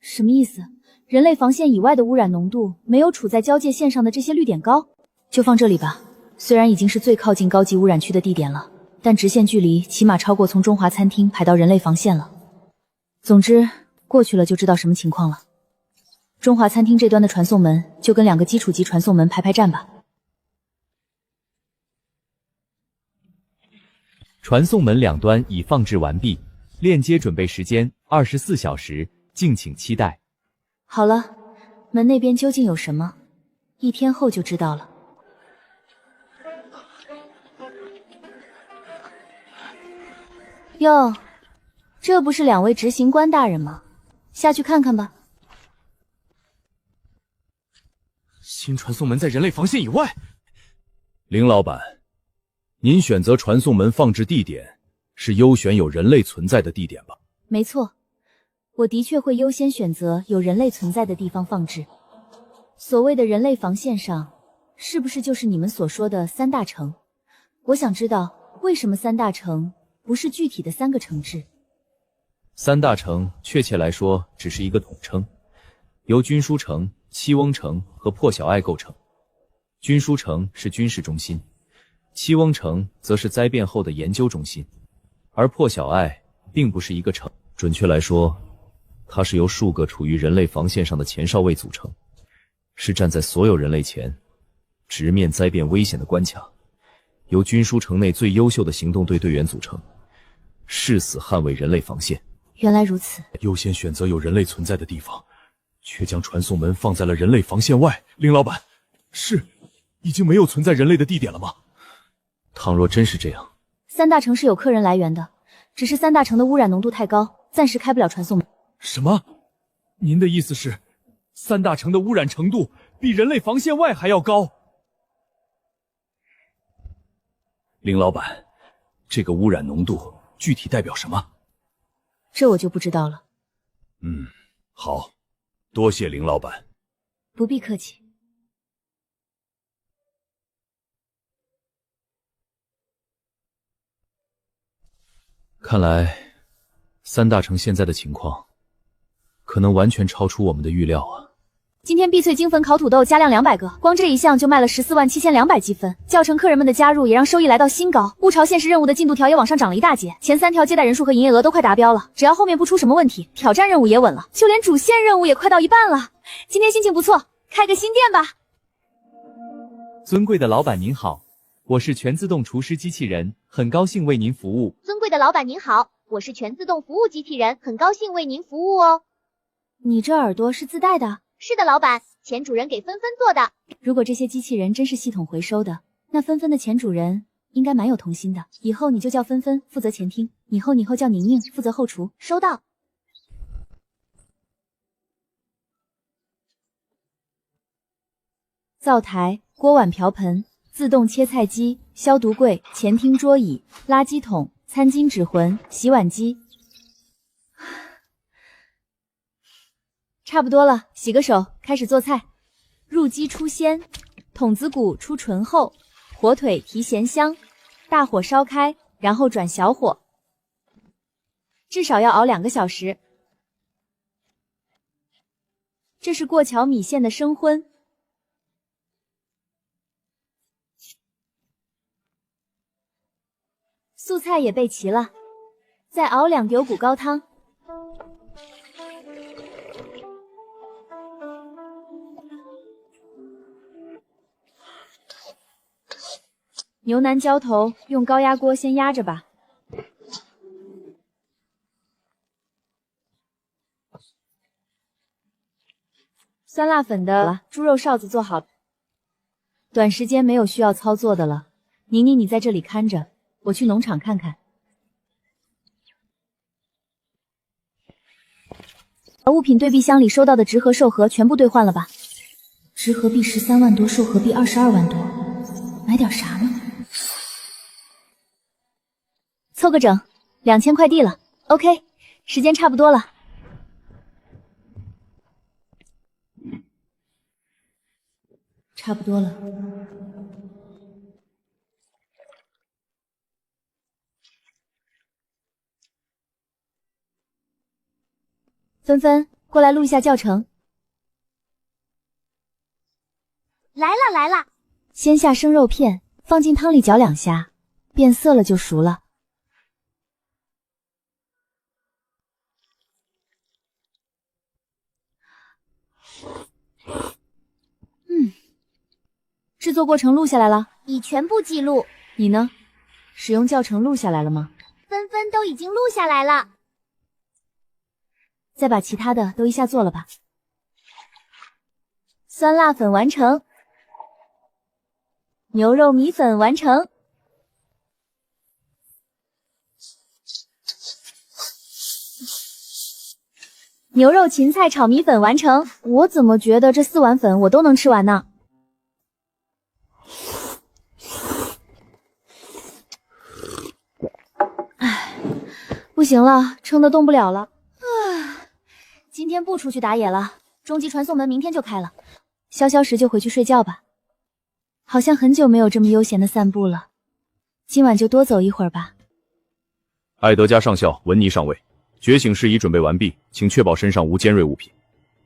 什么意思？人类防线以外的污染浓度没有处在交界线上的这些绿点高？就放这里吧。虽然已经是最靠近高级污染区的地点了，但直线距离起码超过从中华餐厅排到人类防线了。总之，过去了就知道什么情况了。中华餐厅这端的传送门就跟2个基础级传送门排站吧。传送门2端已放置完毕，链接准备时间24小时，敬请期待。好了，门那边究竟有什么？1天后就知道了。哟，这不是2位执行官大人吗？下去看看吧。新传送门在人类防线以外。林老板，您选择传送门放置地点是优选有人类存在的地点吧？没错，我的确会优先选择有人类存在的地方放置。所谓的人类防线上，是不是就是你们所说的3大城？我想知道为什么3大城不是具体的3个城制。3大城确切来说只是一个统称，由军书城、七翁城和破晓隘构成。军书城是军事中心，七翁城则是灾变后的研究中心，而破晓隘并不是一个城，准确来说，它是由数个处于人类防线上的前哨位组成，是站在所有人类前，直面灾变危险的关卡，由军书城内最优秀的行动队队员组成，誓死捍卫人类防线。原来如此，优先选择有人类存在的地方，却将传送门放在了人类防线外。林老板，是已经没有存在人类的地点了吗？倘若真是这样，3大城是有客人来源的，只是3大城的污染浓度太高，暂时开不了传送门。什么？您的意思是，3大城的污染程度比人类防线外还要高？林老板，这个污染浓度具体代表什么？这我就不知道了。好，多谢林老板。不必客气。看来3大城现在的情况可能完全超出我们的预料啊。今天碧翠精粉烤土豆加量200个，光这一项就卖了147200积分。教程客人们的加入也让收益来到新高，物潮限时任务的进度条也往上涨了一大截，前3条接待人数和营业额都快达标了。只要后面不出什么问题，挑战任务也稳了，就连主线任务也快到一半了。今天心情不错，开个新店吧。尊贵的老板您好，我是全自动厨师机器人，很高兴为您服务。尊贵的老板您好，我是全自动服务机器人，很高兴为您服务哦。你这耳朵是自带的？是的，老板，前主人给芬芬做的。如果这些机器人真是系统回收的，那芬芬的前主人应该蛮有童心的。以后你就叫芬芬负责前厅，以后叫宁宁负责后厨。收到。灶台、锅碗瓢盆、自动切菜机、消毒柜、前厅桌椅、垃圾桶、餐巾纸魂、洗碗机。差不多了，洗个手，开始做菜。入鸡出鲜，筒子骨出醇厚，火腿提咸香。大火烧开，然后转小火，至少要熬2个小时。这是过桥米线的生荤。素菜也备齐了，再熬2丢骨高汤。牛腩浇头用高压锅先压着吧。酸辣粉的猪肉臊子做好，短时间没有需要操作的了。宁宁，你在这里看着，我去农场看看。把物品对币箱里收到的值盒兽盒全部兑换了吧。值盒币13万多，兽盒币22万多，买点啥呢？凑个整，2000快递了。OK， 时间差不多了。差不多了。芬芬，过来录一下教程。来了来了。先下生肉片，放进汤里搅2下，变色了就熟了。制作过程录下来了，已全部记录。你呢？使用教程录下来了吗？纷纷都已经录下来了。再把其他的都一下做了吧。酸辣粉完成，牛肉米粉完成，牛肉芹菜炒米粉完成。我怎么觉得这4碗粉我都能吃完呢？不行了，撑得动不了了。今天不出去打野了，终极传送门明天就开了，消消食就回去睡觉吧。好像很久没有这么悠闲的散步了，今晚就多走一会儿吧。艾德加上校，文尼上尉，觉醒事宜准备完毕，请确保身上无尖锐物品。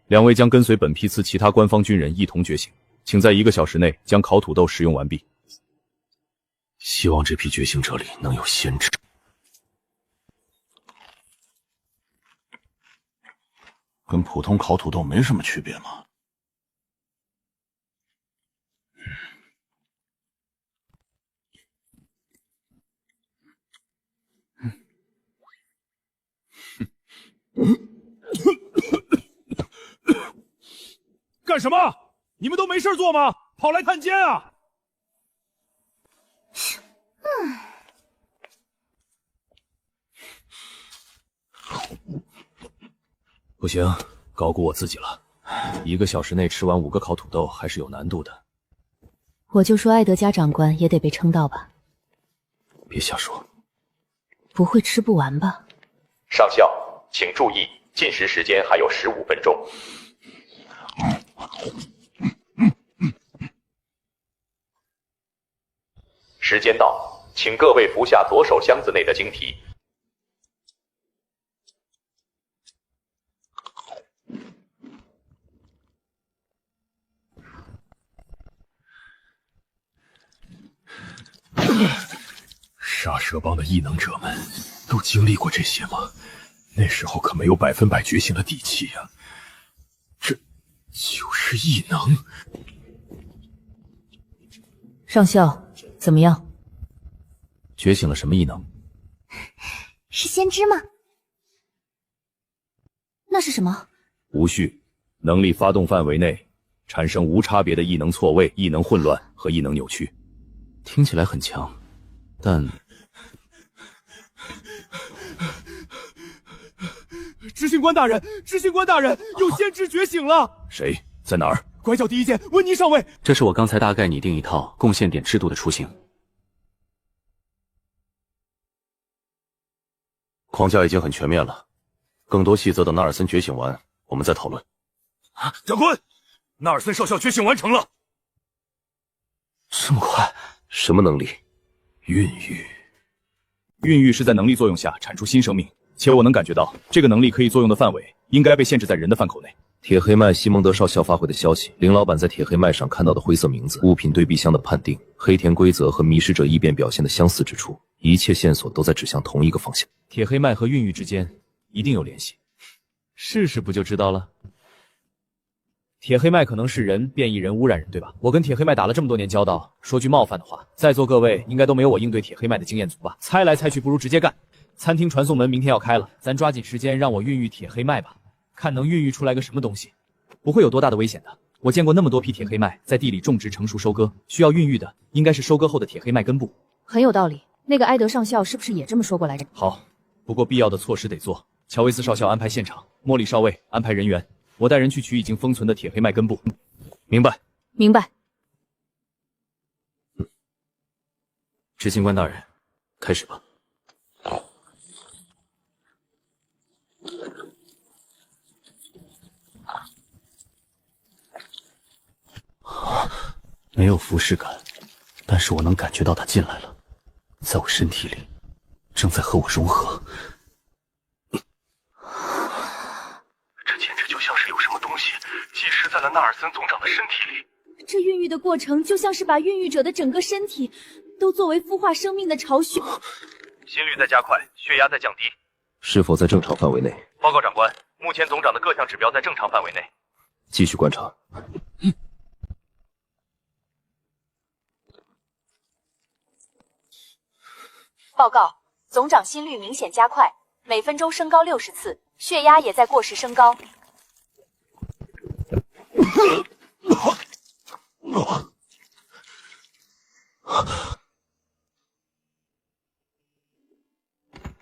2位将跟随本批次其他官方军人一同觉醒，请在1个小时内将烤土豆食用完毕。希望这批觉醒者里能有先知。跟普通烤土豆没什么区别嘛。干什么？你们都没事做吗？跑来探监啊！不行，高估我自己了。1个小时内吃完5个烤土豆还是有难度的。我就说艾德加长官也得被撑到吧。别瞎说。不会吃不完吧？上校，请注意，进食时间还有15分钟。时间到，请各位服下左手箱子内的晶体。杀蛇帮的异能者们都经历过这些吗？那时候可没有100%觉醒的底气呀。这就是异能。上校，怎么样？觉醒了什么异能？是先知吗？那是什么？无序，能力发动范围内产生无差别的异能错位、异能混乱和异能扭曲。听起来很强，但执行官大人，执行官大人，有先知觉醒了！谁？在哪儿？拐角第一线，温妮上尉。这是我刚才大概拟定一套贡献点制度的雏形。框架已经很全面了，更多细则等纳尔森觉醒完，我们再讨论。长官，纳尔森少校觉醒完成了。这么快？什么能力？孕育。孕育是在能力作用下产出新生命，且我能感觉到这个能力可以作用的范围应该被限制在人的范口内。铁黑麦西蒙德少校发回的消息，林老板在铁黑麦上看到的灰色名字、物品对比箱的判定、黑田规则和迷失者异变表现的相似之处，一切线索都在指向同一个方向。铁黑麦和孕育之间一定有联系，试试不就知道了。铁黑麦可能是人变异人污染人，对吧？我跟铁黑麦打了这么多年交道，说句冒犯的话，在座各位应该都没有我应对铁黑麦的经验足吧？猜来猜去，不如直接干。餐厅传送门明天要开了，咱抓紧时间让我孕育铁黑麦吧，看能孕育出来个什么东西。不会有多大的危险的。我见过那么多批铁黑麦在地里种植成熟收割，需要孕育的应该是收割后的铁黑麦根部。很有道理。那个埃德上校是不是也这么说过来着？好，不过必要的措施得做。乔维斯少校安排现场，莫里少尉安排人员，我带人去取已经封存的铁黑麦根部。明白。明白。执行官大人，开始吧。没有浮视感，但是我能感觉到它进来了，在我身体里，正在和我融合。这简直就像是有什么东西寄食在了纳尔森总长的身体里。这孕育的过程就像是把孕育者的整个身体都作为孵化生命的巢穴。心率在加快，血压在降低，是否在正常范围内？报告长官，目前总长的各项指标在正常范围内。继续观察。报告，总长心率明显加快，每分钟升高60次，血压也在过时升高。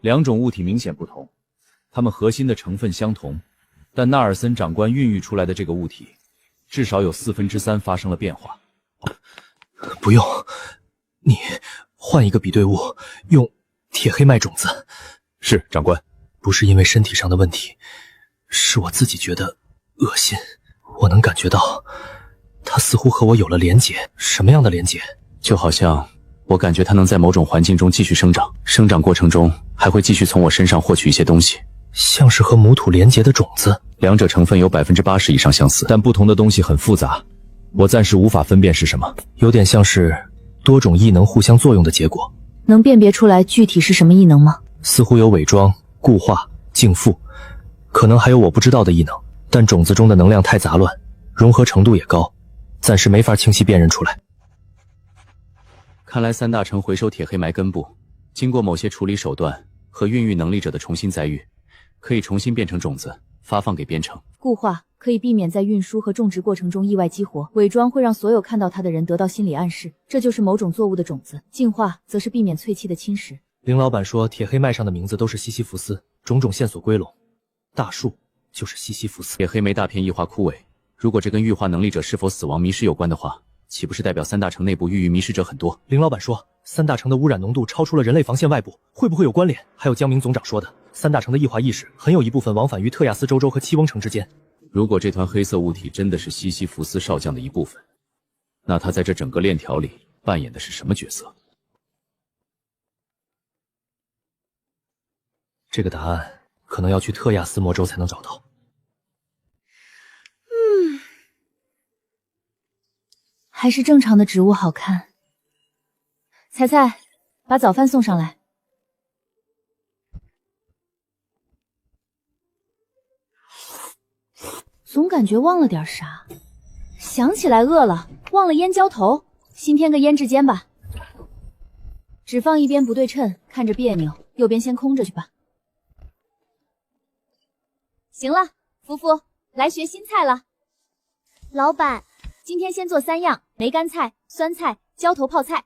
两种物体明显不同，它们核心的成分相同，但纳尔森长官孕育出来的这个物体，至少有3/4发生了变化。不用，你换一个比对物，用铁黑麦种子。是，长官。不是因为身体上的问题，是我自己觉得恶心。我能感觉到，它似乎和我有了连结。什么样的连结？就好像我感觉它能在某种环境中继续生长，生长过程中还会继续从我身上获取一些东西，像是和母土连结的种子。两者成分有80%以上相似，但不同的东西很复杂，我暂时无法分辨是什么。有点像是多种异能互相作用的结果。能辨别出来具体是什么异能吗？似乎有伪装、固化、净附，可能还有我不知道的异能，但种子中的能量太杂乱，融合程度也高，暂时没法清晰辨认出来。看来三大城回收铁黑埋根部，经过某些处理手段和孕育能力者的重新再育，可以重新变成种子，发放给编程。固化可以避免在运输和种植过程中意外激活，伪装会让所有看到它的人得到心理暗示，这就是某种作物的种子。净化则是避免淬气的侵蚀。林老板说铁黑麦上的名字都是西西弗斯，种种线索归拢，大树就是西西弗斯。铁黑莓大片异化枯萎，如果这跟育化能力者是否死亡迷失有关的话，岂不是代表三大城内部郁郁迷失者很多？林老板说三大城的污染浓度超出了人类防线外部，会不会有关联？还有江明总长说的三大城的异化意识很有一部分往返于特亚斯州州和七翁城之间。如果这团黑色物体真的是西西弗斯少将的一部分，那他在这整个链条里扮演的是什么角色？这个答案可能要去特亚斯魔州才能找到。还是正常的植物好看。彩彩，把早饭送上来。总感觉忘了点啥，想起来饿了，忘了腌浇头，新添个腌制间吧。只放一边不对称，看着别扭，右边先空着去吧。行了，福福，来学新菜了。老板，今天先做3样：梅干菜、酸菜、浇头泡菜。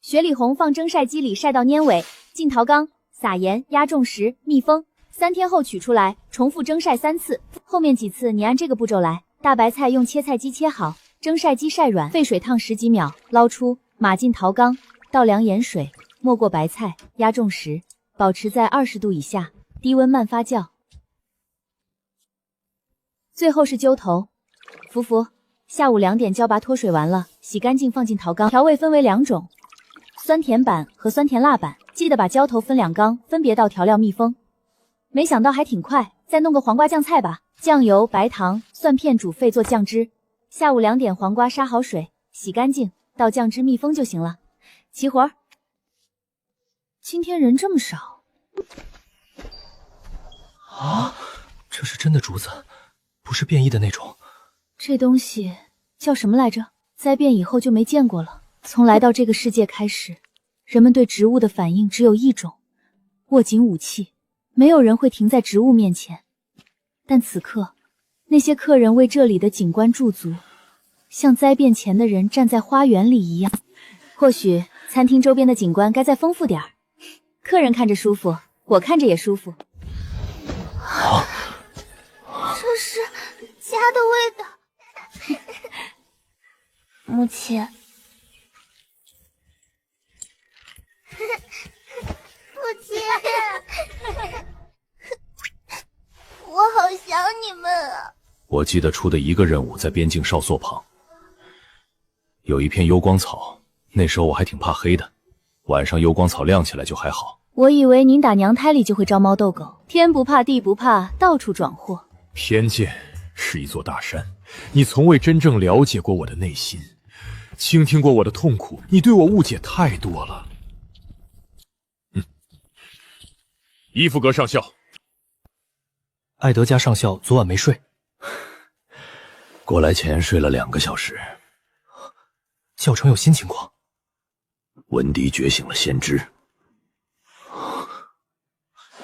雪里红放蒸晒机里晒到粘尾，进陶缸，撒盐，压重时，密封。3天后取出来，重复蒸晒3次。后面几次你按这个步骤来。大白菜用切菜机切好，蒸晒机晒软，沸水烫10几秒，捞出，码进陶缸，倒凉盐水，没过白菜，压重时，保持在20度以下，低温慢发酵。最后是揪头。福福，下午2点浇拔脱水完了，洗干净放进陶缸。调味分为2种，酸甜版和酸甜辣版。记得把浇头分2缸，分别倒调料密封。没想到还挺快，再弄个黄瓜酱菜吧。酱油、白糖、蒜片煮沸做酱汁。下午2点黄瓜杀好水，洗干净，倒酱汁密封就行了。齐活儿。今天人这么少啊！这是真的竹子，不是变异的那种。这东西叫什么来着？灾变以后就没见过了。从来到这个世界开始，人们对植物的反应只有一种，握紧武器，没有人会停在植物面前。但此刻，那些客人为这里的景观驻足，像灾变前的人站在花园里一样。或许餐厅周边的景观该再丰富点儿，客人看着舒服，我看着也舒服。这是家的味道。母亲，父亲，我好想你们啊！我记得出的一个任务在边境哨所旁，有一片幽光草，那时候我还挺怕黑的，晚上幽光草亮起来就还好。我以为您打娘胎里就会招猫逗狗，天不怕地不怕，到处闯祸。偏见是一座大山，你从未真正了解过我的内心，倾听过我的痛苦，你对我误解太多了。伊夫格上校，艾德加上校昨晚没睡，过来前睡了2个小时。教程有新情况，文迪觉醒了先知。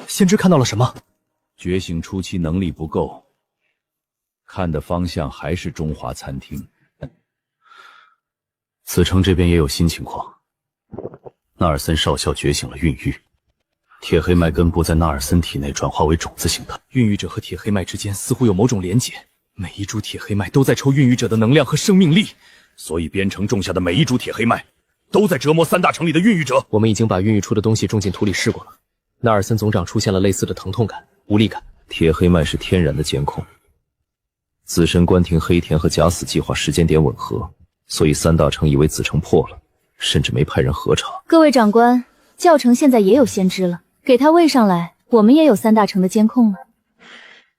先知看到了什么？觉醒初期能力不够，看的方向还是中华餐厅。此城这边也有新情况，纳尔森少校觉醒了孕育，铁黑麦根部在纳尔森体内转化为种子形态。孕育者和铁黑麦之间似乎有某种连结，每一株铁黑麦都在抽孕育者的能量和生命力，所以边城种下的每一株铁黑麦都在折磨3大城里的孕育者。我们已经把孕育出的东西种进土里试过了，纳尔森总长出现了类似的疼痛感、无力感。铁黑麦是天然的监控，紫神关停黑田和假死计划时间点吻合，所以3大城以为子城破了，甚至没派人核查。各位长官，教城现在也有先知了，给他喂上来，我们也有3大城的监控了。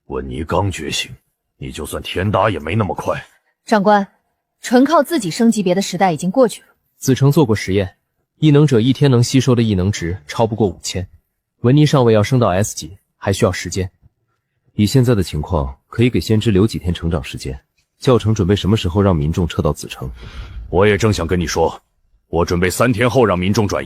温妮刚觉醒，你就算天打也没那么快。长官，纯靠自己升级别的时代已经过去了。子城做过实验，异能者1天能吸收的异能值超不过5000，文妮上尉要升到 S 级还需要时间。以现在的情况，可以给先知留几天成长时间。教程准备什么时候让民众撤到子城？我也正想跟你说，我准备3天后让民众转移。